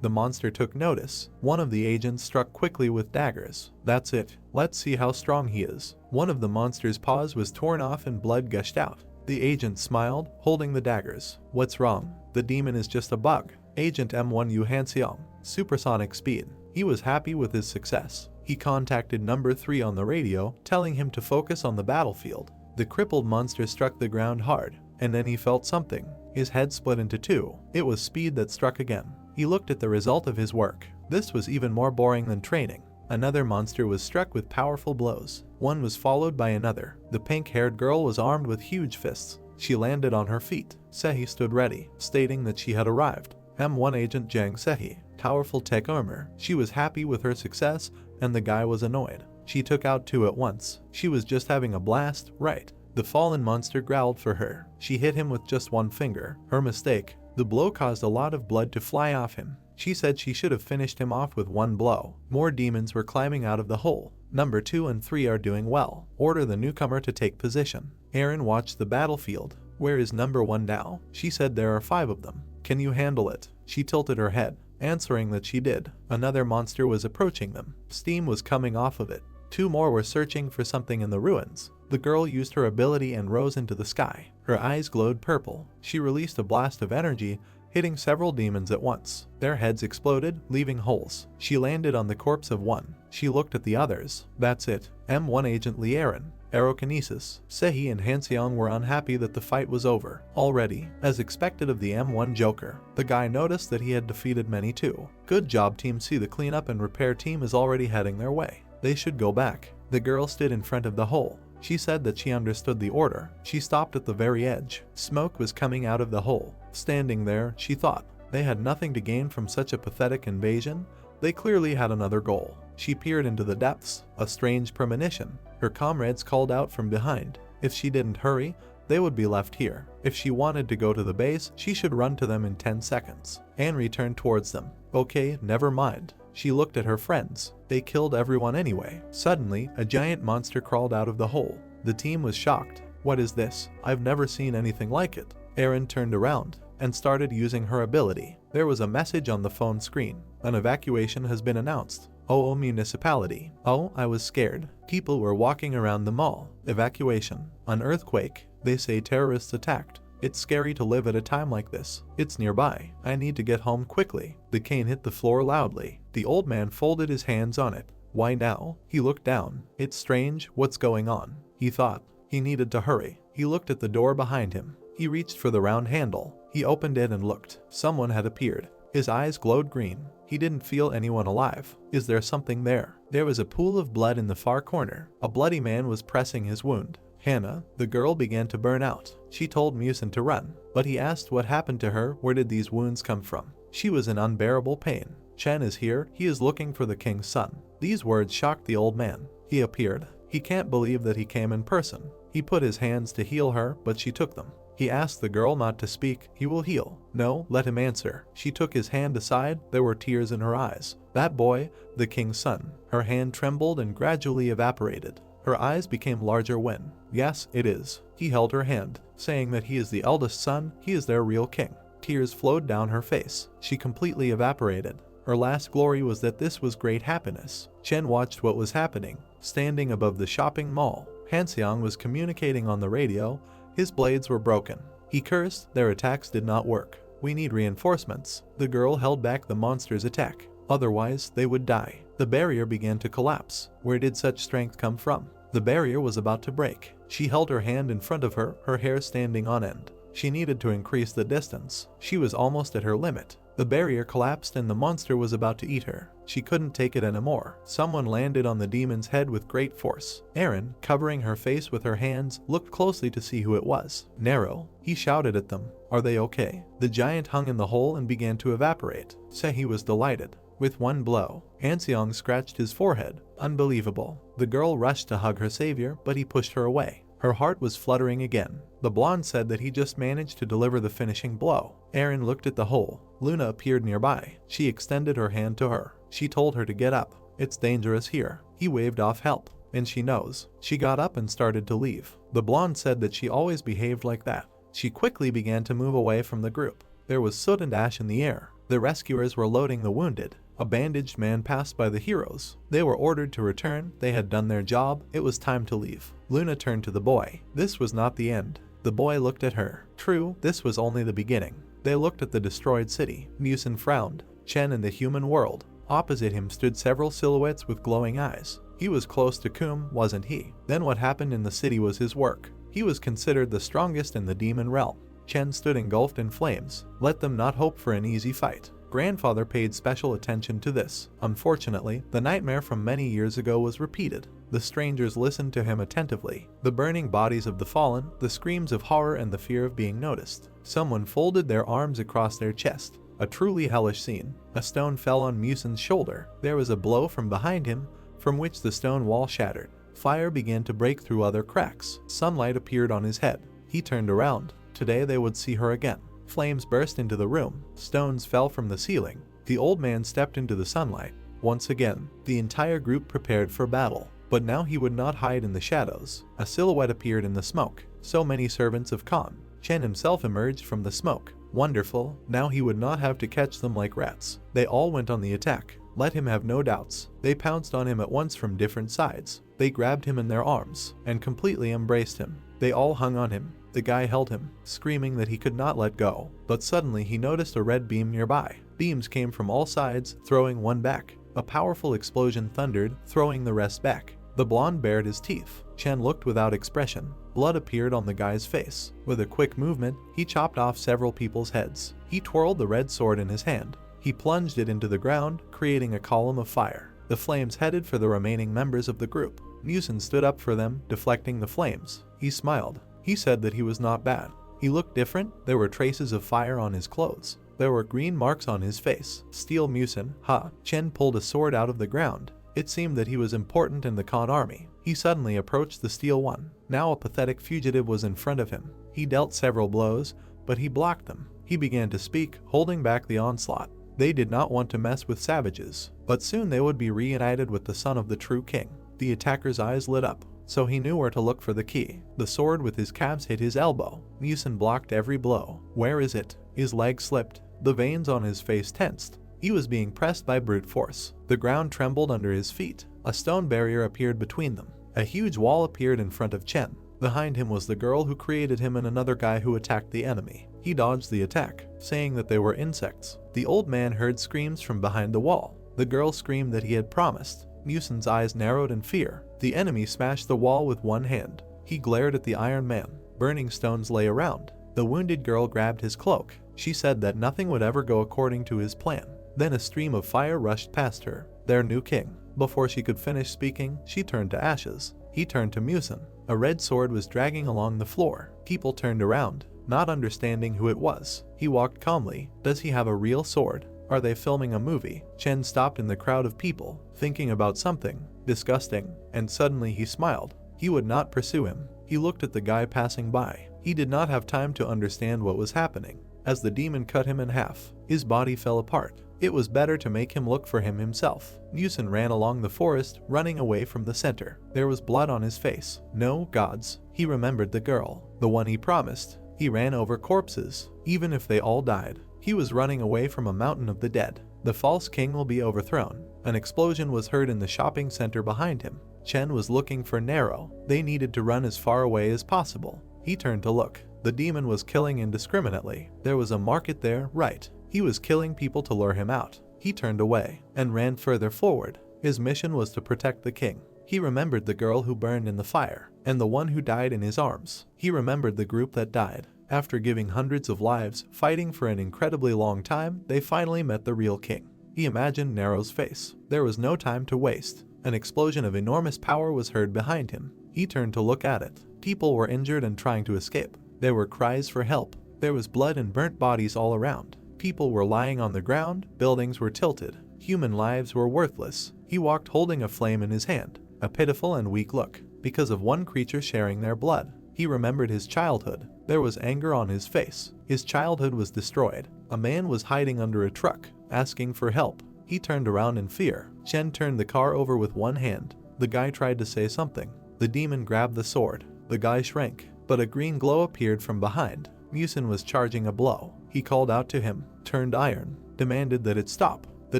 The monster took notice. One of the agents struck quickly with daggers. That's it. Let's see how strong he is. One of the monster's paws was torn off and blood gushed out. The agent smiled, holding the daggers. What's wrong? The demon is just a bug. Agent M1 Yu Hanseong. Supersonic speed. He was happy with his success. He contacted number 3 on the radio, telling him to focus on the battlefield. The crippled monster struck the ground hard, and then he felt something. His head split into two. It was speed that struck again. He looked at the result of his work. This was even more boring than training. Another monster was struck with powerful blows. One was followed by another. The pink-haired girl was armed with huge fists. She landed on her feet. Sehi stood ready, stating that she had arrived. M1 agent Jang Sehi, powerful tech armor. She was happy with her success, and the guy was annoyed. She took out 2 at once. She was just having a blast, right? The fallen monster growled for her. She hit him with just 1 finger. Her mistake. The blow caused a lot of blood to fly off him. She said she should have finished him off with 1 blow. More demons were climbing out of the hole. Number 2 and 3 are doing well. Order the newcomer to take position. Erin watched the battlefield. Where is number 1 now? She said there are 5 of them. Can you handle it? She tilted her head, answering that she did. Another monster was approaching them. Steam was coming off of it. 2 more were searching for something in the ruins. The girl used her ability and rose into the sky. Her eyes glowed purple. She released a blast of energy, hitting several demons at once. Their heads exploded, leaving holes. She landed on the corpse of 1. She looked at the others. That's it. M1 agent Lee Aaron. Aerokinesis. Sehi and Hanseong were unhappy that the fight was over already, as expected of the M1 Joker. The guy noticed that he had defeated many too. Good job Team C. The cleanup and repair team is already heading their way. They should go back. The girl stood in front of the hole. She said that she understood the order. She stopped at the very edge. Smoke was coming out of the hole. Standing there, she thought, they had nothing to gain from such a pathetic invasion. They clearly had another goal. She peered into the depths, a strange premonition. Her comrades called out from behind. If she didn't hurry, they would be left here. If she wanted to go to the base, she should run to them in 10 seconds. Anne returned towards them. Okay, never mind. She looked at her friends. They killed everyone anyway. Suddenly, a giant monster crawled out of the hole. The team was shocked. What is this? I've never seen anything like it. Erin turned around and started using her ability. There was a message on the phone screen. An evacuation has been announced. Oh, municipality. Oh, I was scared. People were walking around the mall. Evacuation. An earthquake. They say terrorists attacked. It's scary to live at a time like this. It's nearby. I need to get home quickly. The cane hit the floor loudly. The old man folded his hands on it. Why now? He looked down. It's strange. What's going on? He thought. He needed to hurry. He looked at the door behind him. He reached for the round handle. He opened it and looked. Someone had appeared. His eyes glowed green. He didn't feel anyone alive. Is there something there? There was a pool of blood in the far corner. A bloody man was pressing his wound. Hannah, the girl, began to burn out. She told Musin to run, but he asked what happened to her. Where did these wounds come from? She was in unbearable pain. Chen is here. He is looking for the king's son. These words shocked the old man. He appeared. He can't believe that he came in person. He put his hands to heal her, but she took them. He asked the girl not to speak. He will heal. No, let him answer. She took his hand aside. There were tears in her eyes. That boy, the king's son. Her hand trembled and gradually evaporated. Her eyes became larger when, yes, it is. He held her hand, saying that he is the eldest son, he is their real king. Tears flowed down her face. She completely evaporated. Her last glory was that this was great happiness. Chen watched what was happening. Standing above the shopping mall, Hanseong was communicating on the radio. His blades were broken. He cursed. Their attacks did not work. We need reinforcements. The girl held back the monster's attack. Otherwise, they would die. The barrier began to collapse. Where did such strength come from? The barrier was about to break. She held her hand in front of her, her hair standing on end. She needed to increase the distance. She was almost at her limit. The barrier collapsed and the monster was about to eat her. She couldn't take it anymore. Someone landed on the demon's head with great force. Aaron, covering her face with her hands, looked closely to see who it was. Nero. He shouted at them. Are they okay? The giant hung in the hole and began to evaporate. Sehi was delighted. With one blow, Anseong scratched his forehead. Unbelievable. The girl rushed to hug her savior, but he pushed her away. Her heart was fluttering again. The blonde said that he just managed to deliver the finishing blow. Aaron looked at the hole. Luna appeared nearby. She extended her hand to her. She told her to get up. It's dangerous here. He waved off help. And she knows. She got up and started to leave. The blonde said that she always behaved like that. She quickly began to move away from the group. There was soot and ash in the air. The rescuers were loading the wounded. A bandaged man passed by the heroes. They were ordered to return. They had done their job. It was time to leave. Luna turned to the boy. This was not the end. The boy looked at her. True, this was only the beginning. They looked at the destroyed city. Musen frowned. Chen in the human world. Opposite him stood several silhouettes with glowing eyes. He was close to Kum, wasn't he? Then what happened in the city was his work. He was considered the strongest in the demon realm. Chen stood engulfed in flames. Let them not hope for an easy fight. Grandfather paid special attention to this. Unfortunately, the nightmare from many years ago was repeated. The strangers listened to him attentively. The burning bodies of the fallen, the screams of horror and the fear of being noticed. Someone folded their arms across their chest. A truly hellish scene. A stone fell on Musen's shoulder. There was a blow from behind him, from which the stone wall shattered. Fire began to break through other cracks. Sunlight appeared on his head. He turned around. Today they would see her again. Flames burst into the room. Stones fell from the ceiling. The old man stepped into the sunlight. Once again, the entire group prepared for battle. But now he would not hide in the shadows. A silhouette appeared in the smoke. So many servants of Khan. Chen himself emerged from the smoke. Wonderful, now he would not have to catch them like rats. They all went on the attack. Let him have no doubts. They pounced on him at once from different sides. They grabbed him in their arms and completely embraced him. They all hung on him. The guy held him, screaming that he could not let go. But suddenly he noticed a red beam nearby. Beams came from all sides, throwing one back. A powerful explosion thundered, throwing the rest back. The blonde bared his teeth. Chen looked without expression. Blood appeared on the guy's face. With a quick movement, he chopped off several people's heads. He twirled the red sword in his hand. He plunged it into the ground, creating a column of fire. The flames headed for the remaining members of the group. Musen stood up for them, deflecting the flames. He smiled. He said that he was not bad. He looked different. There were traces of fire on his clothes. There were green marks on his face. Steel Musen, ha! Chen pulled a sword out of the ground. It seemed that he was important in the Khan army. He suddenly approached the steel one. Now a pathetic fugitive was in front of him. He dealt several blows, but he blocked them. He began to speak, holding back the onslaught. They did not want to mess with savages, but soon they would be reunited with the son of the true king. The attacker's eyes lit up, so he knew where to look for the key. The sword with his calves hit his elbow. Musen blocked every blow. Where is it? His leg slipped. The veins on his face tensed. He was being pressed by brute force. The ground trembled under his feet. A stone barrier appeared between them. A huge wall appeared in front of Chen. Behind him was the girl who created him and another guy who attacked the enemy. He dodged the attack, saying that they were insects. The old man heard screams from behind the wall. The girl screamed that he had promised. Musen's eyes narrowed in fear. The enemy smashed the wall with one hand. He glared at the Iron Man. Burning stones lay around. The wounded girl grabbed his cloak. She said that nothing would ever go according to his plan. Then a stream of fire rushed past her. Their new king. Before she could finish speaking, she turned to ashes. He turned to Musen. A red sword was dragging along the floor. People turned around, not understanding who it was. He walked calmly. Does he have a real sword? Are they filming a movie? Chen stopped in the crowd of people, thinking about something disgusting, and suddenly he smiled. He would not pursue him. He looked at the guy passing by. He did not have time to understand what was happening. As the demon cut him in half, his body fell apart. It was better to make him look for him himself. Musen ran along the forest, running away from the center. There was blood on his face. No gods. He remembered the girl, the one he promised. He ran over corpses, even if they all died. He was running away from a mountain of the dead. The false king will be overthrown. An explosion was heard in the shopping center behind him. Chen was looking for Nero. They needed to run as far away as possible. He turned to look. The demon was killing indiscriminately. There was a market there, right? He was killing people to lure him out. He turned away and ran further forward. His mission was to protect the king. He remembered the girl who burned in the fire and the one who died in his arms. He remembered the group that died. After giving hundreds of lives, fighting for an incredibly long time, they finally met the real king. He imagined Nero's face. There was no time to waste. An explosion of enormous power was heard behind him. He turned to look at it. People were injured and trying to escape. There were cries for help. There was blood and burnt bodies all around. People were lying on the ground, buildings were tilted. Human lives were worthless. He walked holding a flame in his hand, a pitiful and weak look, because of one creature sharing their blood. He remembered his childhood. There was anger on his face. His childhood was destroyed. A man was hiding under a truck, asking for help. He turned around in fear. Chen turned the car over with one hand. The guy tried to say something. The demon grabbed the sword. The guy shrank, but a green glow appeared from behind. Musin was charging a blow. He called out to him, turned iron, demanded that it stop. The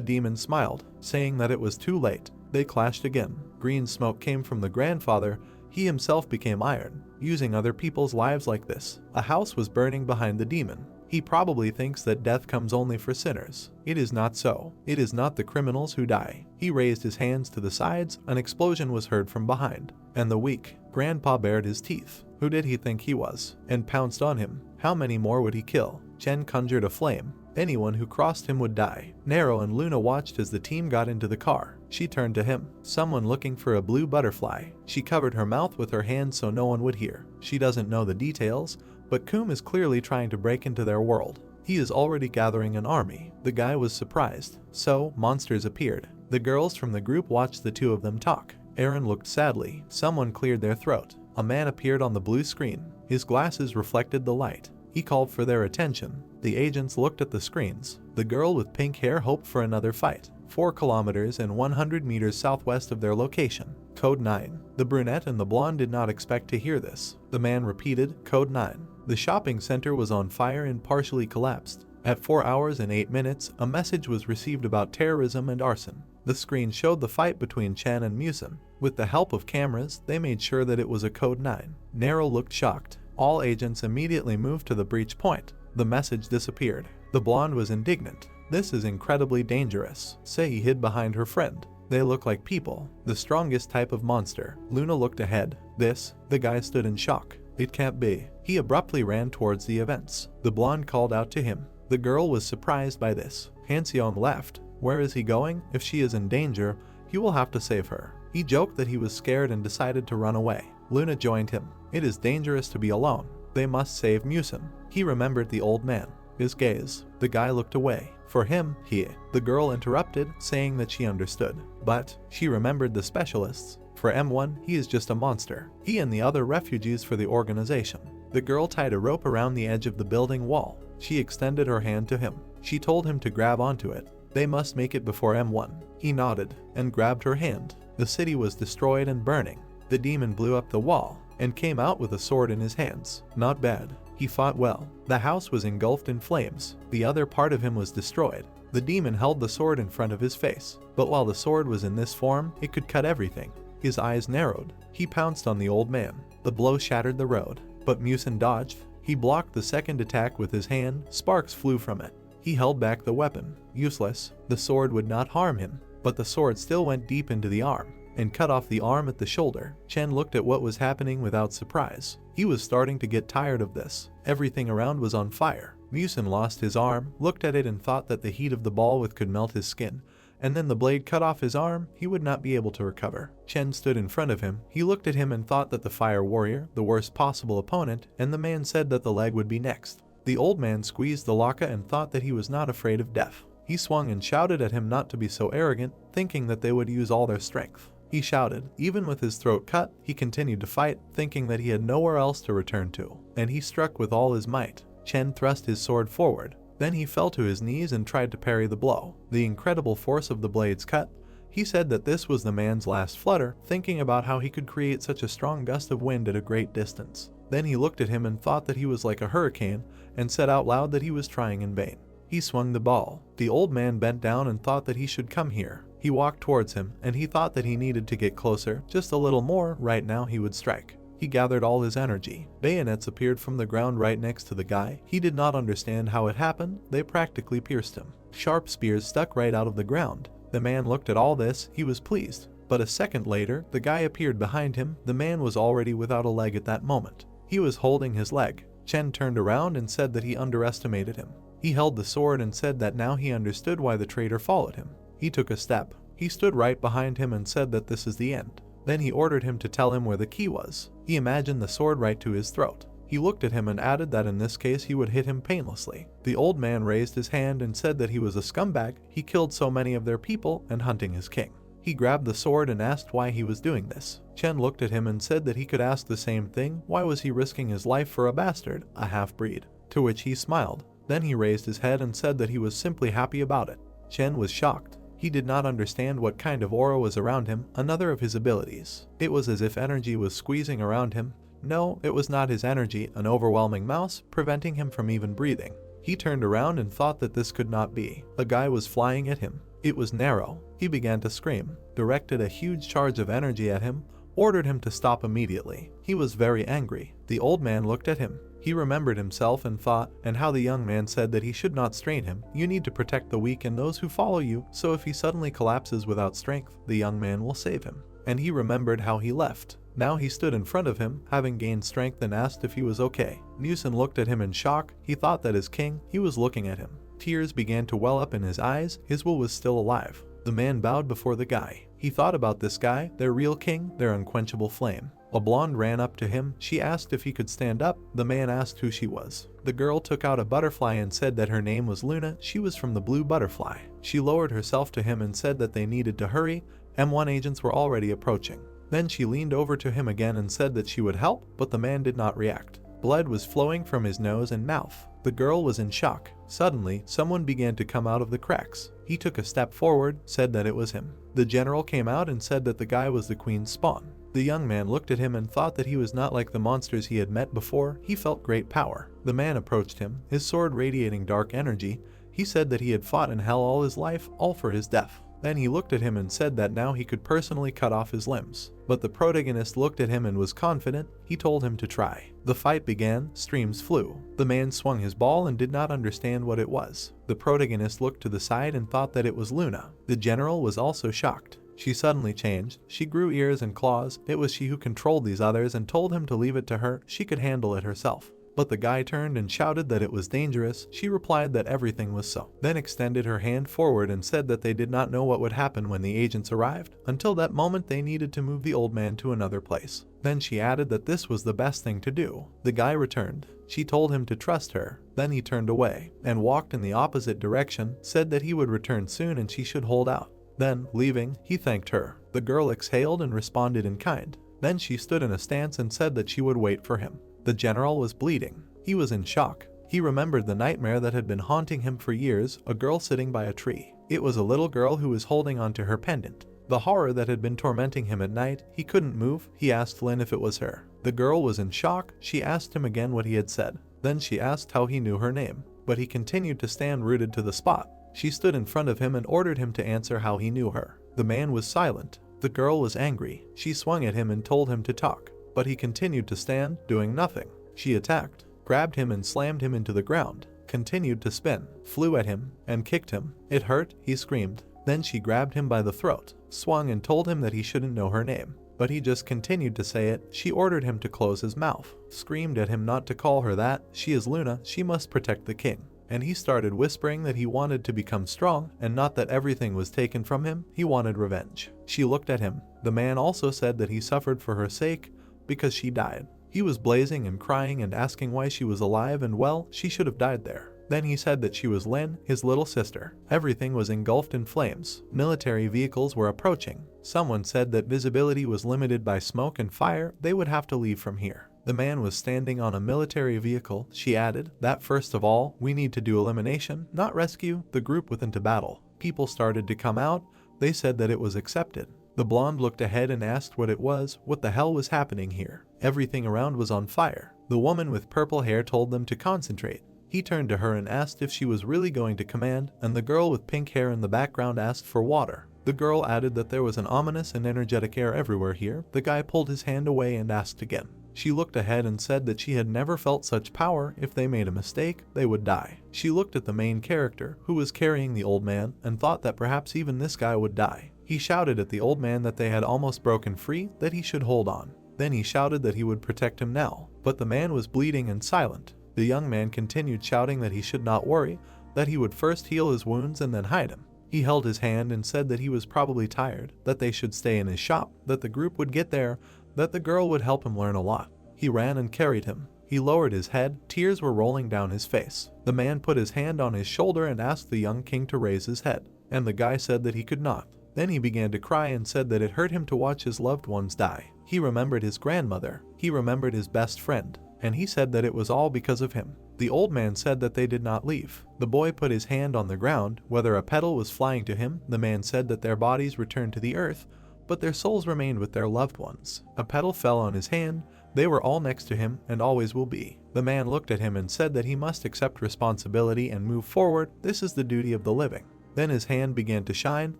demon smiled, saying that it was too late. They clashed again. Green smoke came from the grandfather. He himself became iron, using other people's lives like this. A house was burning behind the demon. He probably thinks that death comes only for sinners. It is not so. It is not the criminals who die. He raised his hands to the sides. An explosion was heard from behind. And the weak grandpa bared his teeth. Who did he think he was? And pounced on him. How many more would he kill? Chen conjured a flame. Anyone who crossed him would die. Nero and Luna watched as the team got into the car. She turned to him. Someone looking for a blue butterfly. She covered her mouth with her hand so no one would hear. She doesn't know the details, but Coom is clearly trying to break into their world. He is already gathering an army. The guy was surprised. So, monsters appeared. The girls from the group watched the two of them talk. Aaron looked sadly. Someone cleared their throat. A man appeared on the blue screen. His glasses reflected the light. He called for their attention. The agents looked at the screens. The girl with pink hair hoped for another fight. 4 kilometers and 100 meters southwest of their location. Code 9. The brunette and the blonde did not expect to hear this. The man repeated, Code 9. The shopping center was on fire and partially collapsed. At 4 hours and 8 minutes, a message was received about terrorism and arson. The screen showed the fight between Chen and Musin. With the help of cameras, they made sure that it was a Code 9. Nero looked shocked. All agents immediately moved to the breach point. The message disappeared. The blonde was indignant. This is incredibly dangerous. Sei hid behind her friend. They look like people, the strongest type of monster. Luna looked ahead. The guy stood in shock. It can't be. He abruptly ran towards the events. The blonde called out to him. The girl was surprised by this. Hanseong left. Where is he going? If she is in danger, he will have to save her. He joked that he was scared and decided to run away. Luna joined him. It is dangerous to be alone. They must save Musin. He remembered the old man. His gaze. The guy looked away. For him, the girl interrupted, saying that she understood. But she remembered the specialists. For M1, he is just a monster. He and the other refugees for the organization. The girl tied a rope around the edge of the building wall. She extended her hand to him. She told him to grab onto it. They must make it before M1. He nodded and grabbed her hand. The city was destroyed and burning. The demon blew up the wall and came out with a sword in his hands. Not bad. He fought well. The house was engulfed in flames. The other part of him was destroyed. The demon held the sword in front of his face. But while the sword was in this form, it could cut everything. His eyes narrowed. He pounced on the old man. The blow shattered the road. But Musin dodged. He blocked the second attack with his hand. Sparks flew from it. He held back the weapon. Useless. The sword would not harm him. But the sword still went deep into the arm and cut off the arm at the shoulder. Chen looked at what was happening without surprise. He was starting to get tired of this. Everything around was on fire. Musin lost his arm, looked at it and thought that the heat of the ball with could melt his skin. And then the blade cut off his arm, he would not be able to recover. Chen stood in front of him. He looked at him and thought that the fire warrior, the worst possible opponent, and the man said that the leg would be next. The old man squeezed the laka and thought that he was not afraid of death. He swung and shouted at him not to be so arrogant, thinking that they would use all their strength. He shouted. Even with his throat cut, he continued to fight, thinking that he had nowhere else to return to. And he struck with all his might. Chen thrust his sword forward. Then he fell to his knees and tried to parry the blow. The incredible force of the blade's cut. He said that this was the man's last flutter, thinking about how he could create such a strong gust of wind at a great distance. Then he looked at him and thought that he was like a hurricane, and said out loud that he was trying in vain. He swung the ball. The old man bent down and thought that he should come here. He walked towards him, and he thought that he needed to get closer, just a little more. Right now he would strike. He gathered all his energy. Bayonets appeared from the ground right next to the guy. He did not understand how it happened. They practically pierced him. Sharp spears stuck right out of the ground. The man looked at all this. He was pleased. But a second later, the guy appeared behind him. The man was already without a leg at that moment. He was holding his leg. Chen turned around and said that he underestimated him. He held the sword and said that now he understood why the traitor followed him. He took a step. He stood right behind him and said that this is the end. Then he ordered him to tell him where the key was. He imagined the sword right to his throat. He looked at him and added that in this case he would hit him painlessly. The old man raised his hand and said that he was a scumbag. He killed so many of their people and hunting his king. He grabbed the sword and asked why he was doing this. Chen looked at him and said that he could ask the same thing. Why was he risking his life for a bastard, a half-breed? To which he smiled. Then he raised his head and said that he was simply happy about it. Chen was shocked. He did not understand what kind of aura was around him, another of his abilities. It was as if energy was squeezing around him. No, it was not his energy, an overwhelming mouse, preventing him from even breathing. He turned around and thought that this could not be. A guy was flying at him. It was narrow. He began to scream, directed a huge charge of energy at him, ordered him to stop immediately. He was very angry. The old man looked at him. He remembered himself and thought, and how the young man said that he should not strain him. You need to protect the weak and those who follow you, so if he suddenly collapses without strength, the young man will save him. And he remembered how he left. Now he stood in front of him, having gained strength, and asked if he was okay. Newson looked at him in shock. He thought that as king, he was looking at him. Tears began to well up in his eyes. His will was still alive. The man bowed before the guy. He thought about this guy, their real king, their unquenchable flame. A blonde ran up to him. She asked if he could stand up. The man asked who she was. The girl took out a butterfly and said that her name was Luna. She was from the Blue Butterfly. She lowered herself to him and said that they needed to hurry. M1 agents were already approaching. Then she leaned over to him again and said that she would help, but the man did not react. Blood was flowing from his nose and mouth. The girl was in shock. Suddenly, someone began to come out of the cracks. He took a step forward, said that it was him. The general came out and said that the guy was the queen's spawn. The young man looked at him and thought that he was not like the monsters he had met before. He felt great power. The man approached him, his sword radiating dark energy. He said that he had fought in hell all his life, all for his death. Then he looked at him and said that now he could personally cut off his limbs. But the protagonist looked at him and was confident. He told him to try. The fight began. Streams flew. The man swung his ball and did not understand what it was. The protagonist looked to the side and thought that it was Luna. The general was also shocked. She suddenly changed. She grew ears and claws. It was she who controlled these others and told him to leave it to her. She could handle it herself. But the guy turned and shouted that it was dangerous. She replied that everything was so. Then extended her hand forward and said that they did not know what would happen when the agents arrived. Until that moment they needed to move the old man to another place. Then she added that this was the best thing to do. The guy returned. She told him to trust her. Then he turned away and walked in the opposite direction, said that he would return soon and she should hold out. Then, leaving, he thanked her. The girl exhaled and responded in kind. Then she stood in a stance and said that she would wait for him. The general was bleeding. He was in shock. He remembered the nightmare that had been haunting him for years, a girl sitting by a tree. It was a little girl who was holding onto her pendant. The horror that had been tormenting him at night. He couldn't move. He asked Lynn if it was her. The girl was in shock. She asked him again what he had said. Then she asked how he knew her name. But he continued to stand rooted to the spot. She stood in front of him and ordered him to answer how he knew her. The man was silent. The girl was angry. She swung at him and told him to talk. But he continued to stand, doing nothing. She attacked, grabbed him and slammed him into the ground, continued to spin, flew at him, and kicked him. It hurt, he screamed. Then she grabbed him by the throat, swung and told him that he shouldn't know her name. But he just continued to say it. She ordered him to close his mouth, screamed at him not to call her that. She is Luna, she must protect the king. And he started whispering that he wanted to become strong and not that everything was taken from him. He wanted revenge. She looked at him. The man also said that he suffered for her sake, because she died. He was blazing and crying and asking why she was alive and well, she should have died there. Then he said that she was Lynn, his little sister. Everything was engulfed in flames. Military vehicles were approaching. Someone said that visibility was limited by smoke and fire. They would have to leave from here. The man was standing on a military vehicle. She added that first of all, we need to do elimination, not rescue the group within to battle. People started to come out. They said that it was accepted. The blonde looked ahead and asked what it was. What the hell was happening here? Everything around was on fire. The woman with purple hair told them to concentrate. He turned to her and asked if she was really going to command, and the girl with pink hair in the background asked for water. The girl added that there was an ominous and energetic air everywhere here. The guy pulled his hand away and asked again. She looked ahead and said that she had never felt such power. If they made a mistake, they would die. She looked at the main character, who was carrying the old man, and thought that perhaps even this guy would die. He shouted at the old man that they had almost broken free, that he should hold on. Then he shouted that he would protect him now, but the man was bleeding and silent. The young man continued shouting that he should not worry, that he would first heal his wounds and then hide him. He held his hand and said that he was probably tired, that they should stay in his shop, that the group would get there, that the girl would help him learn a lot. He ran and carried him. He lowered his head, tears were rolling down his face. The man put his hand on his shoulder and asked the young king to raise his head, and the guy said that he could not. Then he began to cry and said that it hurt him to watch his loved ones die. He remembered his grandmother, he remembered his best friend, and he said that it was all because of him. The old man said that they did not leave. The boy put his hand on the ground, whether a petal was flying to him. The man said that their bodies returned to the earth, but their souls remained with their loved ones. A petal fell on his hand, they were all next to him and always will be. The man looked at him and said that he must accept responsibility and move forward, this is the duty of the living. Then his hand began to shine,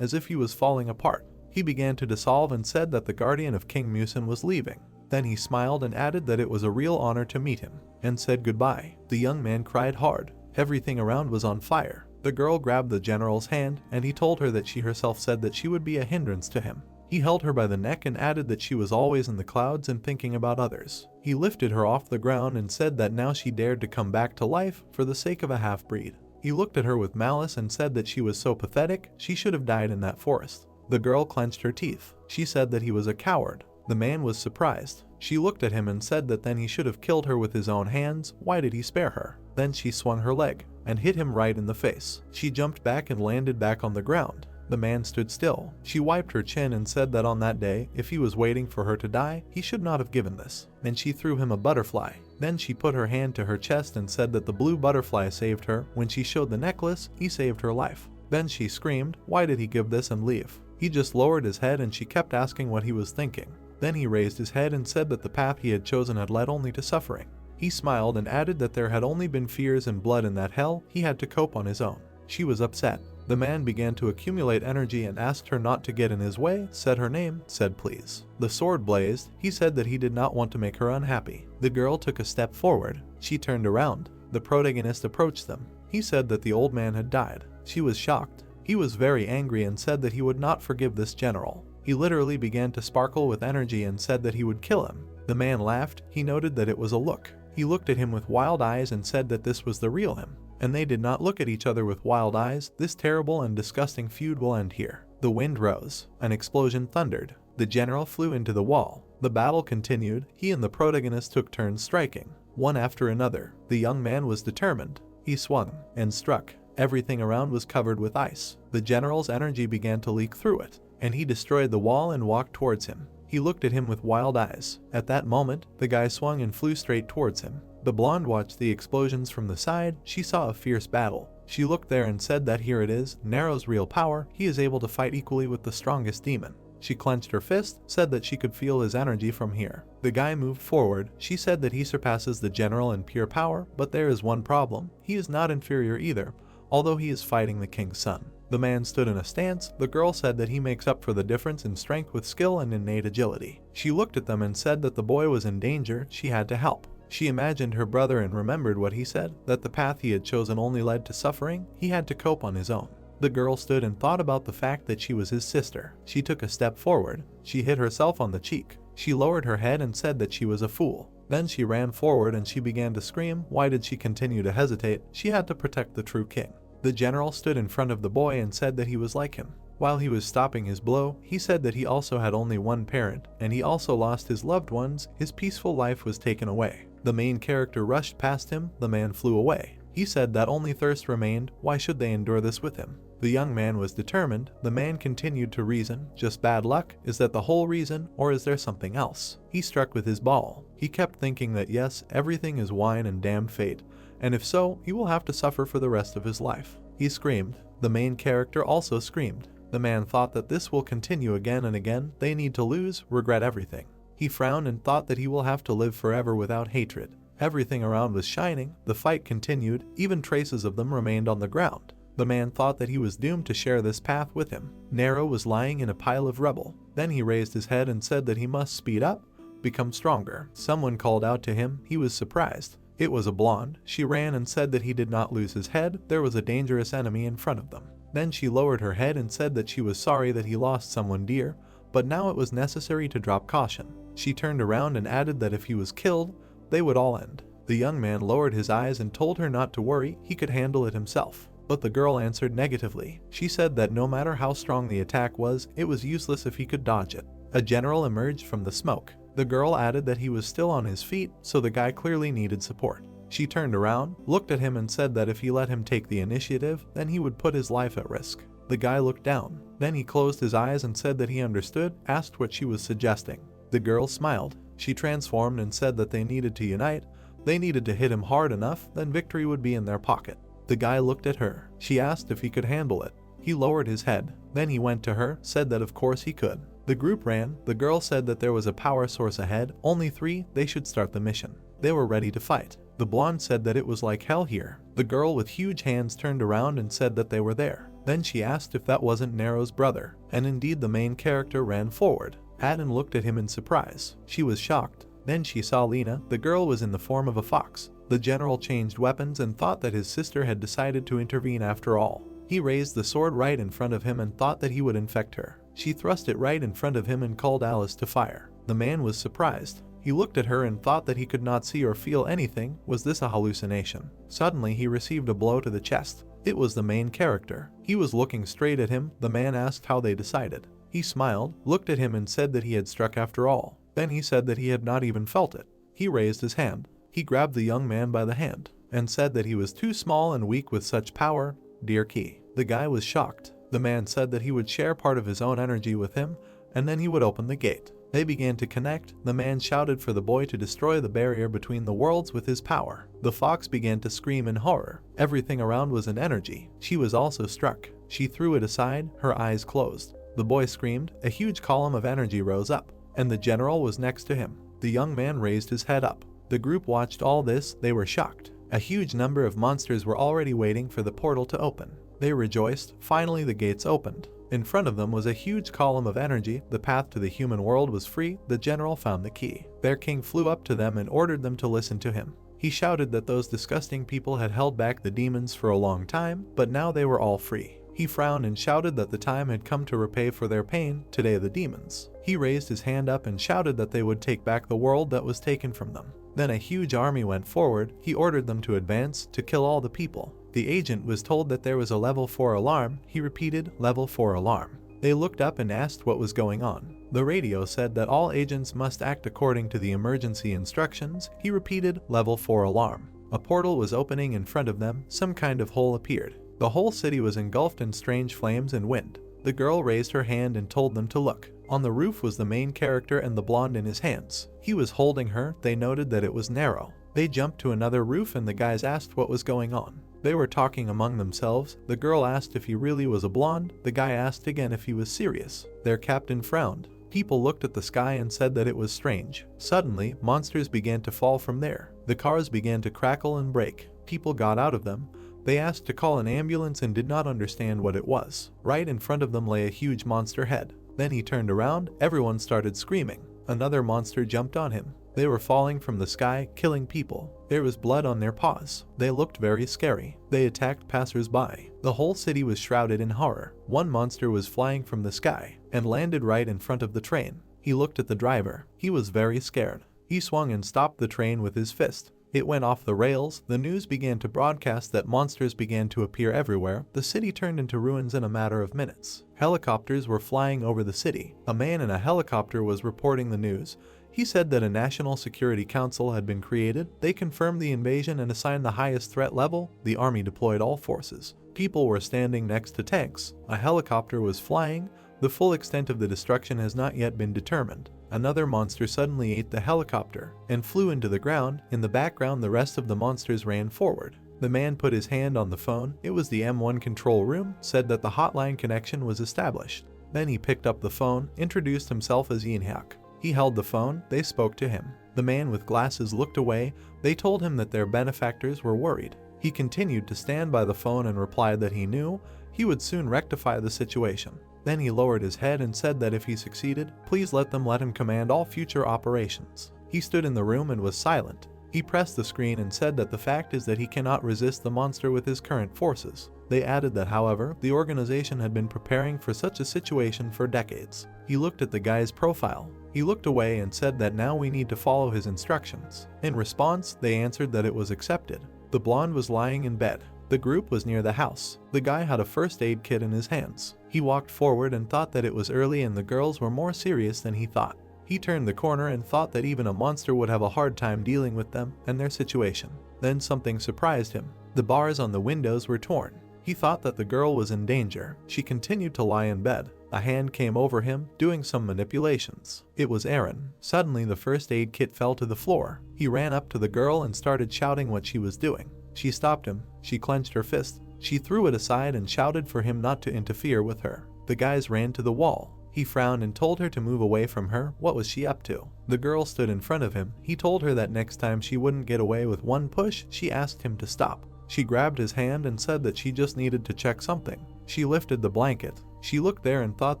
as if he was falling apart. He began to dissolve and said that the guardian of King Musin was leaving. Then he smiled and added that it was a real honor to meet him, and said goodbye. The young man cried hard. Everything around was on fire. The girl grabbed the general's hand, and he told her that she herself said that she would be a hindrance to him. He held her by the neck and added that she was always in the clouds and thinking about others. He lifted her off the ground and said that now she dared to come back to life for the sake of a half-breed. He looked at her with malice and said that she was so pathetic, she should have died in that forest. The girl clenched her teeth. She said that he was a coward. The man was surprised. She looked at him and said that then he should have killed her with his own hands. Why did he spare her? Then she swung her leg and hit him right in the face. She jumped back and landed back on the ground. The man stood still. She wiped her chin and said that on that day, if he was waiting for her to die, he should not have given this. And she threw him a butterfly. Then she put her hand to her chest and said that the blue butterfly saved her. When she showed the necklace, he saved her life. Then she screamed, why did he give this and leave? He just lowered his head and she kept asking what he was thinking. Then he raised his head and said that the path he had chosen had led only to suffering. He smiled and added that there had only been fears and blood in that hell, he had to cope on his own. She was upset. The man began to accumulate energy and asked her not to get in his way, said her name, said please. The sword blazed. He said that he did not want to make her unhappy. The girl took a step forward. She turned around. The protagonist approached them. He said that the old man had died. She was shocked. He was very angry and said that he would not forgive this general. He literally began to sparkle with energy and said that he would kill him. The man laughed. He noted that it was a look. He looked at him with wild eyes and said that this was the real him. And they did not look at each other with wild eyes. This terrible and disgusting feud will end here. The wind rose. An explosion thundered. The general flew into the wall. The battle continued. He and the protagonist took turns striking, one after another. The young man was determined. He swung and struck. Everything around was covered with ice. The general's energy began to leak through it, and he destroyed the wall and walked towards him. He looked at him with wild eyes. At that moment, the guy swung and flew straight towards him. The blonde watched the explosions from the side. She saw a fierce battle. She looked there and said that here it is, Nero's real power. He is able to fight equally with the strongest demon. She clenched her fist, said that she could feel his energy from here. The guy moved forward. She said that he surpasses the general in pure power, but there is one problem. He is not inferior either, although he is fighting the king's son. The man stood in a stance. The girl said that he makes up for the difference in strength with skill and innate agility. She looked at them and said that the boy was in danger. She had to help. She imagined her brother and remembered what he said, that the path he had chosen only led to suffering. He had to cope on his own. The girl stood and thought about the fact that she was his sister. She took a step forward. She hit herself on the cheek. She lowered her head and said that she was a fool. Then she ran forward and she began to scream. Why did she continue to hesitate? She had to protect the true king. The general stood in front of the boy and said that he was like him. While he was stopping his blow, he said that he also had only one parent, and he also lost his loved ones. His peaceful life was taken away. The main character rushed past him. The man flew away. He said that only thirst remained. Why should they endure this with him? The young man was determined. The man continued to reason. Just bad luck? Is that the whole reason, or is there something else? He struck with his ball. He kept thinking that yes, everything is wine and damned fate, and if so, he will have to suffer for the rest of his life. He screamed. The main character also screamed. The man thought that this will continue again and again. They need to lose, regret everything. He frowned and thought that he will have to live forever without hatred. Everything around was shining. The fight continued. Even traces of them remained on the ground. The man thought that he was doomed to share this path with him. Nero was lying in a pile of rubble. Then he raised his head and said that he must speed up, become stronger. Someone called out to him. He was surprised. It was a blonde. She ran and said that he did not lose his head. There was a dangerous enemy in front of them. Then she lowered her head and said that she was sorry that he lost someone dear, but now it was necessary to drop caution. She turned around and added that if he was killed, they would all end. The young man lowered his eyes and told her not to worry, he could handle it himself. But the girl answered negatively. She said that no matter how strong the attack was, it was useless if he could dodge it. A general emerged from the smoke. The girl added that he was still on his feet, so the guy clearly needed support. She turned around, looked at him and said that if he let him take the initiative, then he would put his life at risk. The guy looked down. Then he closed his eyes and said that he understood, asked what she was suggesting. The girl smiled. She transformed and said that they needed to unite. They needed to hit him hard enough, then victory would be in their pocket. The guy looked at her. She asked if he could handle it. He lowered his head. Then he went to her, said that of course he could. The group ran. The girl said that there was a power source ahead, only 3, they should start the mission. They were ready to fight. The blonde said that it was like hell here. The girl with huge hands turned around and said that they were there. Then she asked if that wasn't Nero's brother, and indeed the main character ran forward. Adam looked at him in surprise. She was shocked. Then she saw Lena. The girl was in the form of a fox. The general changed weapons and thought that his sister had decided to intervene after all. He raised the sword right in front of him and thought that he would infect her. She thrust it right in front of him and called Alice to fire. The man was surprised. He looked at her and thought that he could not see or feel anything. Was this a hallucination? Suddenly he received a blow to the chest. It was the main character. He was looking straight at him. The man asked how they decided. He smiled, looked at him and said that he had struck after all. Then he said that he had not even felt it. He raised his hand. He grabbed the young man by the hand and said that he was too small and weak with such power. Dear Key. The guy was shocked. The man said that he would share part of his own energy with him and then he would open the gate. They began to connect. The man shouted for the boy to destroy the barrier between the worlds with his power. The fox began to scream in horror. Everything around was in energy. She was also struck. She threw it aside, her eyes closed. The boy screamed. A huge column of energy rose up, and the general was next to him. The young man raised his head up. The group watched all this. They were shocked. A huge number of monsters were already waiting for the portal to open. They rejoiced. Finally the gates opened. In front of them was a huge column of energy. The path to the human world was free. The general found the key. Their king flew up to them and ordered them to listen to him. He shouted that those disgusting people had held back the demons for a long time, but now they were all free. He frowned and shouted that the time had come to repay for their pain, today the demons. He raised his hand up and shouted that they would take back the world that was taken from them. Then a huge army went forward. He ordered them to advance, to kill all the people. The agent was told that there was a level 4 alarm. He repeated, level 4 alarm. They looked up and asked what was going on. The radio said that all agents must act according to the emergency instructions. He repeated, level 4 alarm. A portal was opening in front of them. Some kind of hole appeared. The whole city was engulfed in strange flames and wind. The girl raised her hand and told them to look. On the roof was the main character and the blonde in his hands. He was holding her. They noted that it was Nero. They jumped to another roof and the guys asked what was going on. They were talking among themselves. The girl asked if he really was a blonde. The guy asked again if he was serious. Their captain frowned. People looked at the sky and said that it was strange. Suddenly, monsters began to fall from there. The cars began to crackle and break. People got out of them. They asked to call an ambulance and did not understand what it was. Right in front of them lay a huge monster head. Then he turned around. Everyone started screaming. Another monster jumped on him. They were falling from the sky, killing people. There was blood on their paws. They looked very scary. They attacked passers-by. The whole city was shrouded in horror. One monster was flying from the sky and landed right in front of the train. He looked at the driver. He was very scared. He swung and stopped the train with his fist. It went off the rails. The news began to broadcast that monsters began to appear everywhere. The city turned into ruins in a matter of minutes. Helicopters were flying over the city. A man in a helicopter was reporting the news. He said that a National Security Council had been created. They confirmed the invasion and assigned the highest threat level. The army deployed all forces. People were standing next to tanks. A helicopter was flying. The full extent of the destruction has not yet been determined. Another monster suddenly ate the helicopter and flew into the ground. In the background, the rest of the monsters ran forward. The man put his hand on the phone. It was the M1 control room, said that the hotline connection was established. Then he picked up the phone, introduced himself as Yinhyuk. He held the phone. They spoke to him. The man with glasses looked away. They told him that their benefactors were worried. He continued to stand by the phone and replied that he knew he would soon rectify the situation. Then he lowered his head and said that if he succeeded, please let him command all future operations. He stood in the room and was silent. He pressed the screen and said that the fact is that he cannot resist the monster with his current forces. They added that, however, the organization had been preparing for such a situation for decades. He looked at the guy's profile. He looked away and said that now we need to follow his instructions. In response, they answered that it was accepted. The blonde was lying in bed. The group was near the house. The guy had a first aid kit in his hands. He walked forward and thought that it was early and the girls were more serious than he thought. He turned the corner and thought that even a monster would have a hard time dealing with them and their situation. Then something surprised him. The bars on the windows were torn. He thought that the girl was in danger. She continued to lie in bed. A hand came over him, doing some manipulations. It was Aaron. Suddenly the first aid kit fell to the floor. He ran up to the girl and started shouting what she was doing. She stopped him. She clenched her fist. She threw it aside and shouted for him not to interfere with her. The guys ran to the wall. He frowned and told her to move away from her. What was she up to? The girl stood in front of him. He told her that next time she wouldn't get away with one push. She asked him to stop. She grabbed his hand and said that she just needed to check something. She lifted the blanket. She looked there and thought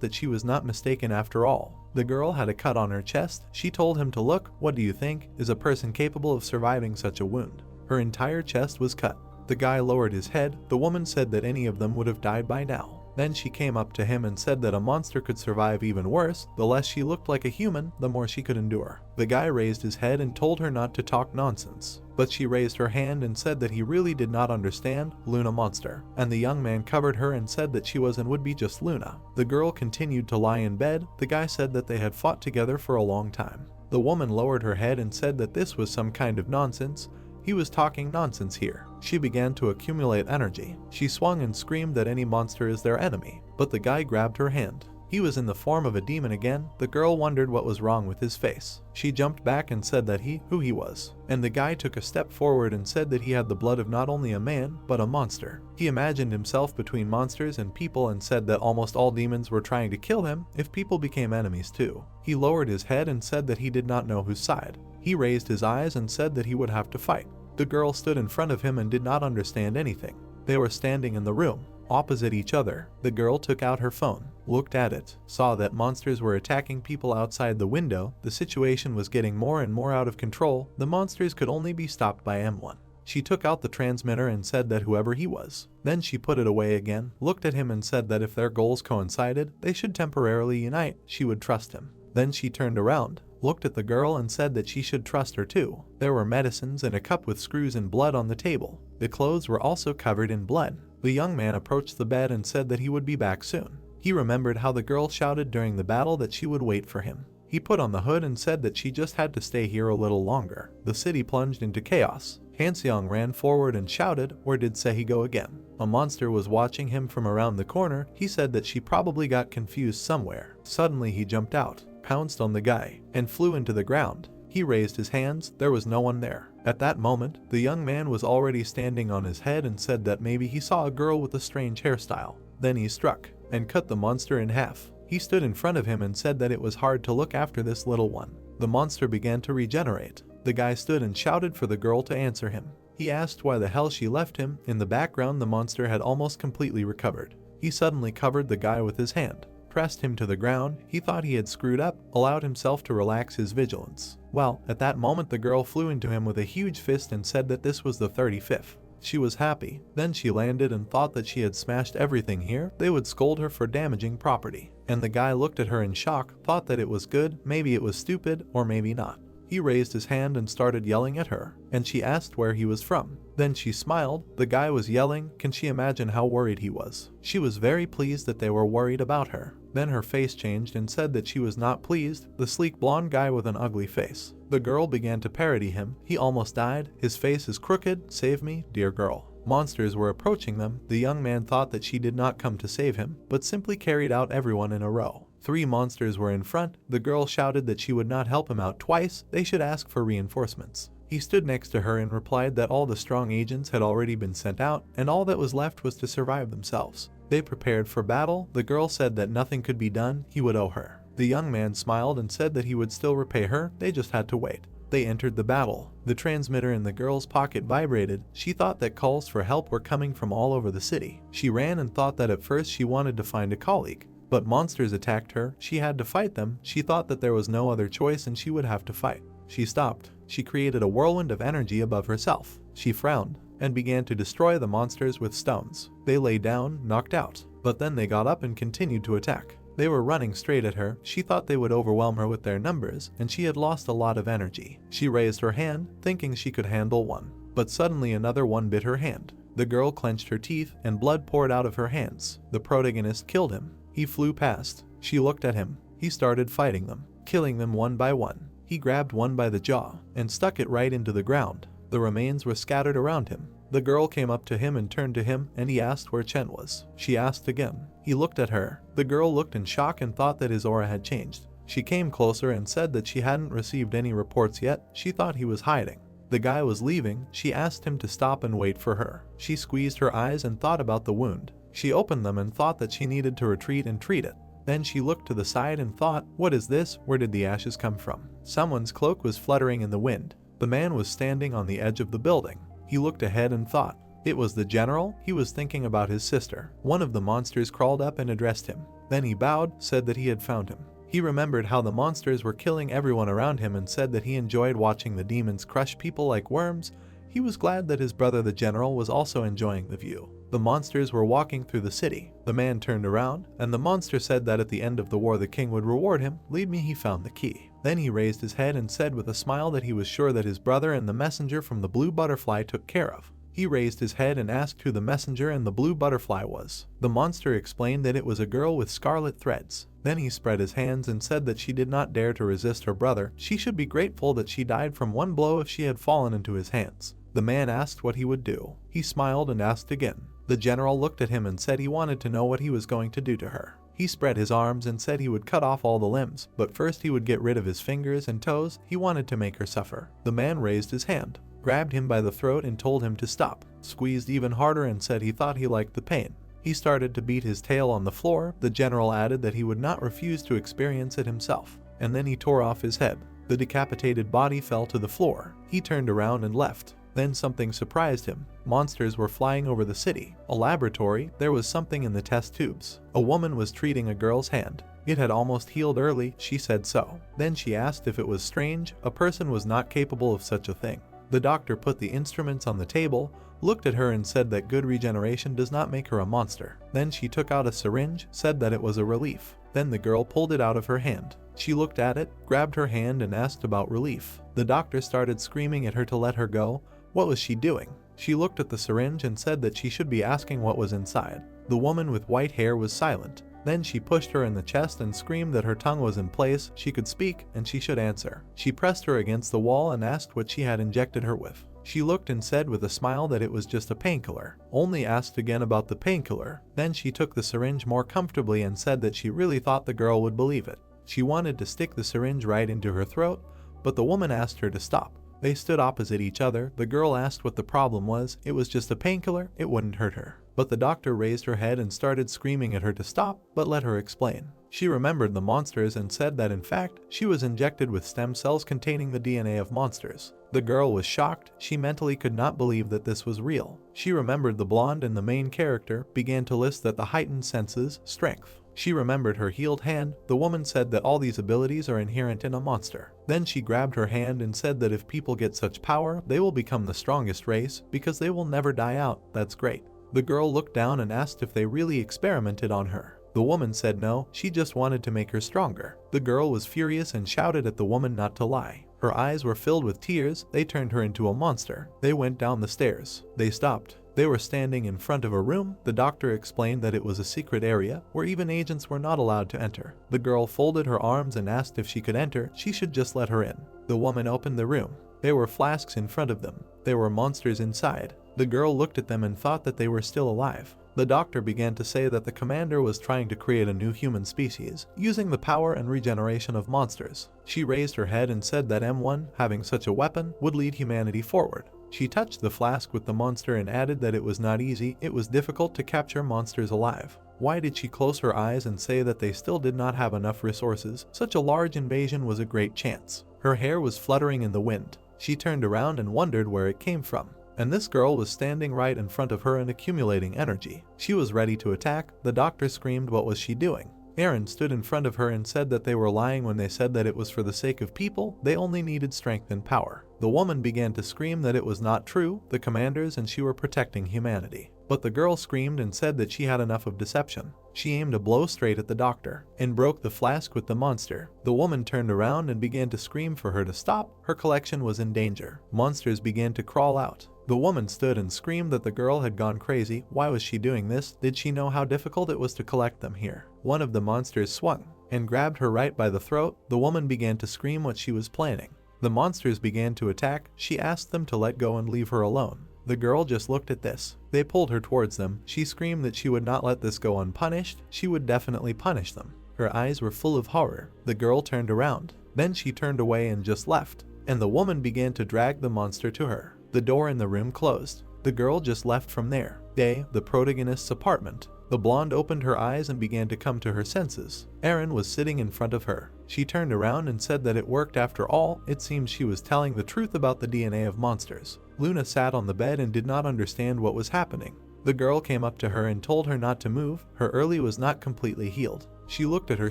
that she was not mistaken after all. The girl had a cut on her chest. She told him to look. What do you think? Is a person capable of surviving such a wound? Her entire chest was cut. The guy lowered his head. The woman said that any of them would have died by now. Then she came up to him and said that a monster could survive even worse. The less she looked like a human, the more she could endure. The guy raised his head and told her not to talk nonsense. But she raised her hand and said that he really did not understand. Luna monster. And the young man covered her and said that she was and would be just Luna. The girl continued to lie in bed. The guy said that they had fought together for a long time. The woman lowered her head and said that this was some kind of nonsense. He was talking nonsense here. She began to accumulate energy. She swung and screamed that any monster is their enemy. But the guy grabbed her hand. He was in the form of a demon again. The girl wondered what was wrong with his face. She jumped back and said that who he was. And the guy took a step forward and said that he had the blood of not only a man, but a monster. He imagined himself between monsters and people and said that almost all demons were trying to kill him if people became enemies too. He lowered his head and said that he did not know whose side. He raised his eyes and said that he would have to fight. The girl stood in front of him and did not understand anything. They were standing in the room, opposite each other. The girl took out her phone, looked at it, saw that monsters were attacking people outside the window. The situation was getting more and more out of control. The monsters could only be stopped by M1. She took out the transmitter and said that whoever he was. Then she put it away again, looked at him and said that if their goals coincided, they should temporarily unite. She would trust him. Then she turned around, looked at the girl and said that she should trust her too. There were medicines and a cup with screws and blood on the table. The clothes were also covered in blood. The young man approached the bed and said that he would be back soon. He remembered how the girl shouted during the battle that she would wait for him. He put on the hood and said that she just had to stay here a little longer. The city plunged into chaos. Hanseong ran forward and shouted, "Where did Sehi go again?" A monster was watching him from around the corner. He said that she probably got confused somewhere. Suddenly he jumped out, pounced on the guy, and flew into the ground. He raised his hands. There was no one there. At that moment, the young man was already standing on his head and said that maybe he saw a girl with a strange hairstyle. Then he struck and cut the monster in half. He stood in front of him and said that it was hard to look after this little one. The monster began to regenerate. The guy stood and shouted for the girl to answer him. He asked why the hell she left him. In the background, the monster had almost completely recovered. He suddenly covered the guy with his hand, pressed him to the ground. He thought he had screwed up, allowed himself to relax his vigilance. Well, at that moment the girl flew into him with a huge fist and said that this was the 35th. She was happy. Then she landed and thought that she had smashed everything here. They would scold her for damaging property. And the guy looked at her in shock, thought that it was good, maybe it was stupid, or maybe not. He raised his hand and started yelling at her, and she asked where he was from. Then she smiled. The guy was yelling. Can she imagine how worried he was? She was very pleased that they were worried about her. Then her face changed and said that she was not pleased. The sleek blonde guy with an ugly face. The girl began to parody him. He almost died. His face is crooked. Save me, dear girl. Monsters were approaching them. The young man thought that she did not come to save him, but simply carried out everyone in a row. 3 monsters were in front. The girl shouted that she would not help him out twice. They should ask for reinforcements. He stood next to her and replied that all the strong agents had already been sent out, and all that was left was to survive themselves. They prepared for battle. The girl said that nothing could be done. He would owe her. The young man smiled and said that he would still repay her. They just had to wait. They entered the battle. The transmitter in the girl's pocket vibrated. She thought that calls for help were coming from all over the city. She ran and thought that at first she wanted to find a colleague. But monsters attacked her, she had to fight them, she thought that there was no other choice and she would have to fight. She stopped. She created a whirlwind of energy above herself. She frowned and began to destroy the monsters with stones. They lay down, knocked out, but then they got up and continued to attack. They were running straight at her. She thought they would overwhelm her with their numbers, and she had lost a lot of energy. She raised her hand, thinking she could handle one. But suddenly another one bit her hand. The girl clenched her teeth, and blood poured out of her hands. The protagonist killed him. He flew past. She looked at him. He started fighting them, killing them one by one. He grabbed one by the jaw and stuck it right into the ground. The remains were scattered around him. The girl came up to him and turned to him, and he asked where Chen was. She asked again. He looked at her. The girl looked in shock and thought that his aura had changed. She came closer and said that she hadn't received any reports yet. She thought he was hiding. The guy was leaving. She asked him to stop and wait for her. She squeezed her eyes and thought about the wound. She opened them and thought that she needed to retreat and treat it. Then she looked to the side and thought, what is this? Where did the ashes come from? Someone's cloak was fluttering in the wind. The man was standing on the edge of the building. He looked ahead and thought, it was the general. He was thinking about his sister. One of the monsters crawled up and addressed him. Then he bowed, said that he had found him. He remembered how the monsters were killing everyone around him and said that he enjoyed watching the demons crush people like worms. He was glad that his brother the general was also enjoying the view. The monsters were walking through the city. The man turned around, and the monster said that at the end of the war the king would reward him. Leave me, he found the key. Then he raised his head and said with a smile that he was sure that his brother and the messenger from the blue butterfly took care of. He raised his head and asked who the messenger and the blue butterfly was. The monster explained that it was a girl with scarlet threads. Then he spread his hands and said that she did not dare to resist her brother. She should be grateful that she died from one blow if she had fallen into his hands. The man asked what he would do. He smiled and asked again. The general looked at him and said he wanted to know what he was going to do to her. He spread his arms and said he would cut off all the limbs, but first he would get rid of his fingers and toes. He wanted to make her suffer. The man raised his hand, grabbed him by the throat and told him to stop, squeezed even harder and said he thought he liked the pain. He started to beat his tail on the floor. The general added that he would not refuse to experience it himself, and then he tore off his head. The decapitated body fell to the floor. He turned around and left. Then something surprised him. Monsters were flying over the city. A laboratory. There was something in the test tubes. A woman was treating a girl's hand. It had almost healed early. She said so. Then she asked if it was strange. A person was not capable of such a thing. The doctor put the instruments on the table, looked at her and said that good regeneration does not make her a monster. Then she took out a syringe, said that it was a relief. Then the girl pulled it out of her hand. She looked at it, grabbed her hand and asked about relief. The doctor started screaming at her to let her go. What was she doing? She looked at the syringe and said that she should be asking what was inside. The woman with white hair was silent. Then she pushed her in the chest and screamed that her tongue was in place, she could speak, and she should answer. She pressed her against the wall and asked what she had injected her with. She looked and said with a smile that it was just a painkiller. Only asked again about the painkiller. Then she took the syringe more comfortably and said that she really thought the girl would believe it. She wanted to stick the syringe right into her throat, but the woman asked her to stop. They stood opposite each other. The girl asked what the problem was. It was just a painkiller, it wouldn't hurt her. But the doctor raised her head and started screaming at her to stop, but let her explain. She remembered the monsters and said that in fact, she was injected with stem cells containing the DNA of monsters. The girl was shocked. She mentally could not believe that this was real. She remembered the blonde and the main character began to list that the heightened senses, strength. She remembered her healed hand. The woman said that all these abilities are inherent in a monster. Then she grabbed her hand and said that if people get such power, they will become the strongest race because they will never die out. That's great. The girl looked down and asked if they really experimented on her. The woman said no, she just wanted to make her stronger. The girl was furious and shouted at the woman not to lie. Her eyes were filled with tears. They turned her into a monster. They went down the stairs. They stopped. They were standing in front of a room. The doctor explained that it was a secret area where even agents were not allowed to enter. The girl folded her arms and asked if she could enter. She should just let her in. The woman opened the room. There were flasks in front of them. There were monsters inside. The girl looked at them and thought that they were still alive. The doctor began to say that the commander was trying to create a new human species, using the power and regeneration of monsters. She raised her head and said that M1, having such a weapon, would lead humanity forward. She touched the flask with the monster and added that it was not easy, it was difficult to capture monsters alive. Why did she close her eyes and say that they still did not have enough resources? Such a large invasion was a great chance. Her hair was fluttering in the wind. She turned around and wondered where it came from. And this girl was standing right in front of her and accumulating energy. She was ready to attack. The doctor screamed, what was she doing? Aaron stood in front of her and said that they were lying when they said that it was for the sake of people, they only needed strength and power. The woman began to scream that it was not true, the commanders and she were protecting humanity. But the girl screamed and said that she had enough of deception. She aimed a blow straight at the doctor and broke the flask with the monster. The woman turned around and began to scream for her to stop. Her collection was in danger. Monsters began to crawl out. The woman stood and screamed that the girl had gone crazy. Why was she doing this? Did she know how difficult it was to collect them here? One of the monsters swung and grabbed her right by the throat. The woman began to scream what she was planning. The monsters began to attack. She asked them to let go and leave her alone. The girl just looked at this. They pulled her towards them. She screamed that she would not let this go unpunished. She would definitely punish them. Her eyes were full of horror. The girl turned around. Then she turned away and just left. And the woman began to drag the monster to her. The door in the room closed. The girl just left from there. The protagonist's apartment. The blonde opened her eyes and began to come to her senses. Aaron was sitting in front of her. She turned around and said that it worked after all. It seems she was telling the truth about the DNA of monsters. Luna sat on the bed and did not understand what was happening. The girl came up to her and told her not to move. Her early was not completely healed. She looked at her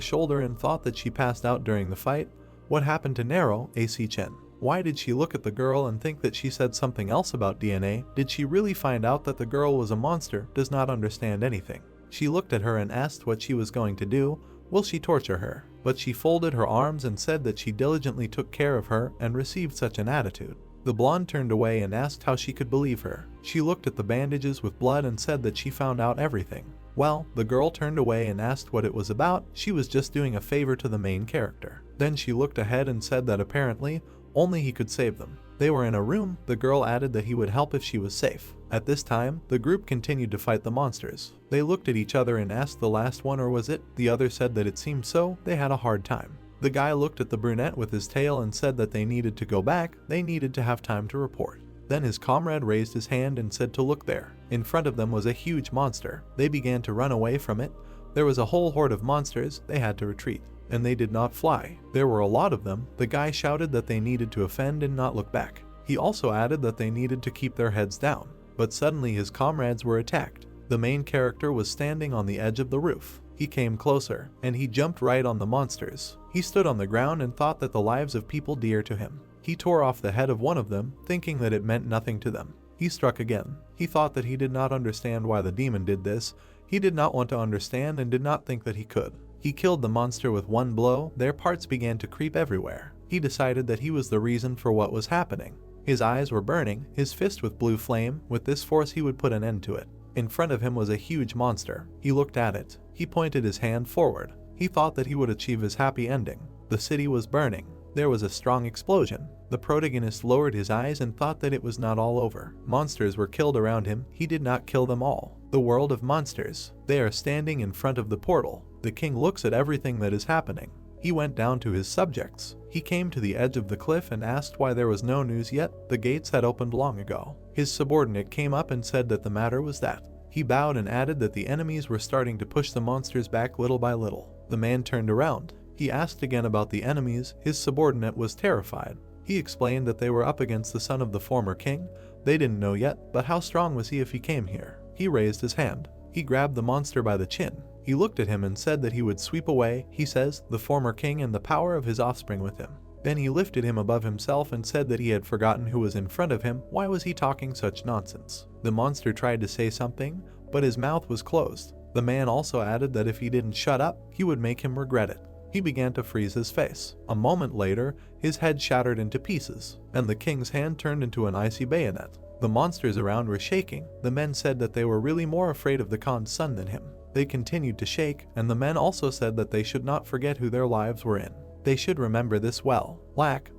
shoulder and thought that she passed out during the fight. What happened to Nero, AC Chen? Why did she look at the girl and think that she said something else about DNA? Did she really find out that the girl was a monster? Does not understand anything. She looked at her and asked what she was going to do. Will she torture her? But she folded her arms and said that she diligently took care of her and received such an attitude. The blonde turned away and asked how she could believe her. She looked at the bandages with blood and said that she found out everything. Well, the girl turned away and asked what it was about. She was just doing a favor to the main character. Then she looked ahead and said that apparently only he could save them. They were in a room. The girl added that he would help if she was safe. At this time, the group continued to fight the monsters. They looked at each other and asked the last one, or was it? The other said that it seemed so. They had a hard time. The guy looked at the brunette with his tail and said that they needed to go back. They needed to have time to report. Then his comrade raised his hand and said to look there. In front of them was a huge monster. They began to run away from it. There was a whole horde of monsters. They had to retreat. And they did not fly. There were a lot of them. The guy shouted that they needed to offend and not look back. He also added that they needed to keep their heads down. But suddenly his comrades were attacked. The main character was standing on the edge of the roof. He came closer, and he jumped right on the monsters. He stood on the ground and thought that the lives of people dear to him. He tore off the head of one of them, thinking that it meant nothing to them. He struck again. He thought that he did not understand why the demon did this. He did not want to understand and did not think that he could. He killed the monster with one blow. Their parts began to creep everywhere. He decided that he was the reason for what was happening. His eyes were burning, his fist with blue flame. With this force he would put an end to it. In front of him was a huge monster. He looked at it. He pointed his hand forward. He thought that he would achieve his happy ending. The city was burning. There was a strong explosion. The protagonist lowered his eyes and thought that it was not all over. Monsters were killed around him. He did not kill them all. The world of monsters. They are standing in front of the portal. The king looks at everything that is happening. He went down to his subjects. He came to the edge of the cliff and asked why there was no news yet. The gates had opened long ago. His subordinate came up and said that the matter was that. He bowed and added that the enemies were starting to push the monsters back little by little. The man turned around. He asked again about the enemies. His subordinate was terrified. He explained that they were up against the son of the former king. They didn't know yet, but how strong was he if he came here? He raised his hand. He grabbed the monster by the chin. He looked at him and said that he would sweep away, he says, the former king and the power of his offspring with him. Then he lifted him above himself and said that he had forgotten who was in front of him. Why was he talking such nonsense? The monster tried to say something, but his mouth was closed. The man also added that if he didn't shut up, he would make him regret it. He began to freeze his face. A moment later, his head shattered into pieces, and the king's hand turned into an icy bayonet. The monsters around were shaking. The men said that they were really more afraid of the Khan's son than him. They continued to shake, and the men also said that they should not forget who their lives were in. They should remember this well.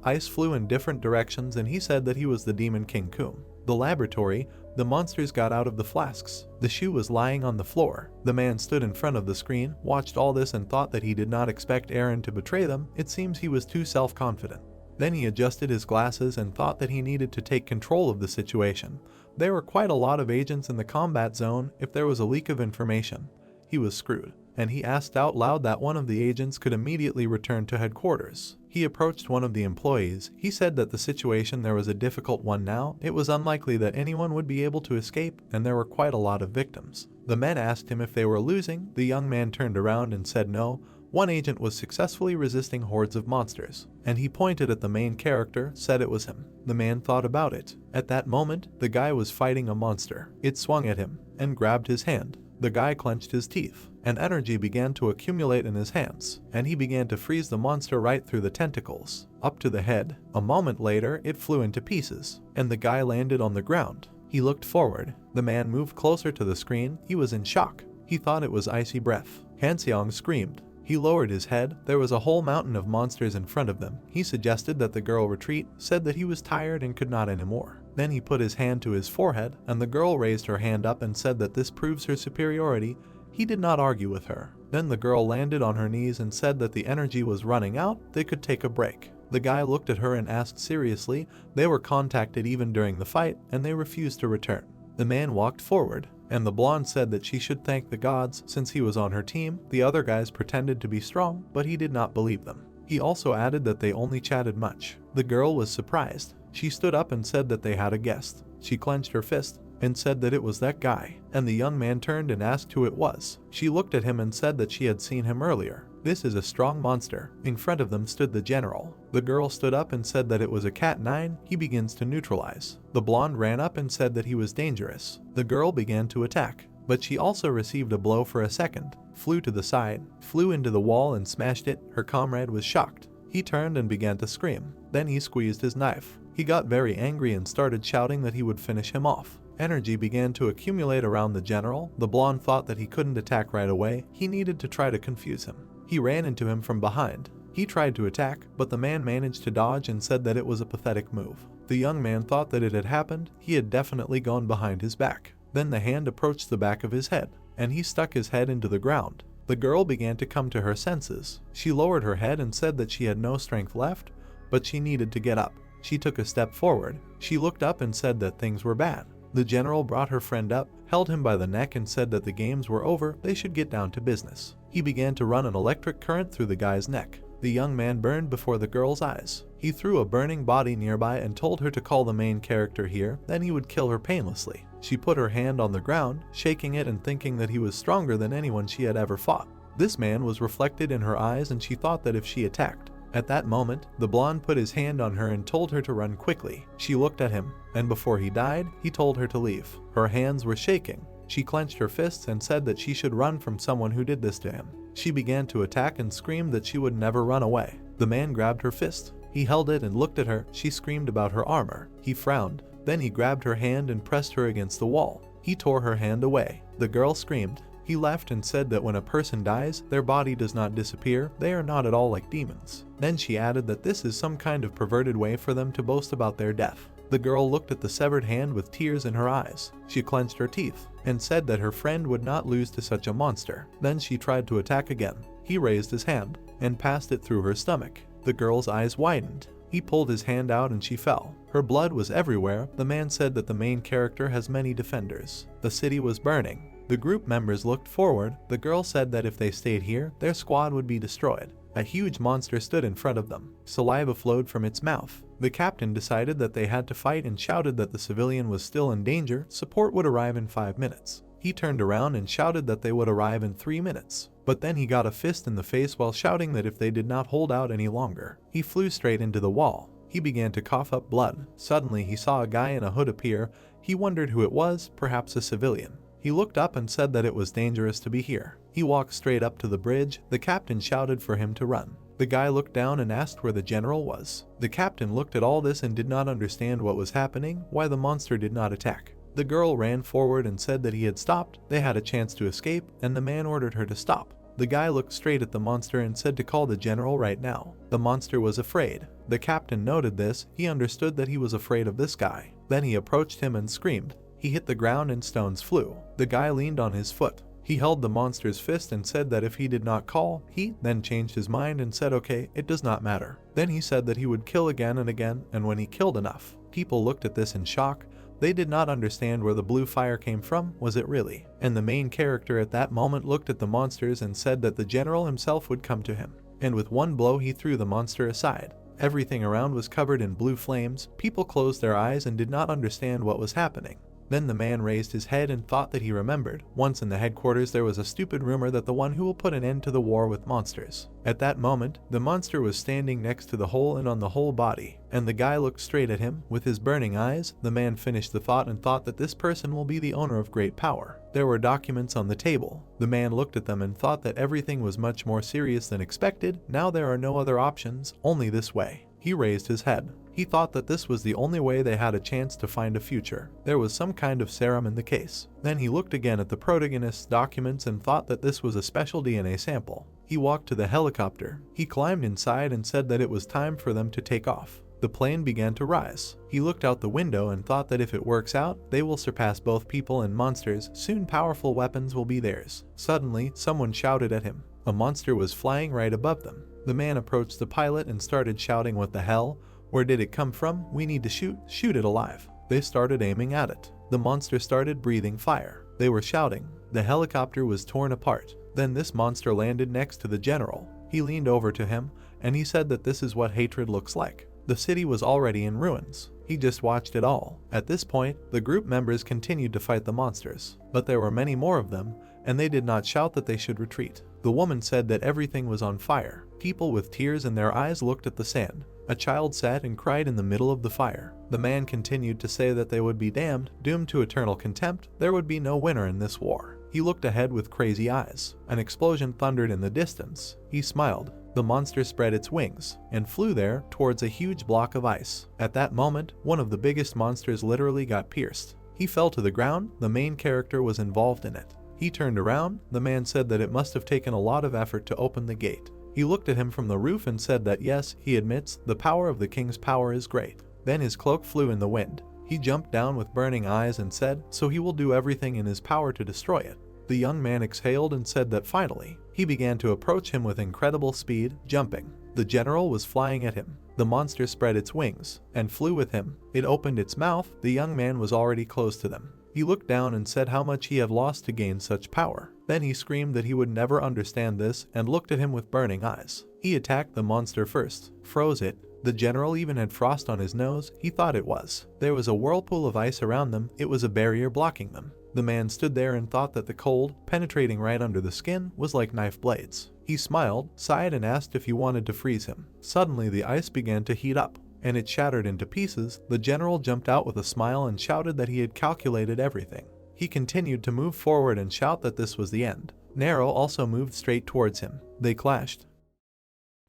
Ice flew in different directions, and he said that he was the demon King Kum. The laboratory, the monsters got out of the flasks. The shoe was lying on the floor. The man stood in front of the screen, watched all this and thought that he did not expect Aaron to betray them. It seems he was too self-confident. Then he adjusted his glasses and thought that he needed to take control of the situation. There were quite a lot of agents in the combat zone. If there was a leak of information, he was screwed. And he asked out loud that one of the agents could immediately return to headquarters. He approached one of the employees. He said that the situation there was a difficult one now. It was unlikely that anyone would be able to escape, and there were quite a lot of victims. The men asked him if they were losing. The young man turned around and said no. One agent was successfully resisting hordes of monsters, and he pointed at the main character, said it was him. The man thought about it. At that moment, the guy was fighting a monster. It swung at him and grabbed his hand. The guy clenched his teeth, and energy began to accumulate in his hands, and he began to freeze the monster right through the tentacles, up to the head. A moment later, it flew into pieces, and the guy landed on the ground. He looked forward. The man moved closer to the screen. He was in shock. He thought it was icy breath. Han-seong screamed. He lowered his head. There was a whole mountain of monsters in front of them. He suggested that the girl retreat, said that he was tired and could not anymore. Then he put his hand to his forehead, and the girl raised her hand up and said that this proves her superiority. He did not argue with her. Then the girl landed on her knees and said that the energy was running out, they could take a break. The guy looked at her and asked seriously. They were contacted even during the fight, and they refused to return. The man walked forward, and the blonde said that she should thank the gods since he was on her team. The other guys pretended to be strong, but he did not believe them. He also added that they only chatted much. The girl was surprised. She stood up and said that they had a guest. She clenched her fist and said that it was that guy, and the young man turned and asked who it was. She looked at him and said that she had seen him earlier. This is a strong monster. In front of them stood the general. The girl stood up and said that it was a Cat 9. He begins to neutralize. The blonde ran up and said that he was dangerous. The girl began to attack, but she also received a blow for a second, flew to the side, flew into the wall and smashed it. Her comrade was shocked. He turned and began to scream. Then he squeezed his knife. He got very angry and started shouting that he would finish him off. Energy began to accumulate around the general. The blonde thought that he couldn't attack right away. He needed to try to confuse him. He ran into him from behind. He tried to attack, but the man managed to dodge and said that it was a pathetic move. The young man thought that it had happened. He had definitely gone behind his back. Then the hand approached the back of his head, and he stuck his head into the ground. The girl began to come to her senses. She lowered her head and said that she had no strength left, but she needed to get up. She took a step forward. She looked up and said that things were bad. The general brought her friend up, held him by the neck and said that the games were over, they should get down to business. He began to run an electric current through the guy's neck. The young man burned before the girl's eyes. He threw a burning body nearby and told her to call the main character here, then he would kill her painlessly. She put her hand on the ground, shaking it and thinking that he was stronger than anyone she had ever fought. This man was reflected in her eyes and she thought that if she attacked. At that moment, the blonde put his hand on her and told her to run quickly. She looked at him, and before he died, he told her to leave. Her hands were shaking. She clenched her fists and said that she should run from someone who did this to him. She began to attack and screamed that she would never run away. The man grabbed her fist. He held it and looked at her. She screamed about her armor. He frowned. Then he grabbed her hand and pressed her against the wall. He tore her hand away. The girl screamed. He left and said that when a person dies, their body does not disappear. They are not at all like demons. Then she added that this is some kind of perverted way for them to boast about their death. The girl looked at the severed hand with tears in her eyes. She clenched her teeth and said that her friend would not lose to such a monster. Then she tried to attack again. He raised his hand and passed it through her stomach. The girl's eyes widened. He pulled his hand out and she fell. Her blood was everywhere. The man said that the main character has many defenders. The city was burning. The group members looked forward. The girl said that if they stayed here, their squad would be destroyed. A huge monster stood in front of them. Saliva flowed from its mouth. The captain decided that they had to fight and shouted that the civilian was still in danger. Support would arrive in 5 minutes. He turned around and shouted that they would arrive in 3 minutes. But then he got a fist in the face while shouting that if they did not hold out any longer, he flew straight into the wall. He began to cough up blood. Suddenly he saw a guy in a hood appear. He wondered who it was, perhaps a civilian. He looked up and said that it was dangerous to be here. He walked straight up to the bridge. The captain shouted for him to run. The guy looked down and asked where the general was. The captain looked at all this and did not understand what was happening, why the monster did not attack. The girl ran forward and said that he had stopped. They had a chance to escape, and the man ordered her to stop. The guy looked straight at the monster and said to call the general right now. The monster was afraid. The captain noted this. He understood that he was afraid of this guy. Then he approached him and screamed. He hit the ground and stones flew. The guy leaned on his foot. He held the monster's fist and said that if he did not call, he then changed his mind and said okay, it does not matter. Then he said that he would kill again and again, and when he killed enough, people looked at this in shock. They did not understand where the blue fire came from, was it really? And the main character at that moment looked at the monsters and said that the general himself would come to him. and with one blow he threw the monster aside. Everything around was covered in blue flames. People closed their eyes and did not understand what was happening. Then the man raised his head and thought that he remembered. Once in the headquarters there was a stupid rumor that the one who will put an end to the war with monsters. At that moment, the monster was standing next to the hole and on the whole body, and the guy looked straight at him with his burning eyes. The man finished the thought and thought that this person will be the owner of great power. There were documents on the table. The man looked at them and thought that everything was much more serious than expected. Now there are no other options, only this way. He raised his head. He thought that this was the only way they had a chance to find a future. There was some kind of serum in the case. Then he looked again at the protagonist's documents and thought that this was a special DNA sample. He walked to the helicopter. He climbed inside and said that it was time for them to take off. The plane began to rise. He looked out the window and thought that if it works out, they will surpass both people and monsters. Soon powerful weapons will be theirs. Suddenly, someone shouted at him. A monster was flying right above them. The man approached the pilot and started shouting, "What the hell? Where did it come from? We need to shoot it alive." They started aiming at it. The monster started breathing fire. They were shouting. The helicopter was torn apart. Then this monster landed next to the general. He leaned over to him, and he said that this is what hatred looks like. The city was already in ruins. He just watched it all. At this point, the group members continued to fight the monsters. But there were many more of them, and they did not shout that they should retreat. The woman said that everything was on fire. People with tears in their eyes looked at the sand. A child sat and cried in the middle of the fire. The man continued to say that they would be damned, doomed to eternal contempt. There would be no winner in this war. He looked ahead with crazy eyes. An explosion thundered in the distance. He smiled. The monster spread its wings and flew there towards a huge block of ice. At that moment, one of the biggest monsters literally got pierced. He fell to the ground. The main character was involved in it. He turned around. The man said that it must have taken a lot of effort to open the gate. He looked at him from the roof and said that yes, he admits, the power of the king's power is great. Then his cloak flew in the wind. He jumped down with burning eyes and said, so he will do everything in his power to destroy it. The young man exhaled and said that finally, he began to approach him with incredible speed, jumping. The general was flying at him. The monster spread its wings and flew with him. It opened its mouth. The young man was already close to them. He looked down and said how much he had lost to gain such power. Then he screamed that he would never understand this and looked at him with burning eyes. He attacked the monster first, froze it. The general even had frost on his nose. He thought it was. There was a whirlpool of ice around them. It was a barrier blocking them. The man stood there and thought that the cold, penetrating right under the skin, was like knife blades. He smiled, sighed, and asked if he wanted to freeze him. Suddenly the ice began to heat up, and it shattered into pieces. The general jumped out with a smile and shouted that he had calculated everything. He continued to move forward and shout that this was the end. Nero also moved straight towards him. They clashed.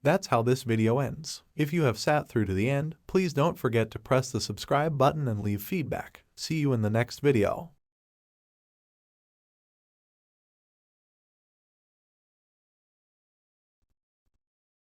That's how this video ends. If you have sat through to the end, please don't forget to press the subscribe button and leave feedback. See you in the next video.